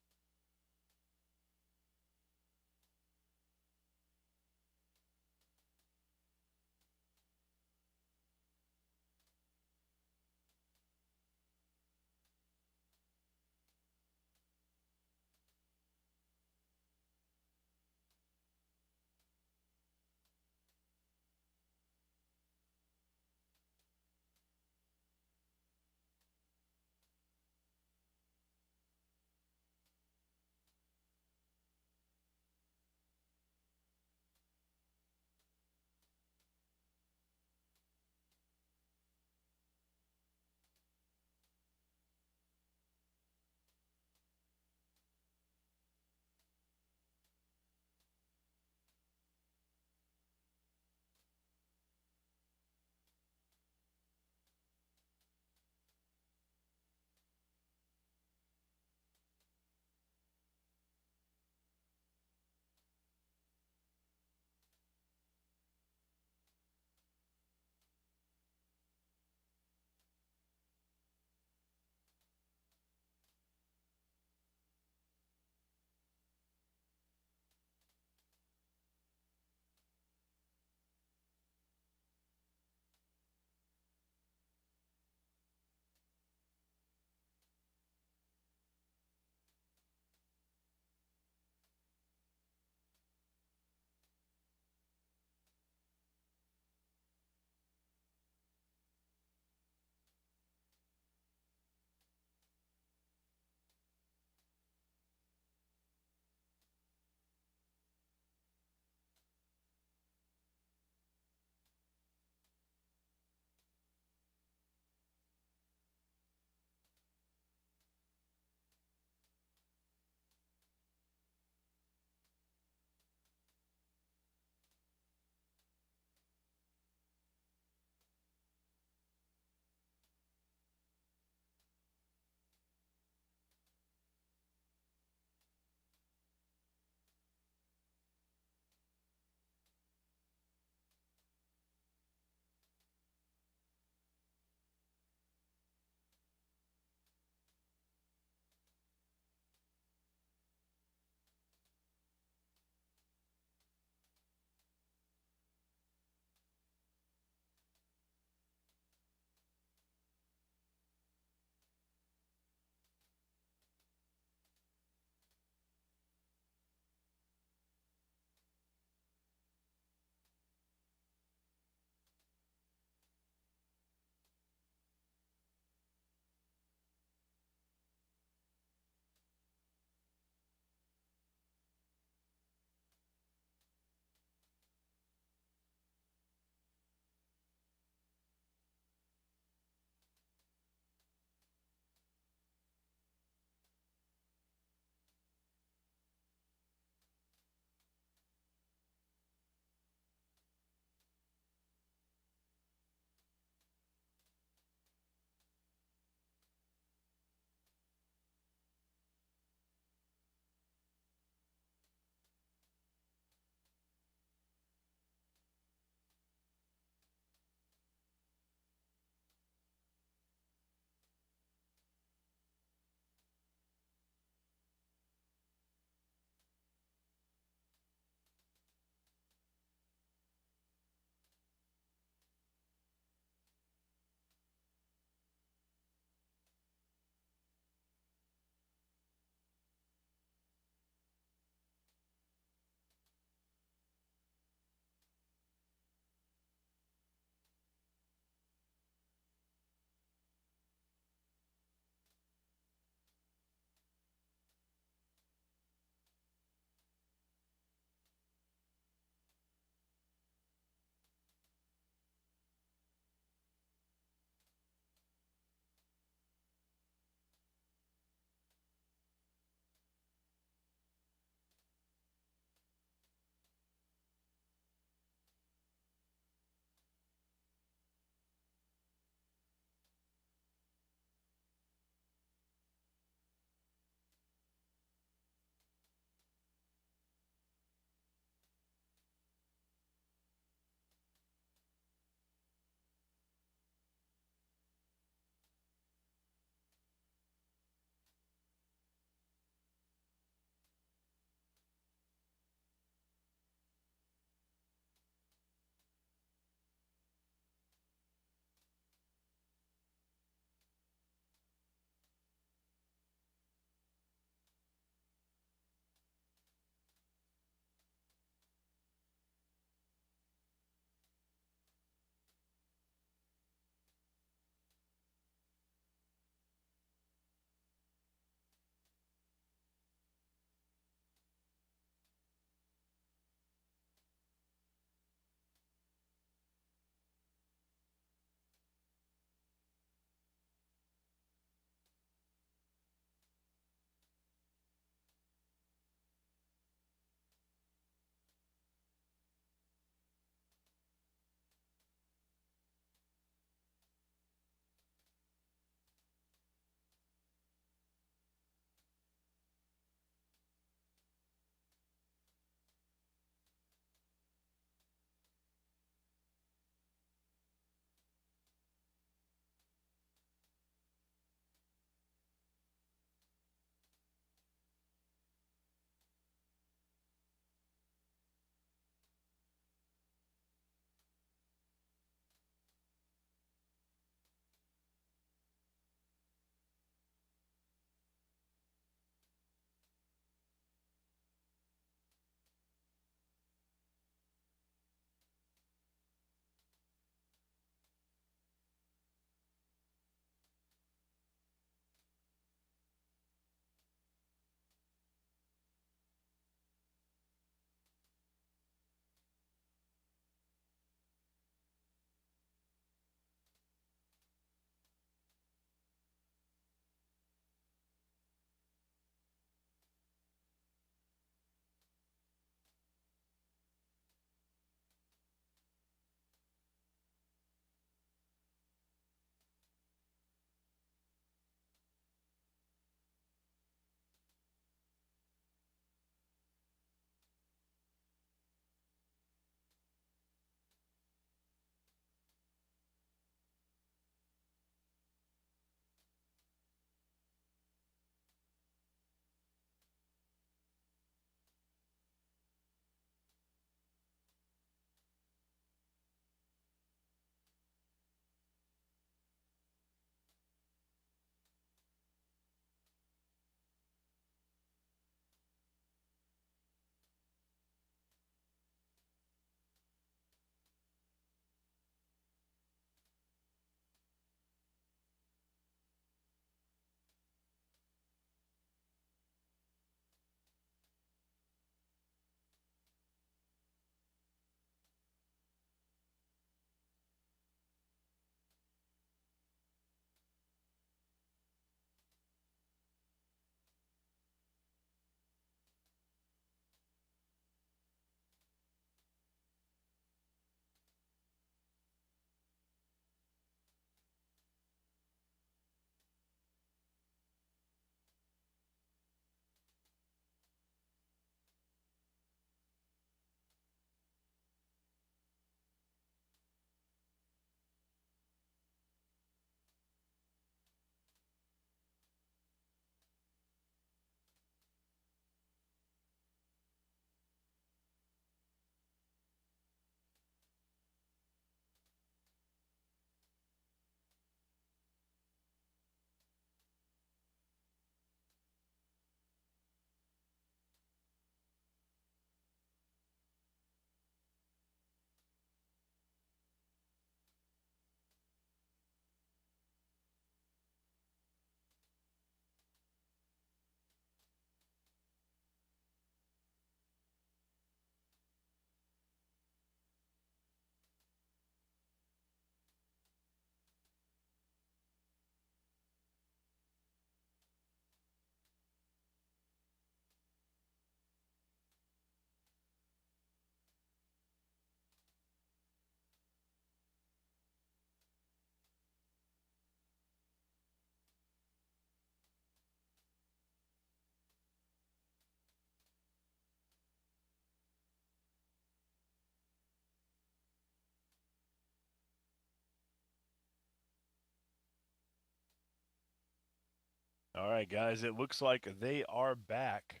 All right, guys, it looks like they are back.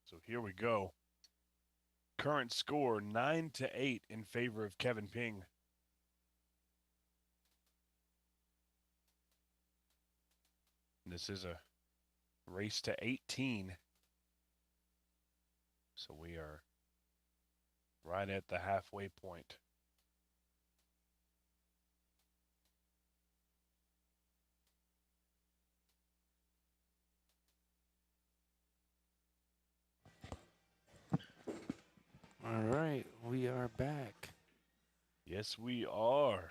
So here we go. Current score 9-8 in favor of Kevin Ping. This is a race to 18. So we are right at the halfway point. All right, we are back. Yes, we are.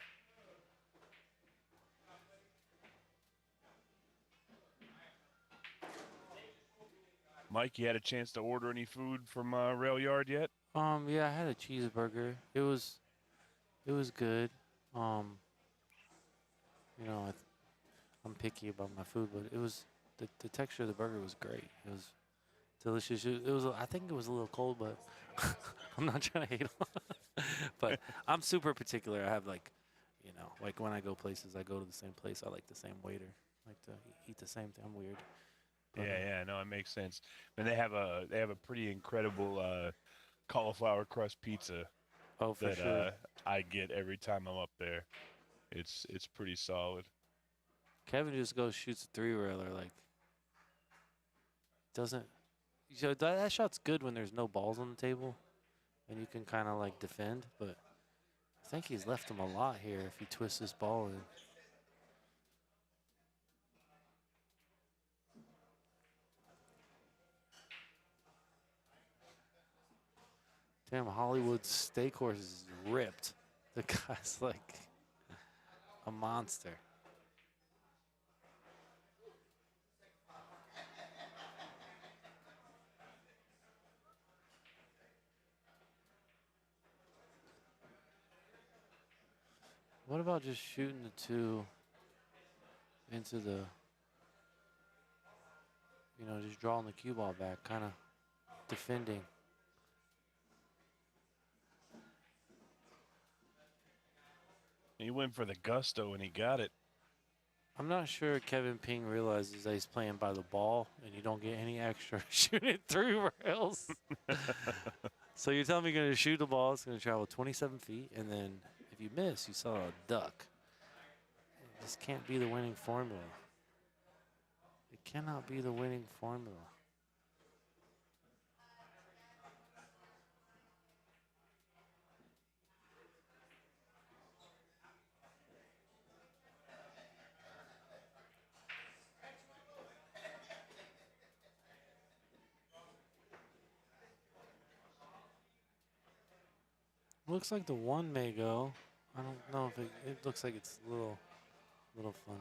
Mike, you had a chance to order any food from Railyard yet? Yeah, I had a cheeseburger. It was good. You know, I'm picky about my food, but it was the texture of the burger was great. It was delicious. It was I think it was a little cold, but I'm not trying to hate on it. But I'm super particular. I have like, you know, like when I go places, I go to the same place. I like the same waiter. I like to eat the same thing. I'm weird. But, Yeah, no, it makes sense. And they have a pretty incredible cauliflower crust pizza Oh, for that sure. I get every time I'm up there. It's pretty solid. Kevin just goes shoots a 3-railer like doesn't. So that shot's good when there's no balls on the table, and you can kind of like defend. But I think he's left him a lot here if he twists this ball in. Damn, Hollywood steak horse is ripped. The guy's like a monster. What about just shooting the 2 into the, you know, just drawing the cue ball back, kind of defending. He went for the gusto and he got it. I'm not sure Kevin Ping realizes that he's playing by the ball and you don't get any extra shooting 3 rails. So you're telling me you're going to shoot the ball, it's going to travel 27 feet, and then if you miss, you saw a duck. This can't be the winning formula. It cannot be the winning formula. Looks like the 1 may go. I don't know if it looks like it's a little funny.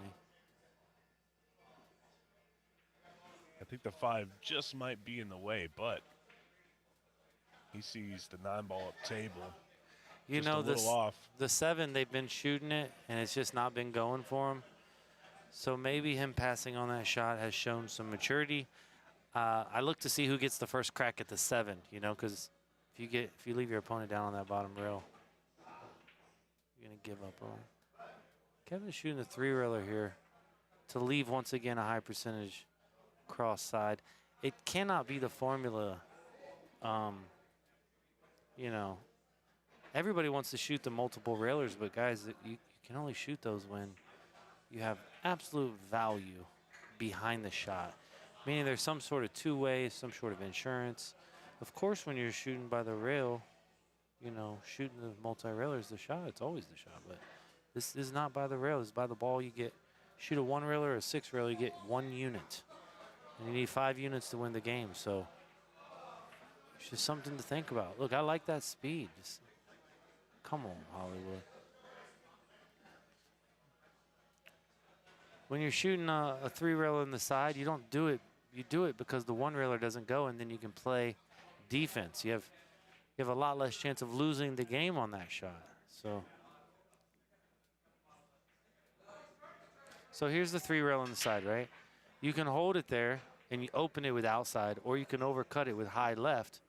I think the 5 just might be in the way, but he sees the 9 ball up table. You just know, a little off. the 7, they've been shooting it, and it's just not been going for him. So maybe him passing on that shot has shown some maturity. I look to see who gets the first crack at the 7, you know, because if you leave your opponent down on that bottom rail, you're going to give up on. Kevin's shooting the 3-railer here to leave once again a high percentage cross side. It cannot be the formula. You know, everybody wants to shoot the multiple railers, but guys, you can only shoot those when you have absolute value behind the shot. Meaning there's some sort of two-way, some sort of insurance. Of course, when you're shooting by the rail, you know, shooting the multi-railer is the shot. It's always the shot, but this is not by the rail. It's by the ball. You get, shoot a 1-railer or a 6-railer, you get 1 unit. And you need 5 units to win the game, so it's just something to think about. Look, I like that speed. Just, come on, Hollywood. When you're shooting a 3-railer in the side, you don't do it. You do it because the 1-railer doesn't go, and then you can play defense. You have a lot less chance of losing the game on that shot. So here's the 3-rail on the side, right? You can hold it there and you open it with outside, or you can overcut it with high left,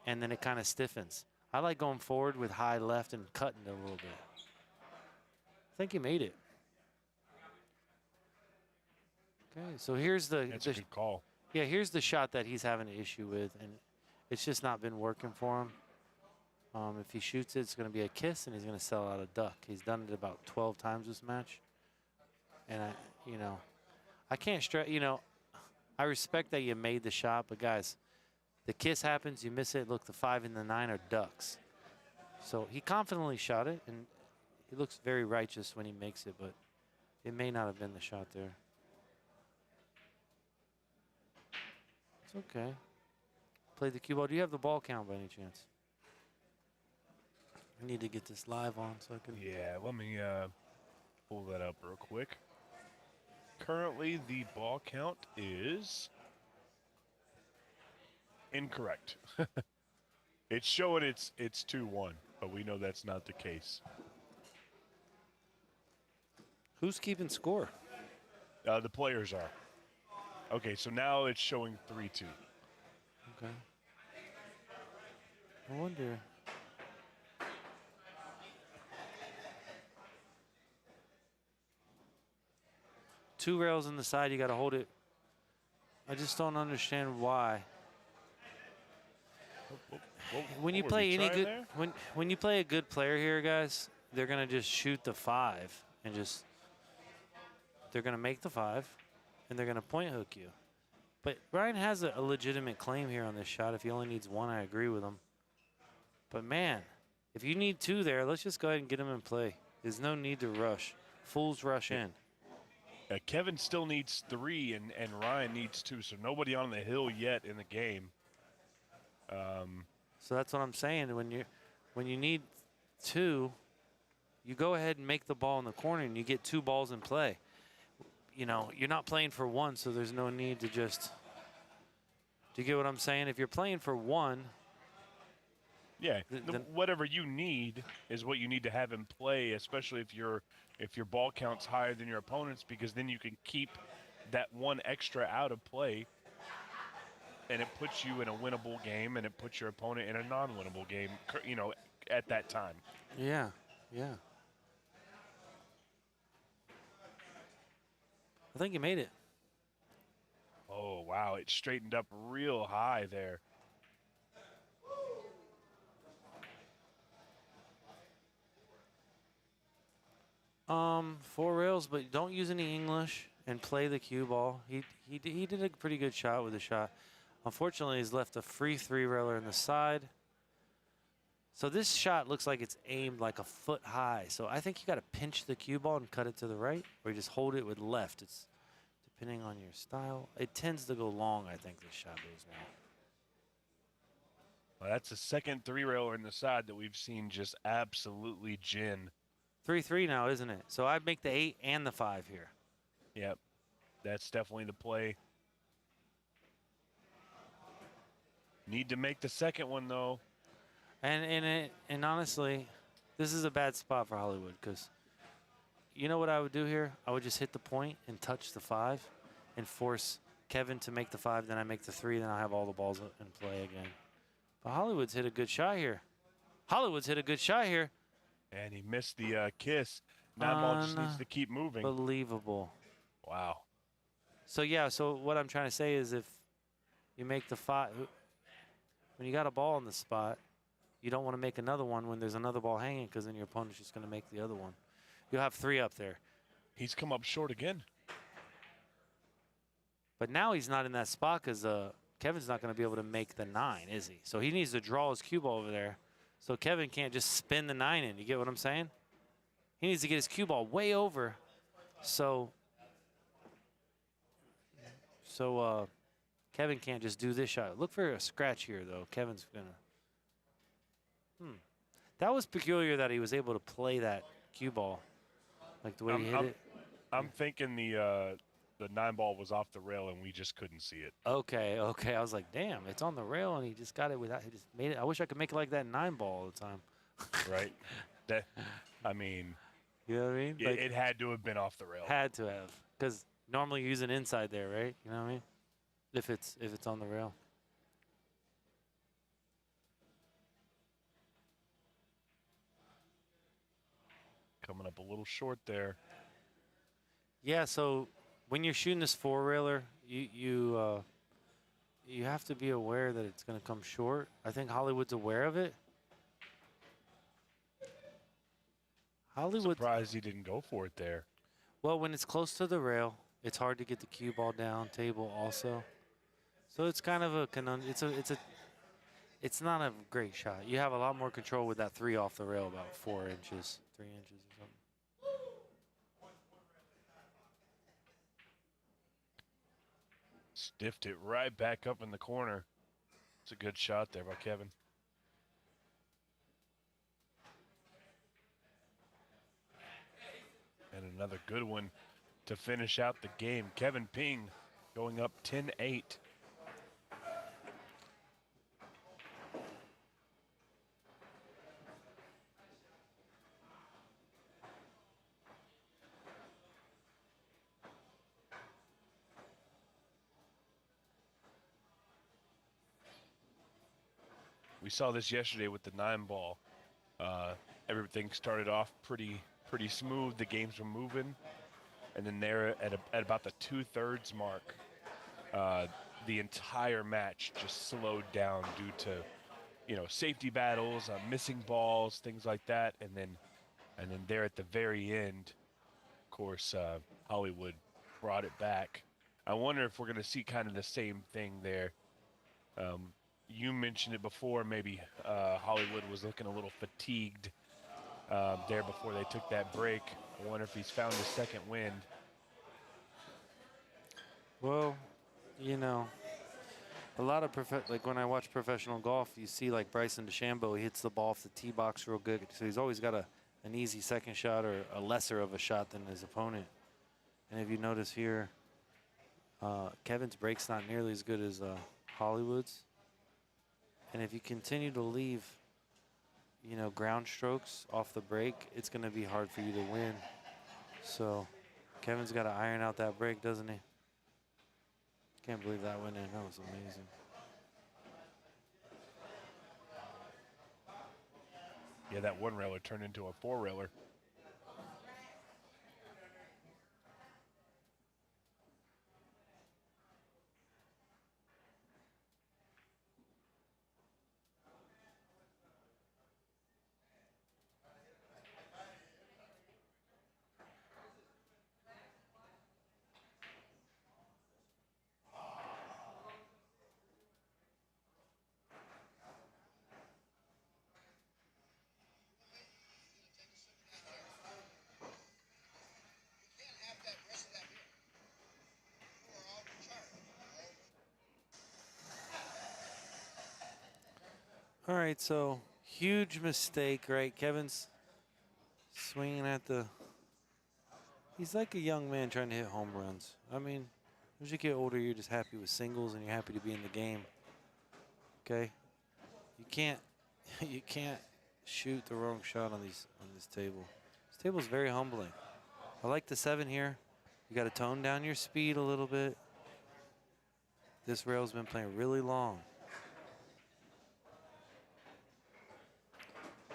and then it kind of stiffens. I like going forward with high left and cutting it a little bit. I think he made it. Okay, so here's That's a good call. yeah, here's the shot that he's having an issue with, and it's just not been working for him. If he shoots it, it's going to be a kiss, and he's going to sell out a duck. He's done it about 12 times this match, and I can't stress. I respect that you made the shot, but guys, the kiss happens, you miss it. Look, the 5 and the 9 are ducks. So he confidently shot it, and he looks very righteous when he makes it, but it may not have been the shot there. It's okay. Play the cue ball. Do you have the ball count by any chance? I need to get this live on so I can. Yeah, let me pull that up real quick. Currently, the ball count is incorrect. It's showing it's 2-1, but we know that's not the case. Who's keeping score? The players are. Okay, so now it's showing 3-2. Okay. I wonder. Two rails on the side, you got to hold it. I just don't understand why. When you play any good, when you play a good player here, guys, they're gonna just shoot the 5 and just they're gonna make the 5, and they're gonna point hook you. But Ryan has a legitimate claim here on this shot. If he only needs 1, I agree with him. But man, if you need 2 there, let's just go ahead and get him in play. There's no need to rush. Fools rush in. Kevin still needs 3, and Ryan needs 2, so nobody on the hill yet in the game. So that's what I'm saying. When you need 2, you go ahead and make the ball in the corner, and you get 2 balls in play. You're not playing for 1, so there's no need to just. Do you get what I'm saying? If you're playing for 1. Yeah, whatever you need is what you need to have in play, especially if your ball count's higher than your opponent's, because then you can keep that 1 extra out of play, and it puts you in a winnable game, and it puts your opponent in a non-winnable game, at that time. Yeah. I think you made it. Oh, wow, it straightened up real high there. Four rails, but don't use any English and play the cue ball. He did a pretty good shot with the shot. Unfortunately, he's left a free 3-railer in the side. So this shot looks like it's aimed like a foot high. So I think you got to pinch the cue ball and cut it to the right, or you just hold it with left. It's depending on your style. It tends to go long, I think this shot goes long. Well, that's the second 3-railer in the side that we've seen just absolutely gin. 3-3 now, isn't it? So I'd make the 8 and the 5 here. Yep, that's definitely the play. Need to make the second one, though. And honestly, this is a bad spot for Hollywood, because you know what I would do here? I would just hit the point and touch the 5 and force Kevin to make the 5. Then I make the 3. Then I have all the balls in play again. But Hollywood's hit a good shot here. And he missed the kiss. That ball just needs to keep moving. Unbelievable. Wow. So, yeah, so what I'm trying to say is if you make the 5, when you got a ball in the spot, you don't want to make another one when there's another ball hanging, because then your opponent's just going to make the other one. You'll have 3 up there. He's come up short again. But now he's not in that spot because Kevin's not going to be able to make the 9, is he? So he needs to draw his cue ball over there. So Kevin can't just spin the 9 in. You get what I'm saying? He needs to get his cue ball way over. So Kevin can't just do this shot. Look for a scratch here, though. Kevin's going to. That was peculiar that he was able to play that cue ball, like the way he hit it. I'm thinking the 9 ball was off the rail and we just couldn't see it. Okay. I was like, damn, it's on the rail and he just got it without. He just made it. I wish I could make it like that 9 ball all the time. Right. I mean. You know what I mean? Like, it had to have been off the rail. Had to have, because normally you use an inside there, right? You know what I mean? If it's on the rail. coming up a little short there. Yeah, so when you're shooting this four-railer, you have to be aware that it's going to come short. I think Hollywood's aware of it. Hollywood, Surprised he didn't go for it there. well, when it's close to the rail, it's hard to get the cue ball down, table also. So it's kind of a it's not a great shot. You have a lot more control with that 3 off the rail, about 4 inches, 3 inches or something. Stiffed it right back up in the corner. It's a good shot there by Kevin. And another good one to finish out the game. Kevin Ping going up 10-8. We saw this yesterday with the 9-ball. Everything started off pretty smooth. The games were moving, and then there at about the 2/3 mark, the entire match just slowed down due to safety battles, missing balls, things like that, and then there at the very end, of course, Hollywood brought it back. I wonder if we're going to see kind of the same thing there. You mentioned it before, maybe Hollywood was looking a little fatigued there before they took that break. I wonder if he's found a second wind. Well, a lot of like when I watch professional golf, you see like Bryson DeChambeau, he hits the ball off the tee box real good. So he's always got an easy second shot or a lesser of a shot than his opponent. And if you notice here, Kevin's break's not nearly as good as Hollywood's. And if you continue to leave, ground strokes off the break, it's going to be hard for you to win. So Kevin's got to iron out that break, doesn't he? Can't believe that went in. That was amazing. Yeah, that 1-railer turned into a 4-railer. All right, so huge mistake, right? Kevin's swinging at he's like a young man trying to hit home runs. I mean, as you get older, you're just happy with singles and you're happy to be in the game. Okay? You can't shoot the wrong shot on this table. This table is very humbling. I like the 7 here. You got to tone down your speed a little bit. This rail's been playing really long.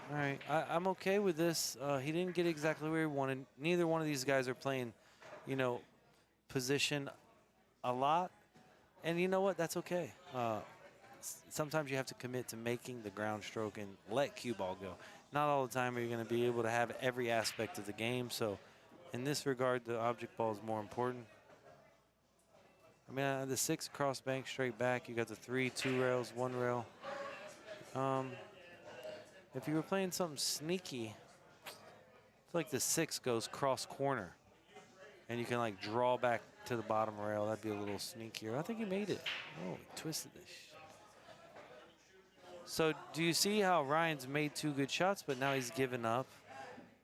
All right, I'm okay with this. He didn't get exactly where he wanted. Neither one of these guys are playing, position a lot. And you know what? That's okay. Sometimes you have to commit to making the ground stroke and let cue ball go. Not all the time are you going to be able to have every aspect of the game. So in this regard, the object ball is more important. I mean, the 6 cross bank straight back. You got the 3, 2 rails, 1 rail. If you were playing something sneaky, it's like the 6 goes cross corner. And you can like draw back to the bottom rail. That'd be a little sneakier. I think he made it. Oh, he twisted this. So do you see how Ryan's made 2 good shots, but now he's given up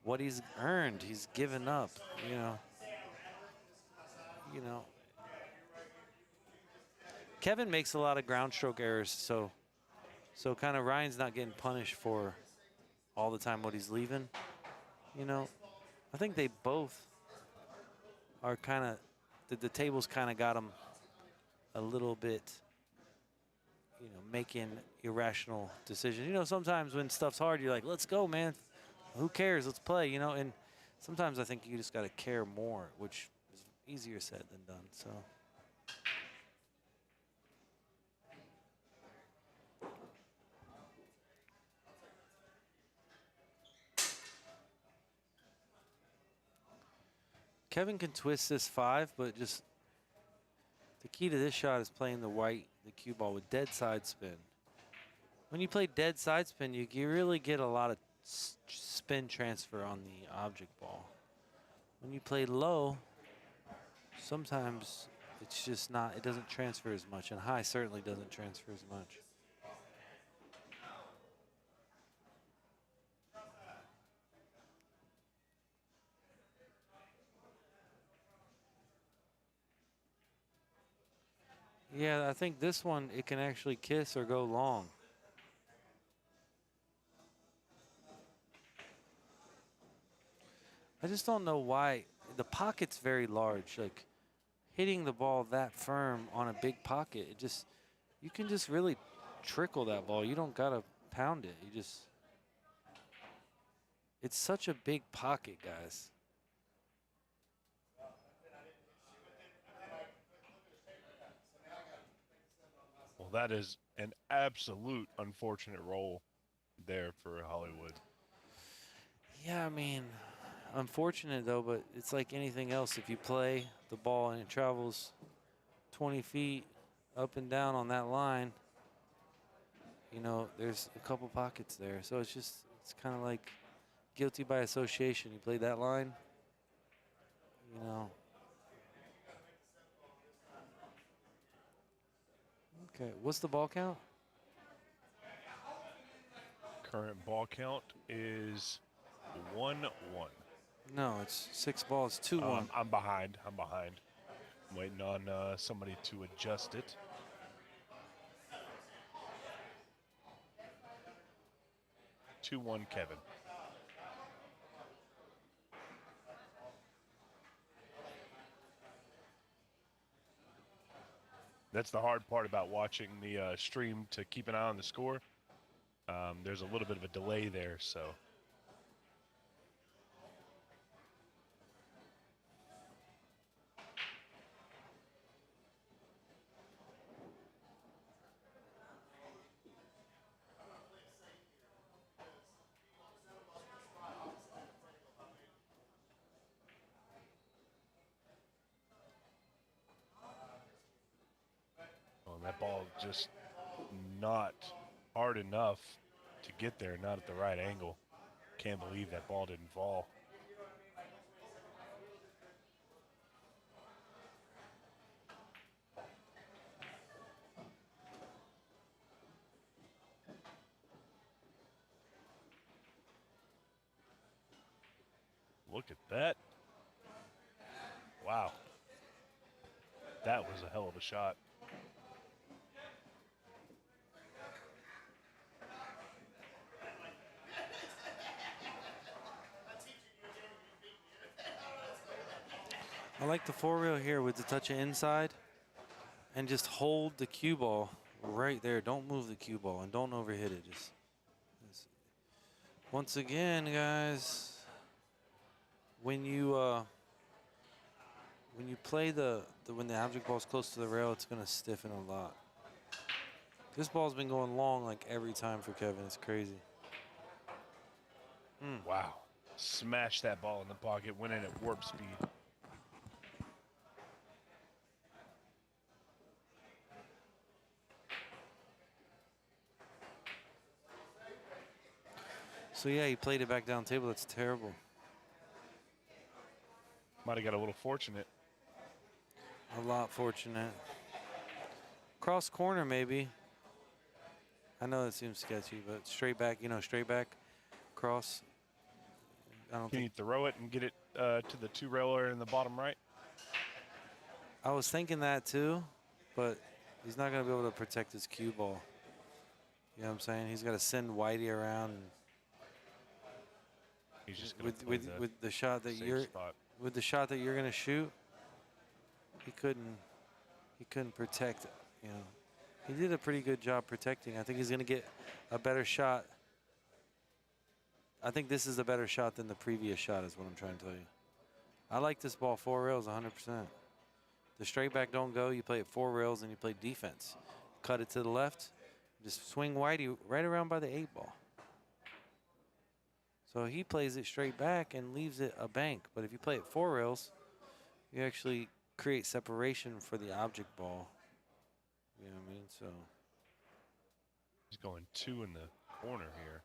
what he's earned? He's given up, Kevin makes a lot of ground stroke errors, so kind of Ryan's not getting punished for all the time what he's leaving. I think they both are kind of, the tables kind of got them a little bit, making irrational decisions. Sometimes when stuff's hard, you're like, let's go, man. Who cares? Let's play, And sometimes I think you just got to care more, which is easier said than done. So. Kevin can twist this 5, but just the key to this shot is playing the cue ball with dead side spin. When you play dead side spin, you really get a lot of spin transfer on the object ball. When you play low, sometimes it's just not, it doesn't transfer as much, and high certainly doesn't transfer as much. Yeah, I think this one, it can actually kiss or go long. I just don't know why. The pocket's very large. Like, hitting the ball that firm on a big pocket, you can just really trickle that ball. You don't got to pound it. It's such a big pocket, guys. Well, that is an absolute unfortunate roll there for Hollywood. Yeah, I mean, unfortunate though, but it's like anything else. If you play the ball and it travels 20 feet up and down on that line, you know, there's a couple pockets there. So it's kind of like guilty by association. You play that line, you know. Okay, what's the ball count? Current ball count is 1-1. No, it's 6 balls, 2-1. I'm behind. I'm waiting on somebody to adjust it. Two 2-1 Kevin. That's the hard part about watching the stream, to keep an eye on the score. There's a little bit of a delay there, so. That ball just not hard enough to get there, not at the right angle. Can't believe that ball didn't fall. Look at that. Wow. That was a hell of a shot. I like the 4-rail here with the touch of inside and just hold the cue ball right there. Don't move the cue ball and don't overhit it. Just once again, guys, when you play when the object ball's close to the rail, it's gonna stiffen a lot. This ball's been going long like every time for Kevin. It's crazy. Wow. Smashed that ball in the pocket, went in at warp speed. So yeah, he played it back down table. That's terrible. Might have got a little fortunate. A lot fortunate. Cross corner maybe. I know it seems sketchy, but straight back, straight back, cross. I don't Can you think. throw it and get it to the 2-railer in the bottom right? I was thinking that too, but he's not going to be able to protect his cue ball. You know what I'm saying? He's got to send Whitey around. And he's just going to with the shot that with the shot that you're going to shoot, he couldn't protect. He did a pretty good job protecting. I think he's going to get a better shot I think this is a better shot than the previous shot is what I'm trying to tell you. I like this ball 4 rails 100%. The straight back don't go. You play it 4 rails and you play defense. Cut it to the left. Just swing whitey right around by the 8 ball. So he plays it straight back and leaves it a bank. But if you play it 4 rails, you actually create separation for the object ball. You know what I mean? So He's going 2 in the corner here.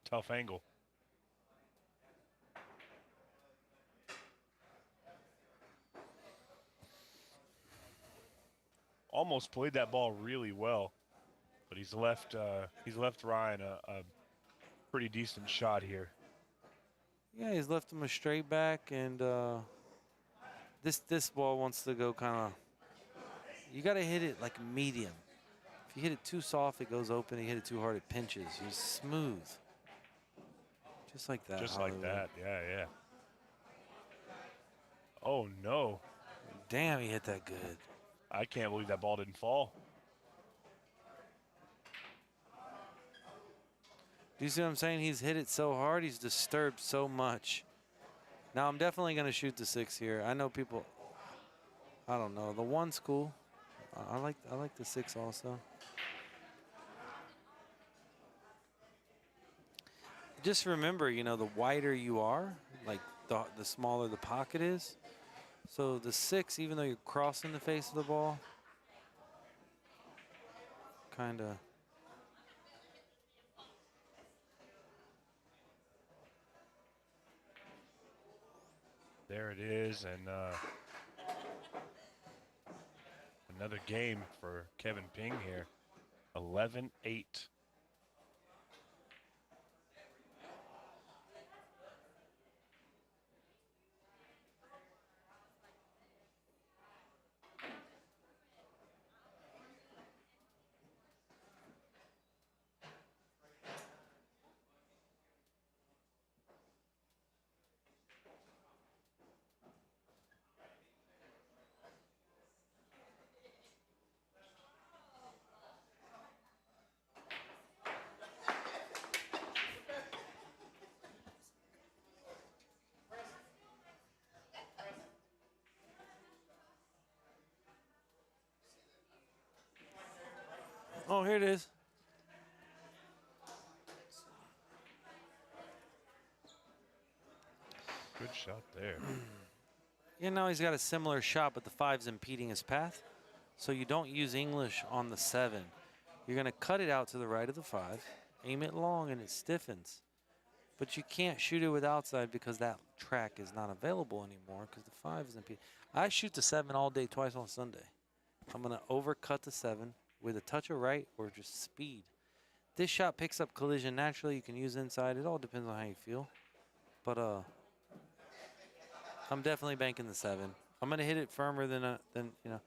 Tough angle. Almost played that ball really well, but he's left Ryan a pretty decent shot here. yeah, he's left him a straight back, and this ball wants to go kind of. You got to hit it like medium. If you hit it too soft, it goes open. You hit it too hard, it pinches. He's smooth, just like that. Just Hollywood. like that, yeah. Oh no! Damn, he hit that good. I can't believe that ball didn't fall. Do you see what I'm saying? He's hit it so hard, he's disturbed so much. Now I'm definitely gonna shoot the 6 here. I know people. I don't know. The 1's cool. I like the 6 also. Just remember, you know, the wider you are, like the smaller the pocket is. So the 6, even though you're crossing the face of the ball, kind of. There it is, and another game for Kevin Ping here. 11-8. Oh, here it is. Good shot there. You know, he's got a similar shot, but the 5's impeding his path. So you don't use English on the 7. You're going to cut it out to the right of the 5, aim it long, and it stiffens. But you can't shoot it with outside because that track is not available anymore because the 5 is impeding. I shoot the 7 all day, twice on Sunday. I'm going to overcut the 7 with a touch of right or just speed. This shot picks up collision naturally. You can use inside. It all depends on how you feel. But I'm definitely banking the 7. I'm going to hit it firmer than you know.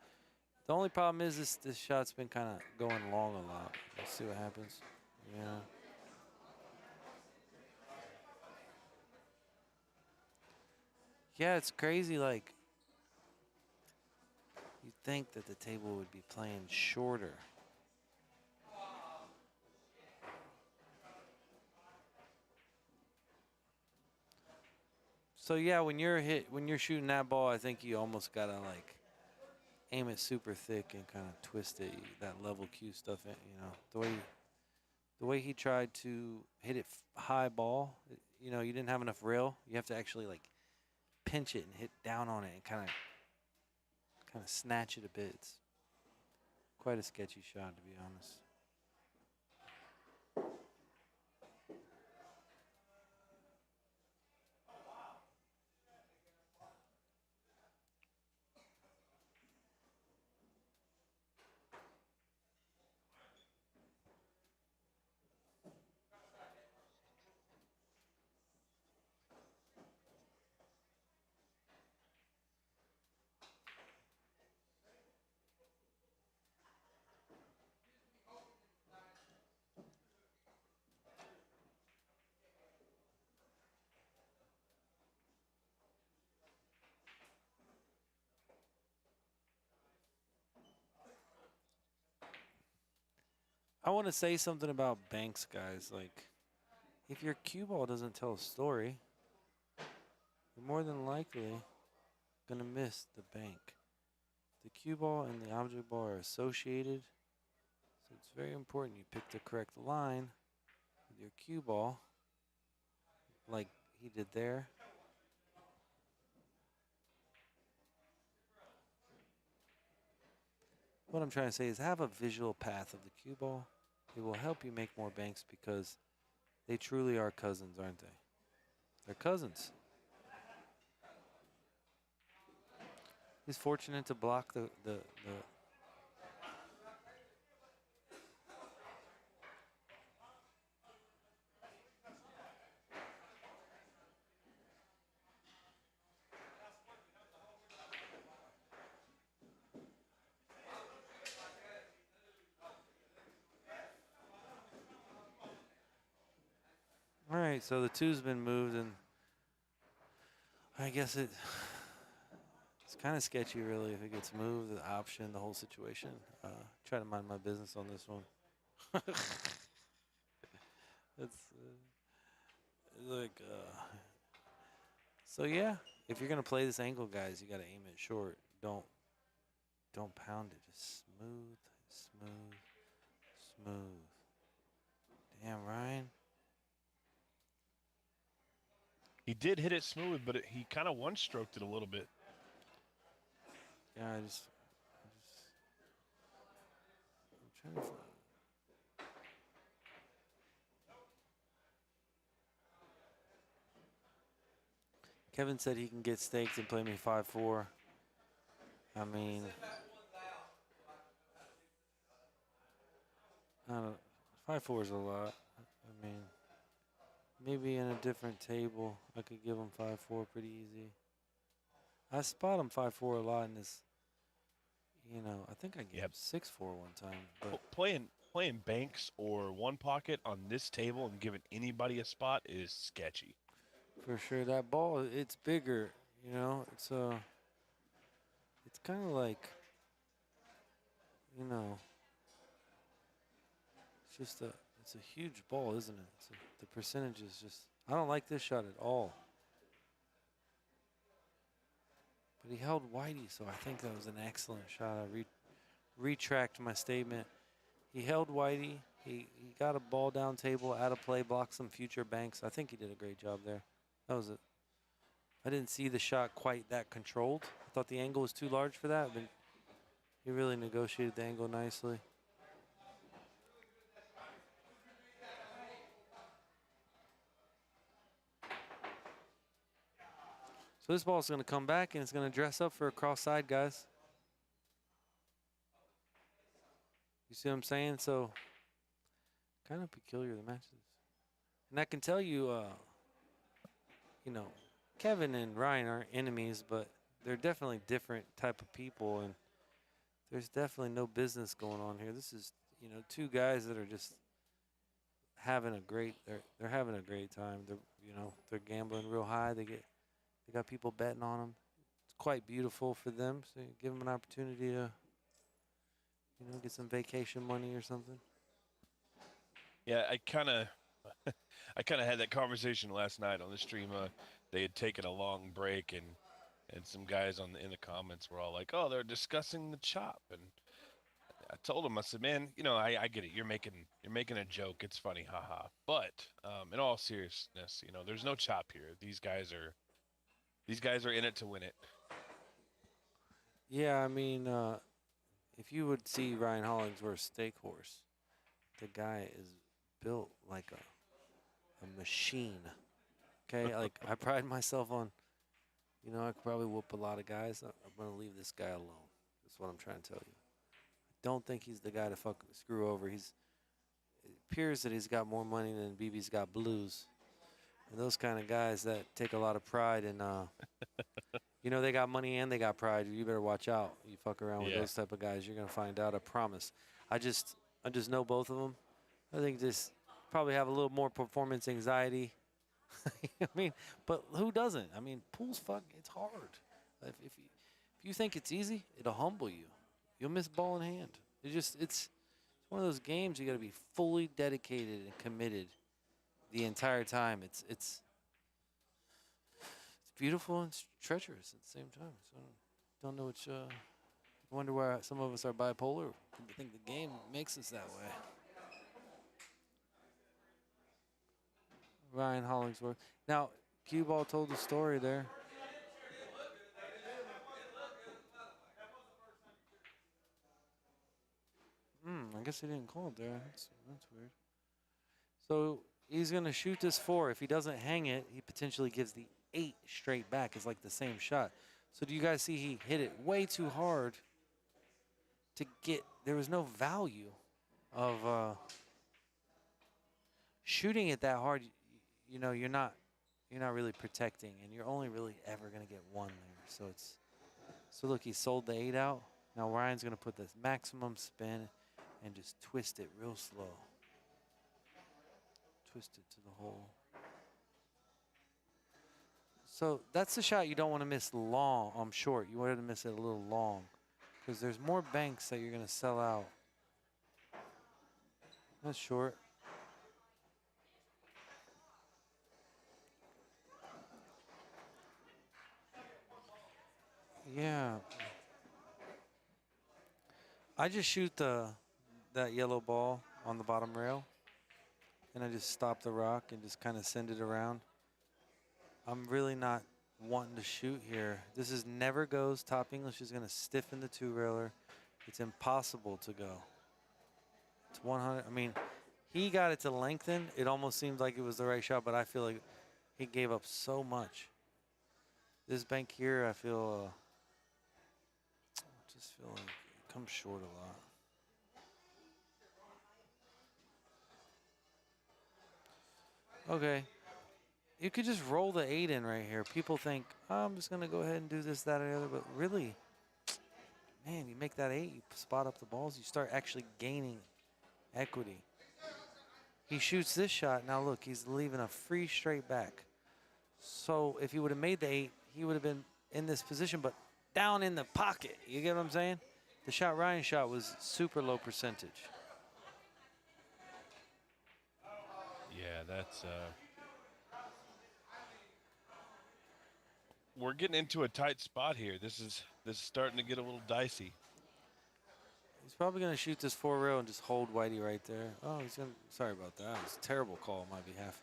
The only problem is this shot's been kind of going long a lot. Let's see what happens. Yeah. Yeah, it's crazy. Like, you'd think that the table would be playing shorter. So yeah, when you're shooting that ball, I think you almost gotta like aim it super thick and kind of twist it. That level Q stuff, you know, the way he tried to hit it high ball. You know, you didn't have enough rail. You have to actually like pinch it and hit down on it and kind of snatch it a bit. It's quite a sketchy shot, to be honest. I want to say something about banks, guys. Like, if your cue ball doesn't tell a story, you're more than likely going to miss the bank. The cue ball and the object ball are associated, so it's very important you pick the correct line with your cue ball, like he did there. What I'm trying to say is have a visual path of the cue ball. It will help you make more banks because they truly are cousins, aren't they? They're cousins. He's fortunate to block the All right, so the two's been moved, and I guess it's kind of sketchy, really, if it gets moved, the option, the whole situation. Try to mind my business on this one. It's like, so yeah, if you're gonna play this angle, guys, you gotta aim it short. Don't pound it. Just smooth, smooth, smooth. Damn, Ryan. He did hit it smooth, but he kind of one-stroked it a little bit. Yeah, I'm trying to find. Kevin said he can get staked and play me 5-4. I mean, I don't. 5-4 is a lot. I mean, maybe in a different table, I could give him 5-4 pretty easy. I spot him 5-4 a lot in this. You know, I think I gave him 6-4 one time. But Playing banks or one pocket on this table and giving anybody a spot is sketchy. for sure, that ball, it's bigger. You know, it's kind of like, you know, it's a huge ball, isn't it? The percentage is just. I don't like this shot at all. But he held Whitey, so I think that was an excellent shot. I retract my statement. He held Whitey. He got a ball down table, out of play, blocked some future banks. I think he did a great job there. That was it. I didn't see the shot quite that controlled. I thought the angle was too large for that, but he really negotiated the angle nicely. So this ball's going to come back, and it's going to dress up for a cross side, guys. You see what I'm saying? So kind of peculiar, the matches. And I can tell you, you know, Kevin and Ryan aren't enemies, but they're definitely different type of people, and there's definitely no business going on here. This is, you know, two guys that are just having a great. They're having a great time. They're gambling real high. They got people betting on them. It's quite beautiful for them. So you give them an opportunity to, you know, get some vacation money or something. Yeah, I kind of had that conversation last night on the stream. They had taken a long break, and some guys in the comments were all like, "Oh, they're discussing the chop." And I told them, I said, "Man, you know, I get it. You're making a joke. It's funny, haha. But in all seriousness, you know, there's no chop here. These guys are in it to win it." Yeah, I mean, if you would see Ryan Hollingsworth's stake horse, the guy is built like a machine. Okay, like I pride myself on, you know, I could probably whoop a lot of guys. I'm gonna leave this guy alone. That's what I'm trying to tell you. I don't think he's the guy to fucking screw over. It appears that he's got more money than BB's got blues. And those kind of guys that take a lot of pride in, you know, they got money and they got pride. You better watch out. You fuck around with those type of guys, you're gonna find out. I promise. I just know both of them. I think just probably have a little more performance anxiety. I mean, but who doesn't? I mean, pool's it's hard. If you think it's easy, it'll humble you. You'll miss ball in hand. It's one of those games you got to be fully dedicated and committed the entire time. It's beautiful and it's treacherous at the same time. So I don't know which. I wonder why some of us are bipolar. I think the game makes us that way. Ryan Hollingsworth. Now, cue ball told the story there. I guess he didn't call it there. That's weird. So he's going to shoot this 4. If he doesn't hang it, he potentially gives the 8 straight back. It's like the same shot. So do you guys see he hit it way too hard to get, there was no value of shooting it that hard. You know, you're not really protecting, and you're only really ever going to get 1 there. So look, he sold the 8 out. Now Ryan's going to put the maximum spin and just twist it real slow. Twist it to the hole. So that's the shot you don't want to miss long, short. You wanted to miss it a little long because there's more banks that you're going to sell out. That's short. Yeah. I just shoot that yellow ball on the bottom rail, and I just stop the rock and just kind of send it around. I'm really not wanting to shoot here. This is never goes. Top English is going to stiffen the 2-railer. It's impossible to go. It's 100. I mean, he got it to lengthen. It almost seemed like it was the right shot, but I feel like he gave up so much. This bank here, I just feel like it comes short a lot. Okay. You could just roll the 8 in right here. People think, oh, I'm just going to go ahead and do this, that, or the other. But really, man, you make that 8, you spot up the balls, you start actually gaining equity. He shoots this shot. Now, look, he's leaving a free straight back. So if he would have made the 8, he would have been in this position, but down in the pocket. You get what I'm saying? The shot Ryan shot was super low percentage. Yeah, that's we're getting into a tight spot here. This is starting to get a little dicey. He's probably going to shoot this 4-rail and just hold Whitey right there. Oh, he's going to, sorry about that. It's a terrible call on my behalf.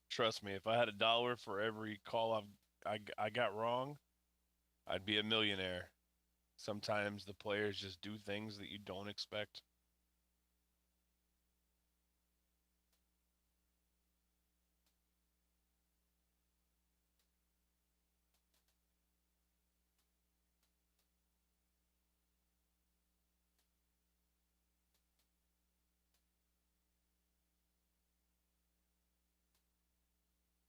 Trust me, if I had $1 for every call I got wrong, I'd be a millionaire. Sometimes the players just do things that you don't expect.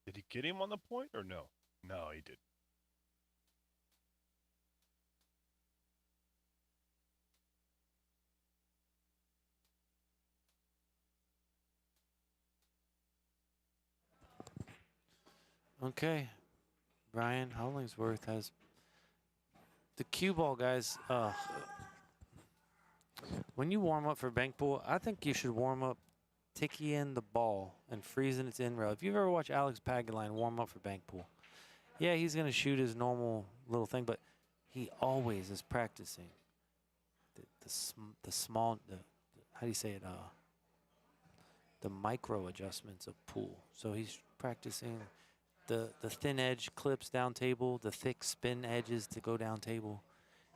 Did he get him on the point or no? No, he didn't. Okay. Brian Hollingsworth has the cue ball, guys. When you warm up for bank pool, I think you should warm up tickying the ball and freezing its end rail. If you've ever watched Alex Pagaline warm up for bank pool, yeah, he's going to shoot his normal little thing, but he always is practicing the small, how do you say it, the micro adjustments of pool. So he's practicing the thin edge clips down table, the thick spin edges to go down table.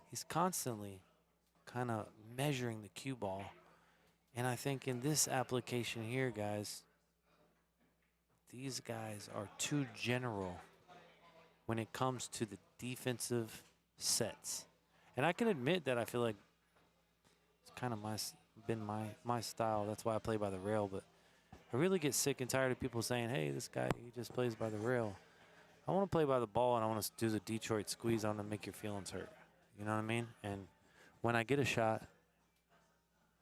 He's constantly kind of measuring the cue ball. And I think in this application here, guys, these guys are too general when it comes to the defensive sets. And I can admit that I feel like it's kind of my style. That's why I play by the rail. But I really get sick and tired of people saying, hey, this guy, he just plays by the rail. I want to play by the ball, and I want to do the Detroit squeeze. I want to make your feelings hurt. You know what I mean? And when I get a shot,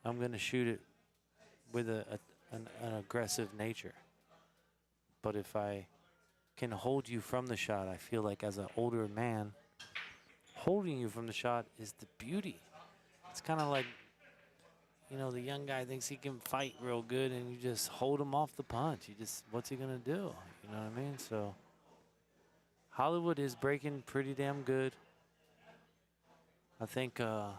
I'm going to shoot it with an aggressive nature. But if I can hold you from the shot, I feel like as an older man, holding you from the shot is the beauty. It's kind of like, you know, the young guy thinks he can fight real good and you just hold him off the punch. You just, what's he going to do? You know what I mean? So Hollywood is breaking pretty damn good. I think I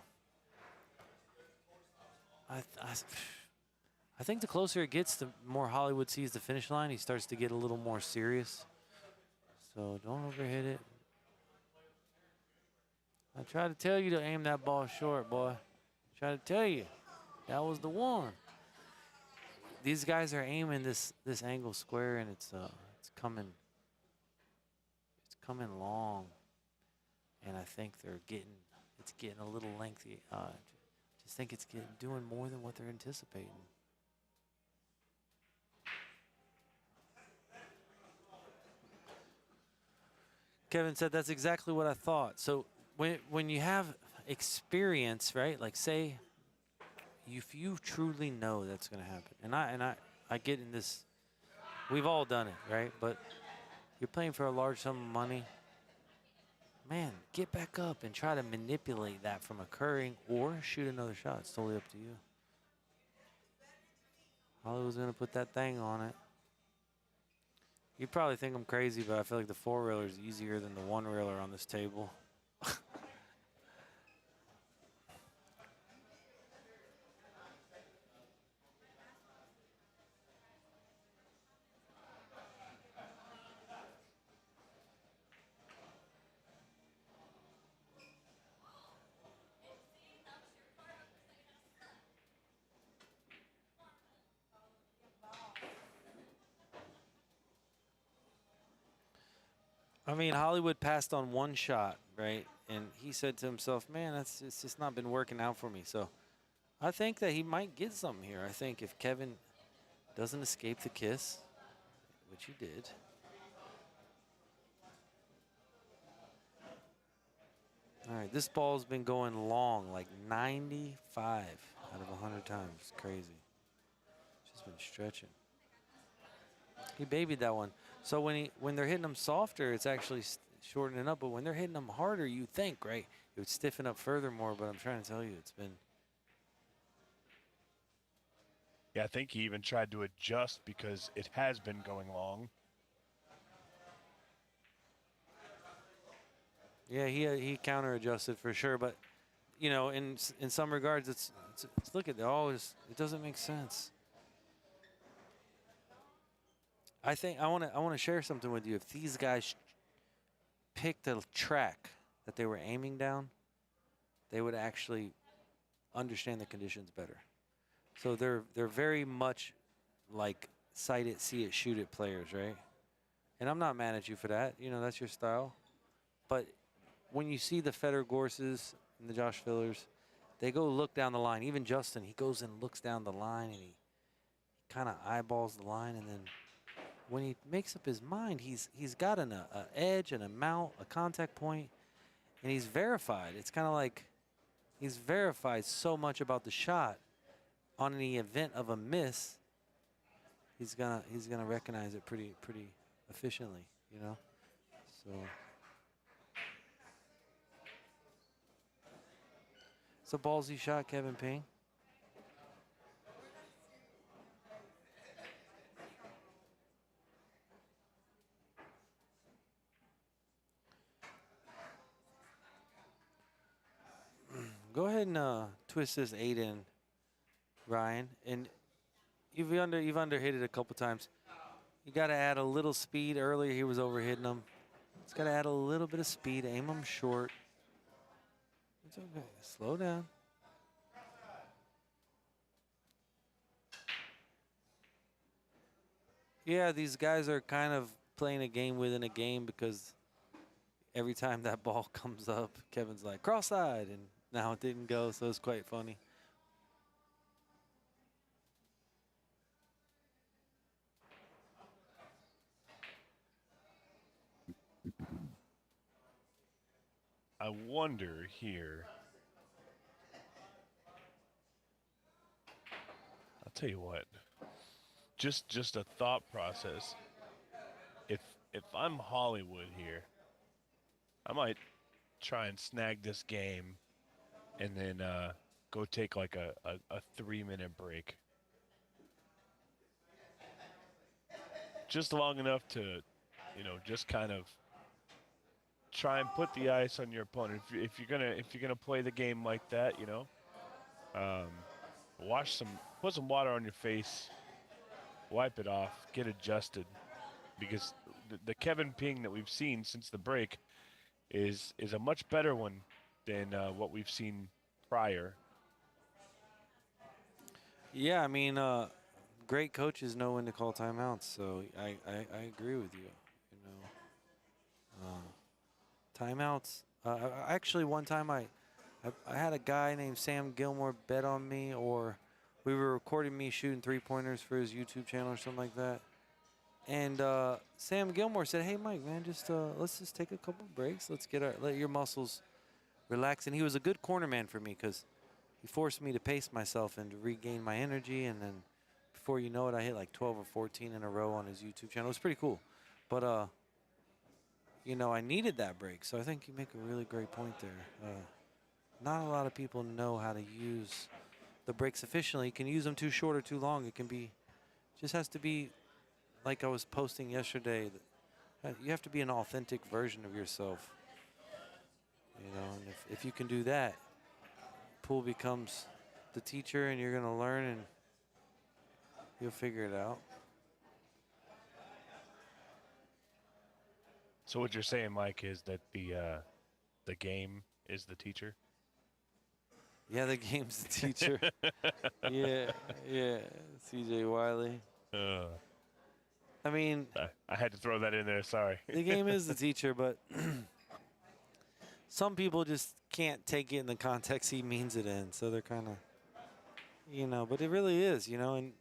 think the closer it gets, the more Hollywood sees the finish line. He starts to get a little more serious. So don't overhit it. I try to tell you to aim that ball short, boy. Try to tell you. That was the one. These guys are aiming this angle square, and it's coming long. And I think it's getting a little lengthy. Just think it's doing more than what they're anticipating. Kevin said that's exactly what I thought. So when you have experience, right? Like say, if you truly know that's going to happen, and I get in this. We've all done it, right? But you're playing for a large sum of money. Man, get back up and try to manipulate that from occurring or shoot another shot. It's totally up to you. Hollywood's going to put that thing on it. You probably think I'm crazy, but I feel like the four-reeler is easier than the one-reeler on this table. I mean, Hollywood passed on one shot, right? And he said to himself, man, it's just not been working out for me. So I think that he might get something here. I think if Kevin doesn't escape the kiss, which he did. All right, this ball's been going long, like 95 out of 100 times. It's crazy. Just been stretching. He babied that one. So when they're hitting them softer, it's actually shortening up. But when they're hitting them harder, you think, right, it would stiffen up furthermore. But I'm trying to tell you, it's been. Yeah, I think he even tried to adjust because it has been going long. Yeah, he counter adjusted for sure. But you know, in some regards, it's look at it always. It doesn't make sense. I think I want to share something with you. If these guys picked a track that they were aiming down, they would actually understand the conditions better. So they're very much like sight it, see it, shoot it players, right? And I'm not mad at you for that. You know, that's your style. But when you see the Feder Gorses and the Josh Fillers, they go look down the line. Even Justin, he goes and looks down the line and he kind of eyeballs the line, and then when he makes up his mind, he's got an edge, an amount, a contact point, and he's verified. It's kind of like he's verified so much about the shot. On the event of a miss, he's gonna recognize it pretty efficiently, you know. So it's a ballsy shot, Kevin Ping. Go ahead and twist this 8 in, Ryan. And you've underhit it a couple times. You got to add a little speed. Earlier he was overhitting them. It's got to add a little bit of speed. Aim them short. It's okay. Slow down. Yeah, these guys are kind of playing a game within a game because every time that ball comes up, Kevin's like, cross-side, and now it didn't go, so it's quite funny. I wonder here. tell you what. Just a thought process. If I'm Hollywood here, I might try and snag this game and then go take like a 3-minute break. Just long enough to, just kind of try and put the ice on your opponent. If you're gonna play the game like that, um, put some water on your face, wipe it off, get adjusted, because the Kevin Ping that we've seen since the break is a much better one than what we've seen prior. Yeah, I mean, great coaches know when to call timeouts, so I agree with you. Timeouts. Actually, one time I had a guy named Sam Gilmore bet on me, or we were recording me shooting 3-pointers for his YouTube channel or something like that. And Sam Gilmore said, "Hey, Mike, man, let's just take a couple breaks. Let your muscles relax." And he was a good corner man for me because he forced me to pace myself and to regain my energy. And then before you know it, I hit like 12 or 14 in a row on his YouTube channel. It was pretty cool. But, I needed that break. So I think you make a really great point there. Not a lot of people know how to use the breaks efficiently. You can use them too short or too long. Just has to be, like I was posting yesterday, you have to be an authentic version of yourself. And if you can do that, pool becomes the teacher, and you're going to learn, and you'll figure it out. So what you're saying, Mike, is that the game is the teacher? Yeah, the game's the teacher. yeah, CJ Wiley. I mean, I had to throw that in there. Sorry. The game is the teacher, but some people just can't take it in the context he means it in. So they're kind of, but it really is, and you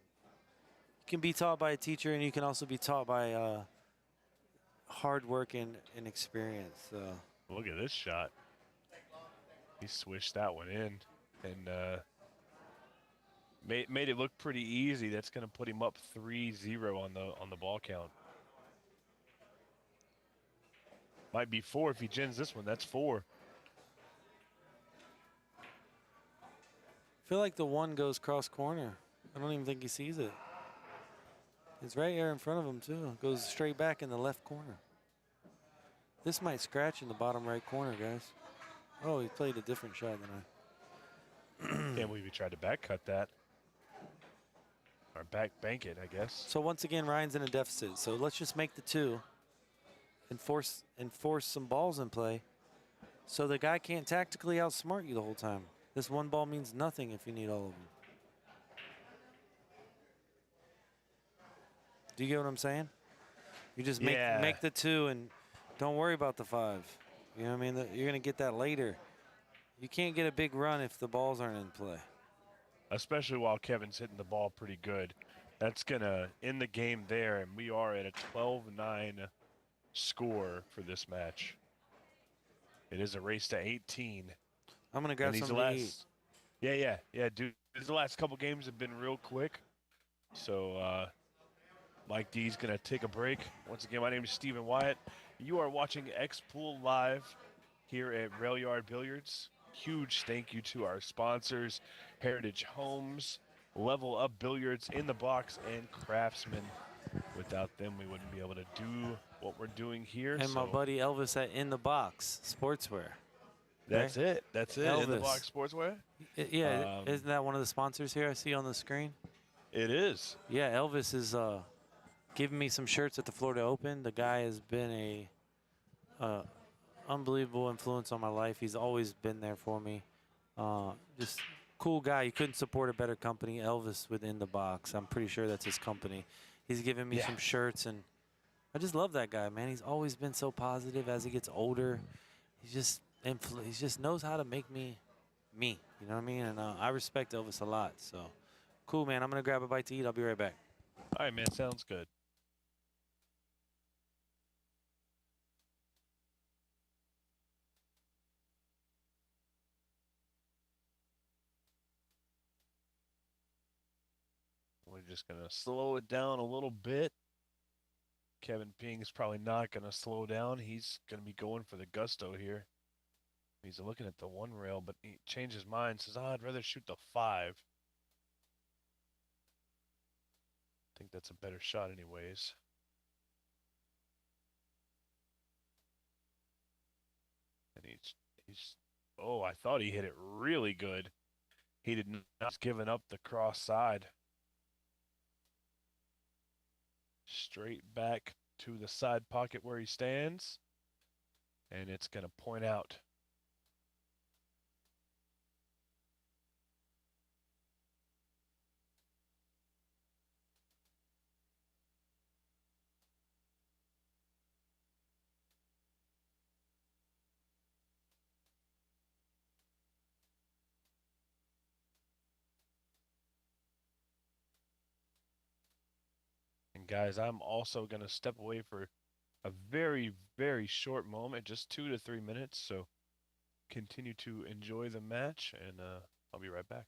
can be taught by a teacher, and you can also be taught by hard work and experience. So. Look at this shot. He swished that one in and made it look pretty easy. That's going to put him up 3-0 on the ball count. Might be 4 if he gins this one. That's 4. I feel like the one goes cross corner. I don't even think he sees it. It's right here in front of him, too. It goes straight back in the left corner. This might scratch in the bottom right corner, guys. Oh, he played a different shot than I. Can't believe he tried to back cut that. Or back bank it, I guess. So once again, Ryan's in a deficit. So let's just make the 2 and force some balls in play so the guy can't tactically outsmart you the whole time. This one ball means nothing if you need all of them. Do you get what I'm saying? You just make the 2 and don't worry about the 5. You know what I mean? You're going to get that later. You can't get a big run if the balls aren't in play. Especially while Kevin's hitting the ball pretty good. That's going to end the game there, and we are at a 12-9 score for this match. It is a race to 18. I'm going to grab something to eat. Yeah, dude. The last couple games have been real quick. So Mike D's going to take a break. Once again, my name is Stephen Wyatt. You are watching X-Pool Live here at Railyard Billiards. Huge thank you to our sponsors, Heritage Homes, Level Up Billiards in the Box, and Craftsman. Without them, we wouldn't be able to do what we're doing here. And my buddy Elvis at In the Box Sportswear. That's it. Elvis. In the Box Sportswear? Yeah, isn't that one of the sponsors here I see on the screen? It is. Yeah, Elvis is giving me some shirts at the Florida Open. The guy has been a unbelievable influence on my life. He's always been there for me. Just cool guy. You couldn't support a better company. Elvis within the box. I'm pretty sure that's his company. He's giving me some shirts, and I just love that guy, man. He's always been so positive as he gets older. He just knows how to make me. You know what I mean? And I respect Elvis a lot. So cool, man. I'm gonna grab a bite to eat. I'll be right back. All right, man. Sounds good. just going to slow it down a little bit. Kevin Ping is probably not going to slow down. He's going to be going for the gusto here. He's looking at the 1 rail, but he changed his mind, says, I'd rather shoot the 5. I think that's a better shot anyways. And he's oh, I thought he hit it really good. He did not give up the cross side. Straight back to the side pocket where he stands. And it's going to point out. And guys, I'm also going to step away for a very, very short moment, just 2 to 3 minutes. So continue to enjoy the match, and I'll be right back.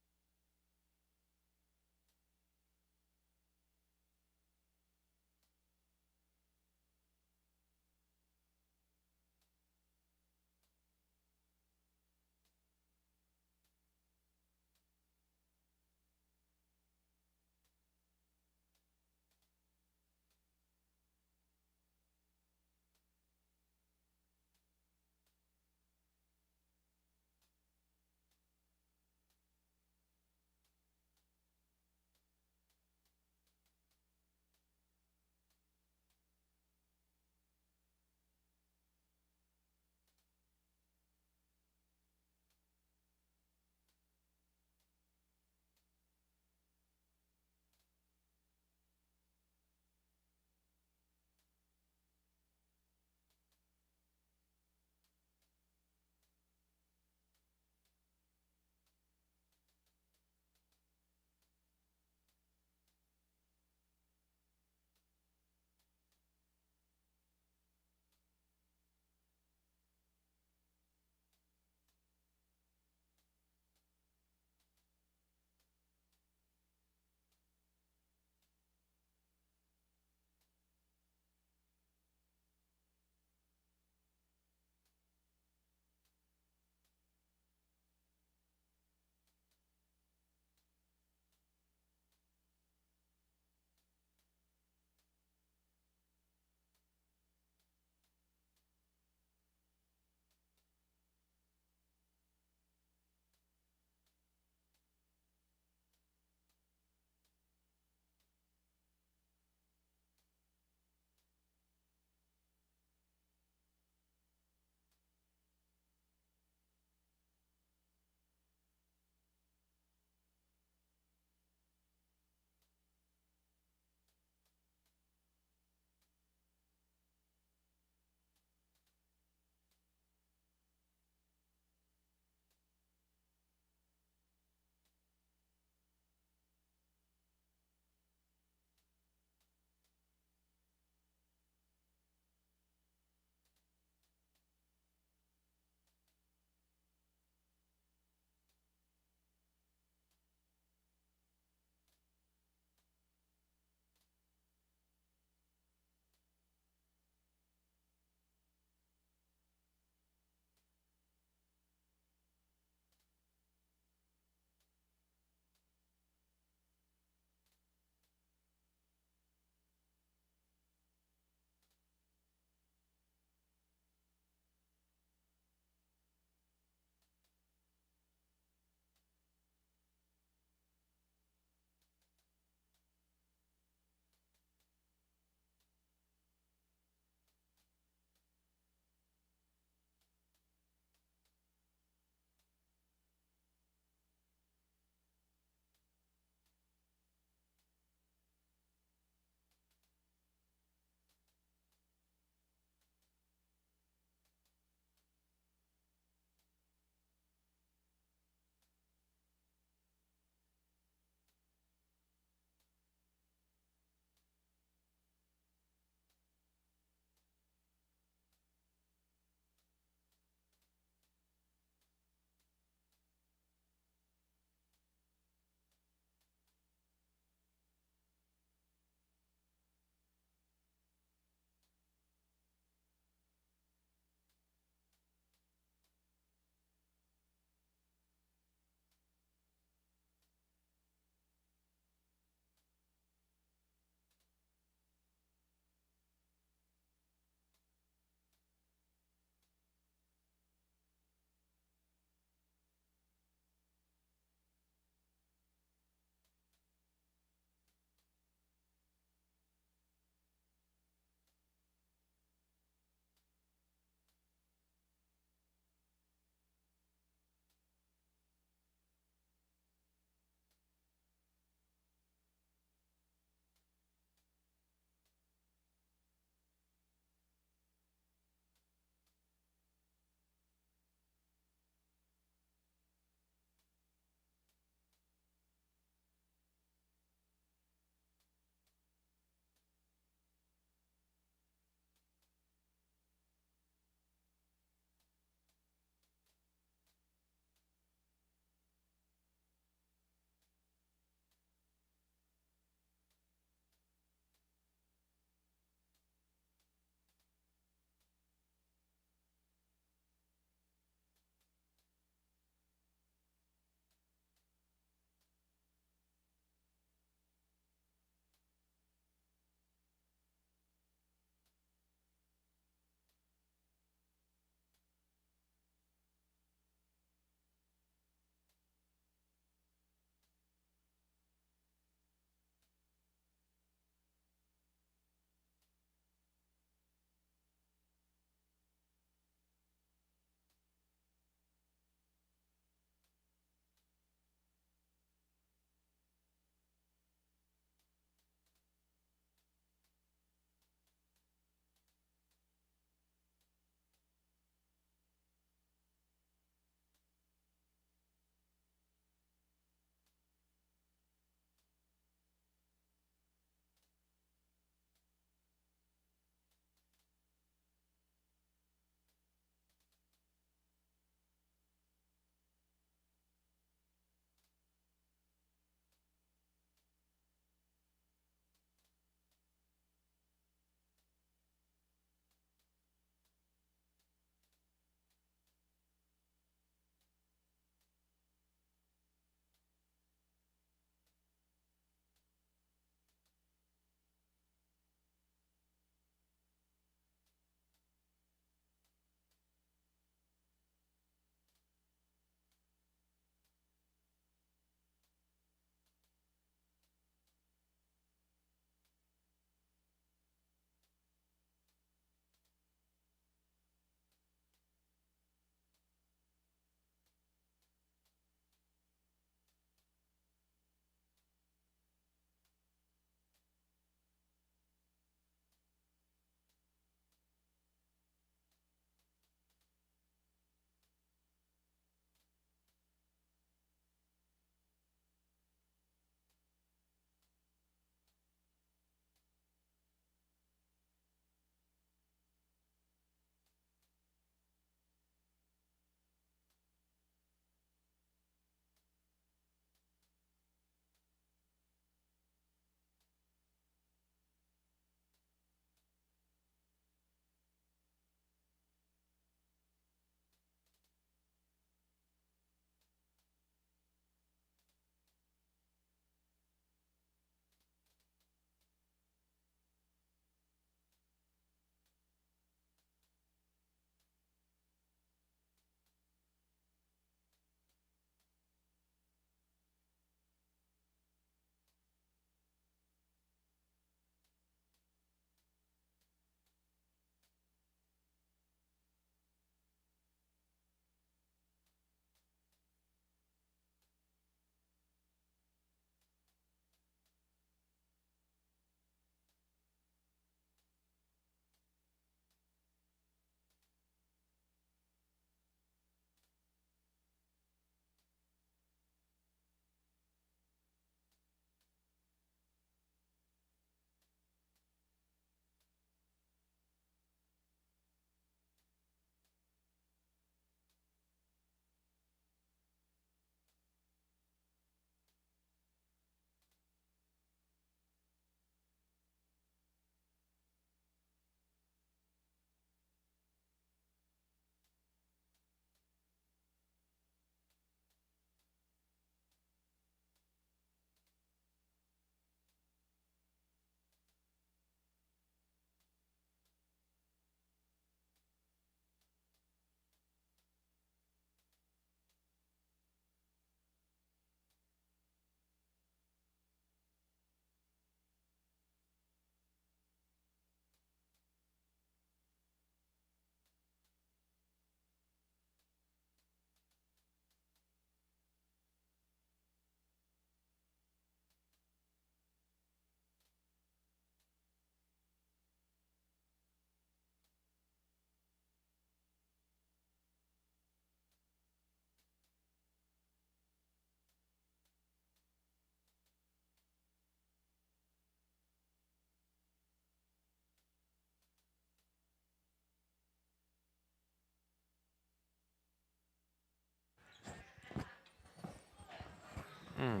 Hmm.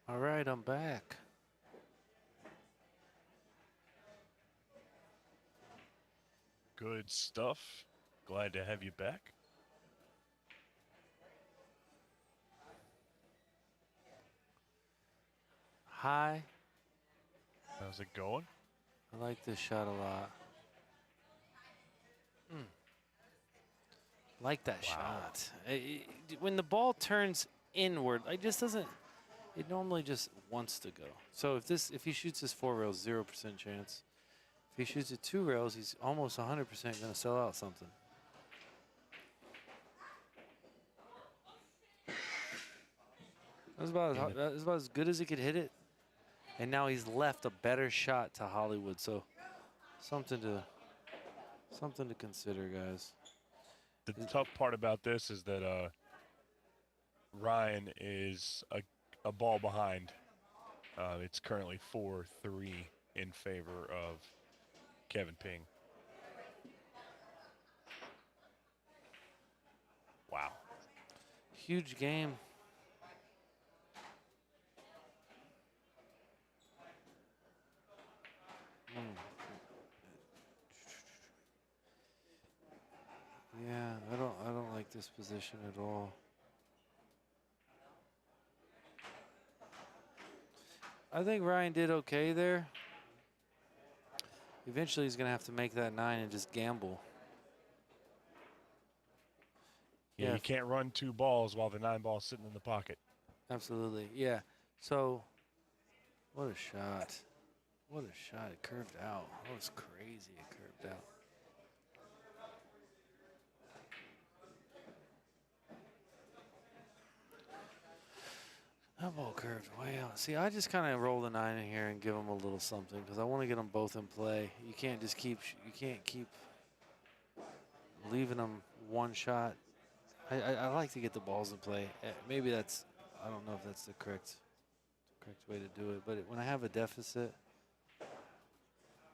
All right, I'm back. Good stuff. Glad to have you back. Hi. How's it going? I like this shot a lot. Like that shot. When the ball turns inward, it just doesn't. It normally just wants to go. So if he shoots his 4 rails, 0% chance. If he shoots it 2 rails, he's almost 100% going to sell out something. That's about as good as he could hit it. And now he's left a better shot to Hollywood. So something to consider, guys. The tough part about this is that Ryan is a ball behind. It's currently 4-3 in favor of Kevin Ping. Wow. Huge game. Yeah, I don't like this position at all. I think Ryan did okay there. Eventually he's going to have to make that 9 and just gamble. Yeah, you can't run 2 balls while the 9 ball's sitting in the pocket. Absolutely, yeah. So, what a shot. What a shot. It curved out. That was crazy. It curved out. That ball curved way out. See, I just kind of roll the 9 in here and give them a little something because I want to get them both in play. You can't keep leaving them one shot. I like to get the balls in play. Maybe that's, I don't know if that's the correct way to do it. But when I have a deficit,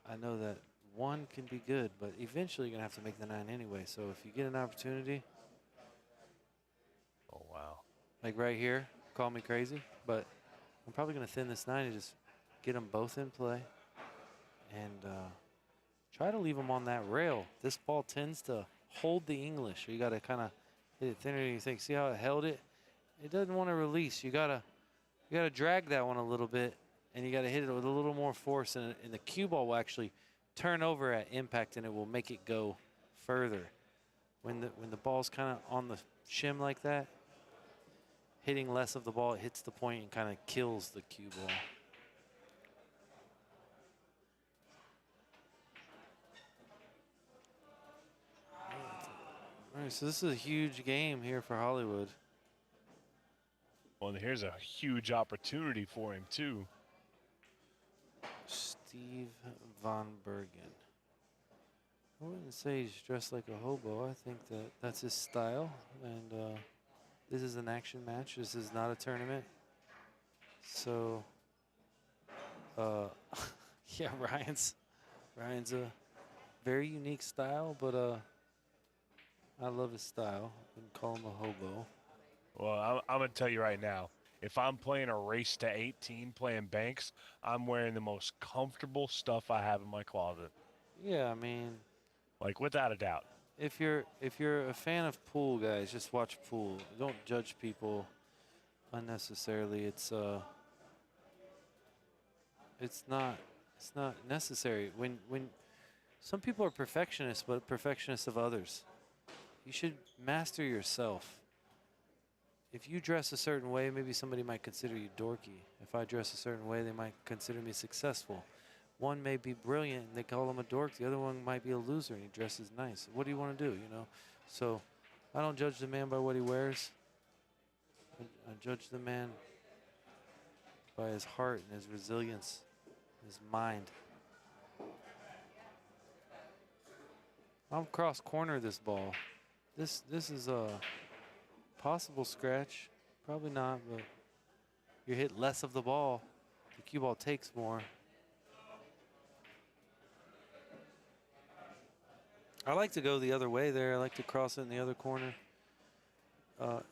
I know that 1 can be good, but eventually you're going to have to make the 9 anyway. So if you get an opportunity. Oh, wow. Like right here, call me crazy, but I'm probably going to thin this 9 and just get them both in play and try to leave them on that rail. This ball tends to hold the English. So you got to kind of hit it thinner than you think. See how it held it? It doesn't want to release. You gotta drag that one a little bit, and you got to hit it with a little more force, and the cue ball will actually turn over at impact, and it will make it go further. When the ball's kind of on the shim like that, hitting less of the ball, it hits the point and kind of kills the cue ball. All right, so this is a huge game here for Hollywood. Well, and here's a huge opportunity for him, too. Steve Von Bergen. I wouldn't say he's dressed like a hobo. I think that's his style. And this is an action match. This is not a tournament. So, yeah, Ryan's a very unique style, but I love his style. I wouldn't call him a hobo. Well, I'm going to tell you right now, if I'm playing a race to 18, playing banks, I'm wearing the most comfortable stuff I have in my closet. Yeah, I mean, like without a doubt. If you're a fan of pool, guys, just watch pool. Don't judge people unnecessarily. It's not necessary. When some people are perfectionists, but perfectionists of others. You should master yourself. If you dress a certain way, maybe somebody might consider you dorky. If I dress a certain way, they might consider me successful. One may be brilliant, and they call him a dork. The other one might be a loser, and he dresses nice. What do you want to do, you know? So I don't judge the man by what he wears. I judge the man by his heart and his resilience, his mind. I'm cross corner this ball. This is a possible scratch. Probably not, but you hit less of the ball. The cue ball takes more. I like to go the other way there. I like to cross it in the other corner.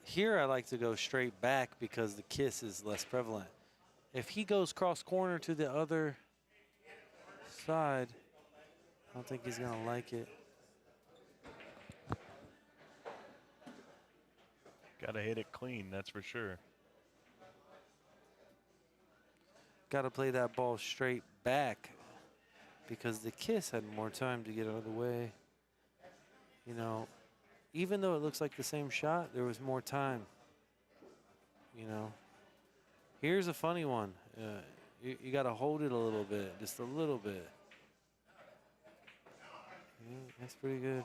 Here I like to go straight back because the kiss is less prevalent. If he goes cross corner to the other side, I don't think he's going to like it. Got to hit it clean, that's for sure. Got to play that ball straight back because the kiss had more time to get out of the way. You know, even though it looks like the same shot, there was more time. You know, here's a funny one. You got to hold it a little bit, just a little bit. Yeah, that's pretty good.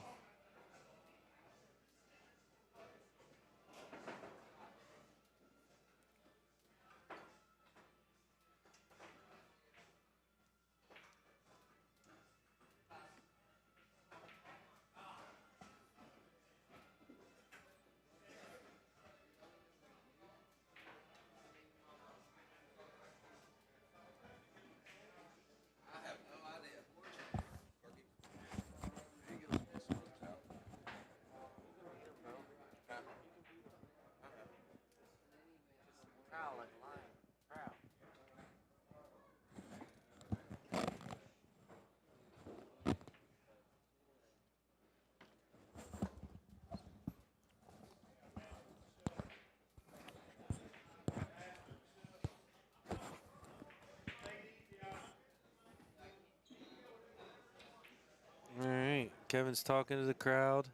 All right, Kevin's talking to the crowd.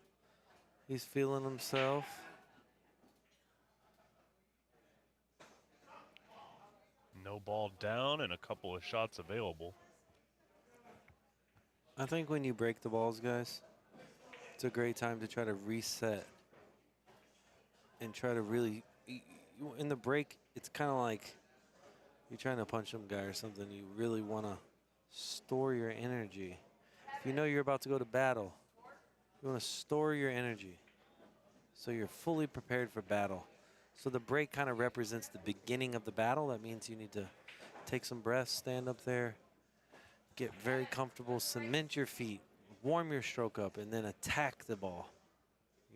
He's feeling himself. No ball down and a couple of shots available. I think when you break the balls, guys, it's a great time to try to reset and try to really, in the break, it's kind of like you're trying to punch some guy or something. You really want to store your energy. If you know you're about to go to battle, you want to store your energy so you're fully prepared for battle. So the break kind of represents the beginning of the battle. That means you need to take some breaths, stand up there, get very comfortable, cement your feet, warm your stroke up, and then attack the ball.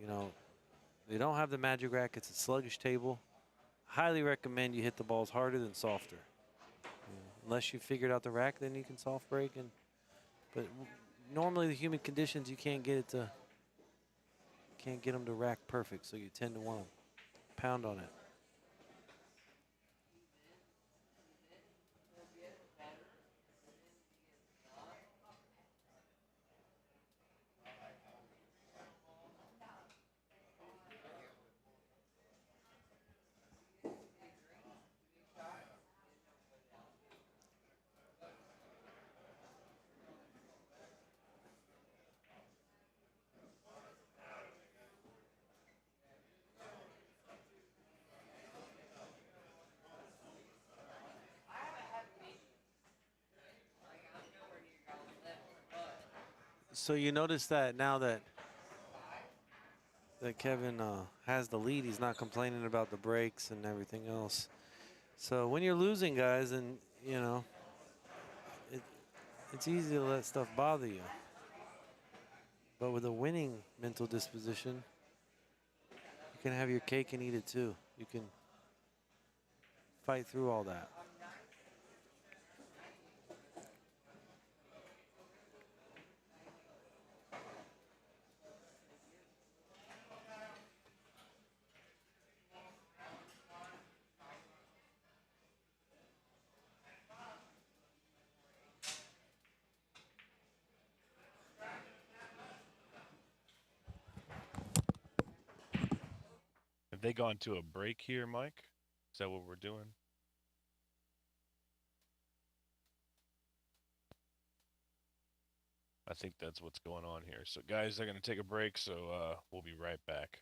You know, they don't have the magic rack. It's a sluggish table. Highly recommend you hit the balls harder than softer. Unless you figured out the rack, then you can soft break. But normally the humid conditions, you can't get them to rack perfect, so you tend to want to pound on it. So you notice that now that Kevin has the lead, he's not complaining about the breaks and everything else. So when you're losing, guys, and you know, it's easy to let stuff bother you. But with a winning mental disposition, you can have your cake and eat it too. You can fight through all that. Have they gone to a break here, Mike? Is that what we're doing? I think that's what's going on here. So, guys, they're going to take a break, so we'll be right back.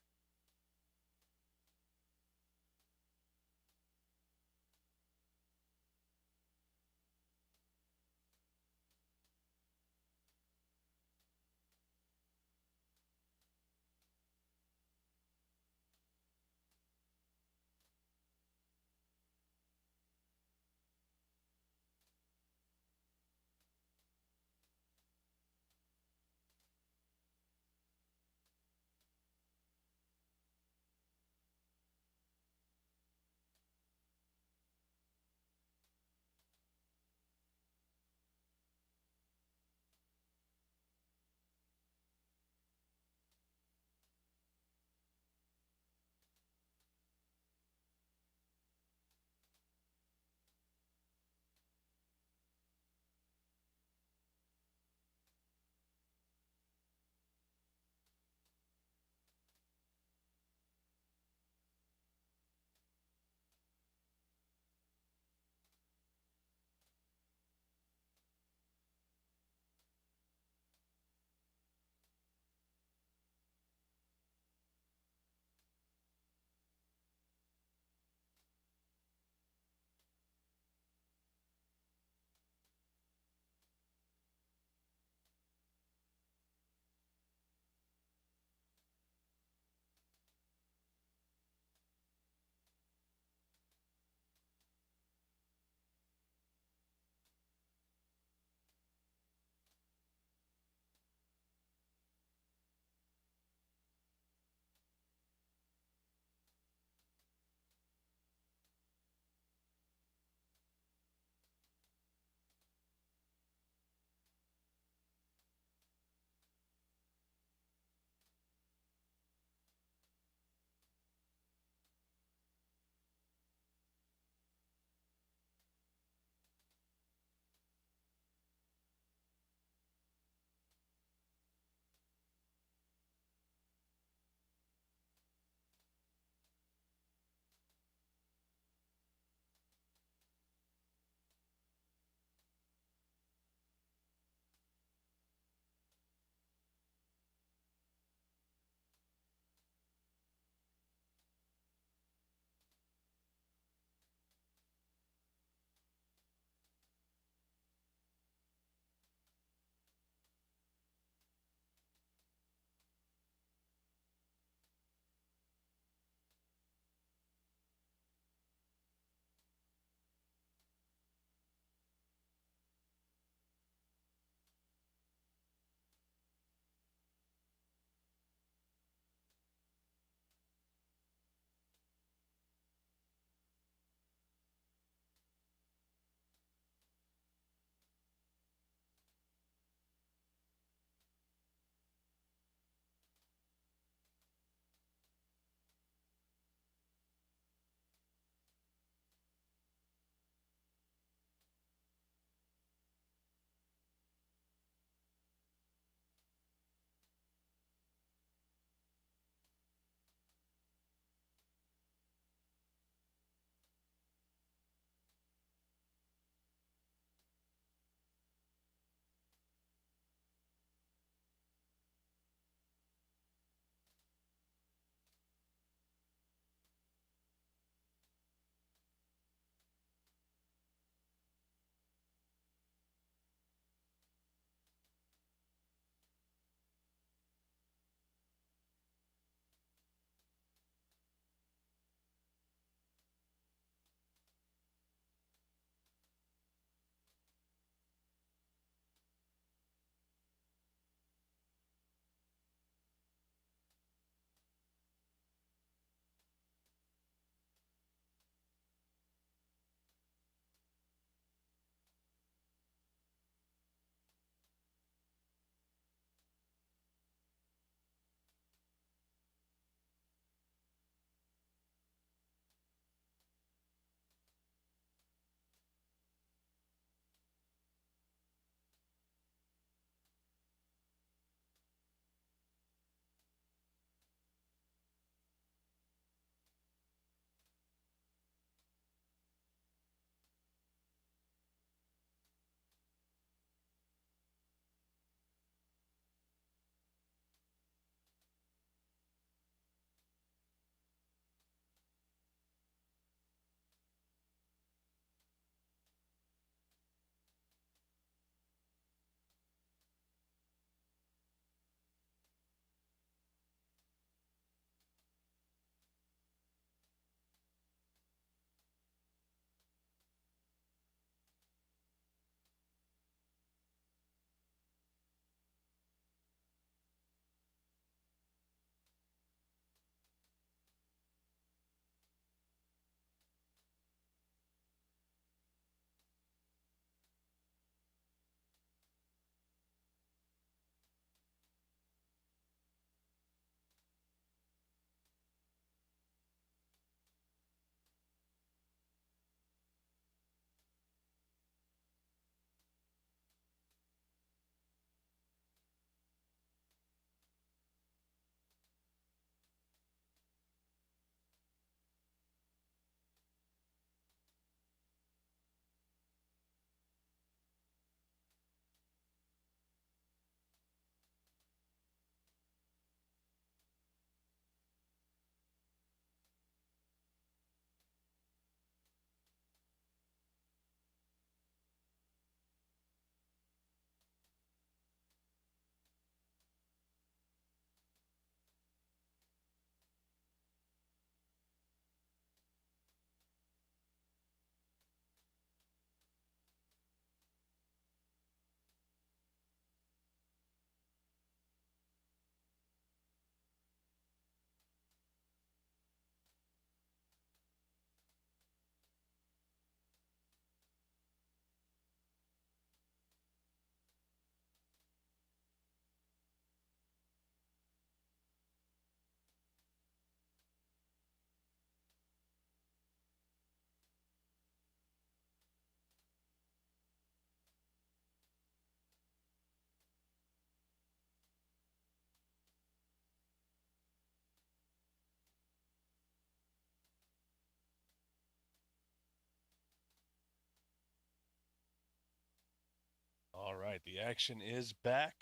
right, the action is back,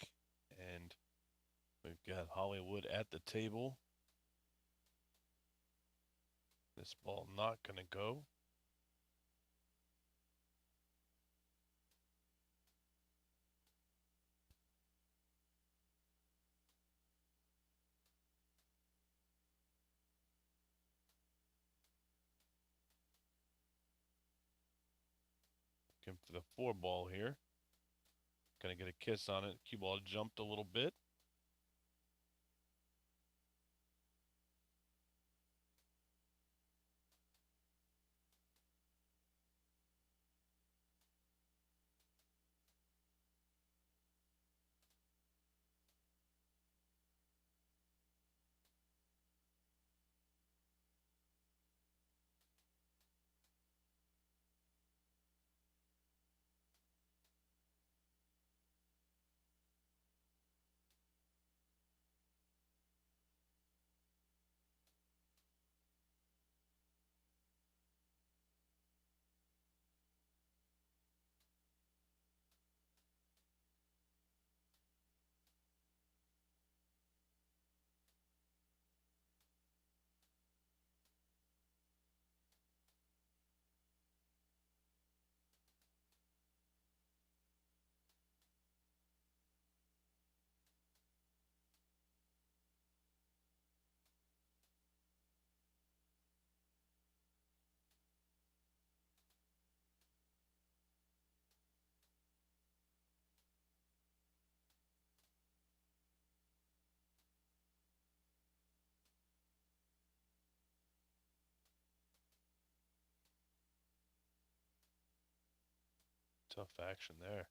and we've got Hollywood at the table. This ball not going to go. Looking for the 4 ball here. Gonna get a kiss on it. Cue ball jumped a little bit. Tough action there.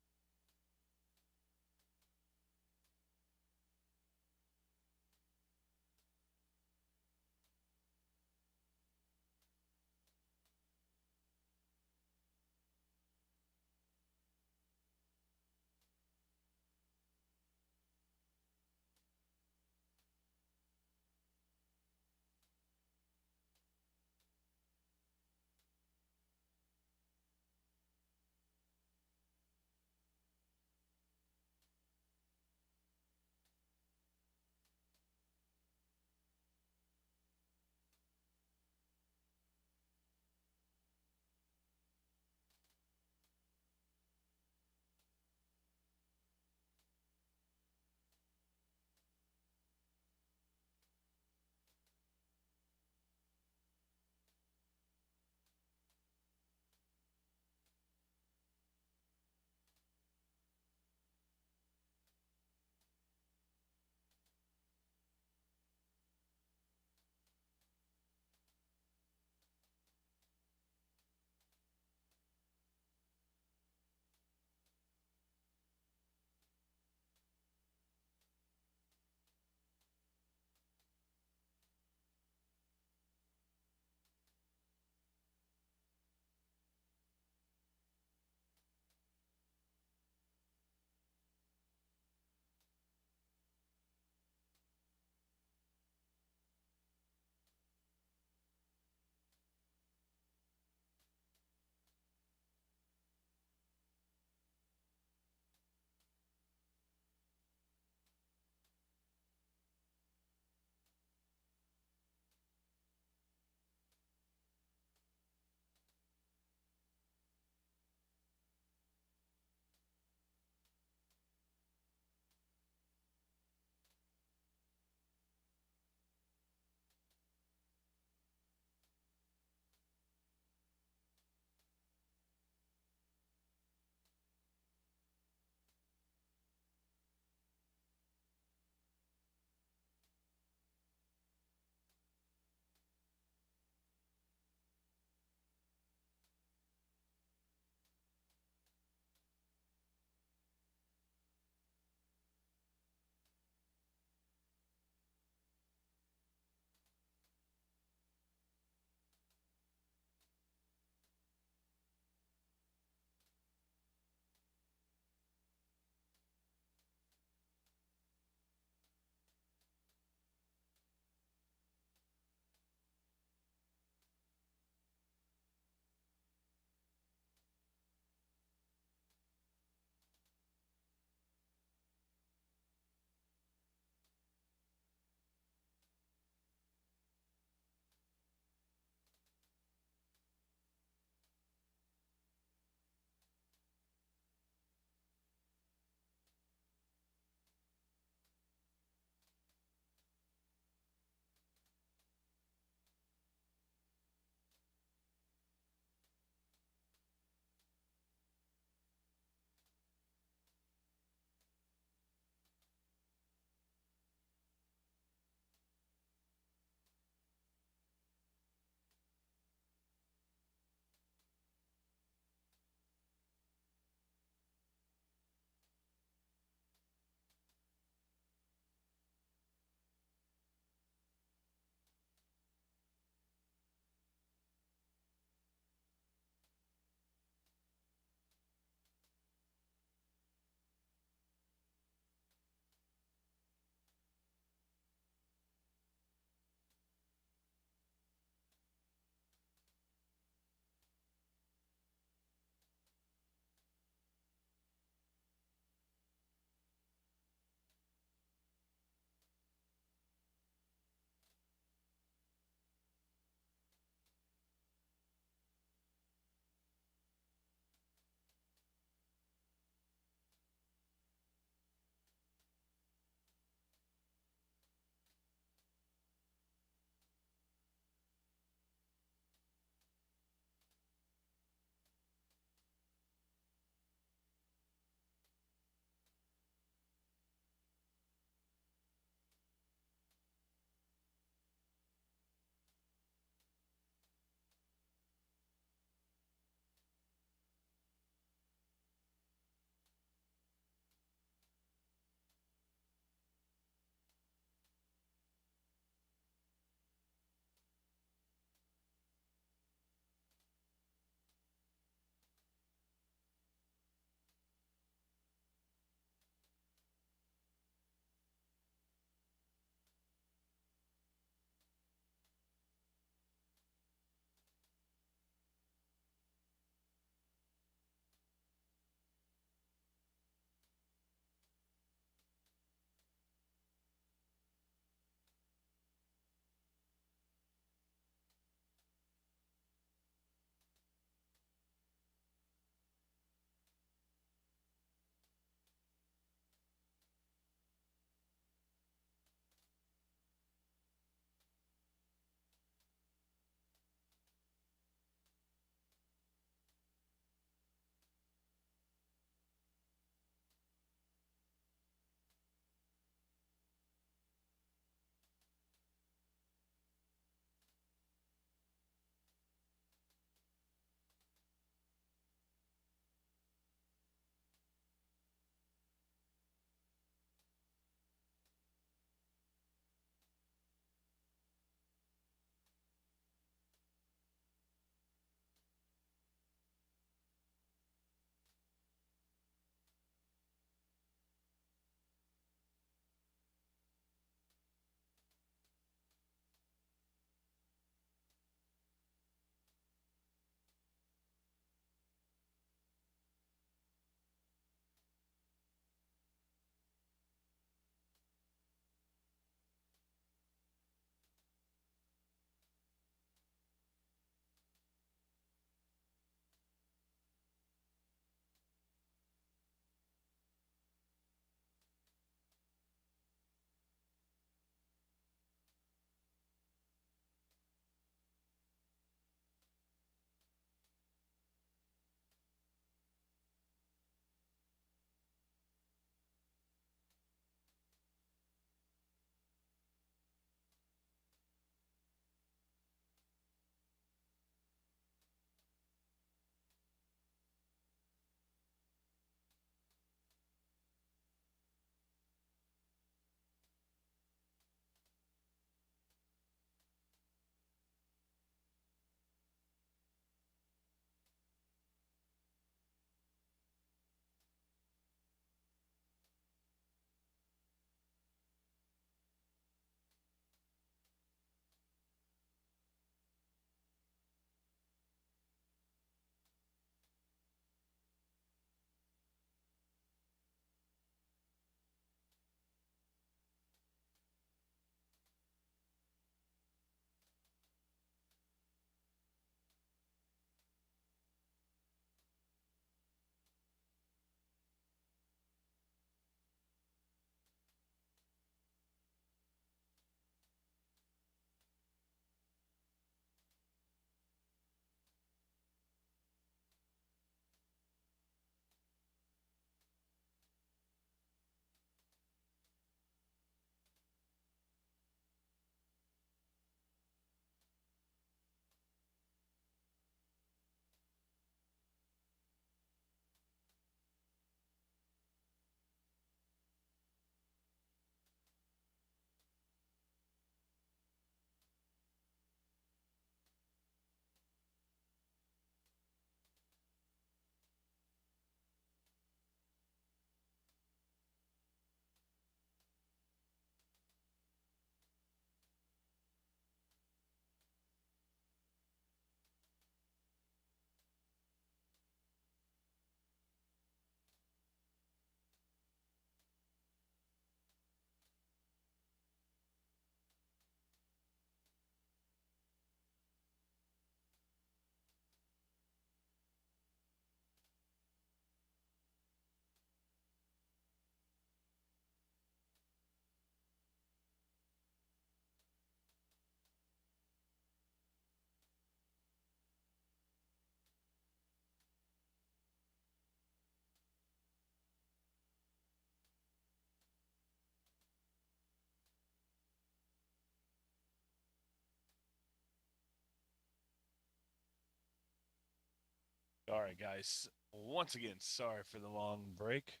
All right, guys. Once again, sorry for the long break.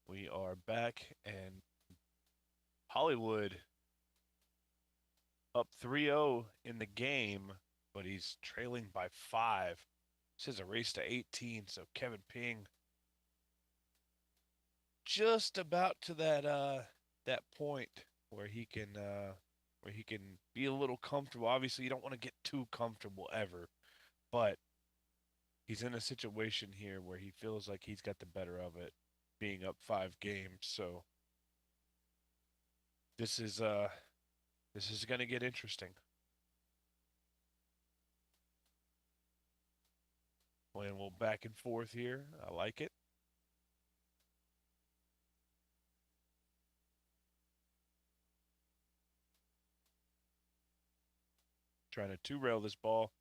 We are back, and Hollywood up 3-0 in the game, but he's trailing by 5. This is a race to 18, so Kevin Ping just about to that point where he can be a little comfortable. Obviously, you don't want to get too comfortable ever, but he's in a situation here where he feels like he's got the better of it, being up 5 games. So this is going to get interesting. Playing a little back and forth here. I like it. Trying to two-rail this ball.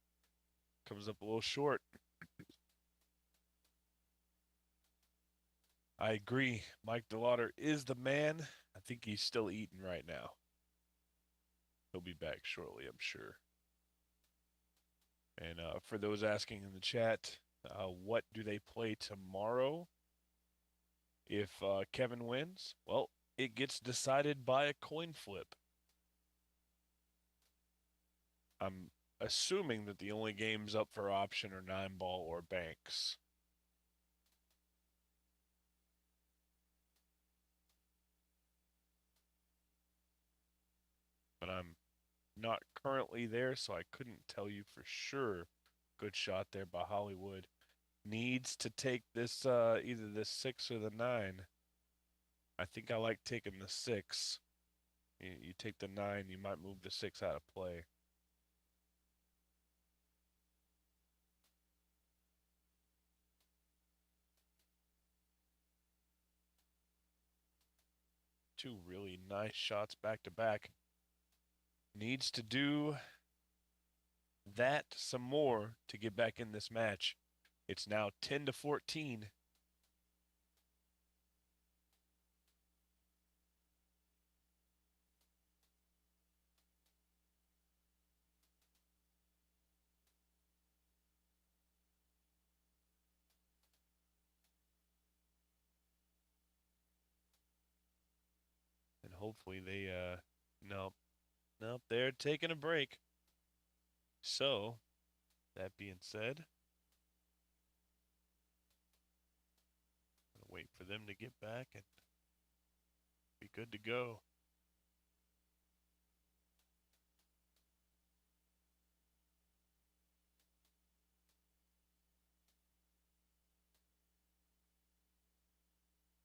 Comes up a little short. I agree. Mike DeLauder is the man. I think he's still eating right now. He'll be back shortly, I'm sure. And for those asking in the chat, what do they play tomorrow if Kevin wins? Well, it gets decided by a coin flip. I'm assuming that the only games up for option are 9-ball or banks. But I'm not currently there, so I couldn't tell you for sure. Good shot there by Hollywood. Needs to take this either the 6 or the 9. I think I like taking the 6. You take the 9, you might move the 6 out of play. Two really nice shots back to back. Needs to do that some more to get back in this match. It's now 10-14. And hopefully they nope, they're taking a break. So, that being said, wait for them to get back and be good to go.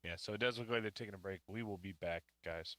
Yeah, so it does look like they're taking a break. We will be back, guys.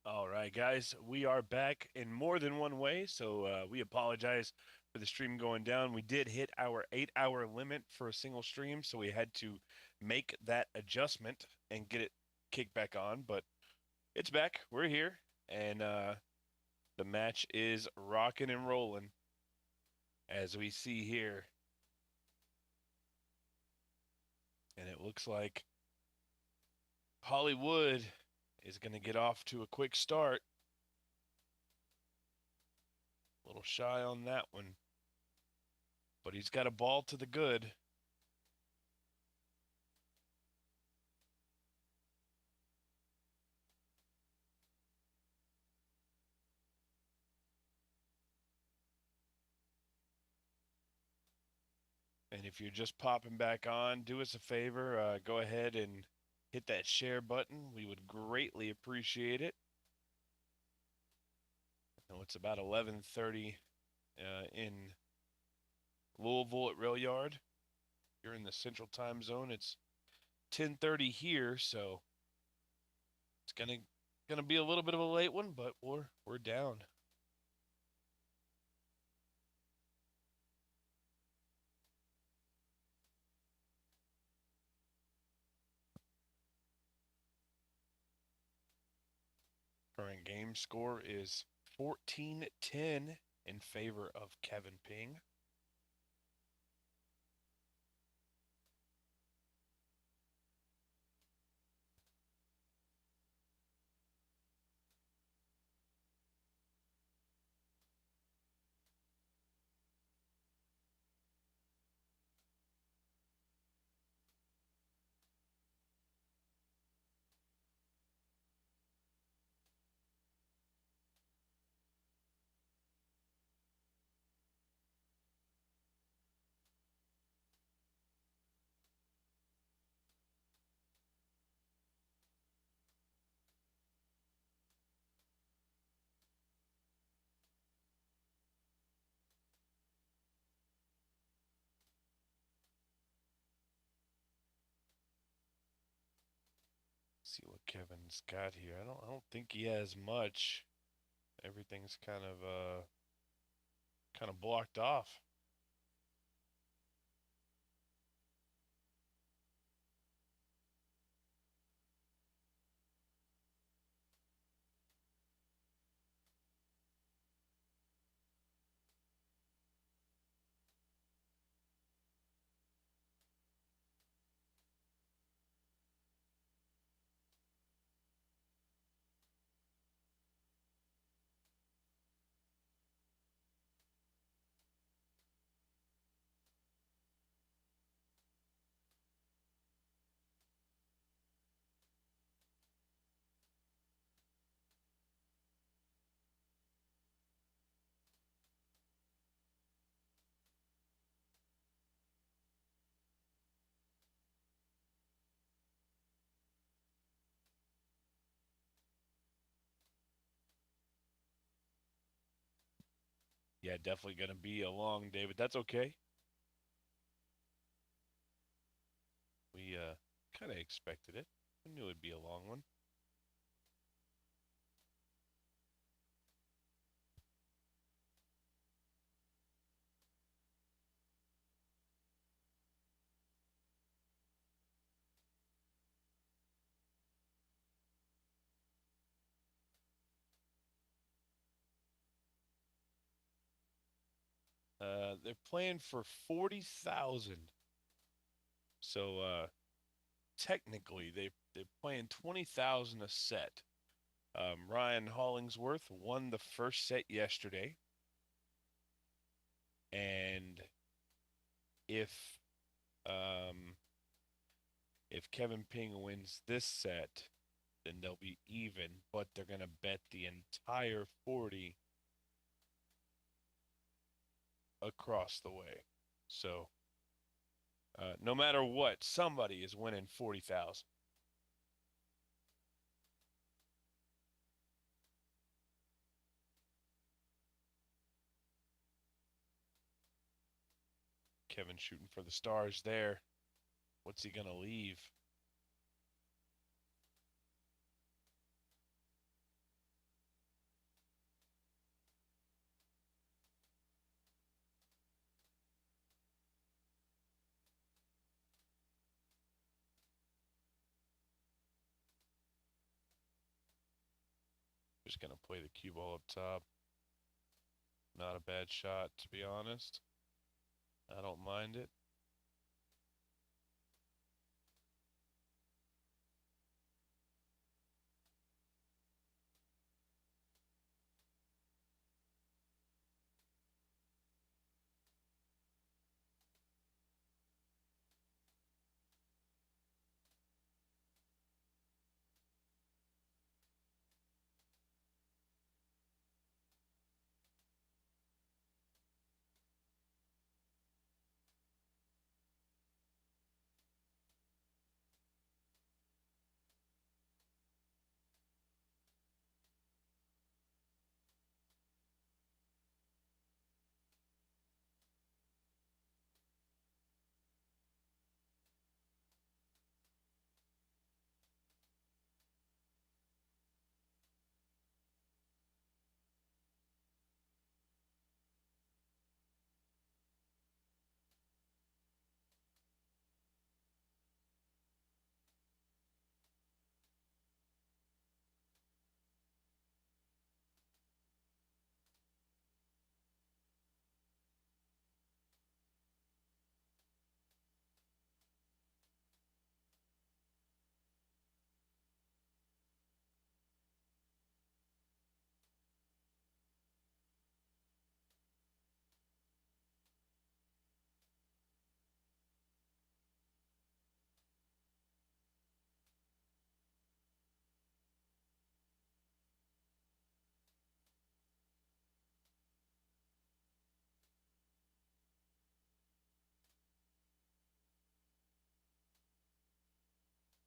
All right, guys, we are back in more than one way, so we apologize for the stream going down. We did hit our 8-hour limit for a single stream, so we had to make that adjustment and get it kicked back on, but it's back. We're here, and the match is rocking and rolling, as we see here. And it looks like Hollywood is going to get off to a quick start. A little shy on that one. But he's got a ball to the good. And if you're just popping back on, do us a favor. Go ahead and hit that share button. We would greatly appreciate it. I know it's about 11:30 in Louisville at Railyard. You're in the Central Time Zone. It's 10:30 here, so it's gonna be a little bit of a late one, but we're down. Current game score is 14-10 in favor of Kevin Ping. See what Kevin's got here. I don't think he has much. Everything's kind of blocked off. Yeah, definitely going to be a long day, but that's okay. We kind of expected it. We knew it'd be a long one. They're playing for 40,000. So technically they're playing 20,000 a set. Ryan Hollingsworth won the first set yesterday. And if Kevin Ping wins this set, then they'll be even, but they're going to bet the entire 40 across the way. So no matter what, somebody is winning 40,000. Kevin shooting for the stars there. What's he going to leave? Just going to play the cue ball up top. Not a bad shot, to be honest. I don't mind it.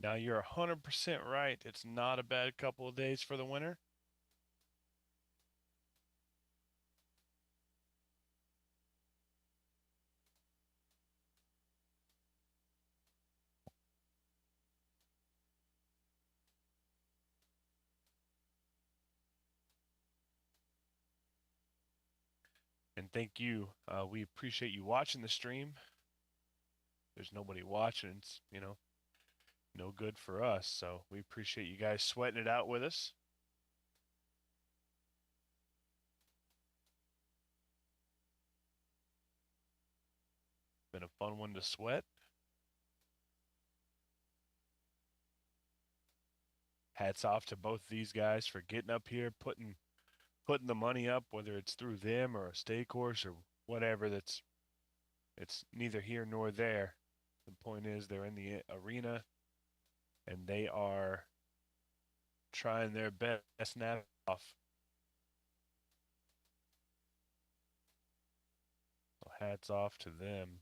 Now you're 100% right. It's not a bad couple of days for the winter. And thank you. We appreciate you watching the stream. There's nobody watching. It's, no good for us. So we appreciate you guys sweating it out with us. Been a fun one to sweat. Hats off to both these guys for getting up here, putting the money up, whether it's through them or a stake horse or whatever. It's neither here nor there. The point is they're in the arena and they are trying their best now off. So hats off to them.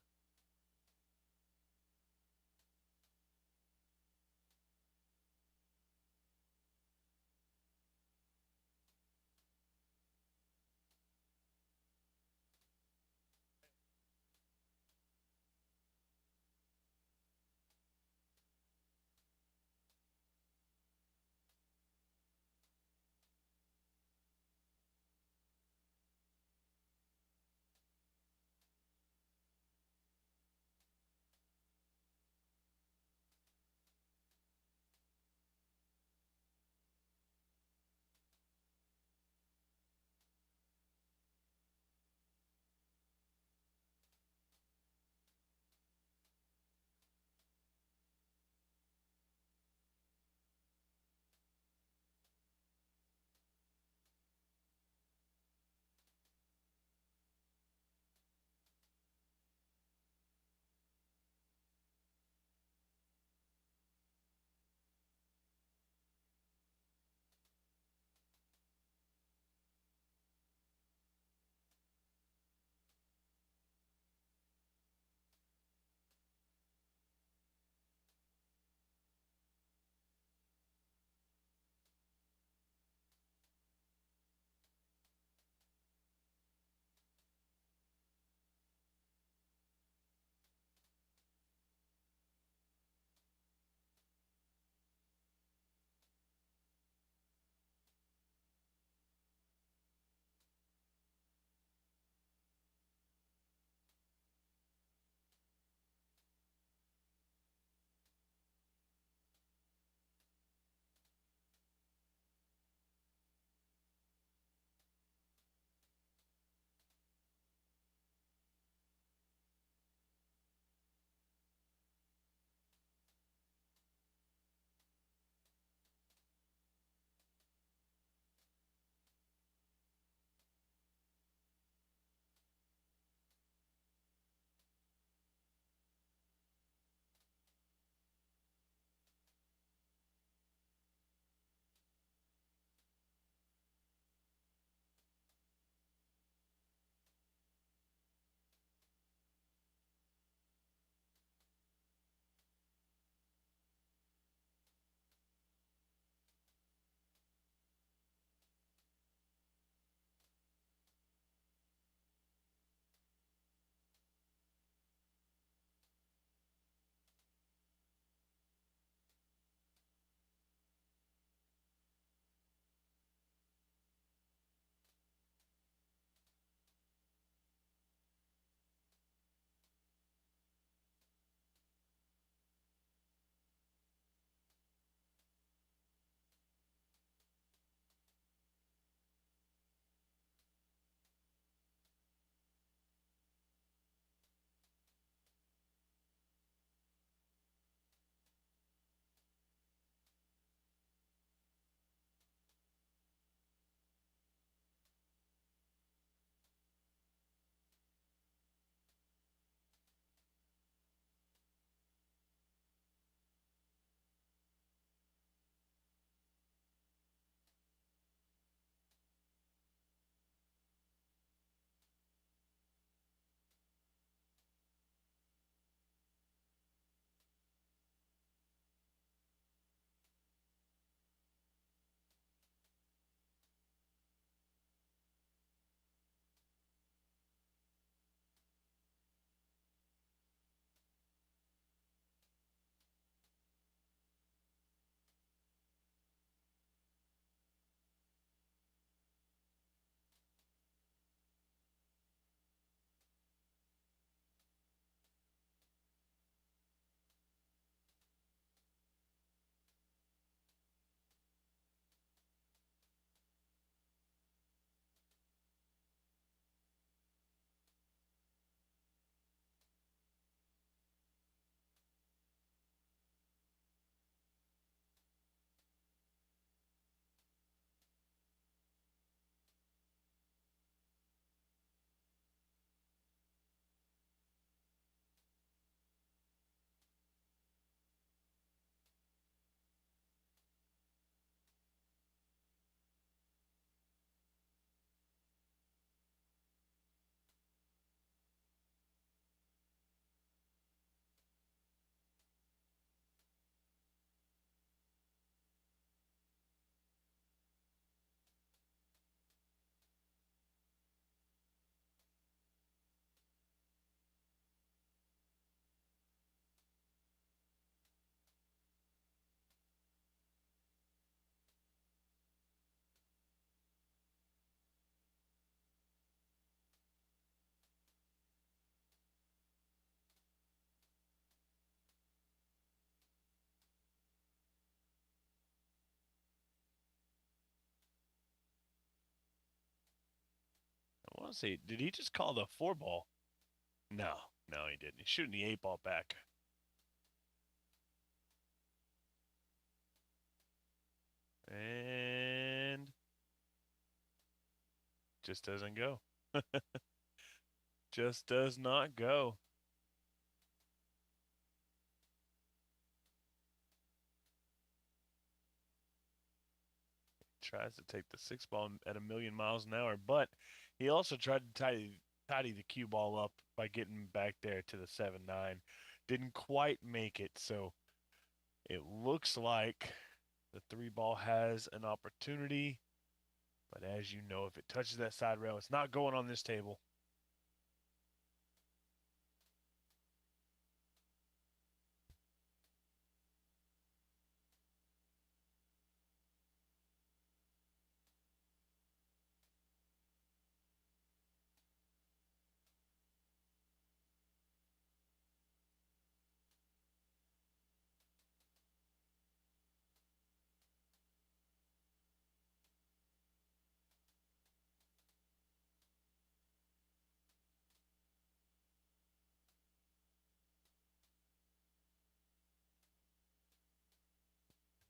want to say, did he just call the 4-ball? No, he didn't. He's shooting the 8-ball back. And just doesn't go. Just does not go. Tries to take the 6-ball at 1,000,000 miles an hour, but he also tried to tidy the cue ball up by getting back there to the 7-9. Didn't quite make it, so it looks like the 3-ball has an opportunity. But as you know, if it touches that side rail, it's not going on this table.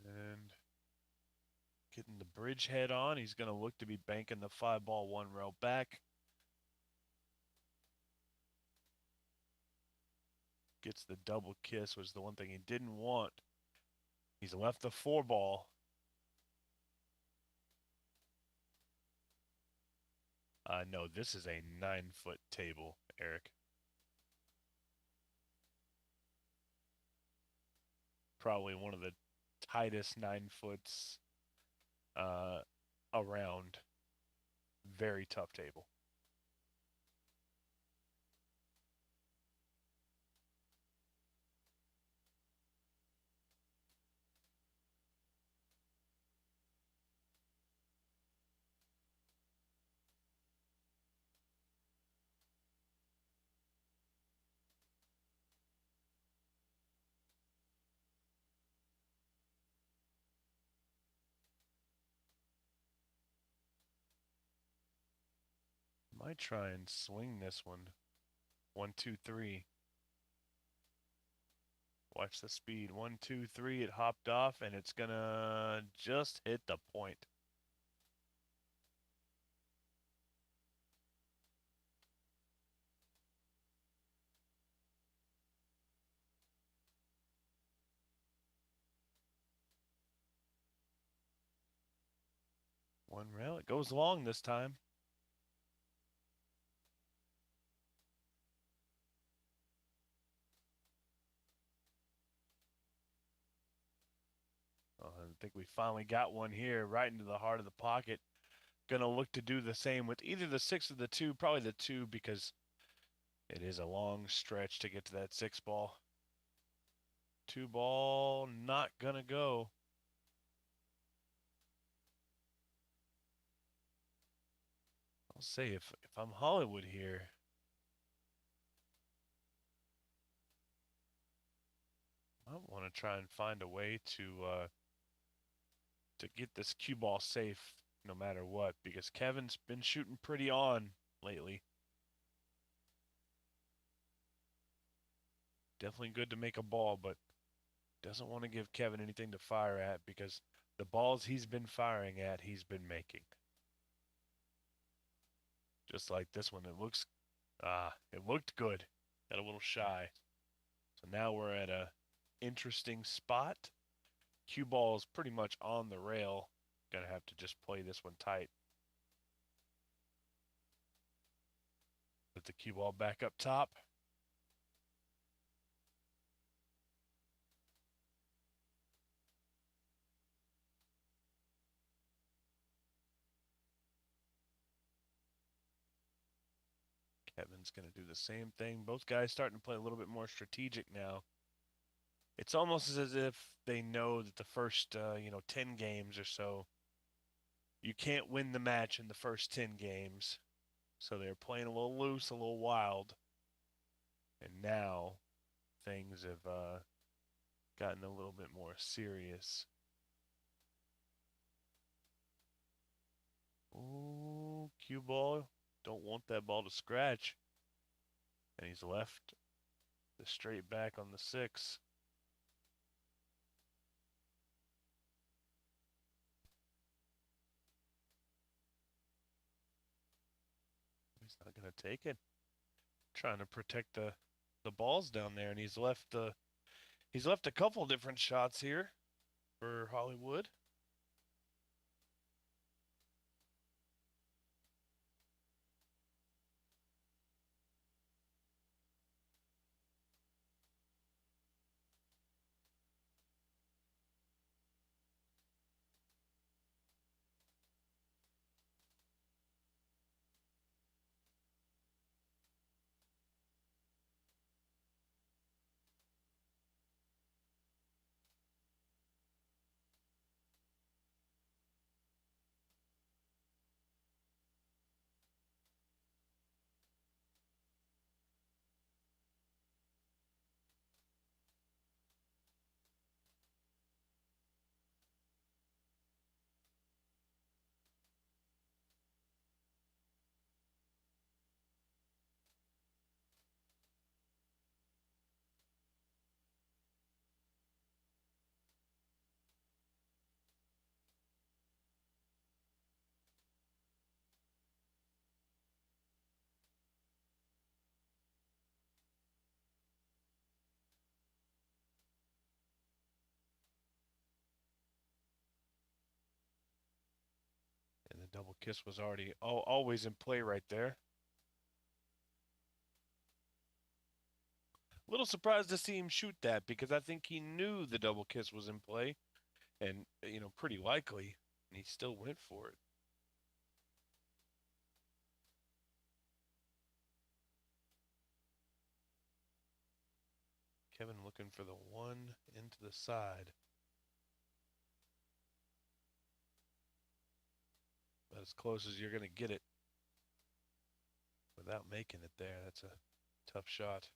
And getting the bridge head on, he's going to look to be banking the 5-ball 1 rail back. Gets the double kiss, was the one thing he didn't want. He's left the 4-ball. No, this is a 9-foot table, Eric. Probably one of the tightest 9-foots around. Very tough table. Might try and swing this one. 1, 2, 3. Watch the speed. 1, 2, 3. It hopped off, and it's gonna just hit the point. One rail. It goes long this time. I think we finally got one here right into the heart of the pocket. Gonna look to do the same with either the 6 or the 2, probably the 2 because it is a long stretch to get to that 6-ball. 2-ball, not gonna go. I'll say if I'm Hollywood here, I want to try and find a way to get this cue ball safe no matter what, because Kevin's been shooting pretty on lately. Definitely good to make a ball, but doesn't want to give Kevin anything to fire at because the balls he's been firing at, he's been making. Just like this one, it looked good. Got a little shy. So now we're at a interesting spot. Cue ball is pretty much on the rail. Gonna have to just play this one tight. Put the cue ball back up top. Kevin's going to do the same thing. Both guys starting to play a little bit more strategic now. It's almost as if they know that the first, 10 games or so, you can't win the match in the first 10 games. So they're playing a little loose, a little wild. And now things have gotten a little bit more serious. Ooh, cue ball. don't want that ball to scratch. And he's left the straight back on the 6. He's not going to take it. Trying to protect the balls down there, and he's left a couple different shots here for Hollywood. And the double kiss was already always in play right there. A little surprised to see him shoot that because I think he knew the double kiss was in play and, pretty likely, and he still went for it. Kevin looking for the 1 into the side. About as close as you're going to get it without making it there. That's a tough shot.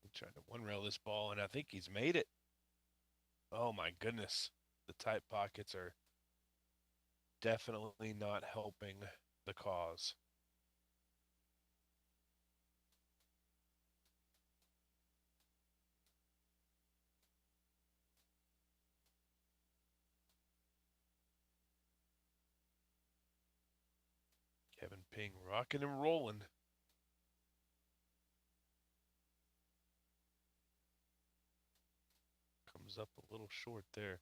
He tried to one-rail this ball, and I think he's made it. Oh, my goodness. The tight pockets are definitely not helping the cause. Kevin Ping rocking and rolling. Comes up a little short there.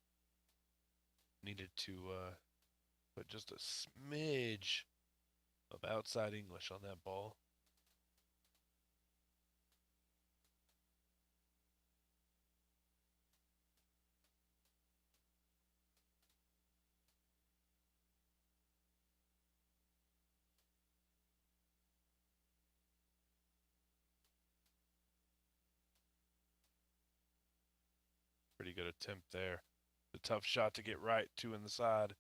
Needed to put just a smidge of outside English on that ball. Pretty good attempt there. A tough shot to get right, 2 in the side.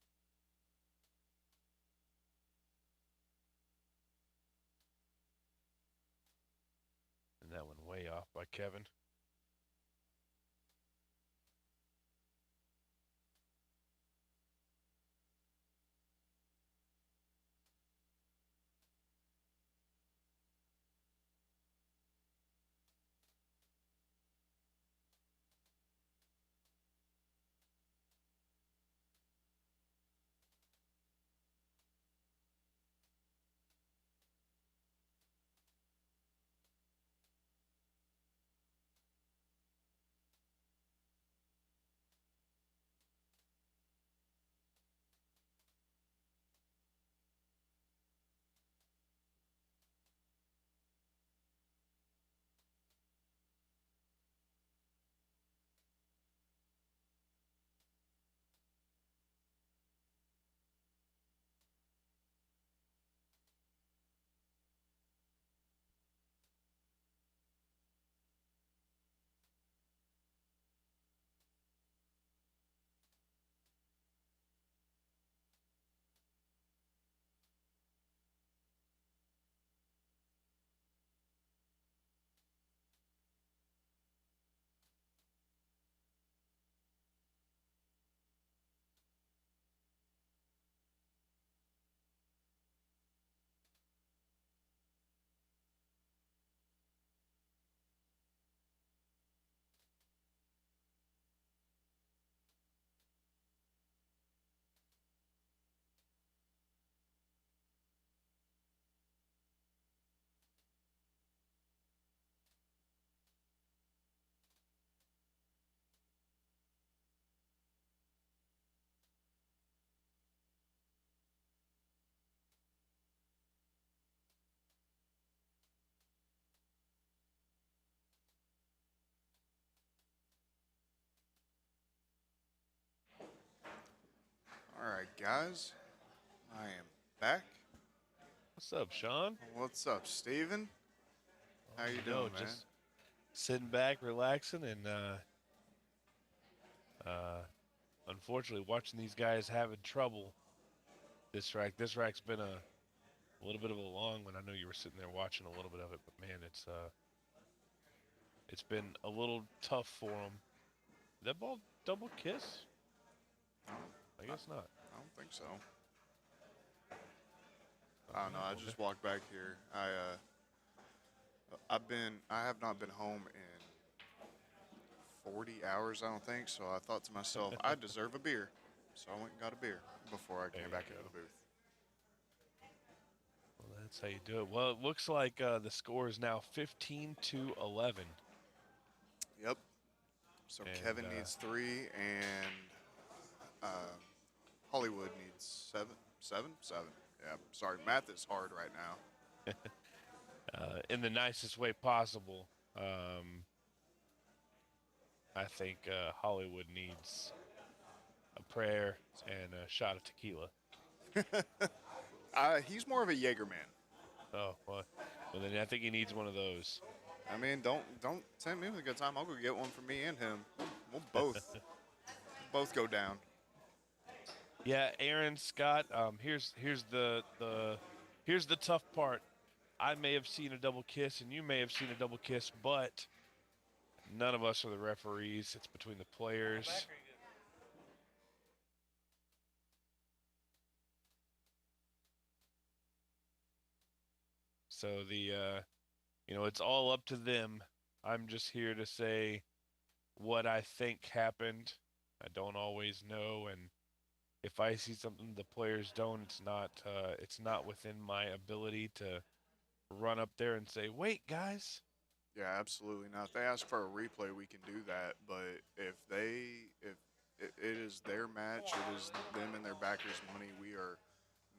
And that one way off by Kevin. guys. I am back. What's up, Sean? What's up, Steven? How you doing, man? Just sitting back, relaxing, and unfortunately watching these guys having trouble. This rack's been a little bit of a long one. I know you were sitting there watching a little bit of it, but man, it's been a little tough for them. That ball double kiss? I guess not. I don't think so. I don't know. I just walked back here. I have not been home in 40 hours, I don't think. So I thought to myself, I deserve a beer. So I went and got a beer before I came back into the booth. Well, that's how you do it. Well, it looks like the score is now 15-11. Yep. So And, Kevin needs 3, and Hollywood needs 7. 7? 7. Yeah. Sorry, math is hard right now. In the nicest way possible. I think Hollywood needs a prayer and a shot of tequila. He's more of a Jaeger man. Oh, well, then I think he needs one of those. I mean, don't tempt me with a good time. I'll go get one for me and him. We'll both go down. Yeah, Aaron, Scott. Here's the tough part. I may have seen a double kiss, and you may have seen a double kiss, but none of us are the referees. It's between the players. So it's all up to them. I'm just here to say what I think happened. I don't always know, and if I see something the players don't, it's not within my ability to run up there and say, "Wait, guys." Yeah, absolutely not. If they ask for a replay, we can do that. But if it is their match, it is them and their backers' money. We are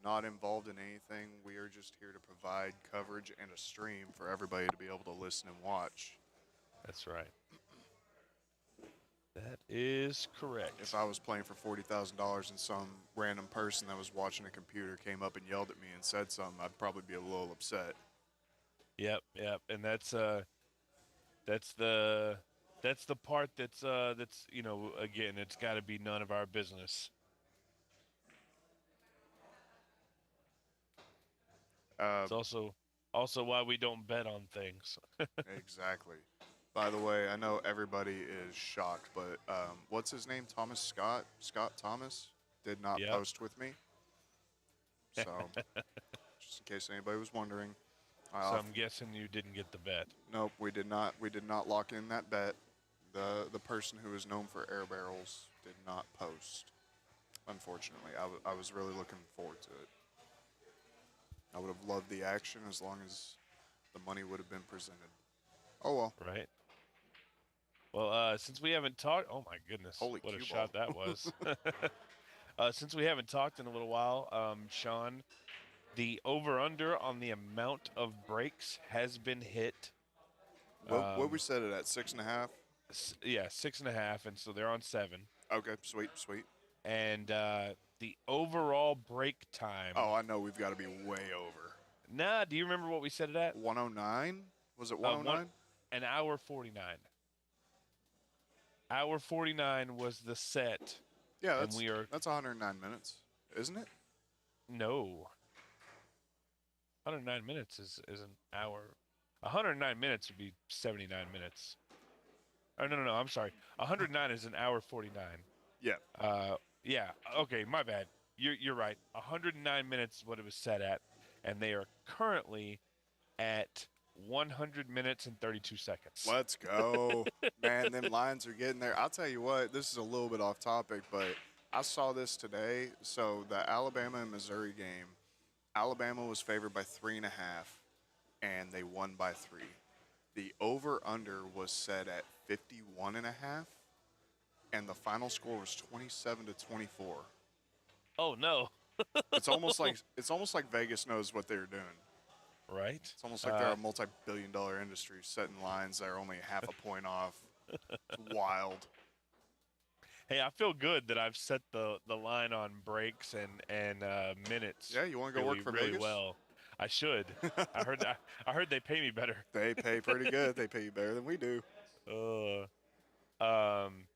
not involved in anything. We are just here to provide coverage and a stream for everybody to be able to listen and watch. That's right. That is correct. If I was playing for $40,000 and some random person that was watching a computer came up and yelled at me and said something, I'd probably be a little upset. Yep, and that's the part that's again, it's got to be none of our business. It's also why we don't bet on things. Exactly. By the way, I know everybody is shocked, but what's his name? Scott Thomas did not post with me. So, just in case anybody was wondering. So I'm guessing you didn't get the bet. Nope, we did not. We did not lock in that bet. The person who is known for air barrels did not post. Unfortunately, I was really looking forward to it. I would have loved the action as long as the money would have been presented. Oh well. Right. Well, since we haven't talked, oh my goodness, Holy what a cue shot ball. that was. Since we haven't talked in a little while, Sean, the over/under on the amount of breaks has been hit. What we set it at 6.5. Yeah, 6.5, and so they're on 7. Okay, sweet. And the overall break time. Oh, I know we've got to be way over. Nah, do you remember what we set it at? 109? Was it 109? An hour 49. Hour 49 was the set. Yeah, that's 109 minutes, isn't it? No. 109 minutes is an hour. 109 minutes would be 79 minutes. Oh, no, I'm sorry. 109 is an hour 49. Yeah. Yeah. Okay, my bad. You're right. 109 minutes is what it was set at, and they are currently at 100 minutes and 32 seconds. Let's go. Man, them lines are getting there. I'll tell you what, this is a little bit off topic, but I saw this today. So the Alabama and Missouri game, Alabama was favored by 3.5, and they won by 3. The over-under was set at 51.5, and the final score was 27-24. Oh no! It's almost like Vegas knows what they're doing. Right? It's almost like they're a multi-billion-dollar industry setting lines that are only half a point off. It's wild. Hey, I feel good that I've set the line on breaks and minutes. Yeah, you want to go work for really Vegas? well. I should. I heard they pay me better. They pay pretty good. They pay you better than we do. Um,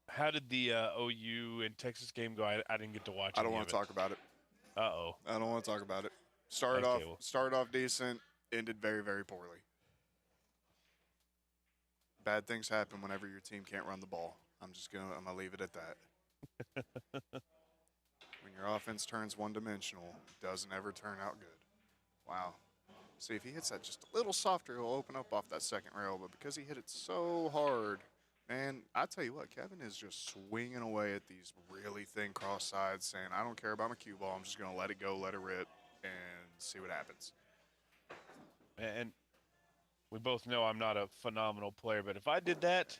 how did the OU and Texas game go? I didn't get to watch. I don't any want of to it. talk about it. Uh-oh. I don't want to talk about it. Started Okay, well. off decent, ended very, very poorly. Bad things happen whenever your team can't run the ball. I'm gonna leave it at that. When your offense turns one-dimensional, it doesn't ever turn out good. Wow. See, if he hits that just a little softer, he'll open up off that second rail. But because he hit it so hard, man, I tell you what, Kevin is just swinging away at these really thin cross sides, saying, I don't care about my cue ball. I'm just going to let it go, let it rip, and see what happens. And we both know I'm not a phenomenal player, but if I did that,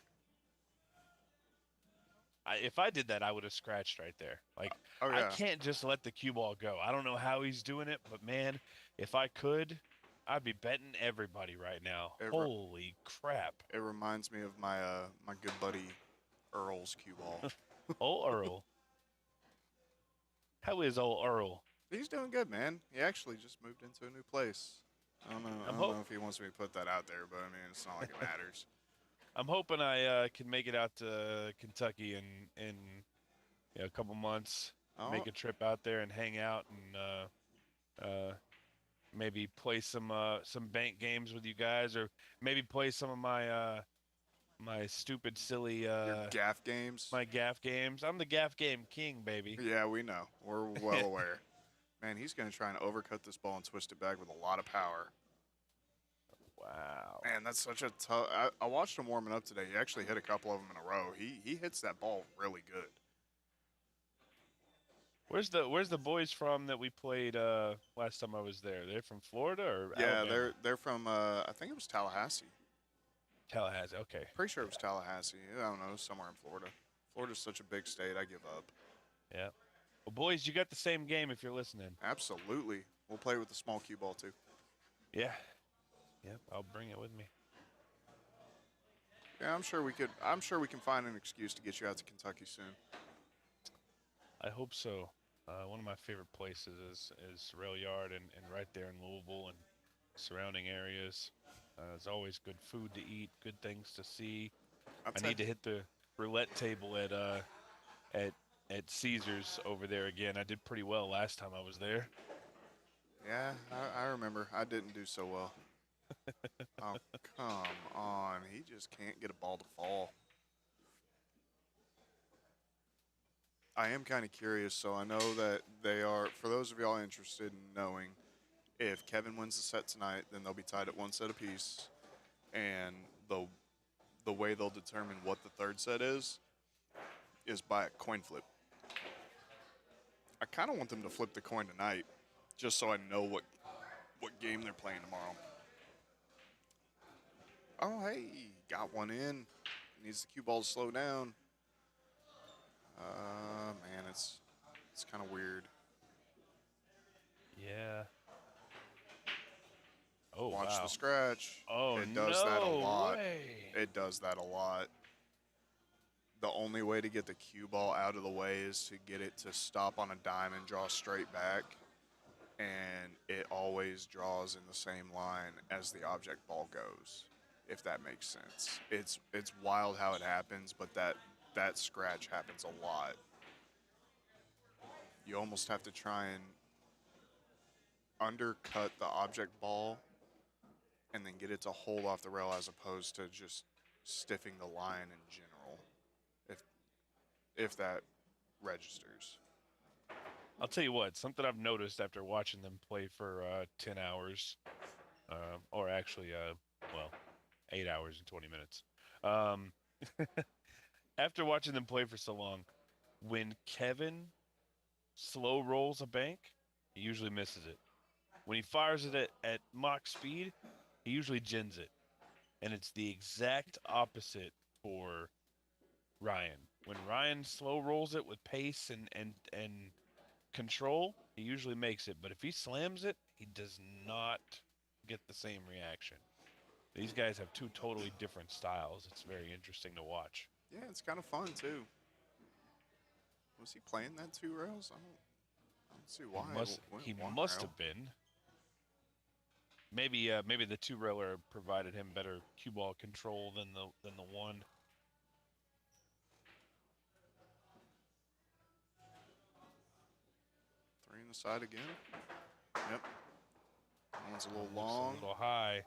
I would have scratched right there. Like, Oh, yeah. I can't just let the cue ball go. I don't know how he's doing it, but man, if I could, I'd be betting everybody right now. Holy crap! It reminds me of my my good buddy Earl's cue ball. Old Earl. How is old Earl? He's doing good, man. He actually just moved into a new place. I don't know if he wants me to put that out there, but I mean, it's not like it matters. I'm hoping I can make it out to Kentucky in a couple months. Make a trip out there and hang out and maybe play some bank games with you guys, or maybe play some of my my stupid silly Your gaff games. my gaff games. I'm the gaff game king, baby. Yeah, we know. We're well aware. Man, he's going to try and overcut this ball and twist it back with a lot of power. Wow. Man, that's such a tough. I watched him warming up today. He actually hit a couple of them in a row. He hits that ball really good. Where's the boys from that we played last time I was there? They're from Florida or Yeah, Alabama? they're from I think it was Tallahassee. Tallahassee. Okay. Pretty sure it was Tallahassee. I don't know, somewhere in Florida. Florida's such a big state. I give up. Yeah. Well, boys, you got the same game if you're listening. Absolutely. We'll play with the small cue ball too. Yeah. Yep. I'll bring it with me. Yeah, I'm sure we can find an excuse to get you out to Kentucky soon. I hope so. One of my favorite places is Railyard and right there in Louisville and surrounding areas. There's always good food to eat, good things to see. I need to hit the roulette table at Caesars over there again. I did pretty well last time I was there. Yeah, I remember. I didn't do so well. Oh, come on. He just can't get a ball to fall. I am kind of curious, so I know that they are, for those of y'all interested in knowing, if Kevin wins the set tonight, then they'll be tied at one set apiece. And the way they'll determine what the third set is by a coin flip. I kind of want them to flip the coin tonight, just so I know what game they're playing tomorrow. Oh, hey, got one in. Needs the cue ball to slow down. Man, it's kind of weird. Yeah. Oh, Watch wow. the scratch. Oh, it does that a lot. way. It does that a lot. The only way to get the cue ball out of the way is to get it to stop on a dime and draw straight back. And it always draws in the same line as the object ball goes, if that makes sense. It's wild how it happens, but that scratch happens a lot. You almost have to try and undercut the object ball and then get it to hold off the rail as opposed to just stiffing the line in general, if that registers. I'll tell you what, something I've noticed after watching them play for 10 hours, or actually, 8 hours and 20 minutes. After watching them play for so long, when Kevin slow rolls a bank, he usually misses it. When he fires it at Mach speed, he usually gins it. And it's the exact opposite for Ryan. When Ryan slow rolls it with pace and control, he usually makes it. But if he slams it, he does not get the same reaction. These guys have two totally different styles. It's very interesting to watch. Yeah, it's kind of fun too. Was he playing that 2 rails? I don't see why. He One must rail. have been. Maybe maybe the 2 railer provided him better cue ball control than the 1. Three in the side again. Yep. That one's a little Looks long. a little high.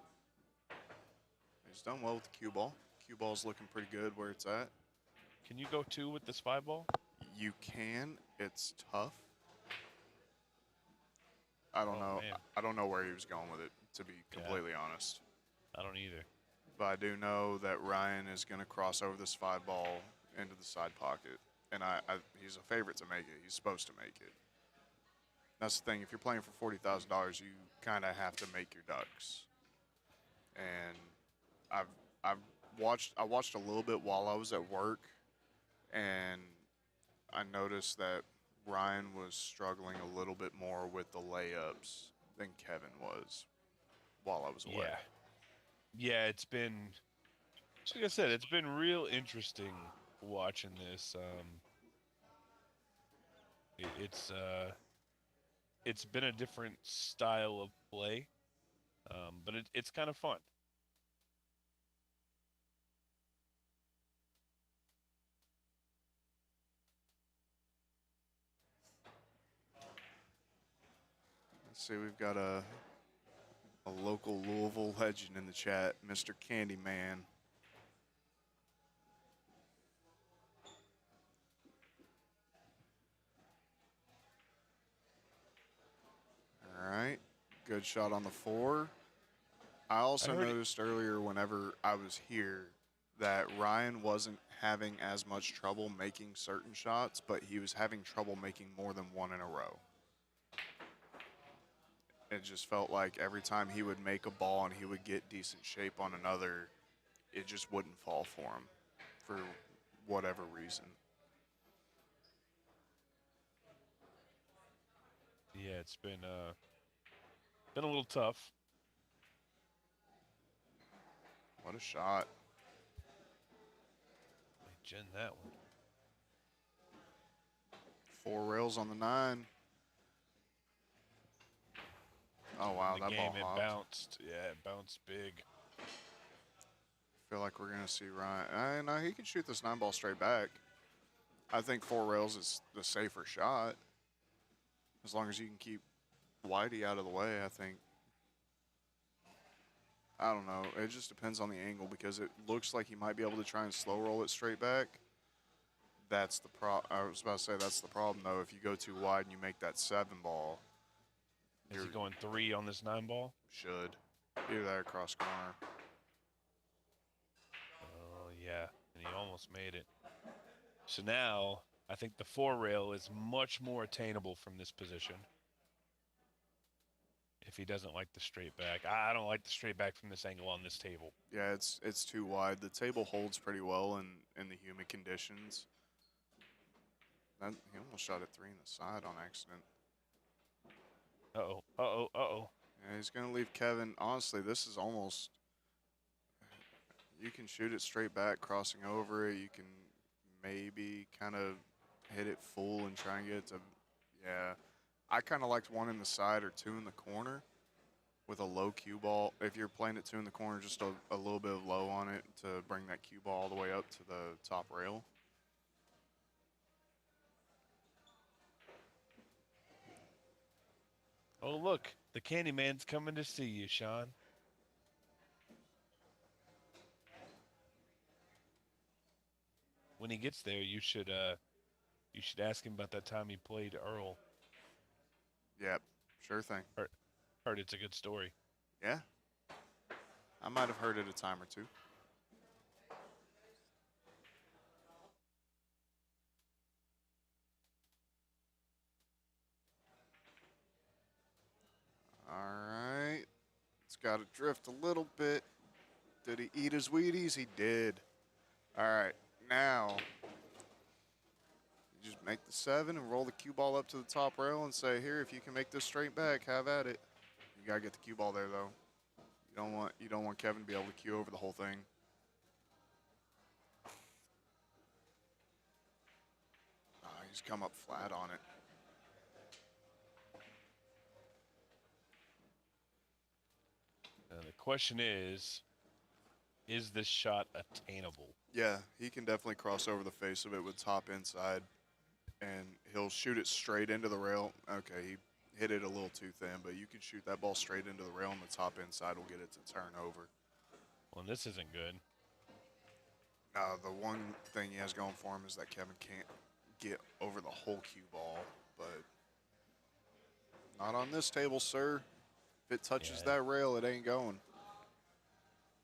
He's done well with the cue ball. Cue ball's looking pretty good where it's at. Can you go 2 with this 5 ball? You can. It's tough. I don't know. Man. I don't know where he was going with it, to be completely honest. I don't either. But I do know that Ryan is going to cross over this 5 ball into the side pocket. And he's a favorite to make it. He's supposed to make it. That's the thing. If you're playing for $40,000, you kind of have to make your ducks. And I watched a little bit while I was at work, and I noticed that Ryan was struggling a little bit more with the layups than Kevin was while I was away. Yeah, it's been, like I said, it's been real interesting watching this. It's been a different style of play, but it's kind of fun. Let's see, we've got a local Louisville legend in the chat, Mr. Candyman. All right, good shot on the 4. I also noticed earlier whenever I was here that Ryan wasn't having as much trouble making certain shots, but he was having trouble making more than 1 in a row. It just felt like every time he would make a ball and he would get decent shape on another, it just wouldn't fall for him for whatever reason. Yeah, it's been a little tough. What a shot. Gen that one. 4 rails on the 9. Oh, wow, that ball hopped. Bounced. Yeah, it bounced big. I feel like we're going to see Ryan. No, he can shoot this 9 ball straight back. I think 4 rails is the safer shot. As long as you can keep Whitey out of the way, I think. I don't know. It just depends on the angle because it looks like he might be able to try and slow roll it straight back. That's the problem. I was about to say that's the problem, though. If you go too wide and you make that 7 ball. Is he going 3 on this 9 ball? Should. Either that or cross corner. Oh, yeah. And he almost made it. So now, I think the 4 rail is much more attainable from this position. If he doesn't like the straight back. I don't like the straight back from this angle on this table. Yeah, it's too wide. The table holds pretty well in the humid conditions. He almost shot at 3 in the side on accident. Uh-oh. Yeah, he's going to leave Kevin. Honestly, this is almost, you can shoot it straight back, crossing over it. You can maybe kind of hit it full and try and get it to, yeah. I kind of liked 1 in the side or 2 in the corner with a low cue ball. If you're playing it 2 in the corner, just a little bit of low on it to bring that cue ball all the way up to the top rail. Oh, look. The Candyman's coming to see you, Sean. When he gets there, you should ask him about that time he played Earl. Yep, sure thing. Heard it's a good story. Yeah. I might have heard it a time or 2. All right. It's got to drift a little bit. Did he eat his Wheaties? He did. All right. Now, you just make the 7 and roll the cue ball up to the top rail and say, here, if you can make this straight back, have at it. You got to get the cue ball there, though. You don't want Kevin to be able to cue over the whole thing. He's come up flat on it. The question is this shot attainable? Yeah, he can definitely cross over the face of it with top inside, and he'll shoot it straight into the rail. Okay, he hit it a little too thin, but you can shoot that ball straight into the rail, and the top inside will get it to turn over. Well, this isn't good. The one thing he has going for him is that Kevin can't get over the whole cue ball, but not on this table, sir. If it touches Yeah. that rail, it ain't going.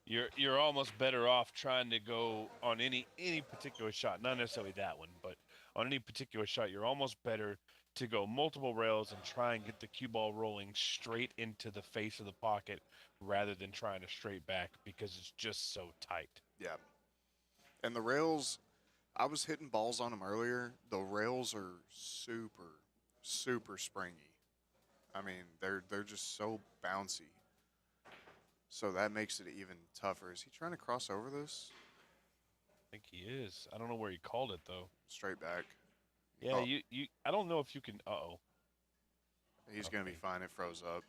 You're almost better off trying to go on any particular shot, not necessarily that one, but on any particular shot, you're almost better to go multiple rails and try and get the cue ball rolling straight into the face of the pocket rather than trying to straight back because it's just so tight. Yeah. And the rails, I was hitting balls on them earlier. The rails are super, super springy. I mean, they're just so bouncy. So that makes it even tougher. Is he trying to cross over this? I think he is. I don't know where he called it though. Straight back. Yeah, Oh. you I don't know if you can. Uh-oh. He's going to be fine. It froze up.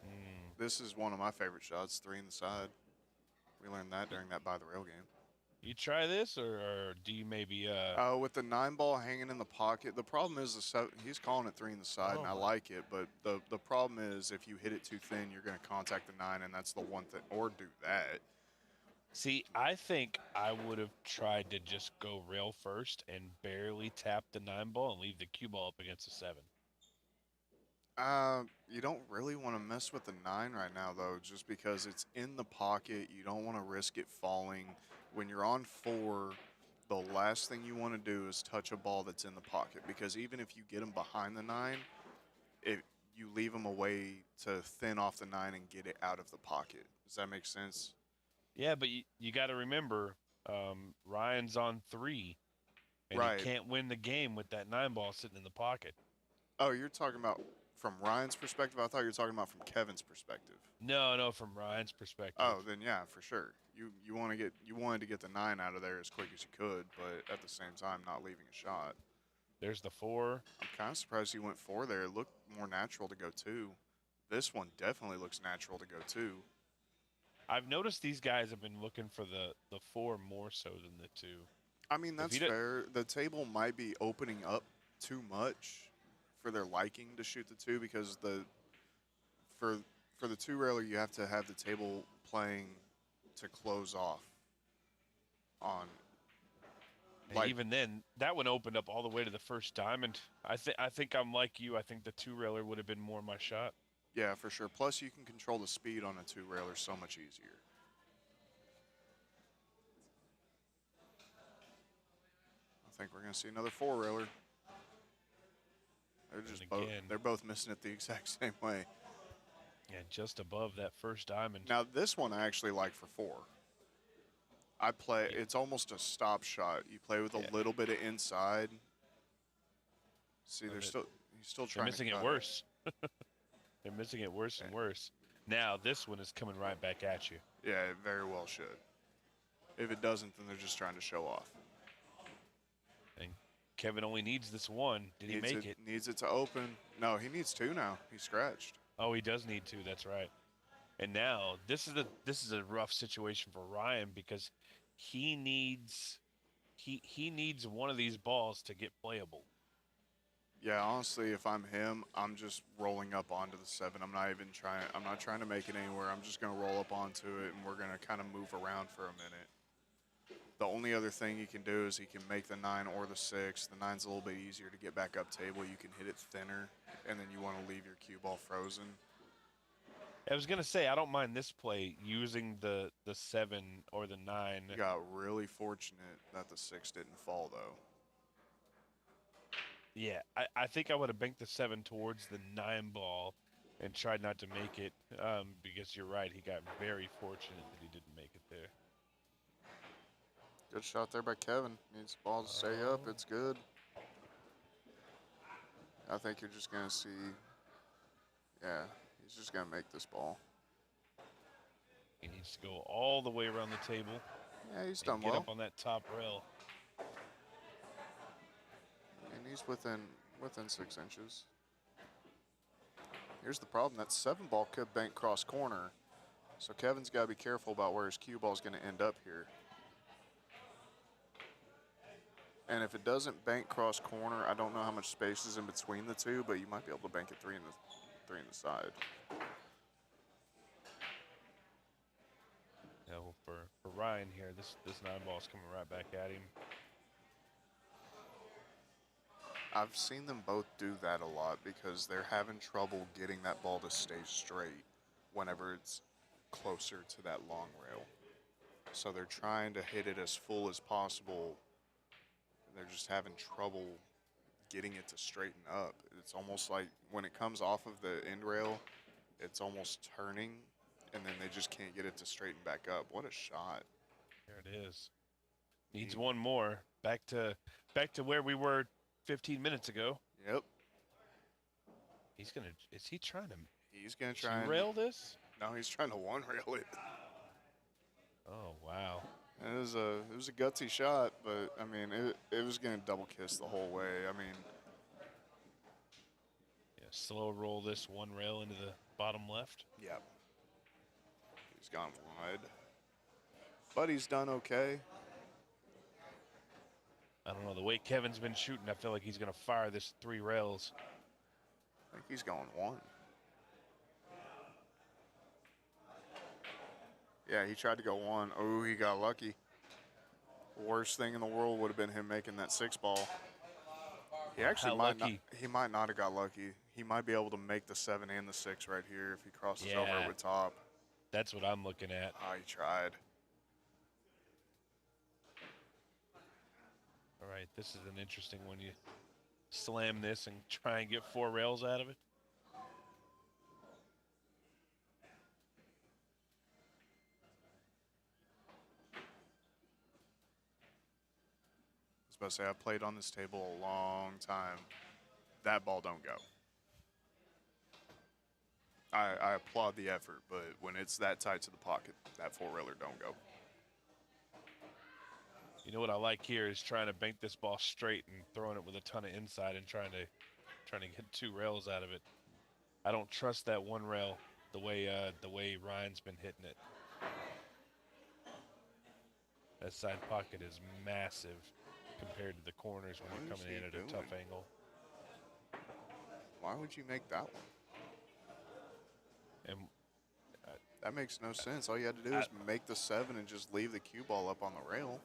Mm. This is one of my favorite shots, 3 in the side. We learned that during that by the rail game. You try this, or do you maybe With the 9 ball hanging in the pocket, the problem is he's calling it 3 in the side, and I like it. But the problem is if you hit it too thin, you're going to contact the 9, and that's the one thing. Or do that. See, I think I would have tried to just go rail first and barely tap the 9 ball and leave the cue ball up against the 7. You don't really want to mess with the 9 right now, though, just because it's in the pocket. You don't want to risk it falling. When you're on 4, the last thing you want to do is touch a ball that's in the pocket, because even if you get them behind the 9, you leave them away to thin off the 9 and get it out of the pocket. Does that make sense? Yeah, but you got to remember, Ryan's on 3, and Right. he can't win the game with that 9 ball sitting in the pocket. Oh, you're talking about from Ryan's perspective? I thought you were talking about from Kevin's perspective. No, from Ryan's perspective. Oh, then yeah, for sure. You wanted to get the 9 out of there as quick as you could, but at the same time, not leaving a shot. There's the 4. I'm kind of surprised he went 4 there. It looked more natural to go 2. This one definitely looks natural to go 2. I've noticed these guys have been looking for the 4 more so than the 2. I mean, that's fair. The table might be opening up too much for their liking to shoot the 2, because for the 2 railer, you have to have the table playing to close off on. And even then, that one opened up all the way to the first diamond. I think I'm like you. I think the 2 railer would have been more my shot. Yeah, for sure. Plus, you can control the speed on a 2 railer so much easier. I think we're going to see another 4 railer. They're both missing it the exact same way. Yeah, just above that first diamond. Now, this one I actually like for 4. It's almost a stop shot. You play with a little bit of inside. See, he's still trying to missing it worse. They're missing it worse and worse. Now, this one is coming right back at you. Yeah, it very well should. If it doesn't, then they're just trying to show off. And Kevin only needs this one. Did he make it? Needs it to open. No, he needs 2 now. He scratched. Oh, he does need 2. That's right. And now this is a rough situation for Ryan, because he needs one of these balls to get playable. Yeah, honestly, if I'm him, I'm just rolling up onto the 7. I'm not trying to make it anywhere. I'm just going to roll up onto it, and we're going to kind of move around for a minute. The only other thing he can do is he can make the 9 or the 6. The 9's a little bit easier to get back up table. You can hit it thinner, and then you want to leave your cue ball frozen. I was going to say, I don't mind this play using the 7 or the 9. You got really fortunate that the 6 didn't fall, though. Yeah, I think I would have banked the 7 towards the 9 ball and tried not to make it, because you're right. He got very fortunate that he didn't make it there. Good shot there by Kevin. Needs the ball to stay up. It's good. I think you're just going to see, yeah, he's just going to make this ball. He needs to go all the way around the table. Yeah, he's done get well. up on that top rail. He's within 6 inches. Here's the problem. That 7 ball could bank cross corner. So Kevin's got to be careful about where his cue ball is going to end up here. And if it doesn't bank cross corner, I don't know how much space is in between the two, but you might be able to bank it three in the side. Yeah, well, for Ryan here, this 9 ball is coming right back at him. I've seen them both do that a lot because they're having trouble getting that ball to stay straight whenever it's closer to that long rail. So they're trying to hit it as full as possible. They're just having trouble getting it to straighten up. It's almost like when it comes off of the end rail, it's almost turning, and then they just can't get it to straighten back up. What a shot. There it is. Needs one more. Back to where we were 15 minutes ago. Yep. Is he trying to He's going to try and rail this? No, he's trying to one rail it. Oh, wow. It was a gutsy shot, but I mean it was going to double kiss the whole way. I mean, Yeah, slow roll this one rail into the bottom left. yep. He's gone wide. But he's done okay. I don't know. The way Kevin's been shooting, I feel like he's going to fire this 3 rails. I think he's going one. Yeah, he tried to go one. Oh, he got lucky. Worst thing in the world would have been him making that 6 ball. He actually How might not. lucky? He might not have got lucky. He might be able to make the 7 and the 6 right here if he crosses over Yeah. with top. That's what I'm looking at. Oh, he tried. All right, this is an interesting one. You slam this and try and get 4 rails out of it. I was about to say, I've played on this table a long time. That ball don't go. I applaud the effort, but when it's that tight to the pocket, that 4-railer don't go. You know what I like here is trying to bank this ball straight and throwing it with a ton of inside and trying to get 2 rails out of it. I don't trust that 1 rail the way Ryan's been hitting it. That side pocket is massive compared to the corners when What you're is coming in he at a tough doing? angle. Why would you make that one? And That makes no sense. All you had to do is make the 7 and just leave the cue ball up on the rail.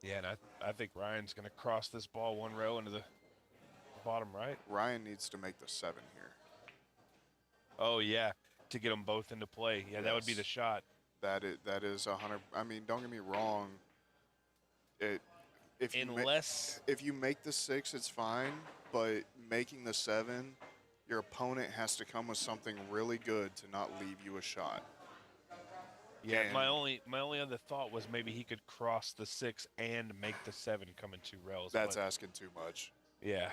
yeah, and I think Ryan's going to cross this ball 1 rail into the bottom right. Ryan needs to make the 7 here. Oh yeah, to get them both into play. Yeah, that would be Yes. the shot. That is 100. I mean, don't get me wrong. If you make the 6, it's fine. But making the 7, your opponent has to come with something really good to not leave you a shot. Yeah, And- my only other thought was maybe he could cross the 6 and make the 7 come in 2 rails. That's but, asking too much. yeah.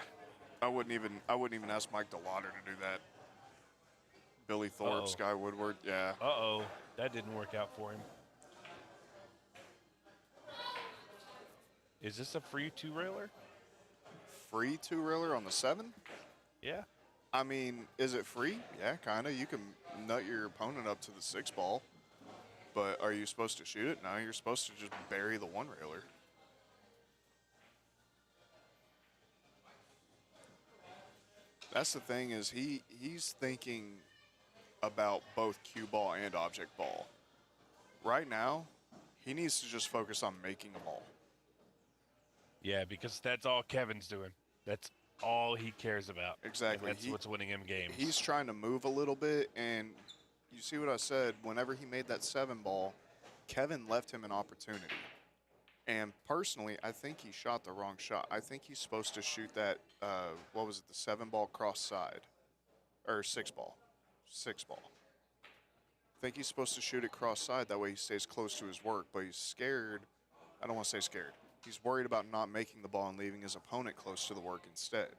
I wouldn't even ask Mike DeLauder to do that. Billy Thorpe, Uh-oh. Sky Woodward, yeah. Uh-oh, that didn't work out for him. Is this a free 2-railer? Free 2-railer on the 7? Yeah. I mean, is it free? Yeah, kind of. You can nut your opponent up to the 6 ball. But are you supposed to shoot it? No, you're supposed to just bury the 1-railer. That's the thing is he's thinking about both cue ball and object ball. Right now, he needs to just focus on making them all. Yeah, because that's all Kevin's doing. That's all he cares about. Exactly. And that's what's winning him games. He's trying to move a little bit, and you see what I said. Whenever he made that 7 ball, Kevin left him an opportunity. And personally, I think he shot the wrong shot. I think he's supposed to shoot that, the 7 ball cross side, or 6 ball. 6 ball. I think he's supposed to shoot it cross side. That way he stays close to his work, but he's scared. I don't want to say scared. He's worried about not making the ball and leaving his opponent close to the work instead.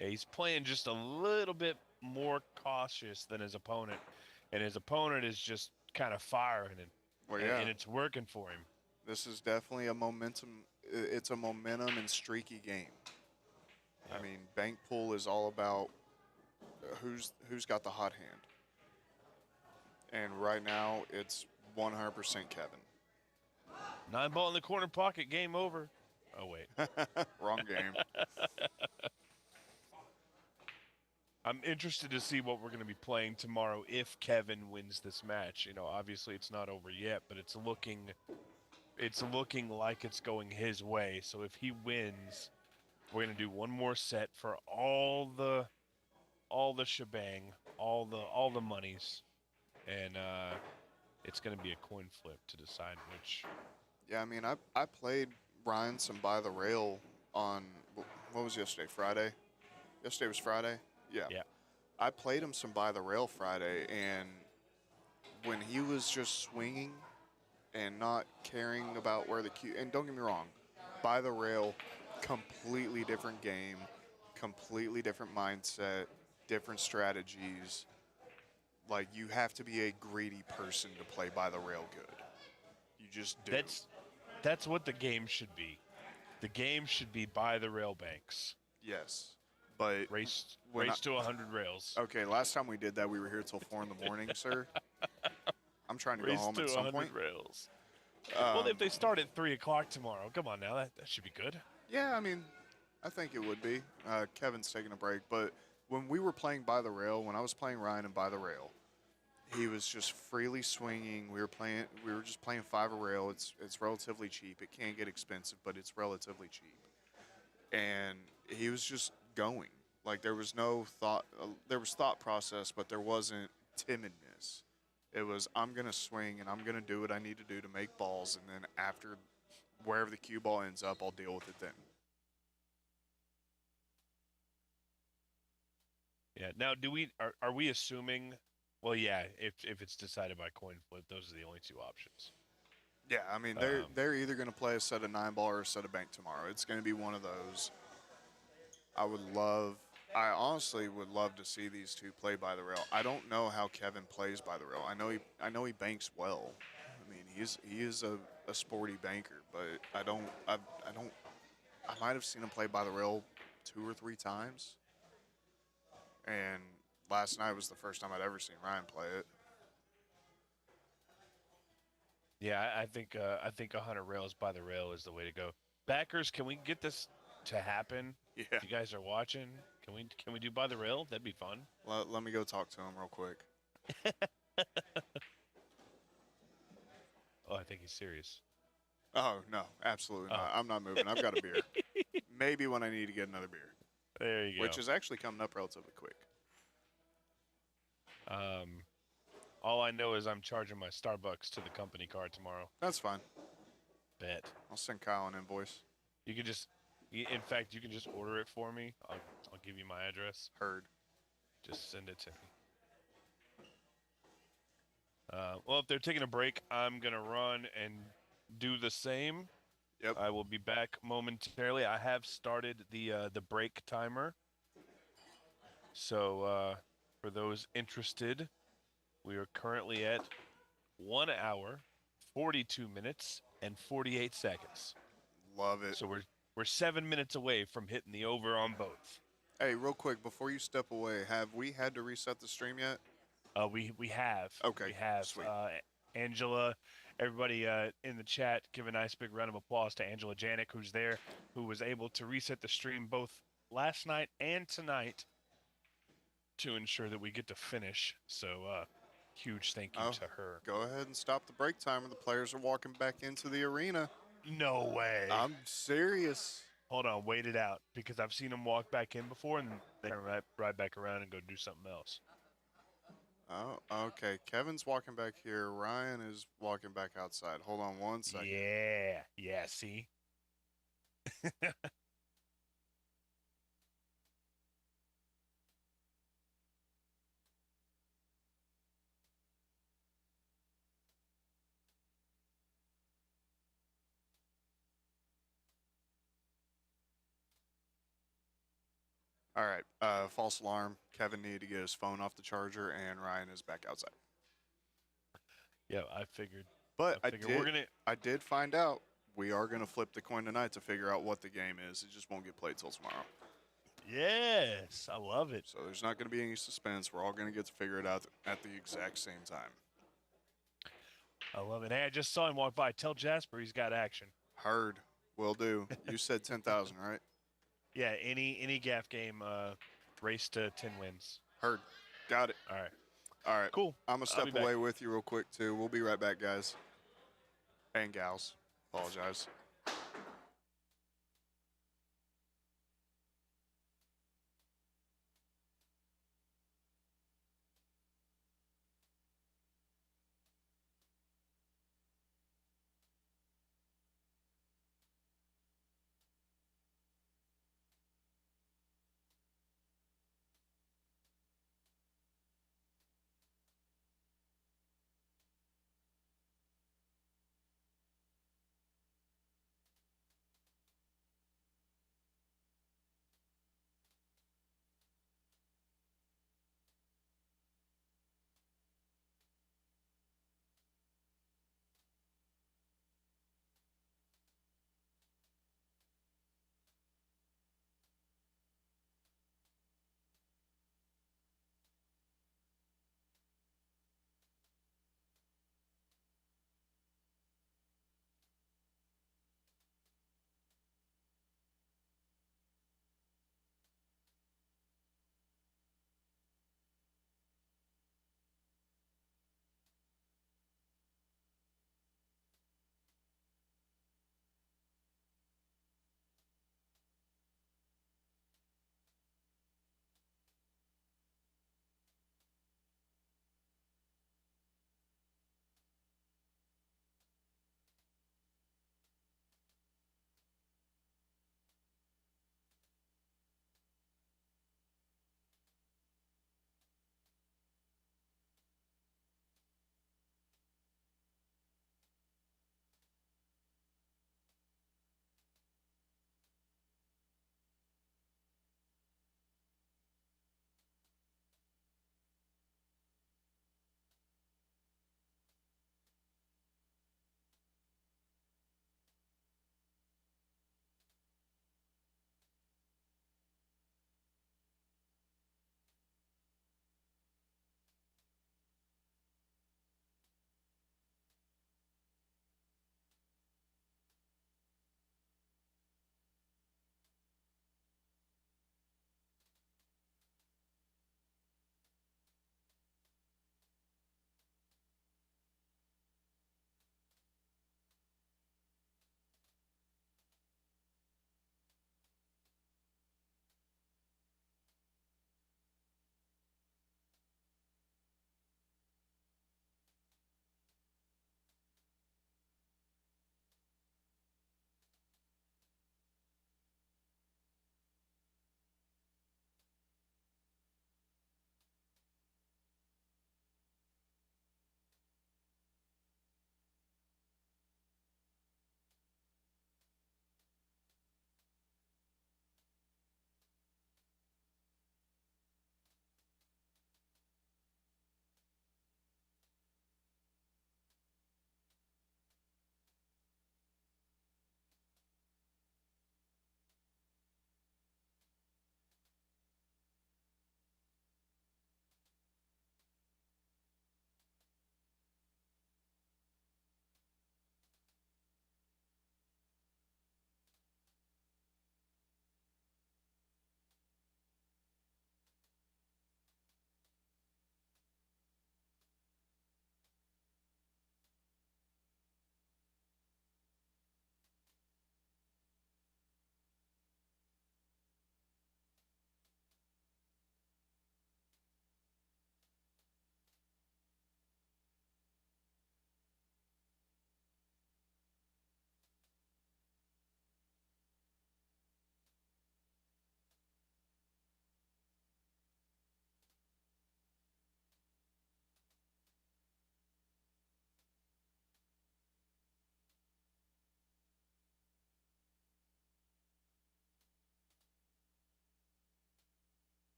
Yeah, he's playing just a little bit more cautious than his opponent. And his opponent is just kind of firing, Well, yeah. and it's working for him. This is definitely a momentum. it's a momentum and streaky game. I Yeah. mean, bank pool is all about who's got the hot hand. And right now, it's 100% Kevin. 9-ball in the corner pocket. Game over. Oh, wait. Wrong game. I'm interested to see what we're going to be playing tomorrow if Kevin wins this match. You know, obviously it's not over yet, but it's looking like it's going his way. So if he wins, we're going to do one more set for all the shebang, all the monies, and it's going to be a coin flip to decide which. Yeah, I mean, I played Ryan some by the rail on, what was yesterday? Friday? Yesterday was Friday? Yeah. Yeah. I played him some by the rail Friday, and when he was just swinging and not caring about where the cue, and don't get me wrong, by the rail, completely different game, completely different mindset, different strategies. Like, you have to be a greedy person to play by the rail good. You just do. That's what the game should be. The game should be by the rail banks. Yes. But Race when to 100 rails. okay, last time we did that, we were here till 4 in the morning, sir. I'm trying to go Race home to at some 100 point. rails. Well, if they start at 3 o'clock tomorrow, come on now, that should be good. Yeah, I mean, I think it would be. Kevin's taking a break, but when we were playing by the rail, when I was playing Ryan and by the rail, he was just freely swinging. We were just playing 5 a rail. It's relatively cheap. It can get expensive, but it's relatively cheap. And he was just going. Like, there was no thought. There was thought process, but there wasn't timidness. It was, I'm gonna swing and I'm gonna do what I need to do to make balls, and then after wherever the cue ball ends up, I'll deal with it then. Yeah. Now, are we assuming? Well, yeah. If it's decided by coin flip, those are the only 2 options. Yeah, I mean, they're either going to play a set of 9-ball or a set of bank tomorrow. It's going to be one of those. I honestly would love to see these 2 play by the rail. I don't know how Kevin plays by the rail. I know he banks well. I mean, he is a sporty banker, but I might have seen him play by the rail 2 or 3 times. And last night was the first time I'd ever seen Ryan play it. Yeah, I think 100 rails by the rail is the way to go. Backers, can we get this to happen? Yeah. If you guys are watching, can we do by the rail? That'd be fun. Let me go talk to him real quick. Oh, I think he's serious. Oh, no, absolutely not. I'm not moving. I've got a beer. Maybe when I need to get another beer. There you go. Which is actually coming up relatively quick. All I know is I'm charging my Starbucks to the company card tomorrow. That's fine. Bet. I'll send Kyle an invoice. You can just, in fact, you can just order it for me. I'll give you my address. Heard. Just send it to me. Well, if they're taking a break, I'm gonna run and do the same. Yep. I will be back momentarily. I have started the break timer. So for those interested, we are currently at 1 hour, 42 minutes, and 48 seconds. Love it. So we're 7 minutes away from hitting the over on both. Hey, real quick, before you step away, have we had to reset the stream yet? We have. Okay, We have. sweet. Angela, everybody in the chat, give a nice big round of applause to Angela Janik, who's there, who was able to reset the stream both last night and tonight to ensure that we get to finish. So huge thank you to her. Go ahead and stop the break timer. The players are walking back into the arena. No way. I'm serious. Hold on, wait it out, because I've seen them walk back in before and they turn right back around and go do something else. Oh, okay. Kevin's walking back here. Ryan is walking back outside. Hold on 1 second. Yeah, see? All right. False alarm. Kevin needed to get his phone off the charger, and Ryan is back outside. Yeah, I figured. But I figured we're gonna. I did find out we are going to flip the coin tonight to figure out what the game is. It just won't get played till tomorrow. Yes, I love it. So there's not going to be any suspense. We're all going to get to figure it out at the exact same time. I love it. Hey, I just saw him walk by. Tell Jasper he's got action. Heard. Will do. You said 10,000, right? Yeah, any gaff game, race to 10 wins. Heard. Got it. All right. All right. Cool. I'm going to I'll be step back. away with you real quick, too. We'll be right back, guys. And gals. Apologize.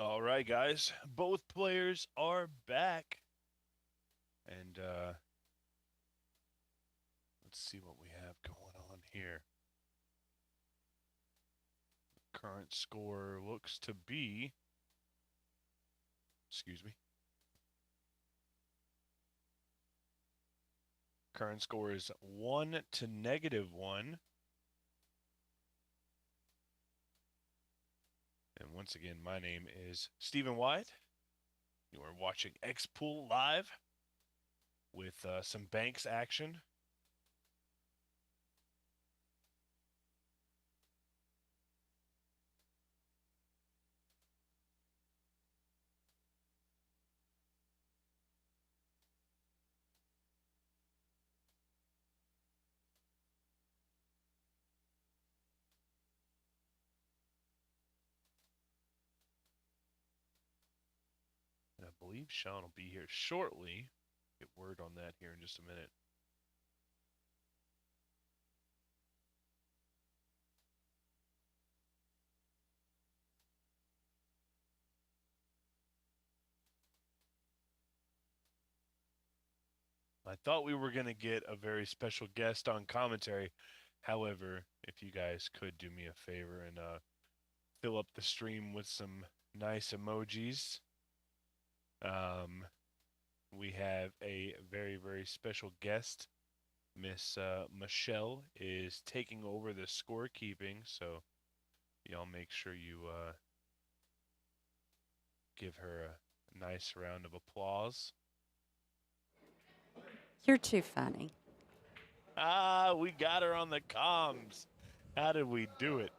All right, guys. Both players are back. And let's see what we have going on here. Current score looks to be, excuse me. Current score is 1 to -1. And once again, my name is Stephen White. You are watching X-Pool live with some Banks action. And I believe Sean will be here shortly. Get word on that here in just a minute. I thought we were going to get a very special guest on commentary. However, if you guys could do me a favor and fill up the stream with some nice emojis. We have a very, very special guest. Miss Michelle is taking over the scorekeeping, so y'all make sure you give her a nice round of applause. You're too funny. Ah, we got her on the comms. How did we do it?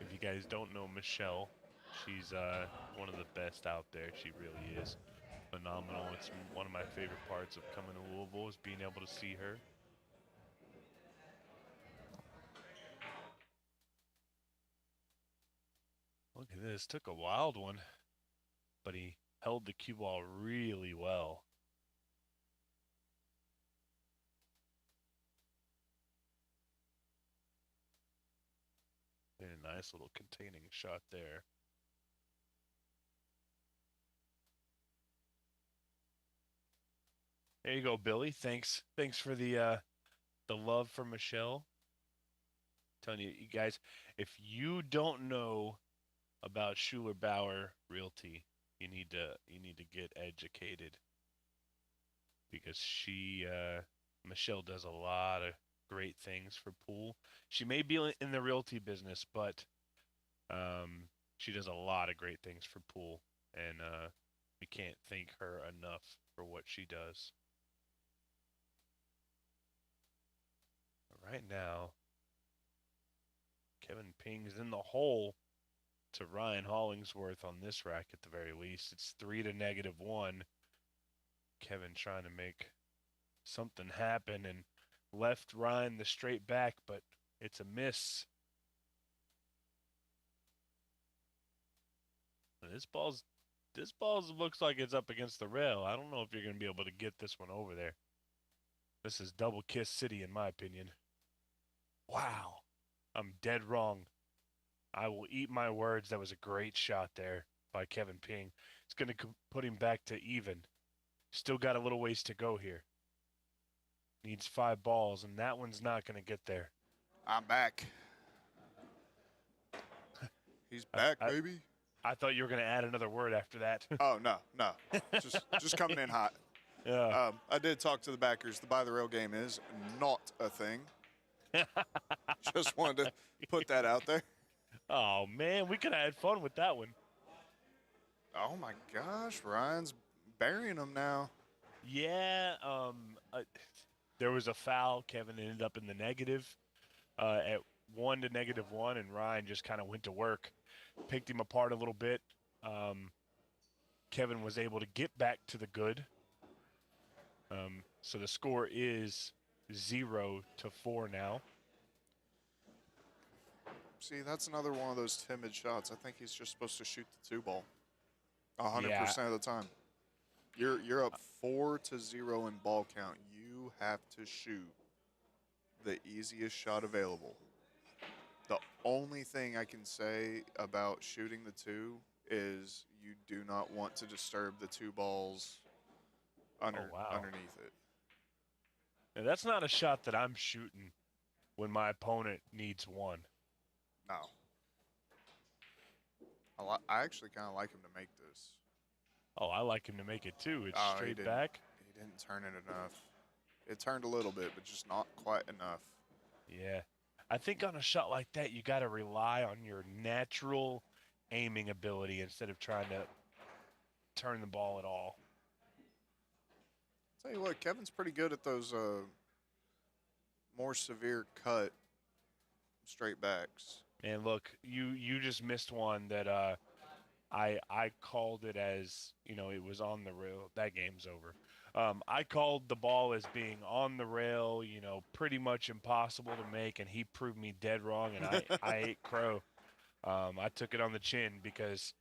If you guys don't know Michelle, she's one of the best out there. She really is phenomenal. It's one of my favorite parts of coming to Louisville is being able to see her. Look at this. Took a wild one, but he held the cue ball really well. Very nice little containing shot there. There you go, Billy. Thanks for the love for Michelle. Telling you guys, if you don't know about Schuler Bauer Realty, you need to get educated, because Michelle does a lot of great things for pool. She may be in the realty business, but she does a lot of great things for pool, and we can't thank her enough for what she does. Right now, Kevin Ping's in the hole to Ryan Hollingsworth on this rack at the very least. It's 3 to -1. Kevin trying to make something happen and left Ryan the straight back, but it's a miss. This ball's looks like it's up against the rail. I don't know if you're going to be able to get this one over there. This is double kiss city in my opinion. Wow. I'm dead wrong. I will eat my words. That was a great shot there by Kevin Ping. It's going to put him back to even. Still got a little ways to go here. Needs 5 balls, and that one's not going to get there. I'm back. He's back, baby. I thought you were going to add another word after that. Oh, no. Just coming in hot. Yeah. I did talk to the backers. The by the rail game is not a thing. Just wanted to put that out there. Oh, man, we could have had fun with that one. Oh, my gosh. Ryan's burying him now. Yeah. There was a foul. Kevin ended up in the negative at 1 to -1, and Ryan just kind of went to work, picked him apart a little bit. Kevin was able to get back to the good. So the score is 0 to 4 now. See, that's another one of those timid shots. I think he's just supposed to shoot the 2 ball 100% of the time. You're up 4 to 0 in ball count. You have to shoot the easiest shot available. The only thing I can say about shooting the 2 is you do not want to disturb the 2 balls wow. underneath it. Now, that's not a shot that I'm shooting when my opponent needs 1. No. I actually kind of like him to make this. Oh, I like him to make it too. It's Oh, straight back. He didn't turn it enough. It turned a little bit, but just not quite enough. Yeah. I think on a shot like that, you got to rely on your natural aiming ability instead of trying to turn the ball at all. Tell you what, Kevin's pretty good at those more severe cut straight backs. And look, you just missed one that I called it as, it was on the rail. That game's over. I called the ball as being on the rail, pretty much impossible to make, and he proved me dead wrong, and I ate crow. I took it on the chin because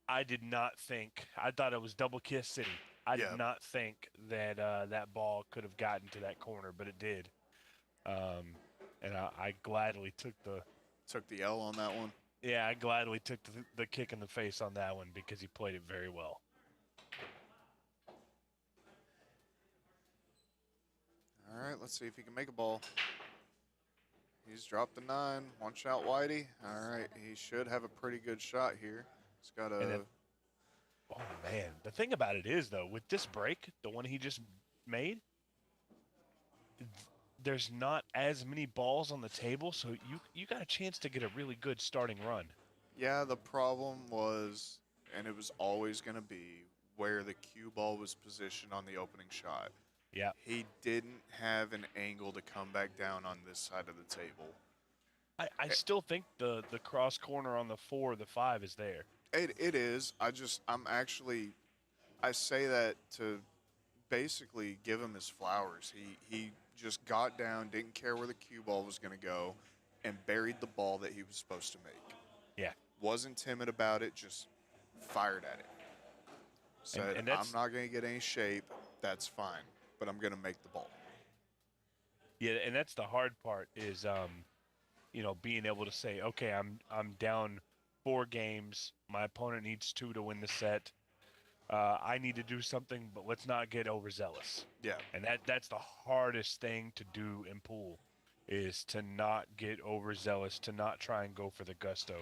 I did not think – I thought it was double kiss city. I did not think that that ball could have gotten to that corner, but it did. And I gladly took the – Took the L on that one. Yeah, I gladly took the kick in the face on that one because he played it very well. All right, let's see if he can make a ball. He's dropped the 9. One shot, Whitey. All right, he should have a pretty good shot here. He's got a... Oh, man. The thing about it is, though, with this break, the one he just made, there's not as many balls on the table, so you got a chance to get a really good starting run. Yeah, the problem was, and it was always going to be, where the cue ball was positioned on the opening shot. Yeah. He didn't have an angle to come back down on this side of the table. I still think the cross corner on the 4 or the 5 is there. It is. I say that to basically give him his flowers. He just got down, didn't care where the cue ball was going to go, and buried the ball that he was supposed to make. Yeah. Wasn't timid about it, just fired at it. Said, I'm not going to get any shape. That's fine, but I'm going to make the ball. Yeah, and that's the hard part is, being able to say, okay, I'm down 4 games. My opponent needs 2 to win the set. I need to do something, but let's not get overzealous. Yeah. And that's the hardest thing to do in pool is to not get overzealous, to not try and go for the gusto.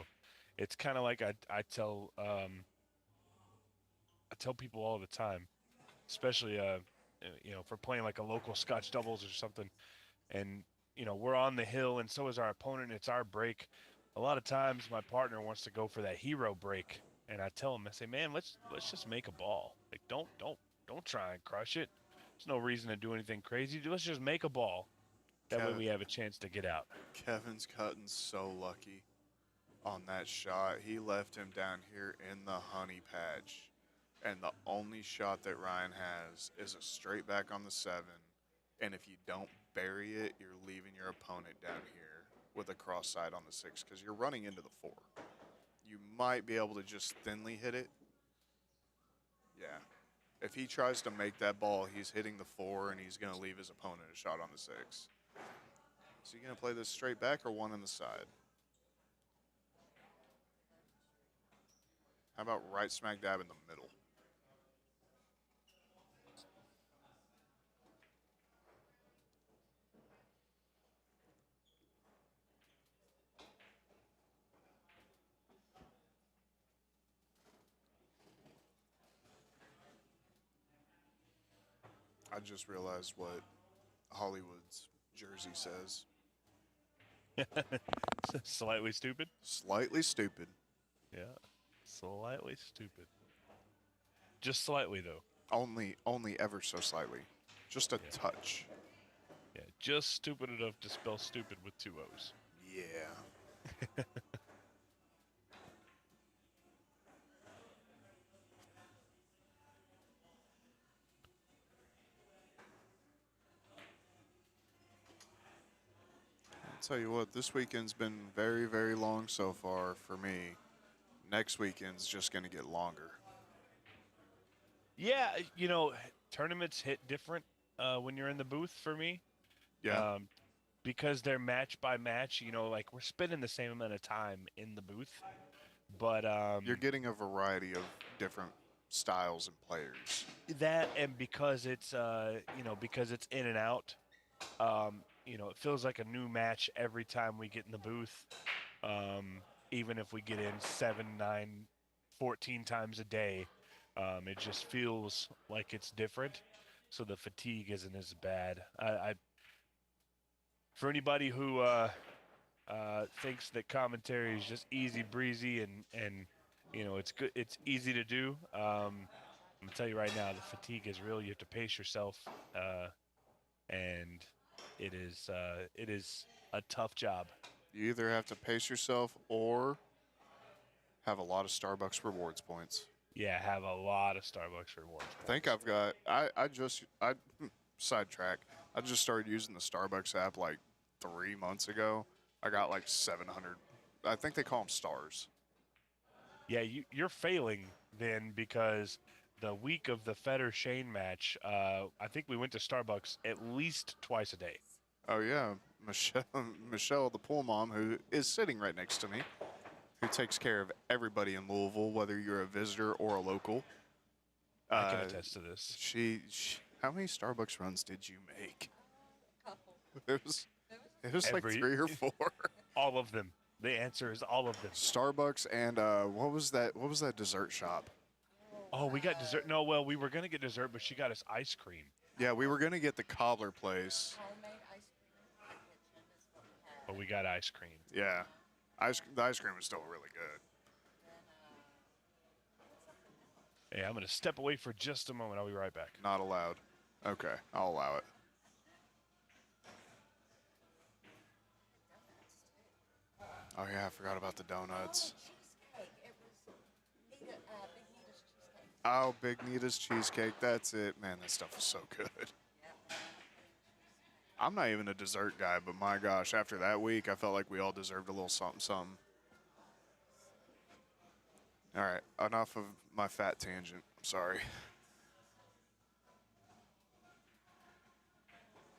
It's kind of like I tell people all the time, especially for playing like a local Scotch doubles or something, and we're on the hill and so is our opponent. It's our break. A lot of times my partner wants to go for that hero break, and I tell him, I say, man, let's just make a ball. Like don't try and crush it. There's no reason to do anything crazy. Let's just make a ball. That way we have a chance to get out. Kevin's cutting so lucky on that shot. He left him down here in the honey patch. And the only shot that Ryan has is a straight back on the 7. And if you don't bury it, you're leaving your opponent down here with a cross side on the 6 because you're running into the 4. You might be able to just thinly hit it. Yeah. If he tries to make that ball, he's hitting the 4 and he's going to leave his opponent a shot on the 6. Is he going to play this straight back or one on the side? How about right smack dab in the middle? I just realized what Hollywood's jersey says. Slightly stupid? Slightly stupid. Yeah, slightly stupid. Just slightly, though. Only ever so slightly. Just a touch. Yeah, just stupid enough to spell stupid with 2 O's. Yeah. Tell you what, this weekend's been very, very long so far for me. Next weekend's just going to get longer. Yeah, tournaments hit different when you're in the booth for me. Yeah. because they're match by match, like we're spending the same amount of time in the booth, but You're getting a variety of different styles and players. that and because it's because it's in and out, it feels like a new match every time we get in the booth. Even if we get in 7, 9, 14 times a day, it just feels like it's different. So the fatigue isn't as bad. For anybody who thinks that commentary is just easy breezy and it's good, it's easy to do. I'm gonna tell you right now, the fatigue is real. You have to pace yourself, and it is a tough job. You either have to pace yourself or have a lot of Starbucks rewards points. Yeah, have a lot of Starbucks rewards. I think I've got. I sidetrack. I just started using the Starbucks app like 3 months ago. I got like 700. I think they call them stars. Yeah, you're failing then because the week of the Federer Shane match, I think we went to Starbucks at least twice a day. Oh yeah, Michelle, the pool mom, who is sitting right next to me, who takes care of everybody in Louisville, whether you're a visitor or a local. I can attest to this. She how many Starbucks runs did you make? Couple. It was like 3 or 4. All of them. The answer is all of them. Starbucks and what was that? What was that dessert shop? Oh, we got dessert. No, well, we were gonna get dessert, but she got us ice cream. Yeah, we were gonna get the cobbler place. Homemade ice cream in the kitchen is what we had. But we got ice cream. Yeah, the ice cream was still really good. Hey, I'm gonna step away for just a moment. I'll be right back. Not allowed. Okay, I'll allow it. Oh yeah, I forgot about the donuts. Cheesecake. It was Big Nita's cheesecake. Oh, Big Nita's cheesecake. That's it, man. That stuff was so good. Yep. I'm not even a dessert guy, but my gosh, after that week, I felt like we all deserved a little something, something. All right, enough of my fat tangent. I'm sorry.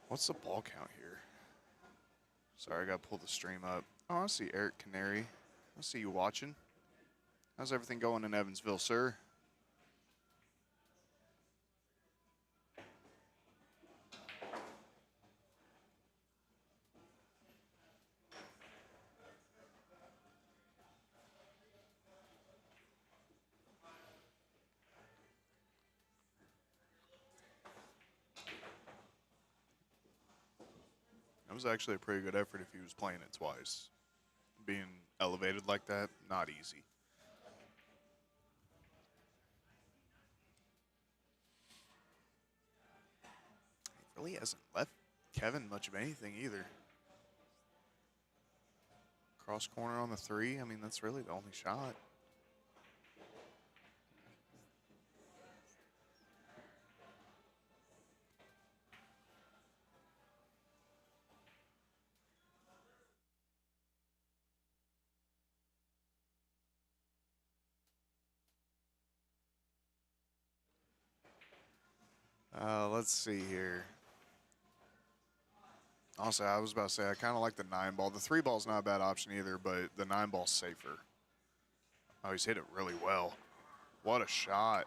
What's the ball count here? Sorry, I got to pull the stream up. Oh, I see Eric Canary. I see you watching. How's everything going in Evansville, sir? That was actually a pretty good effort if he was playing it twice. Being elevated like that, not easy. He really hasn't left Kevin much of anything either. Cross corner on the 3, I mean, that's really the only shot. Let's see here. Also, I was about to say, I kind of like the 9 ball. The 3 ball's not a bad option either, but the 9 ball's safer. Oh, he's hit it really well. What a shot.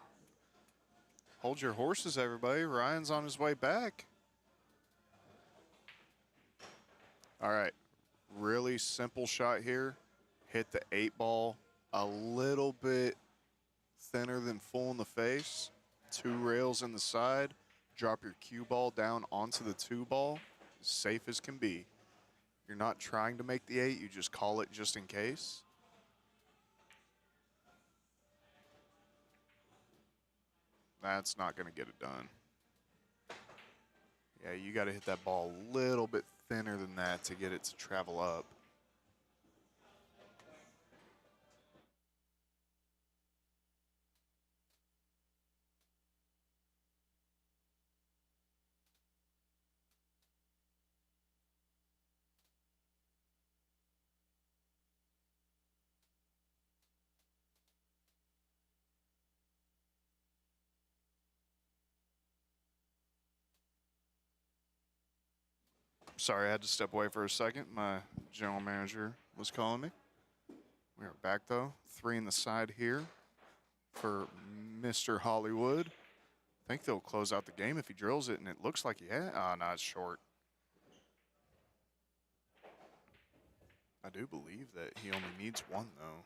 Hold your horses, everybody. Ryan's on his way back. All right. Really simple shot here. Hit the 8 ball a little bit thinner than full in the face. 2 rails in the side. Drop your cue ball down onto the 2 ball. As safe as can be. You're not trying to make the 8. You just call it just in case. That's not going to get it done. Yeah, you got to hit that ball a little bit thinner than that to get it to travel up. Sorry, I had to step away for a second. My general manager was calling me. We are back, though. 3 in the side here for Mr. Hollywood. I think they'll close out the game if he drills it, and it looks like he has. Oh, no, it's short. I do believe that he only needs 1, though.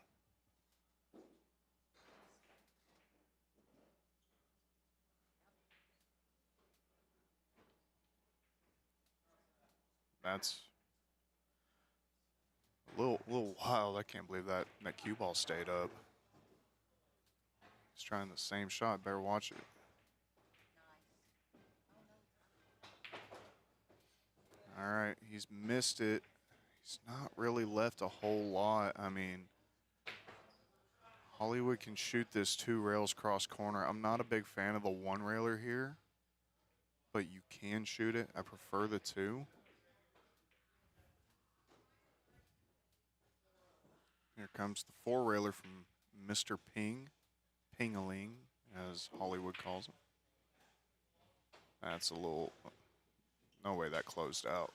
That's a little wild. I can't believe that cue ball stayed up. He's trying the same shot. Better watch it. All right, he's missed it. He's not really left a whole lot. I mean, Hollywood can shoot this 2 rails cross corner. I'm not a big fan of the 1 railer here, but you can shoot it. I prefer the 2. Here comes the 4 railer from Mr. Pingaling, as Hollywood calls him. That's a little, no way that closed out.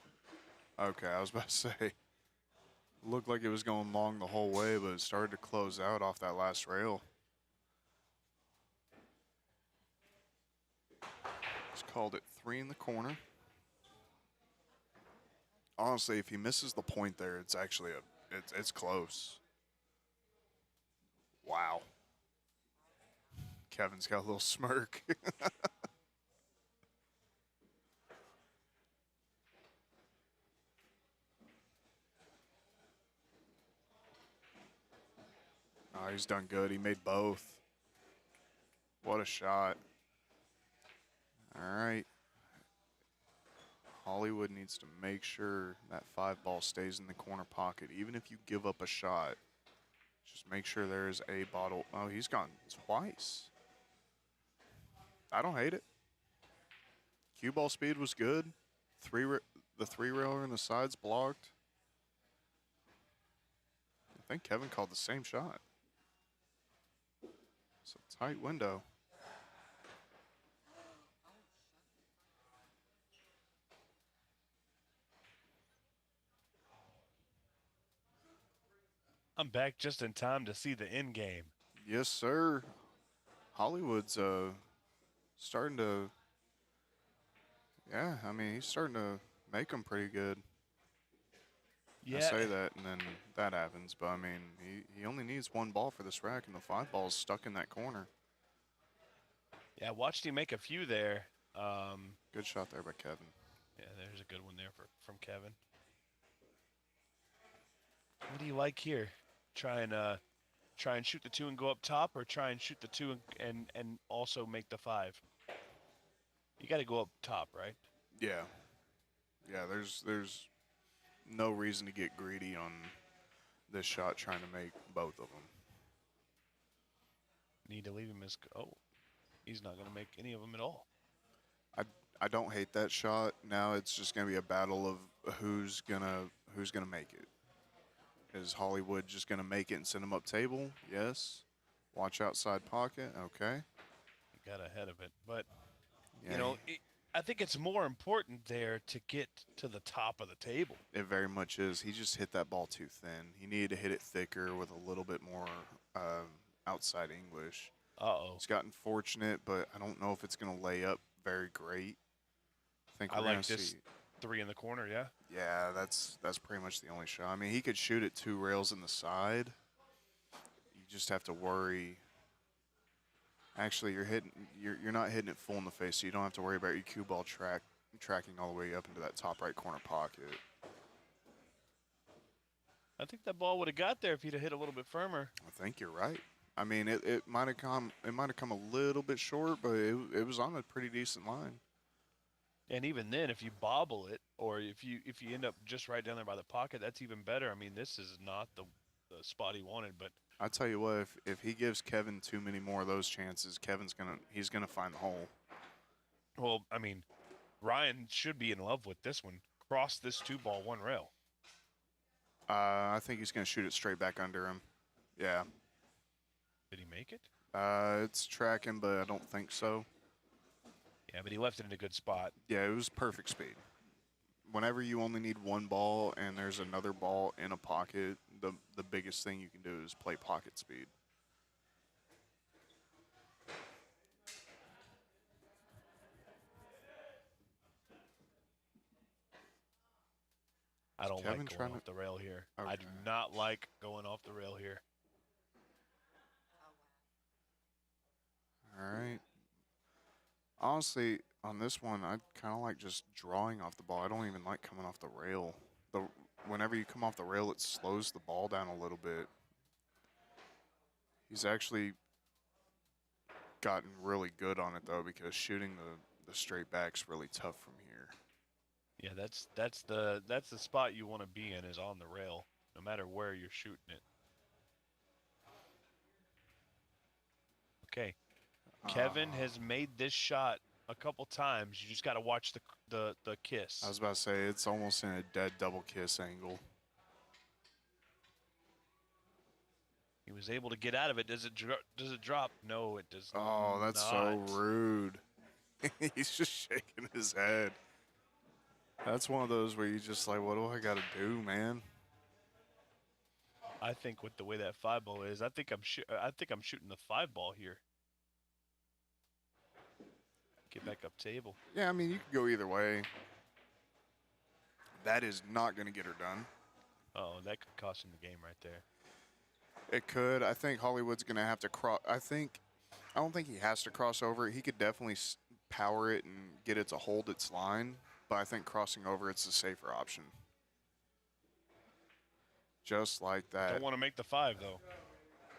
Okay, I was about to say, looked like it was going long the whole way, but it started to close out off that last rail. Just called it 3 in the corner. Honestly, if he misses the point there, it's actually it's close. Wow. Kevin's got a little smirk. Oh, he's done good. He made both. What a shot. All right. Hollywood needs to make sure that 5 ball stays in the corner pocket. Even if you give up a shot, just make sure there's a bottle. Oh, he's gone twice. I don't hate it. Cue ball speed was good. The 3 railer in the sides blocked. I think Kevin called the same shot. It's a tight window. I'm back just in time to see the end game. Yes, sir. Hollywood's starting to, yeah, I mean, he's starting to make them pretty good. Yeah. I say that, and then that happens. But, I mean, he only needs 1 ball for this rack, and the 5 ball is stuck in that corner. Yeah, I watched him make a few there. Good shot there by Kevin. Yeah, there's a good one there from Kevin. What do you like here? Try and shoot the 2 and go up top, or try and shoot the 2 and also make the 5? You got to go up top, right? Yeah. Yeah, there's no reason to get greedy on this shot trying to make both of them. Need to leave him as he's not going to make any of them at all. I don't hate that shot. Now it's just going to be a battle of who's gonna make it. Is Hollywood just going to make it and send him up table? Yes. Watch outside pocket. Okay. He got ahead of it, but Yeah, I think it's more important there to get to the top of the table. it very much is. He just hit that ball too thin. He needed to hit it thicker with a little bit more outside English. He's gotten fortunate, but I don't know if it's going to lay up very great. I like this 3 in the corner, yeah? Yeah, that's pretty much the only shot. I mean, he could shoot it 2 rails in the side. You just have to worry. Actually, you're not hitting it full in the face, so you don't have to worry about your cue ball tracking all the way up into that top right corner pocket. I think that ball would have got there if he'd have hit a little bit firmer. I think you're right. I mean, it might have come a little bit short, but it was on a pretty decent line. And even then, if you bobble it, or if you end up just right down there by the pocket, that's even better. I mean, this is not the spot he wanted, but I tell you what, if he gives Kevin too many more of those chances, he's gonna find the hole. well, I mean, Ryan should be in love with this one. Cross this 2 ball 1 rail. I think he's gonna shoot it straight back under him. Yeah. Did he make it? It's tracking, but I don't think so. Yeah, but he left it in a good spot. Yeah, it was perfect speed. whenever you only need one ball and there's another ball in a pocket, the biggest thing you can do is play pocket speed. I don't Kevin like trying going to- off the rail here. I Okay. do not like going off the rail here. All right. Honestly, on this one, I kind of like just drawing off the ball. I don't even like coming off the rail. Whenever you come off the rail, it slows the ball down a little bit. He's actually gotten really good on it though, because shooting the straight back's really tough from here. Yeah, that's the spot you want to be in, is on the rail, no matter where you're shooting it. Okay, Kevin has made this shot a couple times. You just got to watch the kiss. I was about to say, it's almost in a dead double kiss angle. He was able to get out of it. Does it drop? No, it does not. Oh, that's so rude. He's just shaking his head. That's one of those where you just like, what do I got to do, man? I think with the way that 5-ball is, I think I'm shooting the 5-ball here. Get back up table. Yeah, I mean, you could go either way. That is not going to get her done. Oh, that could cost him the game right there. It could. I think Hollywood's going to have to cross. I don't think he has to cross over. He could definitely power it and get it to hold its line, but I think crossing over, it's the safer option. Just like that. Don't want to make the 5 though.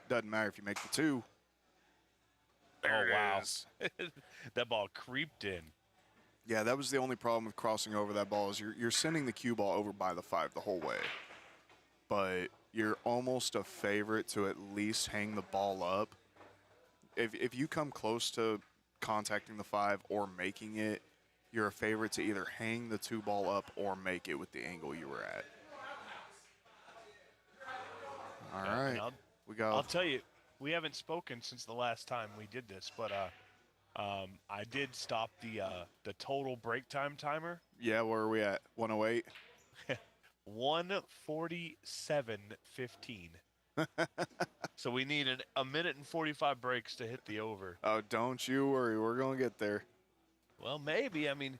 Doesn't matter if you make the 2. Oh wow, is. that ball creeped in. Yeah, that was the only problem with crossing over that ball, is you're sending the cue ball over by the 5 the whole way. But you're almost a favorite to at least hang the ball up. If you come close to contacting the 5 or making it, you're a favorite to either hang the 2 ball up or make it with the angle you were at. All right. I'll tell you, we haven't spoken since the last time we did this, but I did stop the total break time timer. Yeah, where are we at? 108? 1:47:15. So we need a minute and 45 breaks to hit the over. Oh, don't you worry. We're going to get there. Well, maybe. I mean,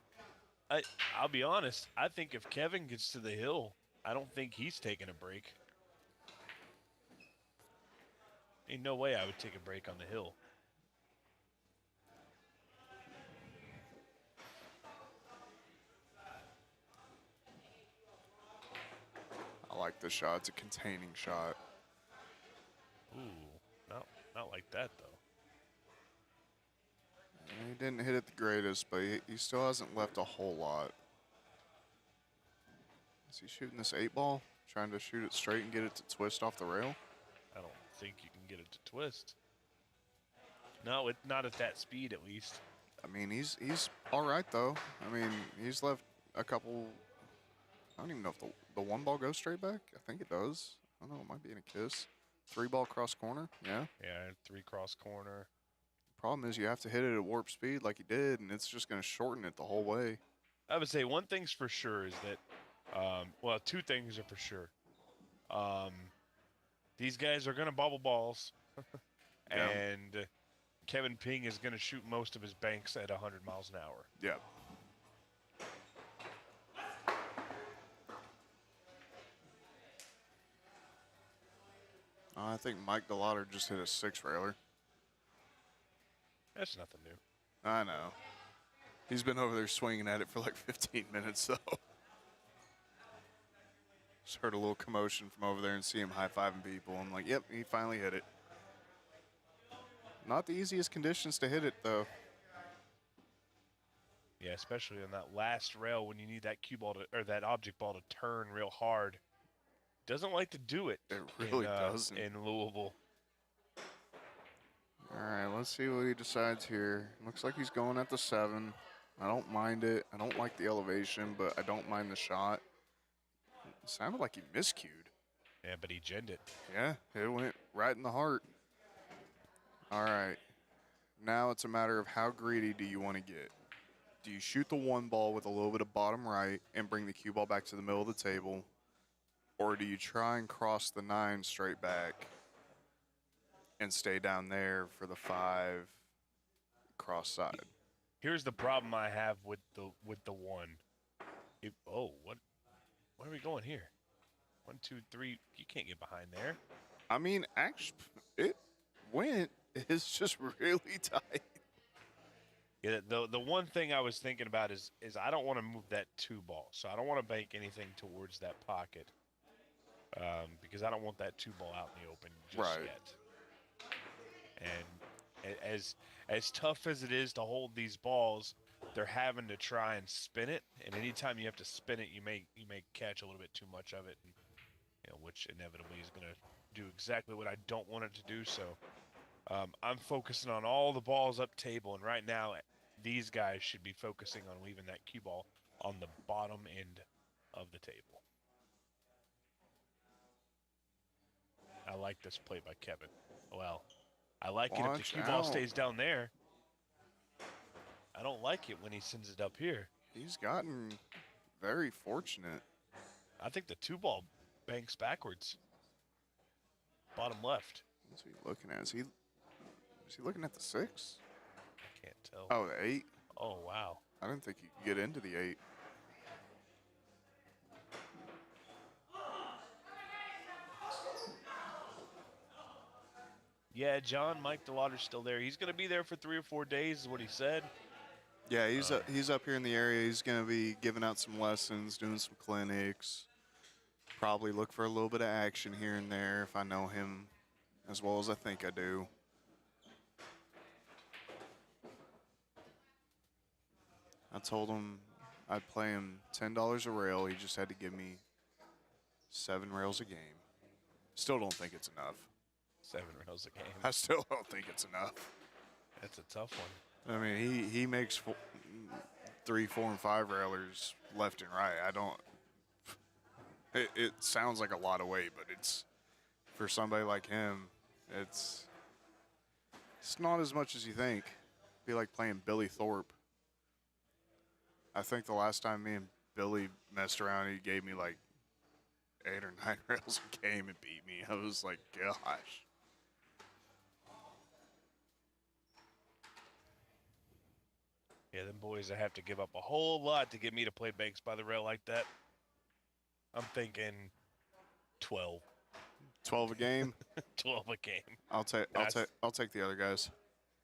I'll be honest. I think if Kevin gets to the hill, I don't think he's taking a break. Ain't no way I would take a break on the hill. I like the shot. It's a containing shot. Ooh, not like that though. He didn't hit it the greatest, but he still hasn't left a whole lot. Is he shooting this 8-ball? Trying to shoot it straight and get it to twist off the rail? I don't think you can get it to twist. No, not at that speed at least. I mean, he's all right, though. I mean, he's left a couple. I don't even know if the 1 ball goes straight back. I think it does. I don't know. It might be in a kiss. 3-ball cross corner. Yeah. Yeah, 3 cross corner. Problem is you have to hit it at warp speed like he did, and it's just going to shorten it the whole way. I would say one thing's for sure is that, well, 2 things are for sure. These guys are going to bobble balls, Yeah. and Kevin Ping is going to shoot most of his banks at 100 miles an hour. Yeah. I think Mike DeLauder just hit a 6-railer. That's nothing new. I know. He's been over there swinging at it for like 15 minutes, though. Just heard a little commotion from over there and see him high-fiving people. I'm like, yep, he finally hit it. Not the easiest conditions to hit it, though. Yeah, especially on that last rail when you need that cue ball or that object ball to turn real hard. Doesn't like to do it. It really doesn't. In Louisville. All right, let's see what he decides here. Looks like he's going at the 7. I don't mind it. I don't like the elevation, but I don't mind the shot. It sounded like he miscued. Yeah, but he ginned it. Yeah, it went right in the heart. All right. Now it's a matter of how greedy do you want to get? Do you shoot the 1 ball with a little bit of bottom right and bring the cue ball back to the middle of the table? Or do you try and cross the 9 straight back and stay down there for the 5 cross side? Here's the problem I have with the 1. What are we going here? 1, 2, 3. You can't get behind there. I mean, actually, it went. It's just really tight. Yeah, the one thing I was thinking about is I don't want to move that 2 ball, so I don't want to bank anything towards that pocket, because I don't want that 2 ball out in the open just yet. And as tough as it is to hold these balls, they're having to try and spin it, and anytime you have to spin it, you may catch a little bit too much of it, and, which inevitably is going to do exactly what I don't want it to do. So I'm focusing on all the balls up table, and right now these guys should be focusing on leaving that cue ball on the bottom end of the table. I like this play by Kevin. Well, I like it if the cue ball stays down there. I don't like it when he sends it up here. He's gotten very fortunate. I think the 2 ball banks backwards. Bottom left. What's he looking at? Is he looking at the 6? I can't tell. Oh, the 8? Oh, wow. I didn't think you could get into the 8. Yeah, John, Mike DeLauder's still there. He's going to be there for 3 or 4 days is what he said. Yeah, he's up here in the area. He's going to be giving out some lessons, doing some clinics. Probably look for a little bit of action here and there if I know him as well as I think I do. I told him I'd play him $10 a rail. He just had to give me 7 rails a game. Still don't think it's enough. 7 rails a game. I still don't think it's enough. That's a tough one. I mean, he makes 3, 4, and 5 railers left and right. I don't. It sounds like a lot of weight, but it's for somebody like him, it's not as much as you think. It'd be like playing Billy Thorpe. I think the last time me and Billy messed around, he gave me like 8 or 9 rails a game and beat me. I was like, gosh. Yeah, them boys that have to give up a whole lot to get me to play banks by the rail like that. I'm thinking 12. 12 a game. 12 a game. I'll take the other guys.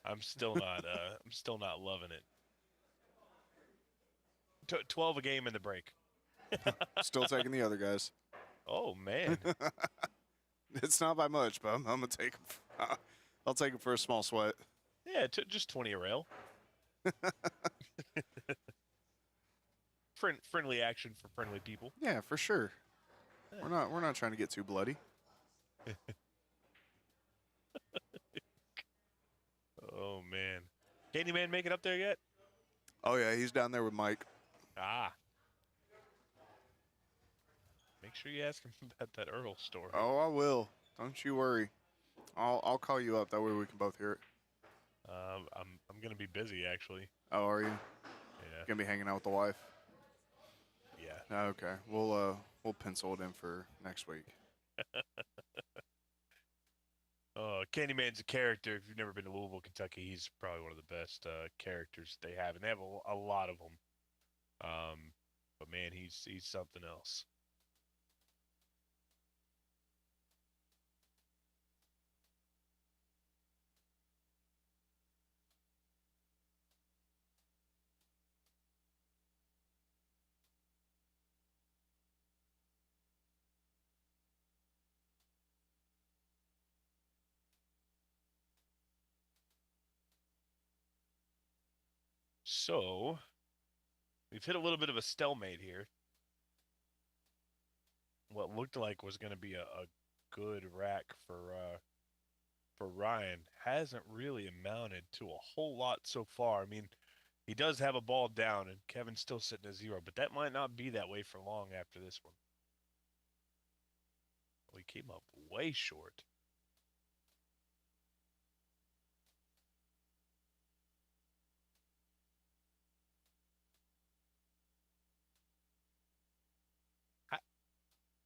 I'm still not. I'm still not loving it. 12 a game in the break. Still taking the other guys. Oh man. It's not by much, but I'm gonna take them. I'll take them for a small sweat. Yeah, just 20 a rail. Friendly action for friendly people. Yeah, for sure. Yeah. We're not trying to get too bloody. Oh man, Candyman make it up there yet? Oh yeah, he's down there with Mike. Ah. Make sure you ask him about that Earl story. Oh, I will. Don't you worry. I'll call you up. That way we can both hear it. I'm gonna be busy actually. Oh, are you? Yeah. Gonna be hanging out with the wife? Yeah. Okay. We'll pencil it in for next week. Candyman's a character. If you've never been to Louisville, Kentucky, he's probably one of the best characters they have, and they have a lot of them. But man, he's something else. So, we've hit a little bit of a stalemate here. What looked like was going to be a good rack for Ryan hasn't really amounted to a whole lot so far. I mean, he does have a ball down, and Kevin's still sitting at 0, but that might not be that way for long after this one. We came up way short.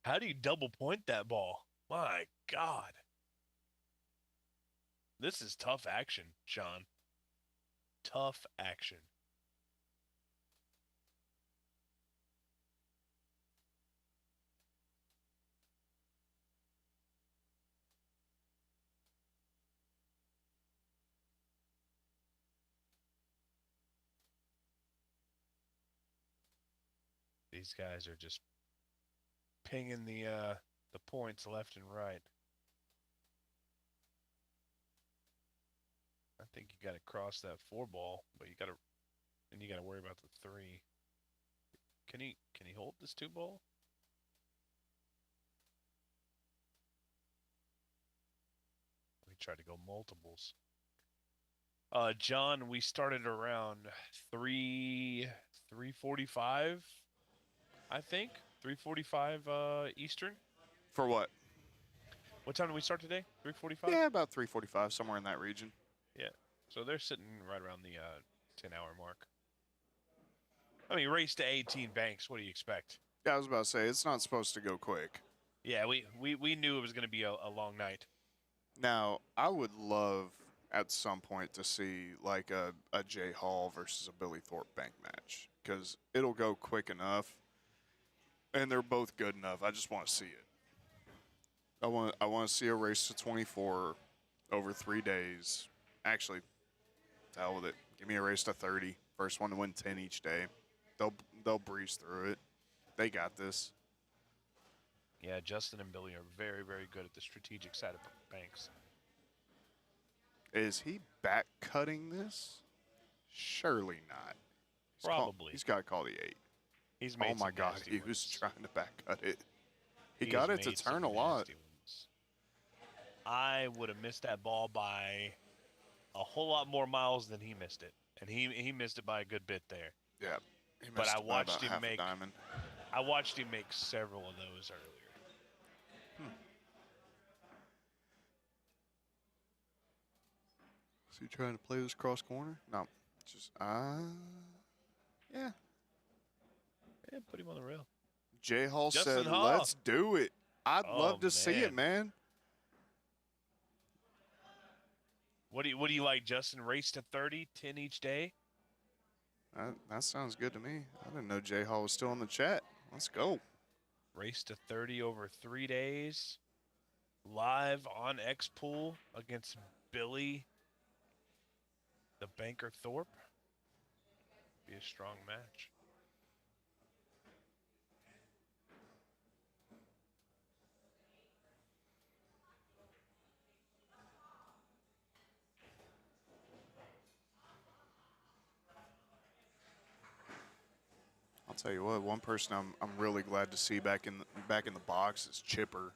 How do you double point that ball? My God. This is tough action, Sean. Tough action. These guys are just pinging the points left and right. I think you got to cross that 4 ball, but you got to worry about the 3. Can he hold this 2 ball? We tried to go multiples. John, we started around 3:45, I think. 3:45 Eastern. For what? What time did we start today? 3:45? Yeah, about 3:45, somewhere in that region. Yeah. So they're sitting right around the 10-hour mark. I mean, race to 18 banks. What do you expect? Yeah, I was about to say, it's not supposed to go quick. Yeah, we knew it was going to be a long night. Now, I would love at some point to see like a Jay Hall versus a Billy Thorpe bank match because it'll go quick enough, and they're both good enough. I just want to see it. I want to see a race to 24 over 3 days. Actually, to hell with it. Give me a race to 30. First one to win 10 each day. They'll breeze through it. They got this. Yeah, Justin and Billy are very, very good at the strategic side of banks. Is he back cutting this? Surely not. Probably. He's got to call the 8. He's made Oh my some God, nasty he ones. was trying to back cut it. He He's got it to made some turn a lot. nasty ones. I would have missed that ball by a whole lot more miles than he missed it, and he missed it by a good bit there. Yeah. He But missed I it by watched about him half a make. diamond. I watched him make several of those earlier. Is he trying to play this cross corner? No. Just, yeah. Yeah, put him on the rail. Jay Hall Justin said, Hall. let's do it. I'd Oh, love to see it, man. What do you like, Justin? Race to 30, 10 each day? That sounds good to me. I didn't know Jay Hall was still in the chat. Let's go. Race to 30 over 3 days. Live on X Pool against Billy, the Banker Thorpe. Be a strong match. I'll tell you what. One person I'm really glad to see back in the box is Chipper.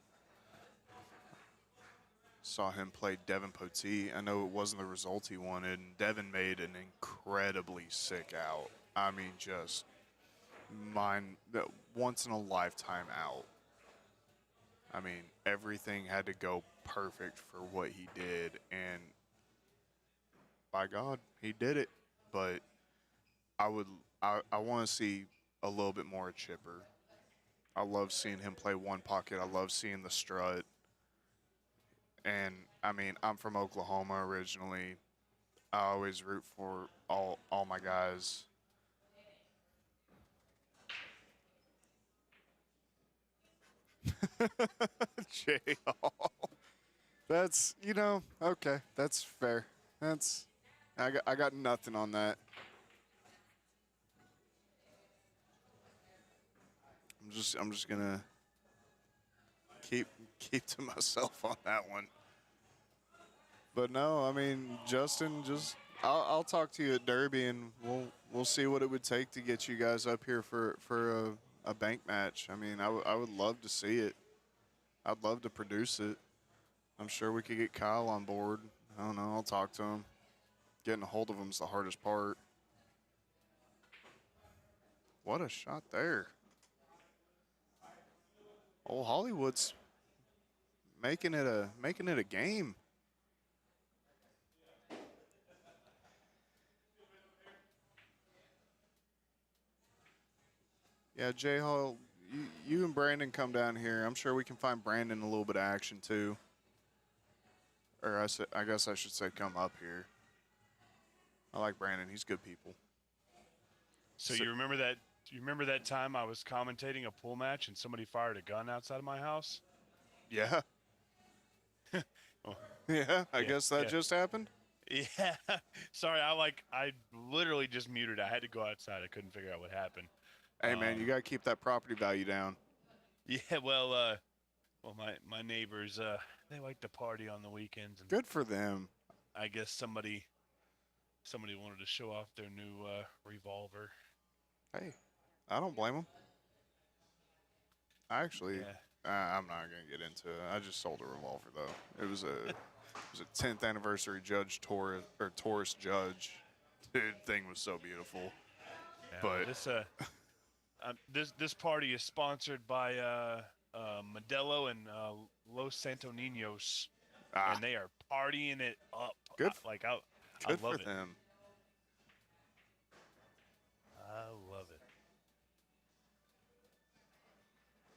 Saw him play Devin Potee. I know it wasn't the result he wanted, and Devin made an incredibly sick out. I mean, just once in a lifetime out. I mean, everything had to go perfect for what he did, and by God, he did it. But I want to see a little bit more of Chipper. I love seeing him play one pocket. I love seeing the strut. And I mean, I'm from Oklahoma originally. I always root for all my guys. Jay Hall. That's, okay. That's fair. I got nothing on that. I'm just gonna keep to myself on that one. But no, I mean, Justin, I'll talk to you at Derby, and we'll see what it would take to get you guys up here for a bank match. I mean, I would love to see it. I'd love to produce it. I'm sure we could get Kyle on board. I don't know. I'll talk to him. Getting a hold of him's the hardest part. What a shot there. Old Hollywood's making it a game. Yeah, Jay Hall, you and Brandon come down here. I'm sure we can find Brandon a little bit of action too. Or I guess I should say come up here. I like Brandon. He's good people. So you remember that? You remember that time I was commentating a pool match and somebody fired a gun outside of my house? Yeah. Oh, Yeah, I guess that yeah. just happened. Yeah. Sorry, I literally just muted. I had to go outside. I couldn't figure out what happened. Hey, man, you got to keep that property value down. Yeah, well, my neighbors, they like to party on the weekends, and Good for them. I guess somebody wanted to show off their new revolver. Hey, I don't blame them. I actually, Yeah. I'm not gonna get into it. I just sold a revolver though. It was a 10th anniversary Taurus Judge. Dude, thing was so beautiful. Yeah, But this party is sponsored by Modelo and Los Santoninos, and they are partying it up. Good I good love for it. them. I love it.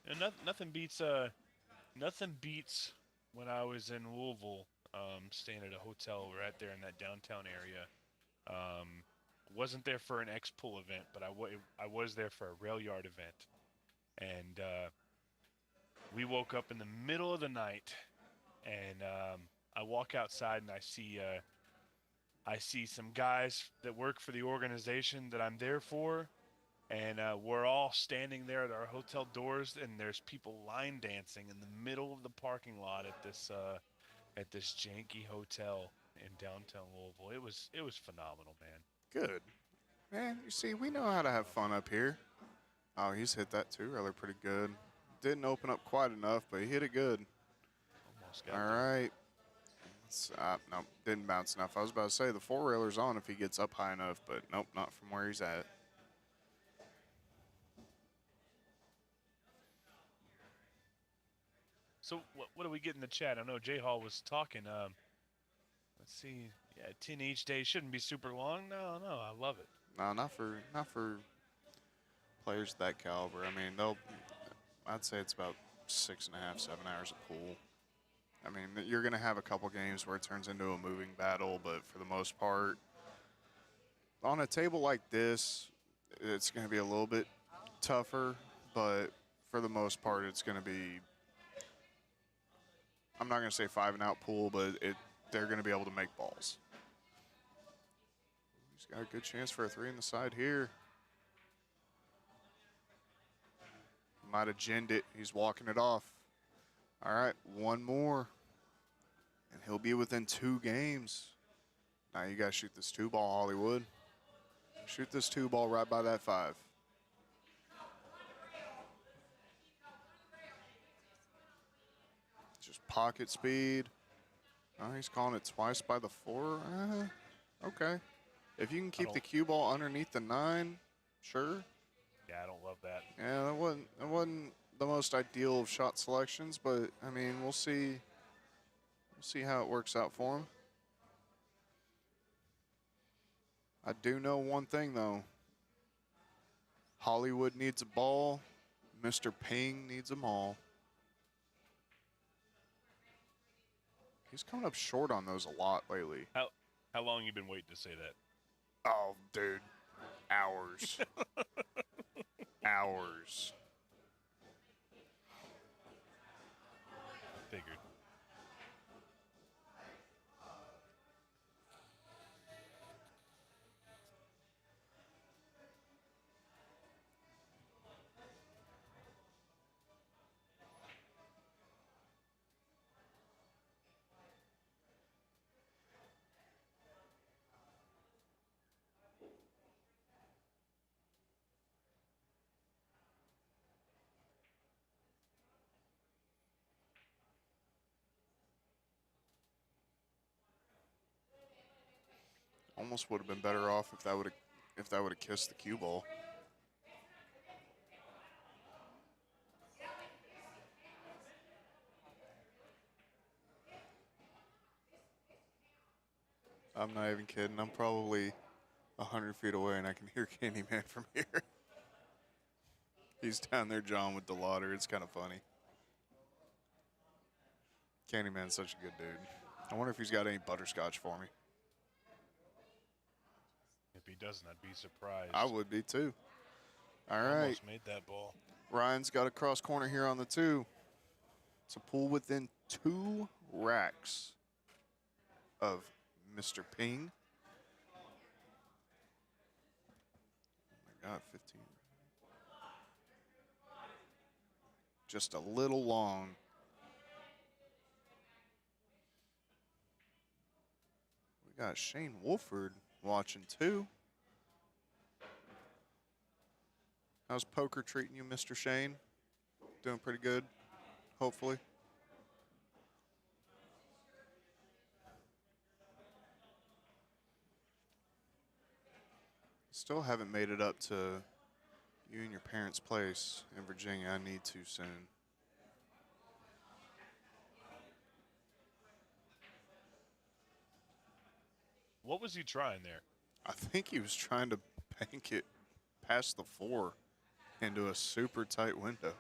And nothing beats when I was in Louisville, staying at a hotel right there in that downtown area. Wasn't there for an X-Pool event, but I was there for a Railyard event, and we woke up in the middle of the night, and I walk outside and I see some guys that work for the organization that I'm there for. And we're all standing there at our hotel doors, and there's people line dancing in the middle of the parking lot at this janky hotel in downtown Louisville. It was phenomenal, man. Good. Man, you see, we know how to have fun up here. Oh, he's hit that too, really pretty good. Didn't open up quite enough, but he hit it good. Almost got All there. right. No, didn't bounce enough. I was about to say the four-railer's on if he gets up high enough, but nope, not from where he's at. So what do we get in the chat? I know Jay Hall was talking. Let's see. Yeah, 10 each day shouldn't be super long. No, I love it. No, not for players that caliber. I mean, I'd say it's about 6.5, 7 hours of pool. I mean, you're going to have a couple games where it turns into a moving battle, but for the most part, on a table like this, it's going to be a little bit tougher, but for the most part, it's going to be, I'm not going to say 5-and-out pool, but they're going to be able to make balls. He's got a good chance for a 3 in the side here. Might have ginned it. He's walking it off. All right, one more. And he'll be within 2 games. Now you got to shoot this 2-ball, Hollywood. Shoot this 2-ball right by that 5. Just pocket speed. Oh, he's calling it twice by the 4. Okay. If you can keep the cue ball underneath the 9, sure. Yeah, I don't love that. Yeah, that wasn't the most ideal of shot selections, but I mean, we'll see. We'll see how it works out for him. I do know one thing though. Hollywood needs a ball. Mr. Ping needs them all. He's coming up short on those a lot lately. How long you been waiting to say that? Oh, dude. Hours. Hours. Figured. Almost would have been better off if that would have kissed the cue ball. I'm not even kidding. I'm probably 100 feet away and I can hear Candyman from here. He's down there, John, with the lauder. It's kind of funny. Candyman's such a good dude. I wonder if he's got any butterscotch for me. If he doesn't, I'd be surprised. I would be too. All right. Almost made that ball. Ryan's got a cross corner here on the 2. It's a pool within 2 racks of Mr. Ping. Oh my God, 15. Just a little long. We got Shane Wolford watching too. How's poker treating you, Mr. Shane? Doing pretty good, hopefully. Still haven't made it up to you and your parents' place in Virginia. I need to soon. What was he trying there? I think he was trying to bank it past the 4 into a super tight window.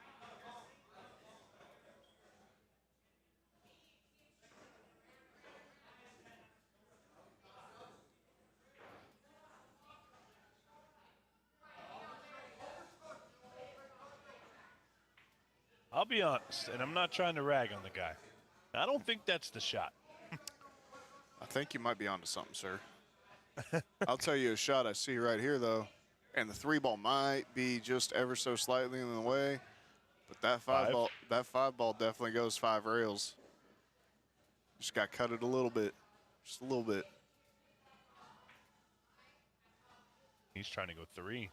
I'll be honest, and I'm not trying to rag on the guy. I don't think that's the shot. I think you might be onto something, sir. I'll tell you a shot I see right here, though. And the 3 ball might be just ever so slightly in the way. But that 5 ball definitely goes 5 rails. Just got cut it a little bit. Just a little bit. He's trying to go 3.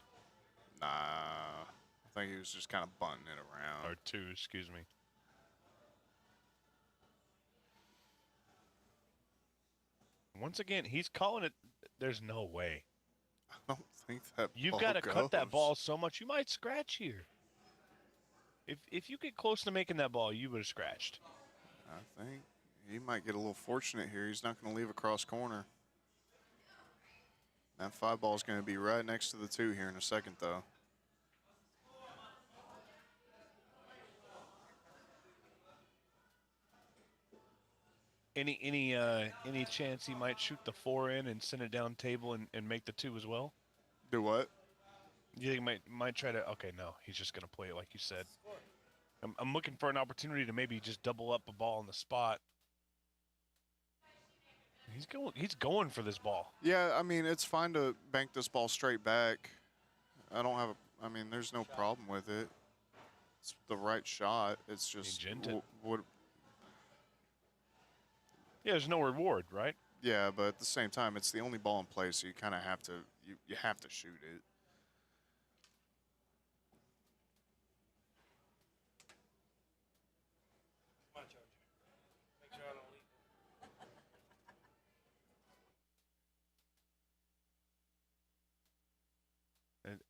Nah. I think he was just kind of bunting it around. Or 2, excuse me. Once again, he's calling it. There's no way. I don't think that You've ball got to cut that goes. ball so much, you might scratch here. If you get close to making that ball, you would have scratched. I think he might get a little fortunate here. He's not going to leave a cross corner. That 5 ball is going to be right next to the 2 here in a second, though. Any chance he might shoot the 4 in and send it down table and make the 2 as well? Do what? You think he might try to? Okay, no, he's just gonna play it like you said. I'm looking for an opportunity to maybe just double up a ball on the spot. He's going for this ball. Yeah, I mean, it's fine to bank this ball straight back. I mean, there's no problem with it. It's the right shot. It's just what. Yeah, there's no reward, right? Yeah, but at the same time, it's the only ball in play, so you kind of have to you have to shoot it. Come on, Charger. Make sure I don't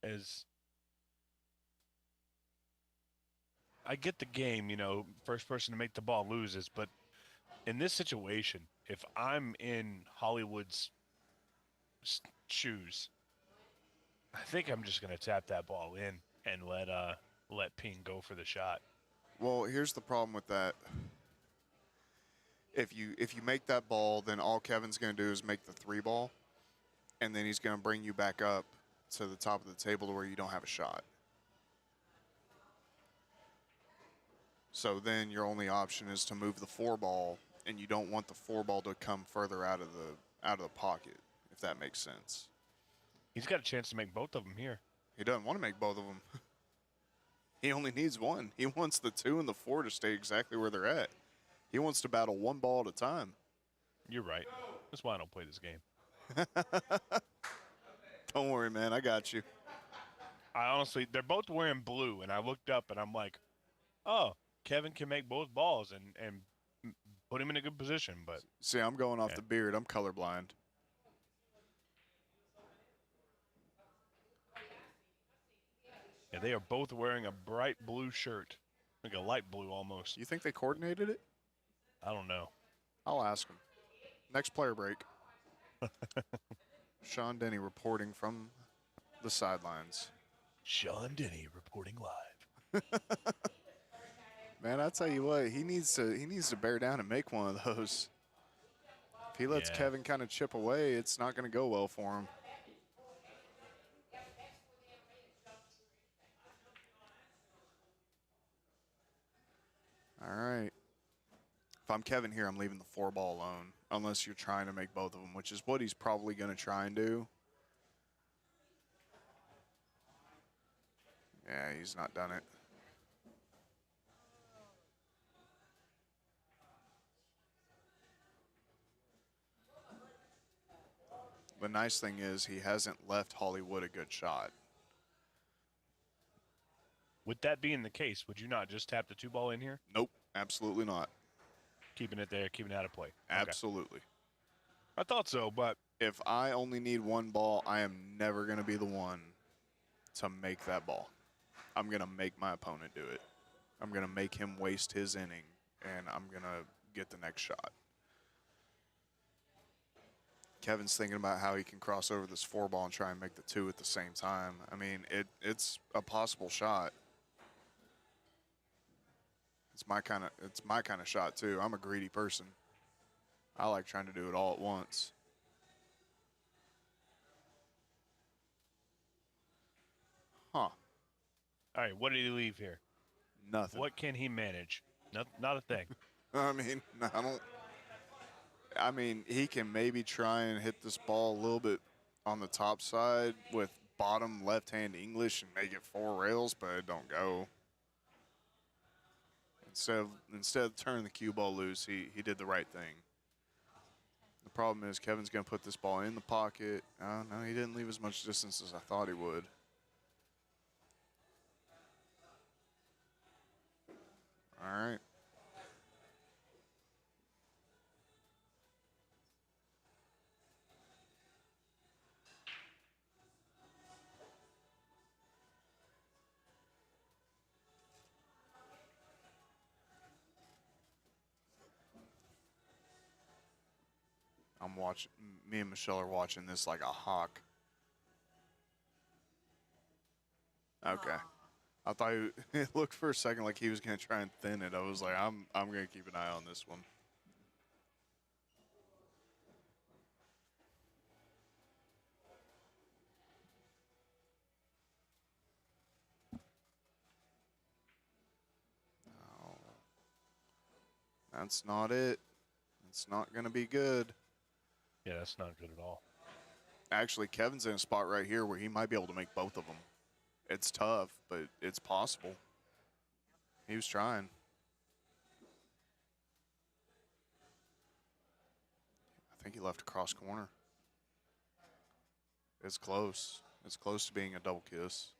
leave. As I get the game, first person to make the ball loses, but in this situation, if I'm in Hollywood's shoes, I think I'm just going to tap that ball in and let Ping go for the shot. Well, here's the problem with that. If you make that ball, then all Kevin's going to do is make the 3 ball, and then he's going to bring you back up to the top of the table to where you don't have a shot. So then your only option is to move the 4 ball, and you don't want the 4 ball to come further out of the pocket, if that makes sense. He's got a chance to make both of them here. He doesn't want to make both of them. He only needs 1. He wants the 2 and the 4 to stay exactly where they're at. He wants to battle 1 ball at a time. You're right. That's why I don't play this game. Don't worry, man. I got you. I honestly, they're both wearing blue, and I looked up, and I'm like, oh, Kevin can make both balls and put him in a good position. But see, I'm going off the beard. I'm colorblind. Yeah, they are both wearing a bright blue shirt, like a light blue almost. You think they coordinated it? I don't know. I'll ask him. Next player break. Sean Denny reporting from the sidelines. Sean Denny reporting live. Man, I tell you what, he needs to bear down and make one of those. If he lets Yeah. Kevin kind of chip away, it's not going to go well for him. All right. If I'm Kevin here, I'm leaving the 4-ball alone, unless you're trying to make both of them, which is what he's probably going to try and do. Yeah, he's not done it. The nice thing is he hasn't left Hollywood a good shot. With that being the case, would you not just tap the 2-ball in here? Nope, absolutely not. Keeping it there, keeping it out of play. Okay. Absolutely. I thought so, but If I only need 1 ball, I am never going to be the one to make that ball. I'm going to make my opponent do it. I'm going to make him waste his inning, and I'm going to get the next shot. Kevin's thinking about how he can cross over this 4-ball and try and make the 2 at the same time. I mean, it's a possible shot. It's my kind of shot too. I'm a greedy person. I like trying to do it all at once. Huh. all right, what did he leave here? Nothing. What can he manage? Not a thing. I mean, he can maybe try and hit this ball a little bit on the top side with bottom left-hand English and make it 4 rails, but it don't go. Instead of turning the cue ball loose, he did the right thing. The problem is Kevin's going to put this ball in the pocket. Oh, no, he didn't leave as much distance as I thought he would. All right. Me and Michelle are watching this like a hawk. Okay. I thought it looked for a second like he was going to try and thin it. I was like, I'm going to keep an eye on this one. No. That's not it. It's not going to be good. Yeah, that's not good at all. Actually, Kevin's in a spot right here where he might be able to make both of them. It's tough, but it's possible. He was trying. I think he left a cross corner. It's close. It's close to being a double kiss.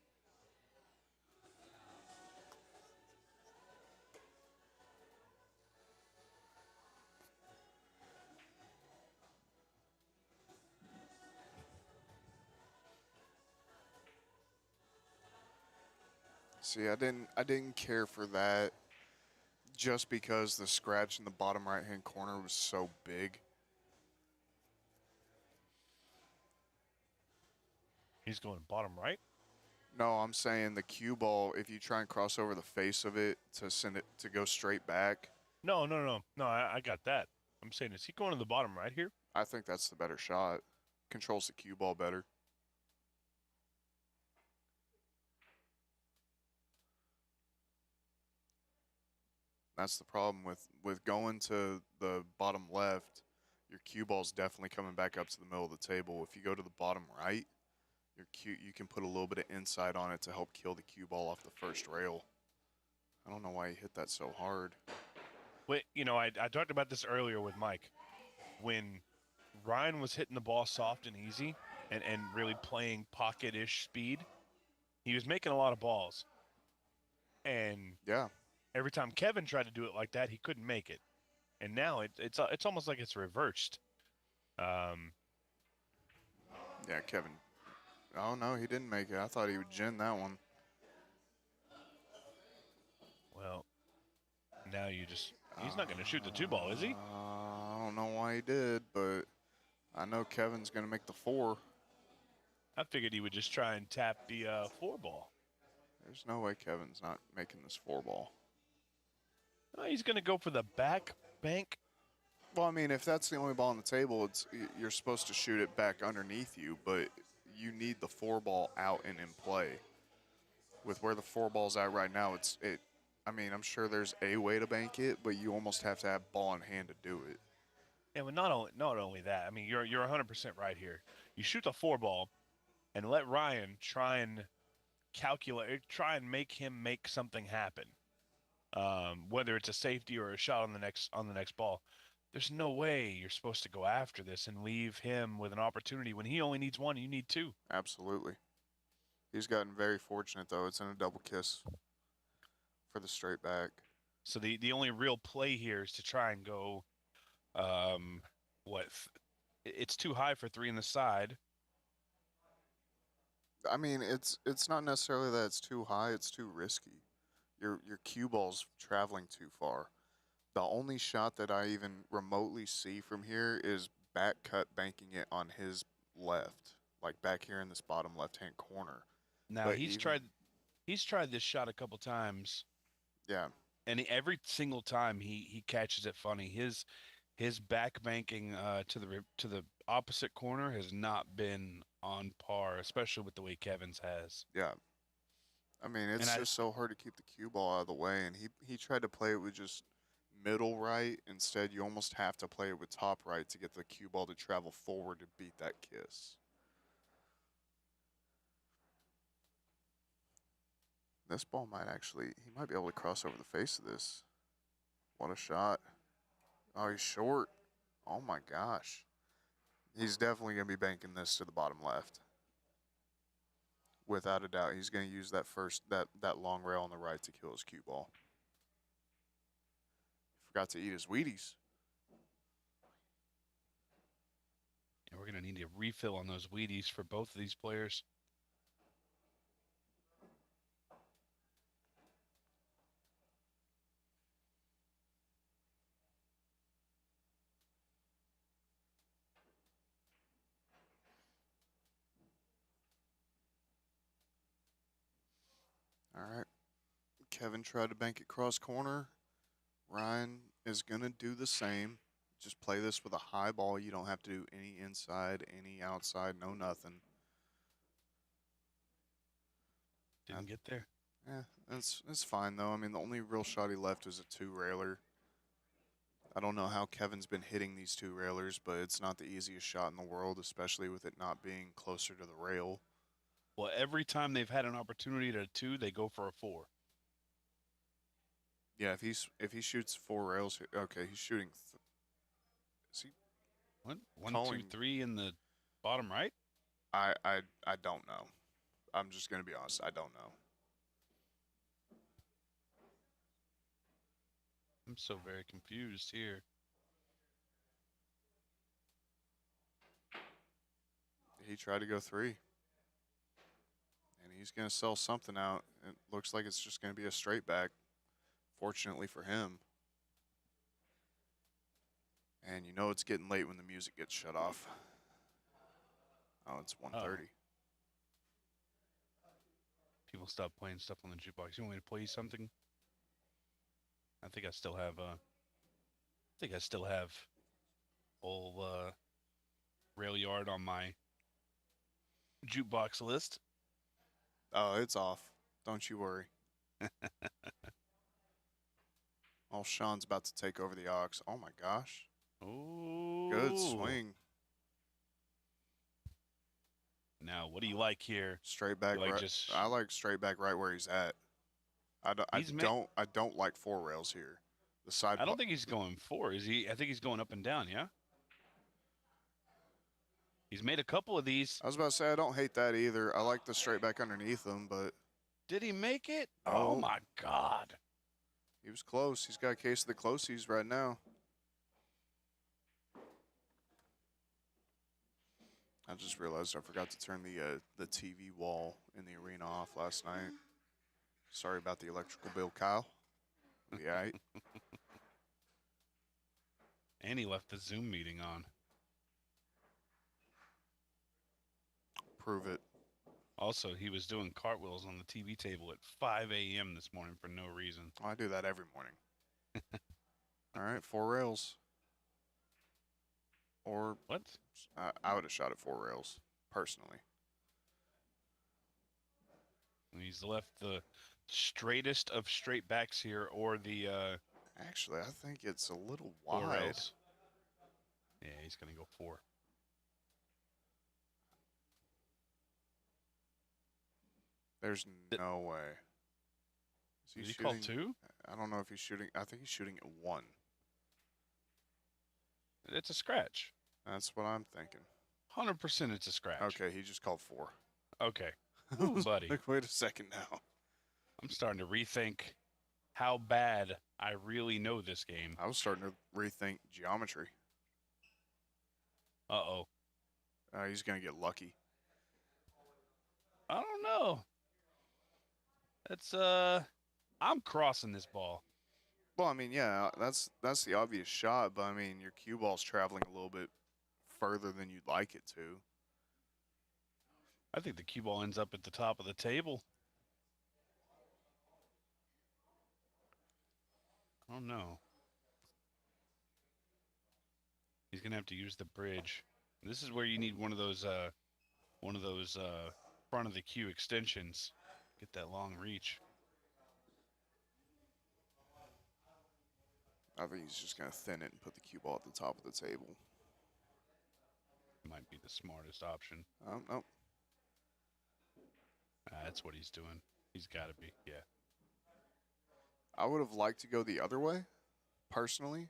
See, I didn't care for that just because the scratch in the bottom right-hand corner was so big. He's going bottom right? No, I'm saying the cue ball, if you try and cross over the face of it to send it to go straight back, No, I got that. I'm saying, is he going to the bottom right here? I think that's the better shot. Controls the cue ball better. That's the problem with going to the bottom left. Your cue ball's definitely coming back up to the middle of the table. If you go to the bottom right, you can put a little bit of inside on it to help kill the cue ball off the first rail. I don't know why he hit that so hard. Wait, I talked about this earlier with Mike. When Ryan was hitting the ball soft and easy and really playing pocket-ish speed, he was making a lot of balls. And Yeah. every time Kevin tried to do it like that, he couldn't make it. And now it's almost like it's reversed. Yeah, Kevin. Oh, no, he didn't make it. I thought he would gin that one. Well, now he's not going to shoot the 2-ball, is he? I don't know why he did, but I know Kevin's going to make the 4. I figured he would just try and tap the 4-ball. There's no way Kevin's not making this 4-ball. Oh, he's going to go for the back bank. Well, I mean, if that's the only ball on the table, you're supposed to shoot it back underneath you, but you need the 4-ball out and in play. With where the 4-ball's at right now, I mean, I'm sure there's a way to bank it, but you almost have to have ball in hand to do it. Yeah, but not only that. I mean, you're 100% right here. You shoot the 4-ball, and let Ryan try and make him make something happen. Whether it's a safety or a shot on the next ball. There's no way you're supposed to go after this and leave him with an opportunity when he only needs one and you need two. Absolutely. He's gotten very fortunate, though. It's in a double kiss for the straight back. So the only real play here is to try and go, it's too high for 3 in the side. I mean, it's not necessarily that it's too high. It's too risky. Your cue ball's traveling too far. The only shot that I even remotely see from here is back cut banking it on his left, like back here in this bottom left-hand corner. Now But he's tried this shot a couple times. Yeah. And every single time he catches it funny. His back banking to the opposite corner has not been on par, especially with the way Kevin's has. Yeah. I mean, it's just so hard to keep the cue ball out of the way, and he tried to play it with just middle right. Instead, you almost have to play it with top right to get the cue ball to travel forward to beat that kiss. This ball he might be able to cross over the face of this. What a shot. Oh, he's short. Oh my gosh. He's definitely going to be banking this to the bottom left. Without a doubt, he's going to use that long rail on the right to kill his cue ball. Forgot to eat his Wheaties. And we're going to need a refill on those Wheaties for both of these players. All right. Kevin tried to bank it cross corner. Ryan is going to do the same. Just play this with a high ball. You don't have to do any inside, any outside, no nothing. Didn't get there. Yeah, it's fine, though. I mean, the only real shot he left is a 2-railer. I don't know how Kevin's been hitting these 2-railers, but it's not the easiest shot in the world, especially with it not being closer to the rail. Well, every time they've had an opportunity at a 2, they go for a 4. Yeah, if he shoots 4 rails, okay, he's shooting. Is he? What? 1, Calling- 2, 3 in the bottom right? I don't know. I'm just gonna be honest. I don't know. I'm so very confused here. He tried to go 3. And he's going to sell something out. It looks like it's just going to be a straight back, fortunately for him. And you know it's getting late when the music gets shut off. Oh, it's 1:30. People stop playing stuff on the jukebox. You want me to play you something? I think I still have old Railyard on my jukebox list. Oh, it's off. Don't you worry. Oh, Sean's about to take over the aux. Oh, my gosh. Oh, Good swing. Now, what do you like here? Straight back You like right. just- I like straight back right where he's at. I don't like 4 rails here. The side. I don't think he's going 4. Is he? I think he's going up and down. Yeah. He's made a couple of these. I was about to say I don't hate that either. I like the straight back underneath him, but Did he make it? Oh. Oh my God! he was close. He's got a case of the closies right now. I just realized I forgot to turn the TV wall in the arena off last night. Sorry about the electrical bill, Kyle. Yeah, right. And he left the Zoom meeting on. Prove it. Also, he was doing cartwheels on the TV table at 5 a.m. this morning for no reason. I do that every morning. All right, 4 rails. Or What? I would have shot at 4 rails, personally. He's left the straightest of straight backs here, or the Actually, I think it's a little 4 wide. rails. Yeah, he's going to go 4. There's no way. Did he call 2? I don't know if he's shooting. I think he's shooting at 1. It's a scratch. That's what I'm thinking. 100% it's a scratch. Okay, he just called 4. Okay. Ooh, buddy. Like, wait a second now. I'm starting to rethink how bad I really know this game. I was starting to rethink geometry. Uh-oh. He's going to get lucky. I don't know. That's, I'm crossing this ball. Well, I mean, yeah, that's the obvious shot, but I mean, your cue ball's traveling a little bit further than you'd like it to. I think the cue ball ends up at the top of the table. I don't know. He's gonna have to use the bridge. This is where you need one of those front of the cue extensions. Get that long reach. I think he's just going to thin it and put the cue ball at the top of the table. Might be the smartest option. No. That's what he's doing. He's got to be, yeah. I would have liked to go the other way, personally,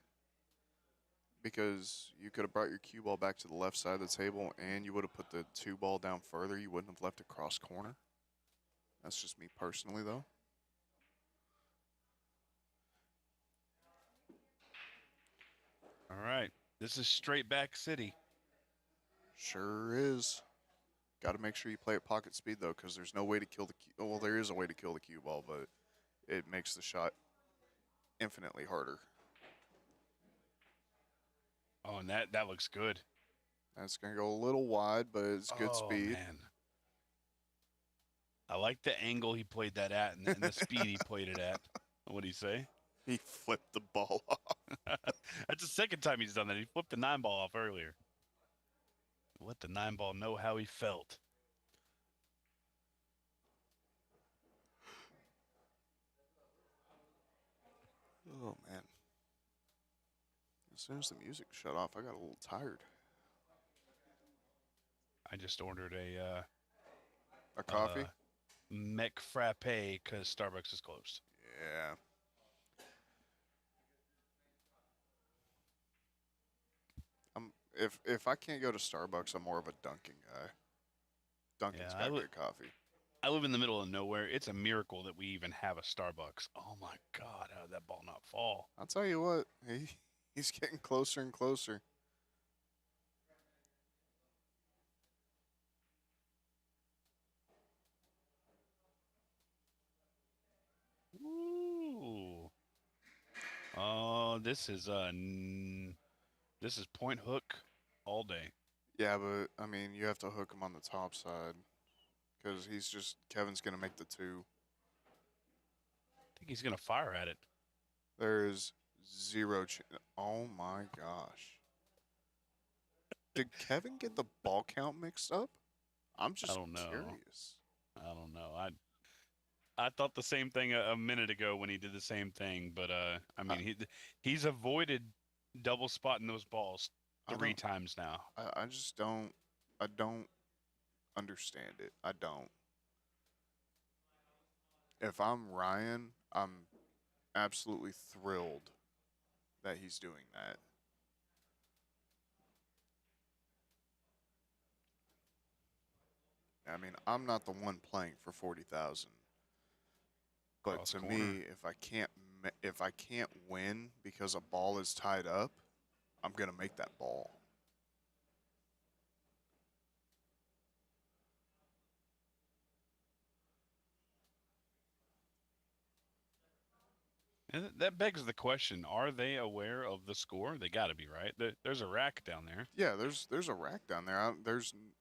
because you could have brought your cue ball back to the left side of the table and you would have put the 2 ball down further. You wouldn't have left it cross corner. That's just me personally, though. All right. This is straight back city. Sure is. Got to make sure you play at pocket speed, though, because there's no way to kill the cue. Well, there is a way to kill the cue ball, but it makes the shot infinitely harder. Oh, and that looks good. That's going to go a little wide, but it's good speed. Man. I like the angle he played that at and the speed he played it at. What'd he say? He flipped the ball off. That's the second time he's done that. He flipped the 9 ball off earlier. Let the 9 ball know how he felt. Oh, man. As soon as the music shut off, I got a little tired. I just ordered a coffee? Mec Frappe because Starbucks is closed. Yeah. If I can't go to Starbucks, I'm more of a Dunkin' guy. Dunkin's got good coffee. I live in the middle of nowhere. It's a miracle that we even have a Starbucks. Oh, my God. How did that ball not fall? I'll tell you what. He's getting closer and closer. Ooh. Oh, this is point hook all day. Yeah, but, I mean, you have to hook him on the top side. Because Kevin's going to make the 2. I think he's going to fire at it. There's 0 chance. Oh, my gosh. Did Kevin get the ball count mixed up? I'm just curious. I don't know. I thought the same thing a minute ago when he did the same thing, but I mean he's avoided double spotting those balls 3 times now. I just don't. I don't understand it. I don't. If I'm Ryan, I'm absolutely thrilled that he's doing that. I mean, I'm not the one playing for 40,000. But Cross to corner. me, if I can't win because a ball is tied up, I'm going to make that ball. And that begs the question: are they aware of the score? They got to be, right? There's a rack down there. Yeah, there's a rack down there.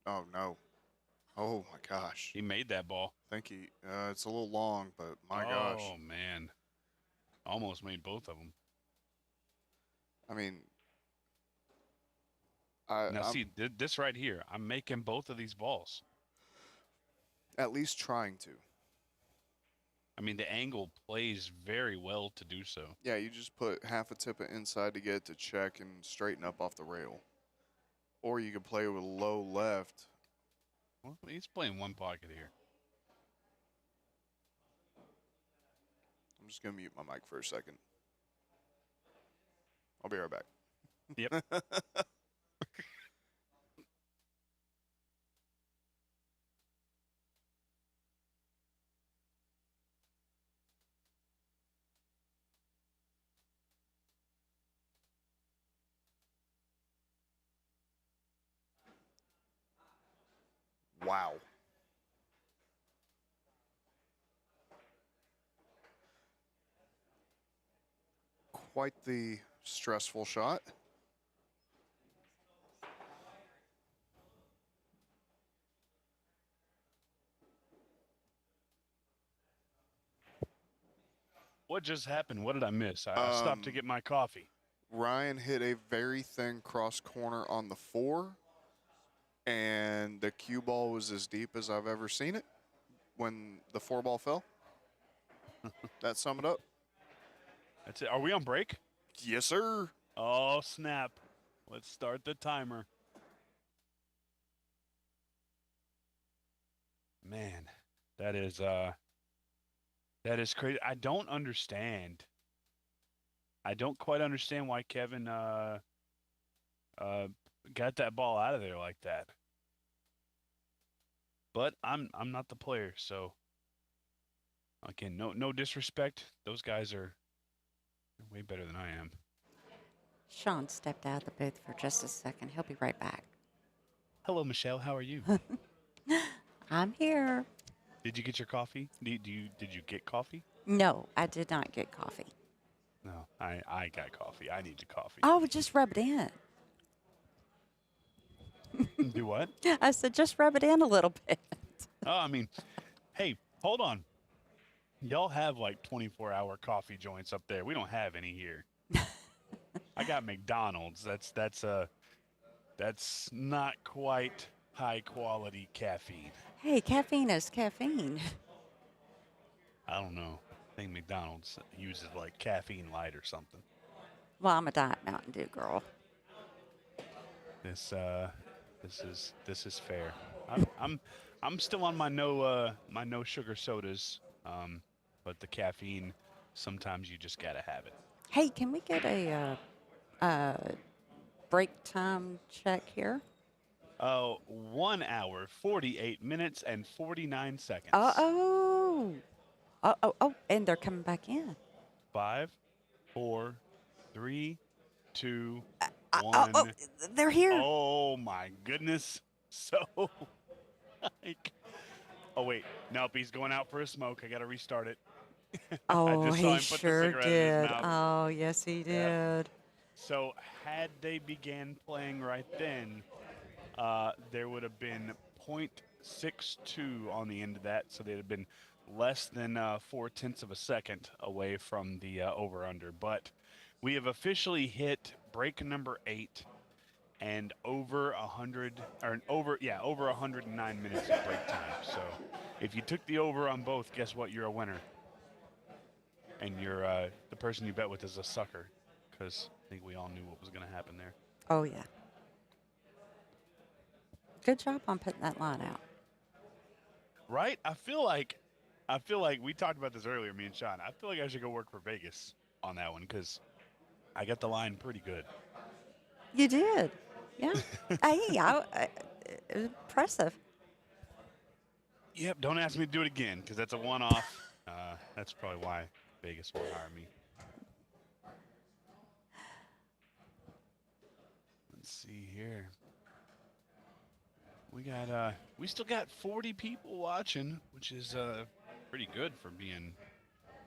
Oh no, Oh my gosh. He made that ball. Thank you. It's a little long, but my Oh, gosh. man. Almost made both of them. I mean, Now, I'm see, this right here, I'm making both of these balls. at least trying to. I mean, the angle plays very well to do so. Yeah, you just put half a tip of inside to get it to check and straighten up off the rail. Or you could play with low left. Well, he's playing one pocket here. I'm just going to mute my mic for a second. I'll be right back. Yep. Wow. Quite the stressful shot. What just happened? What did I miss? I stopped to get my coffee. Ryan hit a very thin cross corner on the 4, and the cue ball was as deep as I've ever seen it when the 4 ball fell. That sum it up? That's it. Are we on break? Yes, sir. Oh, snap. Let's start the timer. Man, that is crazy. I don't understand. I don't quite understand why Kevin got that ball out of there like that. But I'm not the player, so again, no disrespect. Those guys are way better than I am. Sean stepped out of the booth for just a second. He'll be right back. Hello, Michelle. How are you? I'm here. Did you get your coffee? Did you get coffee? No, I did not get coffee. No, I got coffee. I need the coffee. Oh, just rub it in. Do what? I said, just rub it in a little bit. Oh, I mean, hey, hold on. Y'all have like 24-hour coffee joints up there. We don't have any here. I got McDonald's. That's not quite high quality caffeine. Hey, caffeine is caffeine. I don't know. I think McDonald's uses like caffeine light or something. Well, I'm a Diet Mountain Dew girl. This is fair. I'm still on my no sugar sodas. But the caffeine, sometimes you just gotta have it. Hey, can we get a break time check here? 1 hour, 48 minutes, and 49 seconds. Oh, and they're coming back in. 5, 4, 3, 2, 1. Oh, they're here. Oh my goodness. So, like, oh wait, nope, he's going out for a smoke. I gotta restart it. Oh, just saw he him put the sure cigarette in his did. mouth. Oh, yes, he did. So had they began playing right then, there would have been .62 on the end of that, so they'd have been less than 0.4 of a second away from the over/under. But we have officially hit break number 8 and over 109 minutes of break time. So if you took the over on both, guess what? You're a winner. And you're the person you bet with is a sucker, because I think we all knew what was going to happen there. Oh, yeah. Good job on putting that line out. Right? I feel like we talked about this earlier, me and Sean. I feel like I should go work for Vegas on that one, because I got the line pretty good. You did. Yeah. Hey, it was impressive. Yep. Don't ask me to do it again, because that's a one-off. That's probably why Vegas won't hire me. Let's see here. We still got 40 people watching, which is pretty good for being,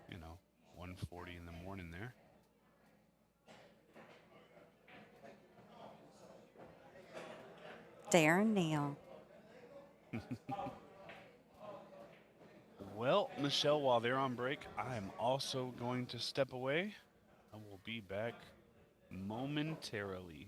1:40 in the morning there. Darren Neal. Well, Michelle, while they're on break, I am also going to step away. I will be back momentarily.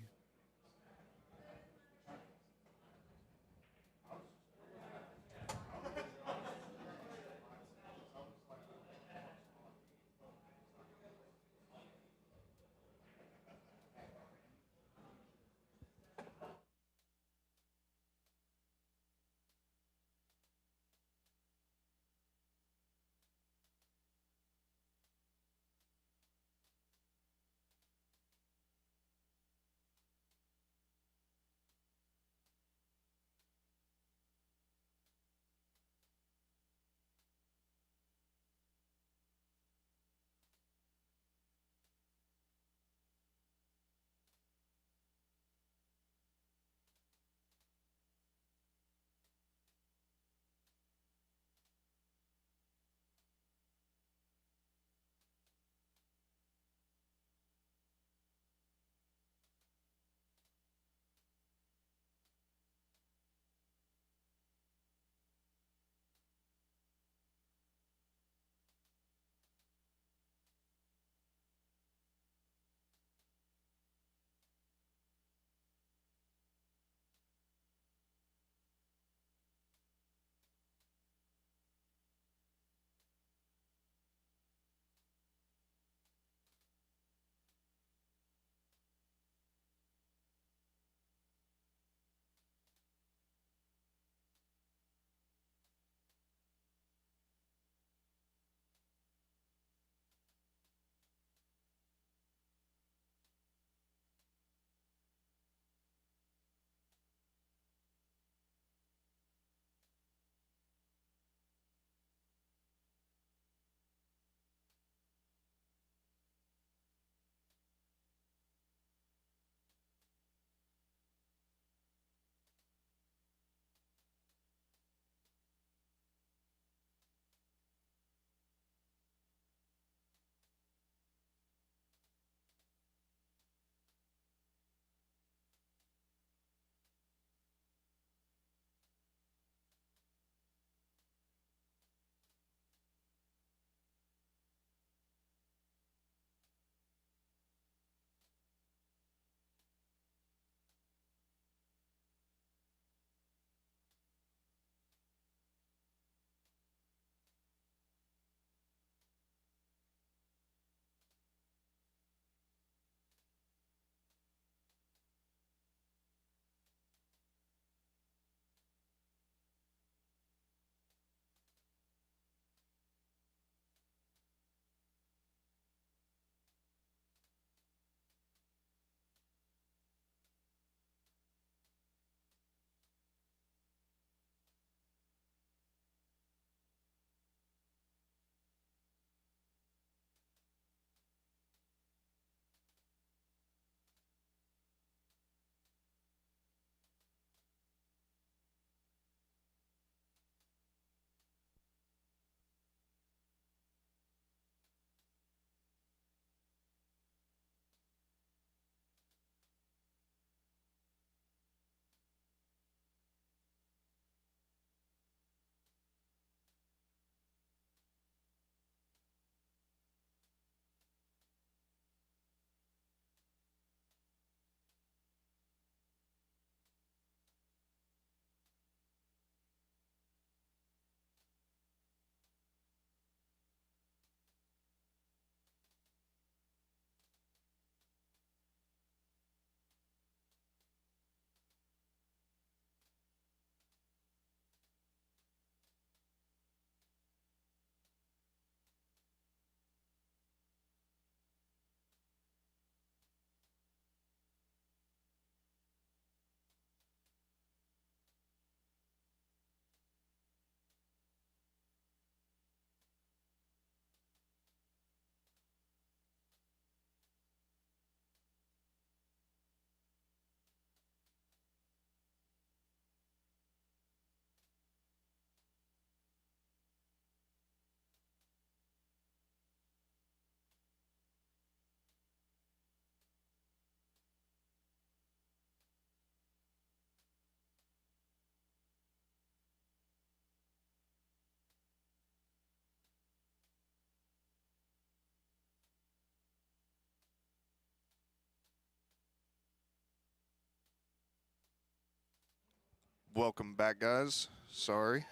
Welcome back, guys. Sorry.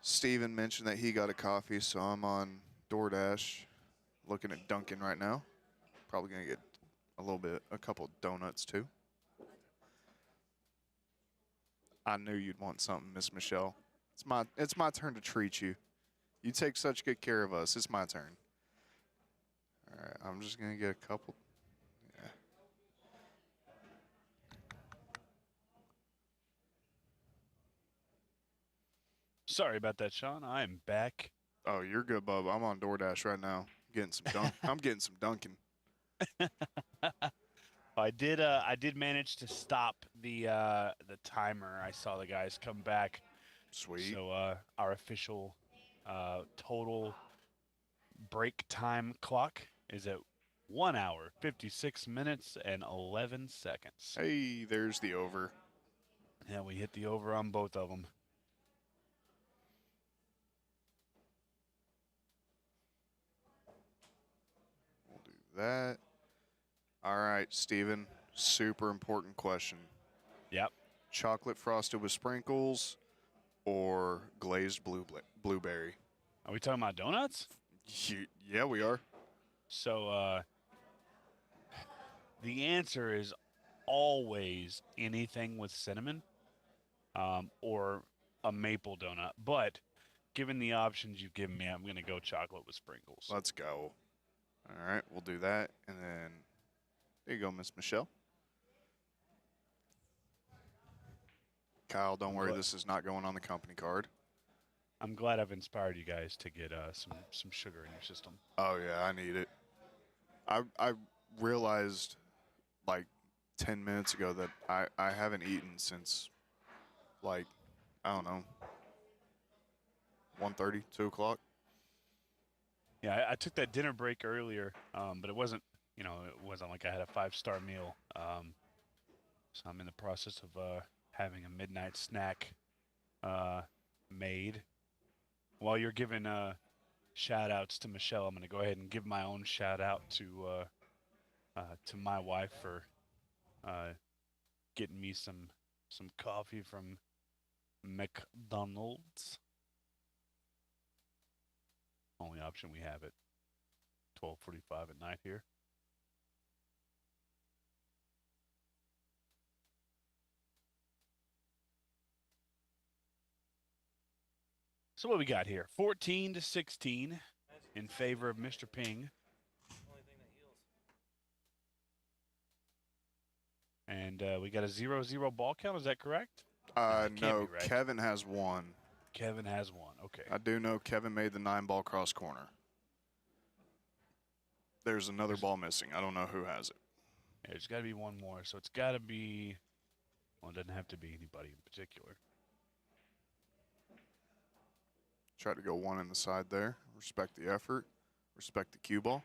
Steven mentioned that he got a coffee, so I'm on DoorDash looking at Dunkin' right now. Probably going to get a couple donuts too. I knew you'd want something, Miss Michelle. It's my turn to treat you. You take such good care of us. It's my turn. All right, I'm just going to get a couple. Yeah. Sorry about that, Sean. I am back. Oh, you're good, bub. I'm on DoorDash right now. I'm getting some Dunkin'. I did manage to stop the timer. I saw the guys come back. Sweet. So our official total break time clock is at 1 hour, 56 minutes, and 11 seconds. Hey, there's the over. Yeah, we hit the over on both of them. We'll do that. All right, Steven. Super important question. Yep. Chocolate frosted with sprinkles or glazed blueberry? Are we talking about donuts? Yeah, we are. So the answer is always anything with cinnamon or a maple donut. But given the options you've given me, I'm going to go chocolate with sprinkles. Let's go. All right, we'll do that. And then there you go, Miss Michelle. Kyle, don't worry. This is not going on the company card. I'm glad I've inspired you guys to get some sugar in your system. Oh, yeah, I need it. I realized like 10 minutes ago that I haven't eaten since like, I don't know, 1:30, 2 o'clock. Yeah, I took that dinner break earlier, but it wasn't like I had a 5-star meal. So I'm in the process of having a midnight snack made. While you're giving shout outs to Michelle, I'm going to go ahead and give my own shout out to my wife for getting me some coffee from McDonald's. Only option we have at 12:45 at night here. So what we got here? 14-16 in favor of Mr. Ping. And we got a 0-0 ball count. Is that correct? No, be right. Kevin has one. Kevin has one. Okay. I do know Kevin made the 9-ball cross corner. There's another ball missing. I don't know who has it. Yeah, there's got to be one more. So it's got to be, well, it doesn't have to be anybody in particular. Try to go one in the side there. Respect the effort. Respect the cue ball.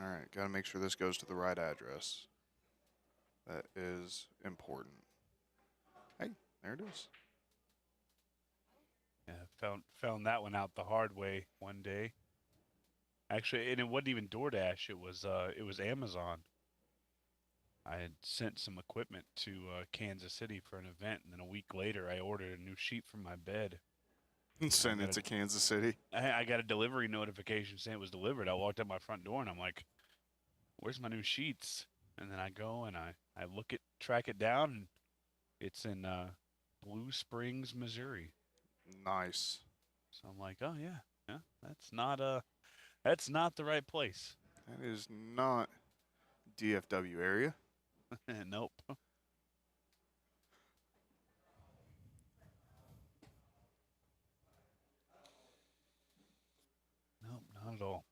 All right, got to make sure this goes to the right address. That is important. Hey, there it is. Yeah, found that one out the hard way one day. Actually, and it wasn't even DoorDash. It was Amazon. I had sent some equipment to Kansas City for an event, and then a week later, I ordered a new sheet for my bed. Send it to Kansas City. I got a delivery notification saying it was delivered. I walked up my front door, and I'm like, "Where's my new sheets?" And then I go and I track it down, and it's in Blue Springs, Missouri. Nice. So I'm like, "Oh yeah, that's not the right place." That is not DFW area. Nope. Nope, not at all.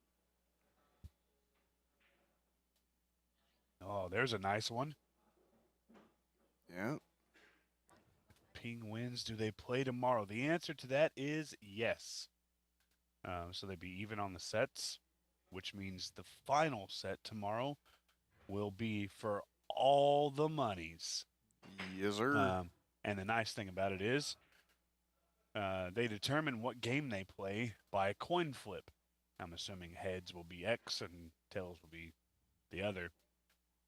Oh, there's a nice one. Yeah. Ping wins. Do they play tomorrow? The answer to that is yes. So they'd be even on the sets, which means the final set tomorrow will be for all the monies. Yes, sir. And the nice thing about it is they determine what game they play by a coin flip. I'm assuming heads will be X and tails will be the other.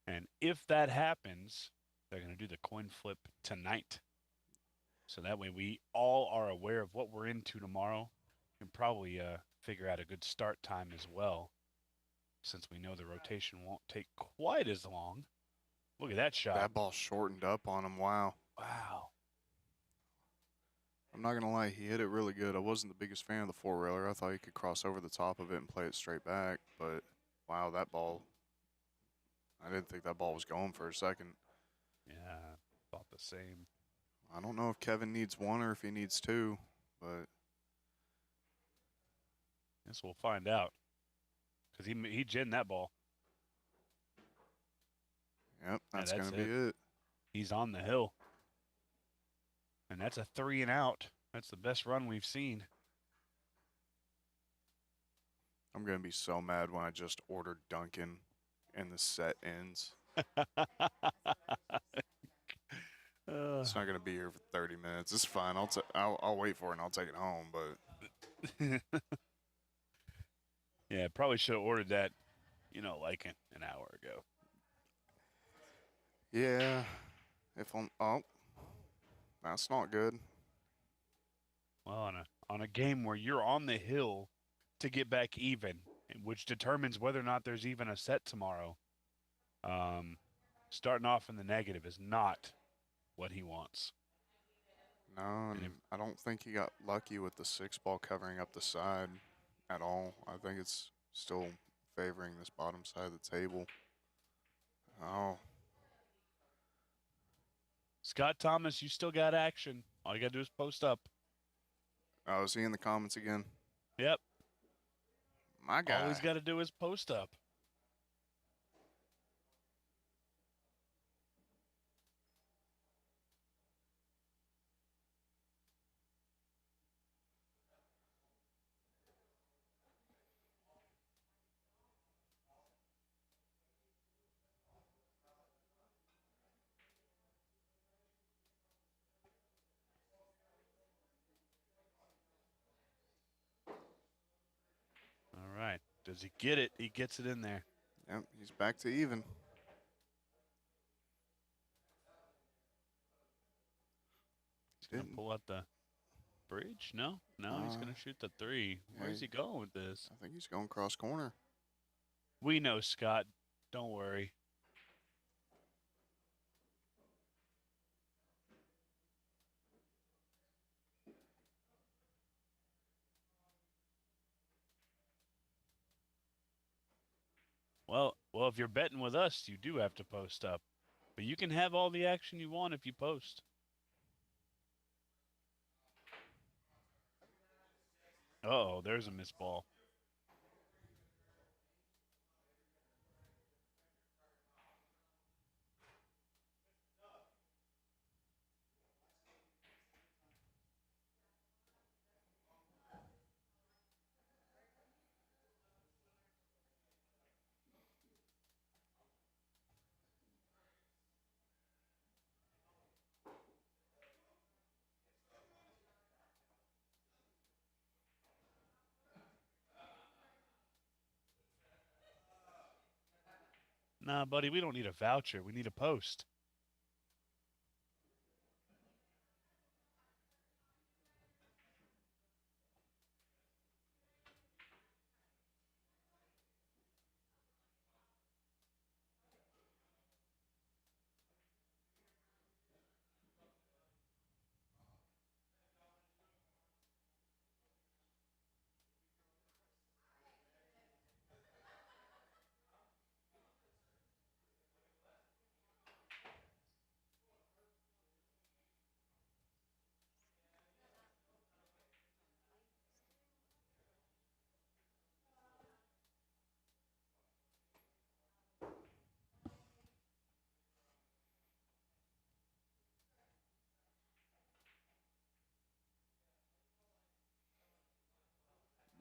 And if that happens, they're going to do the coin flip tonight. So that way we all are aware of what we're into tomorrow. And probably figure out a good start time as well, since we know the rotation won't take quite as long. Look at that shot. That ball shortened up on him. Wow. Wow. I'm not going to lie, he hit it really good. I wasn't the biggest fan of the four-railer. I thought he could cross over the top of it and play it straight back. But, wow, that ball, I didn't think that ball was going for a second. Yeah, thought the same. I don't know if Kevin needs one or if he needs two, but Guess we'll find out. Because he ginned that ball. yep, that's that's going to be it. He's on the hill. And that's a 3 and out. That's the best run we've seen. I'm going to be so mad when I just ordered Duncan and the set ends. It's not going to be here for 30 minutes. It's fine. I'll wait for it and I'll take it home, but Yeah, probably should have ordered that, like an hour ago. yeah, that's not good. Well, on a game where you're on the hill to get back even, which determines whether or not there's even a set tomorrow, starting off in the negative is not what he wants. No, and I don't think he got lucky with the 6-ball covering up the side at all. I think it's still favoring this bottom side of the table. Oh, Scott Thomas, you still got action. All you got to do is post up. is he in the comments again? Yep. My guy. All he's got to do is post up. All right. Does he get it? He gets it in there. Yep, he's back to even. He's going to pull out the bridge? No, he's going to shoot the 3. Where's he going with this? I think he's going cross corner. We know, Scott. Don't worry. Well, if you're betting with us, you do have to post up. But you can have all the action you want if you post. Uh-oh, there's a missed ball. Nah, buddy, we don't need a voucher. We need a post.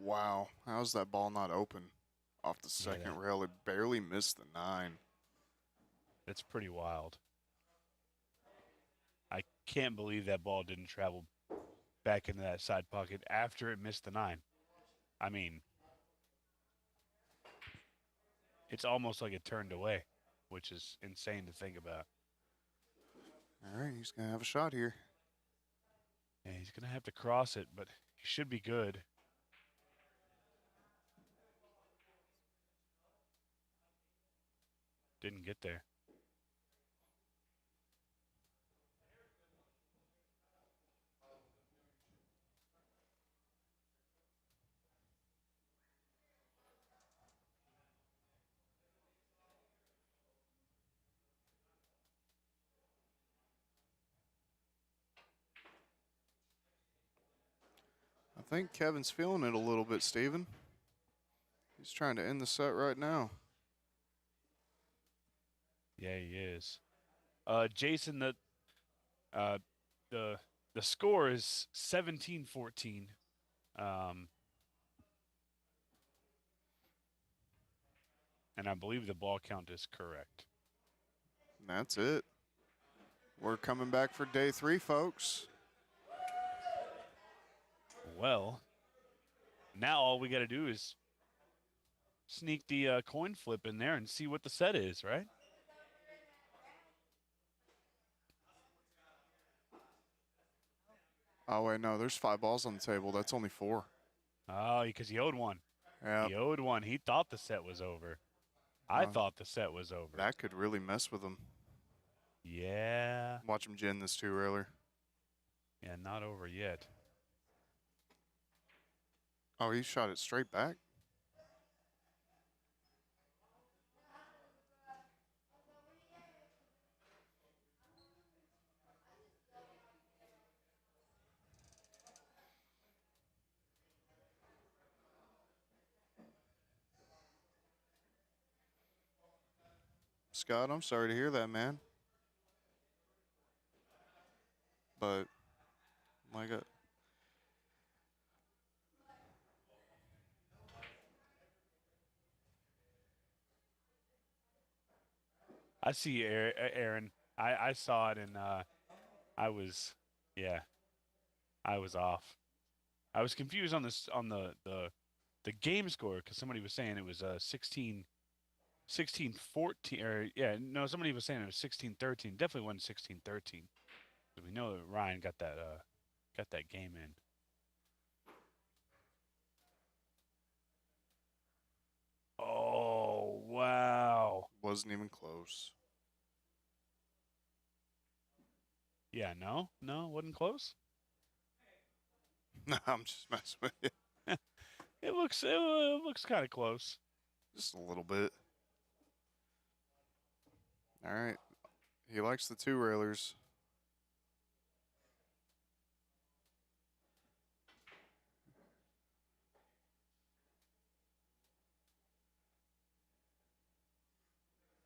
Wow, how's that ball not open off the second rail? It barely missed the 9. That's pretty wild. I can't believe that ball didn't travel back into that side pocket after it missed the 9. I mean, it's almost like it turned away which is insane to think about. All right, he's going to have a shot here. Yeah, he's going to have to cross it, but he should be good. Didn't get there. I think Kevin's feeling it a little bit, Steven. He's trying to end the set right now. Yeah, he is. Jason, the score is 17-14. And I believe the ball count is correct. And that's it. We're coming back for day 3, folks. Well, now all we got to do is sneak the coin flip in there and see what the set is, right? Oh, wait, no, there's 5 balls on the table. That's only 4. Oh, because he owed one. Yeah, He owed one. He thought the set was over. I thought the set was over. that could really mess with him. Yeah. Watch him gin this 2-railer. Yeah, not over yet. Oh, he shot it straight back. Scott, I'm sorry to hear that, man. But, my God. I see, Aaron. I saw it, and I was off. I was confused on this on the game score because somebody was saying it was 16-14, or somebody was saying it was 16-13. Definitely wasn't 16-13. We know that Ryan got that game in. Oh, wow. Wasn't even close. Yeah, no, wasn't close. No, I'm just messing with you. It looks kind of close. Just a little bit. All right. He likes the 2-railers.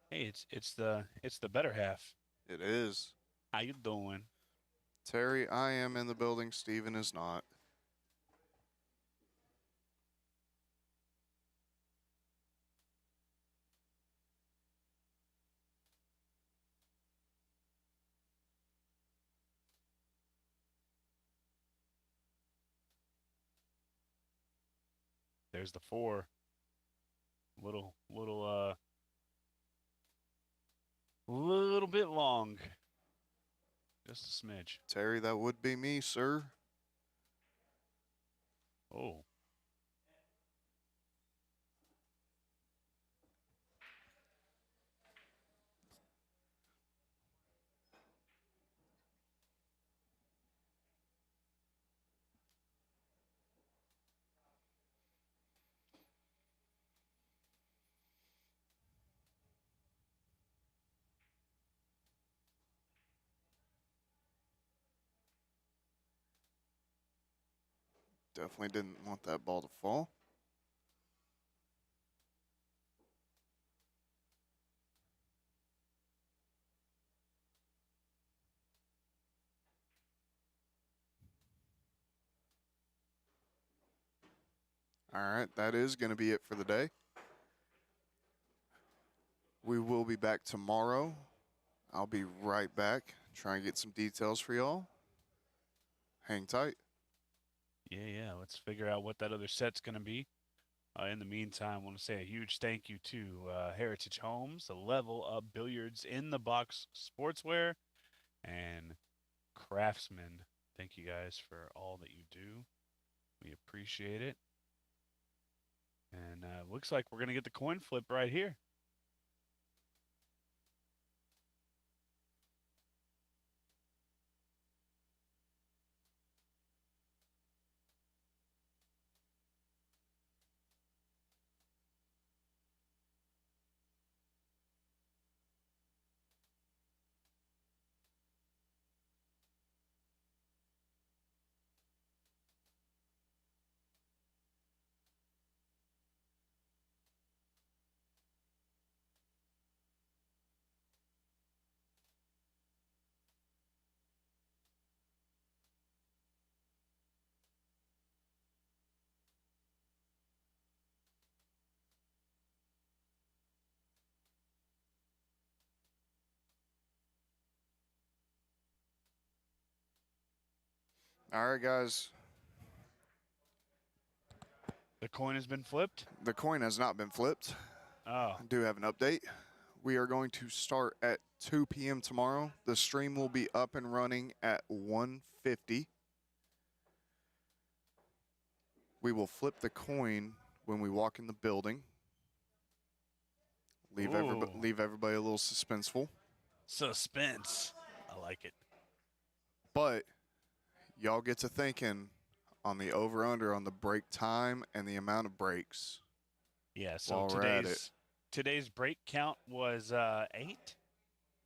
Hey, it's the better half. It is. How you doing? Terry, I am in the building. Steven is not. There's the 4. Little bit long. Just a smidge. Terry, that would be me, sir. Oh. Definitely didn't want that ball to fall. All right, that is going to be it for the day. We will be back tomorrow. I'll be right back. Try and get some details for y'all. Hang tight. Yeah. Let's figure out what that other set's going to be. In the meantime, I want to say a huge thank you to Heritage Homes, the Level Up Billiards in the Box Sportswear, and Craftsman. Thank you guys for all that you do. We appreciate it. And looks like we're going to get the coin flip right here. All right, guys. The coin has been flipped. The coin has not been flipped. Oh, I do have an update. We are going to start at 2 p.m. tomorrow. The stream will be up and running at 1:50. We will flip the coin when we walk in the building. Leave everybody a little suspenseful. suspense. I like it. But y'all get to thinking on the over-under on the break time and the amount of breaks. Yeah, so While we're at it. today's break count was 8,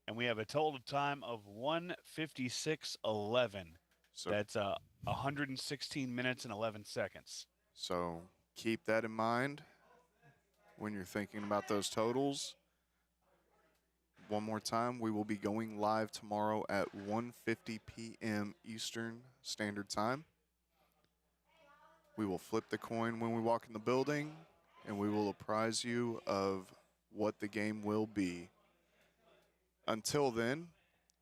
and we have a total time of 1:56:11. So, That's 116 minutes and 11 seconds. so keep that in mind when you're thinking about those totals. One more time, we will be going live tomorrow at 1:50 p.m. Eastern Standard Time. We will flip the coin when we walk in the building, and we will apprise you of what the game will be. Until then,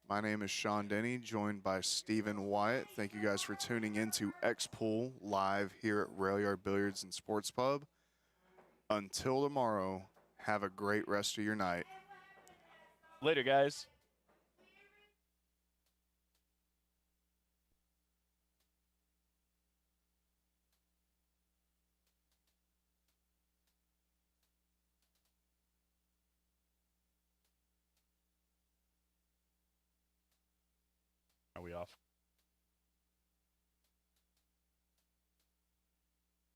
my name is Sean Denny, joined by Stephen Wyatt. Thank you guys for tuning in to X-Pool live here at Railyard Billiards and Sports Pub. Until tomorrow, have a great rest of your night. Later, guys. Are we off?